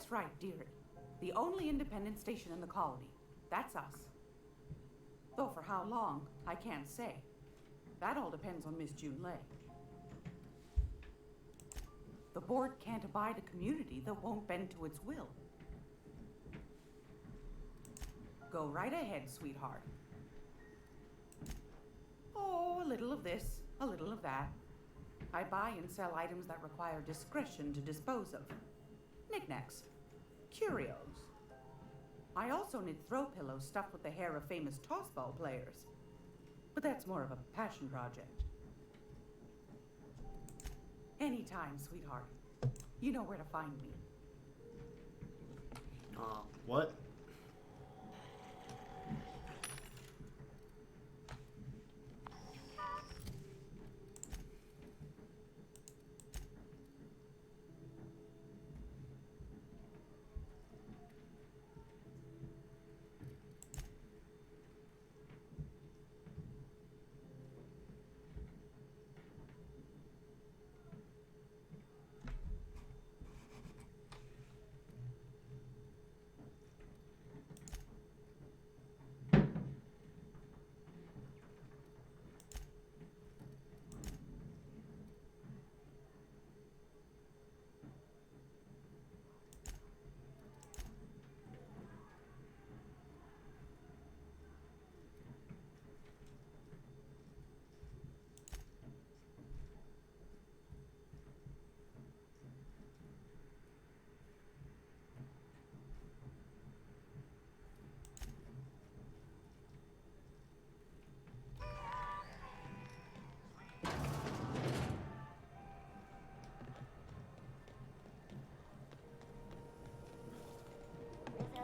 That's right, dearie. The only independent station in the colony. That's us. Though for how long, I can't say. That all depends on Miss June Lay. The board can't abide a community that won't bend to its will. Go right ahead, sweetheart. Oh, a little of this, a little of that. I buy and sell items that require discretion to dispose of. Knickknacks. Curios. I also knit throw pillows stuffed with the hair of famous tossball players. But that's more of a passion project. Anytime, sweetheart. You know where to find me.
What?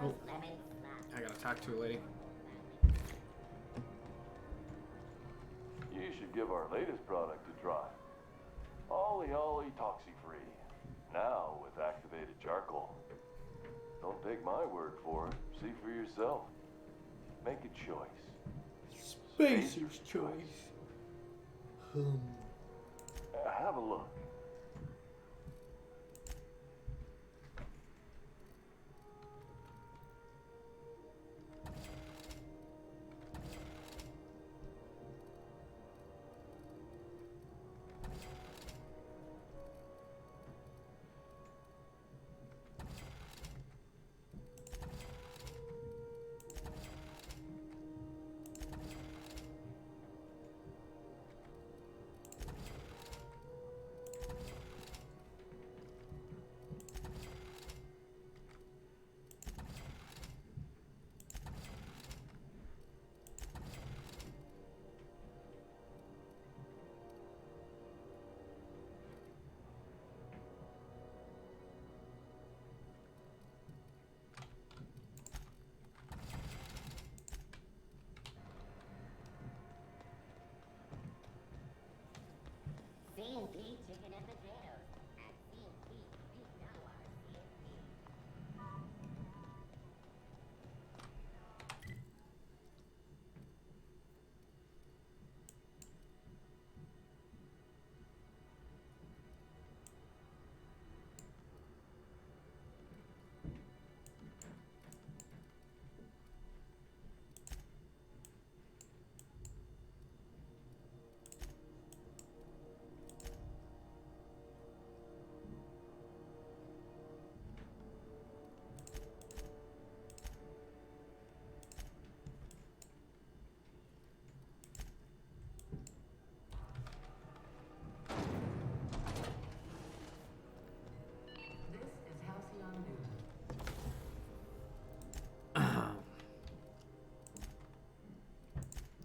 Oh, I gotta talk to a lady.
You should give our latest product a try. Ollie Ollie Toxi-Free. Now with activated charcoal. Don't take my word for it. See for yourself. Make a choice.
Spacer's choice.
Have a look.
C&P chicken and potatoes. At C&P, we know our C&P.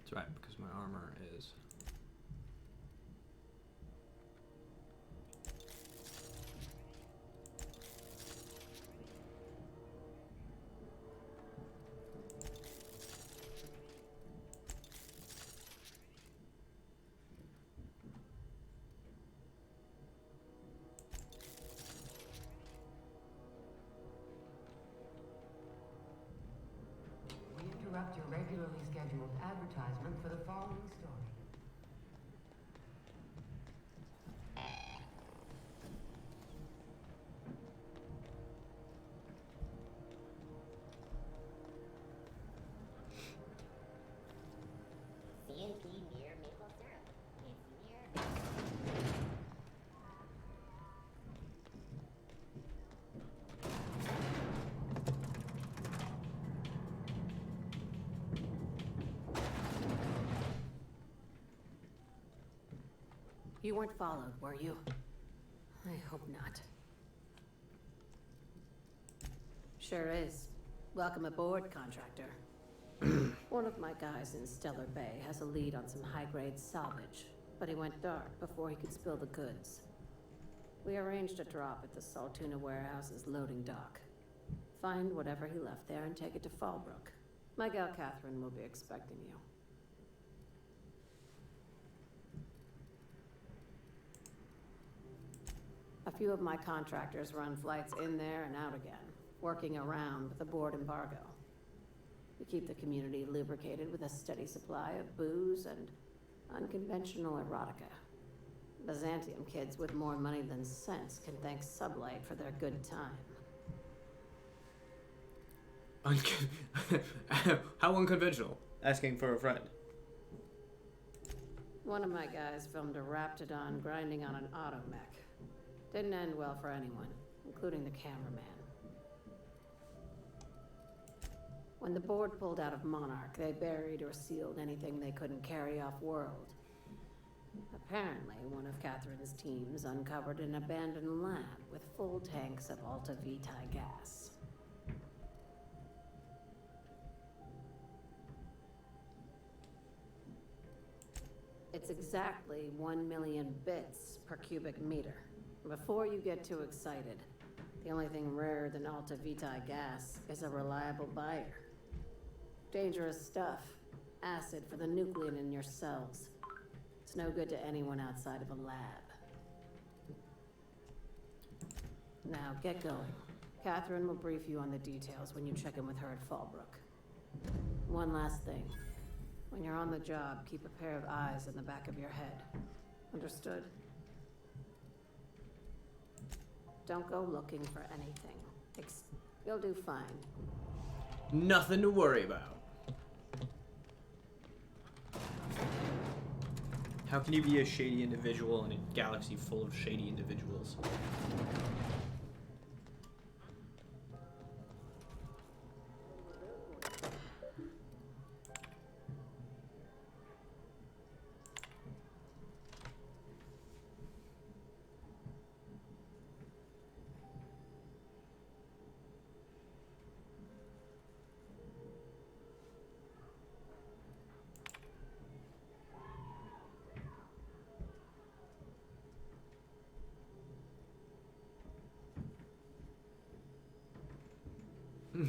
That's right, because my armor is...
We interrupt your regularly scheduled advertisement for the following story.
You weren't followed, were you? I hope not. Sure is. Welcome aboard, contractor. One of my guys in Stellar Bay has a lead on some high-grade salvage, but he went dark before he could spill the goods. We arranged a drop at the Saltuna warehouse's loading dock. Find whatever he left there and take it to Fallbrook. My gal Catherine will be expecting you. A few of my contractors run flights in there and out again, working around with the board embargo. We keep the community lubricated with a steady supply of booze and unconventional erotica. Byzantium kids with more money than sense can thank Sublight for their good time.
How unconventional? Asking for a friend.
One of my guys filmed a Raptidon grinding on an automech. Didn't end well for anyone, including the cameraman. When the board pulled out of Monarch, they buried or sealed anything they couldn't carry off-world. Apparently, one of Catherine's teams uncovered an abandoned lab with full tanks of Alta Vitae gas. It's exactly 1 million bits per cubic meter. Before you get too excited, the only thing rarer than Alta Vitae gas is a reliable buyer. Dangerous stuff. Acid for the nuclein in your cells. It's no good to anyone outside of a lab. Now, get going. Catherine will brief you on the details when you check in with her at Fallbrook. One last thing. When you're on the job, keep a pair of eyes in the back of your head. Understood? Don't go looking for anything. You'll do fine.
Nothing to worry about. How can you be a shady individual in a galaxy full of shady individuals?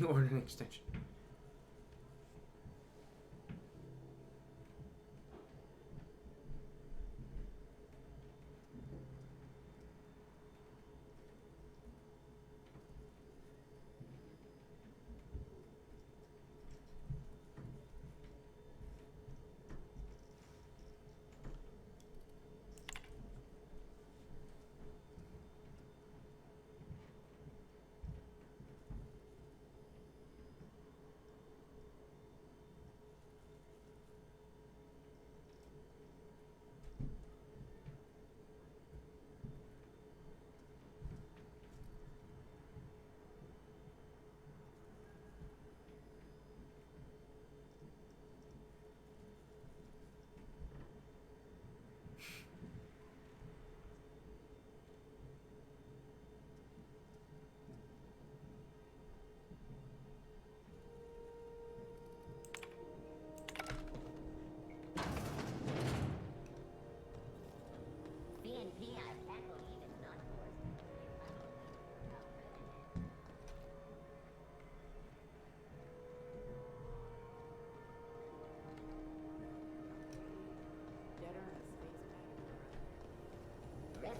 Or an extension.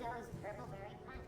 Rizzo's Purple Berry Punch.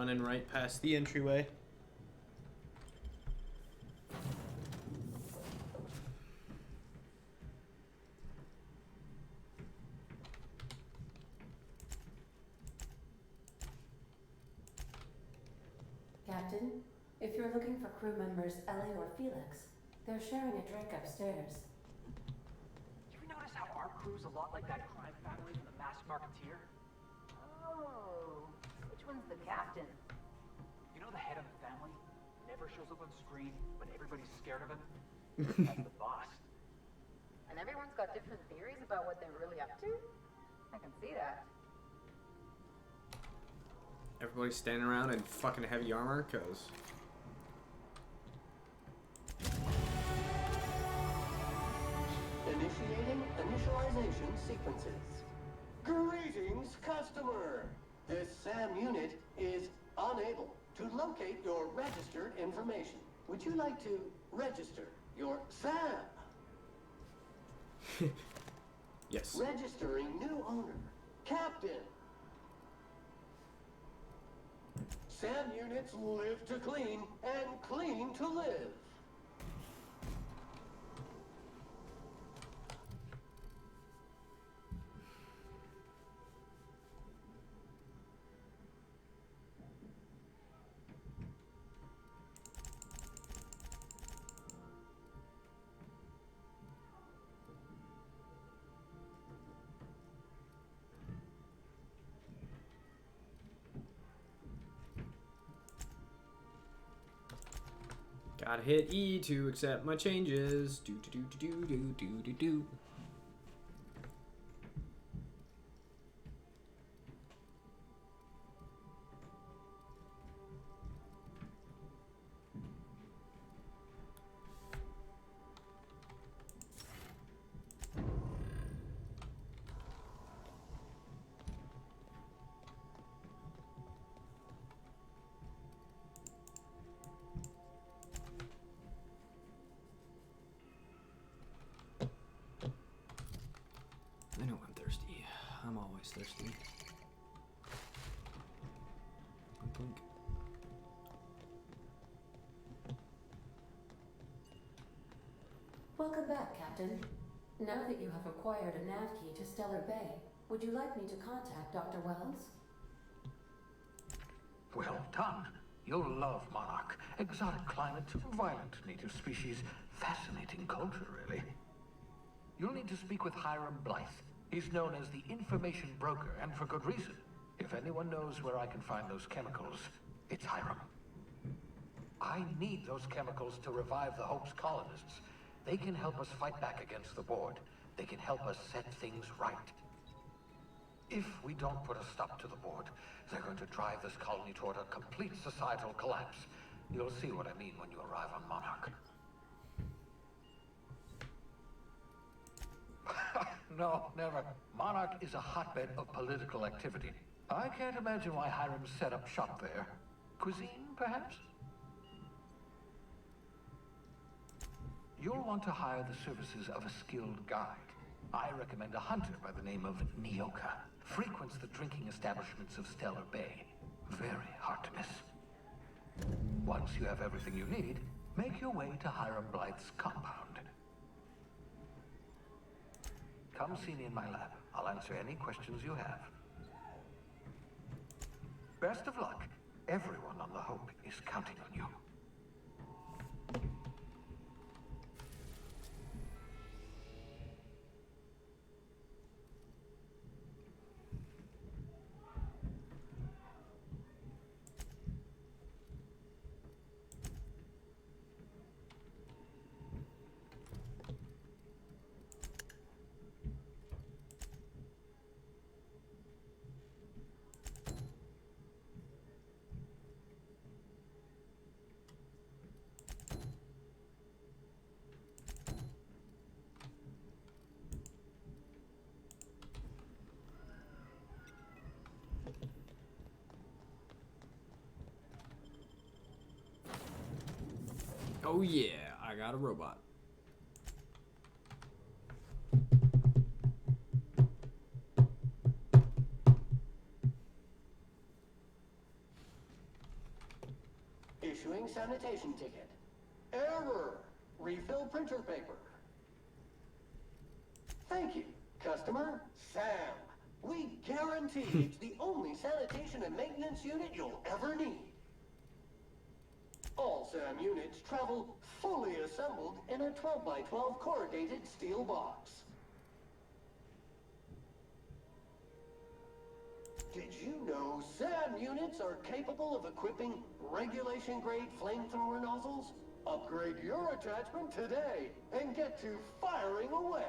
running right past the entryway.
Captain, if you're looking for crew members Ellie or Felix, they're sharing a drink upstairs.
You ever notice how our crew's a lot like that crime family from The Masked Marketeer?
Oh, which one's the captain?
You know the head of the family? Never shows up on screen, but everybody's scared of him? That's the boss.
And everyone's got different theories about what they're really up to? I can see that.
Everybody's standing around in fucking heavy armor, cause...
Initiating initialization sequences. Greetings, customer! This SAM unit is unable to locate your registered information. Would you like to register your SAM?
Yes.
Registering new owner. Captain. SAM units live to clean and clean to live.
Gotta hit E to accept my changes. Do do do do do do do do. I know I'm thirsty. I'm always thirsty. Blink.
Welcome back, Captain. Now that you have acquired a nav key to Stellar Bay, would you like me to contact Dr. Wells?
Well done. You'll love Monarch. Exotic climate, violent native species, fascinating culture, really. You'll need to speak with Hiram Blythe. He's known as the information broker, and for good reason. If anyone knows where I can find those chemicals, it's Hiram. I need those chemicals to revive the Hope's colonists. They can help us fight back against the Board. They can help us set things right. If we don't put a stop to the Board, they're going to drive this colony toward a complete societal collapse. You'll see what I mean when you arrive on Monarch. No, never. Monarch is a hotbed of political activity. I can't imagine why Hiram set up shop there. Cuisine, perhaps? You'll want to hire the services of a skilled guide. I recommend a hunter by the name of Nyoka. Frequents the drinking establishments of Stellar Bay. Very hard to miss. Once you have everything you need, make your way to Hiram Blythe's compound. Come see me in my lab. I'll answer any questions you have. Best of luck. Everyone on the Hope is counting on you.
Oh yeah, I got a robot.
sanitation ticket. Error. Refill printer paper. Thank you, customer. Sam. We guarantee it's the only sanitation and maintenance unit you'll ever need. All SAM units travel fully assembled in a 12 by 12 corrugated steel box. Did you know SAM units are capable of equipping regulation-grade flamethrower nozzles? Upgrade your attachment today and get to firing away.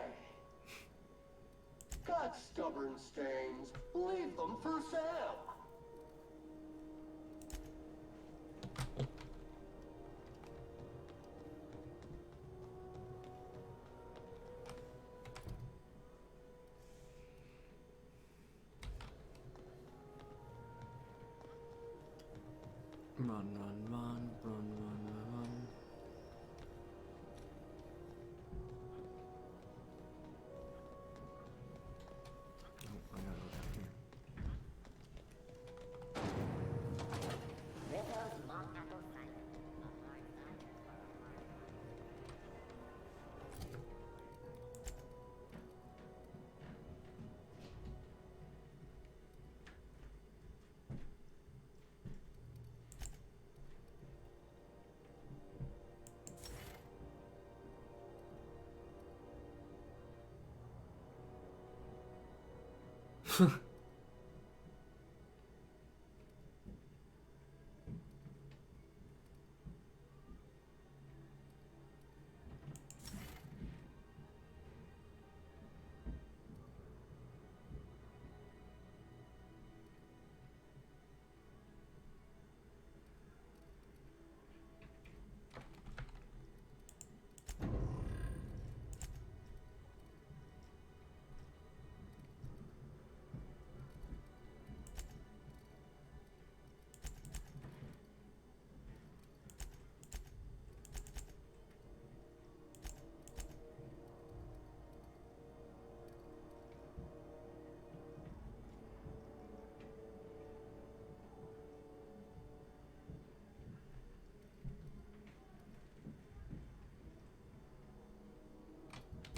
Got stubborn stains? Leave them for Sam.
Run, run, run, run, run, run, run. Oh, I gotta go down here.
Riddle's long apple cider. A hard cider for a hard.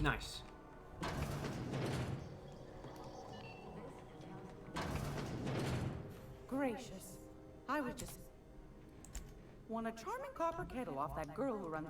Nice.
Gracious. I was just... won a charming copper kettle off that girl who runs...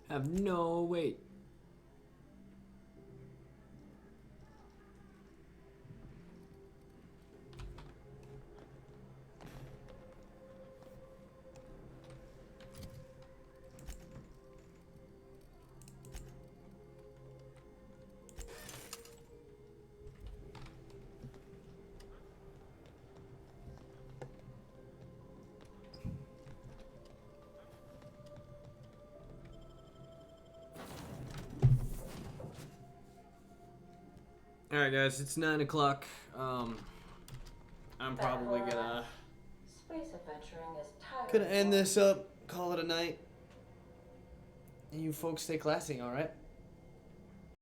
Have no weight. Alright guys, it's 9 o'clock. I'm probably gonna
Space adventuring is tiring.
end this up, call it a night. And you folks stay classy, alright?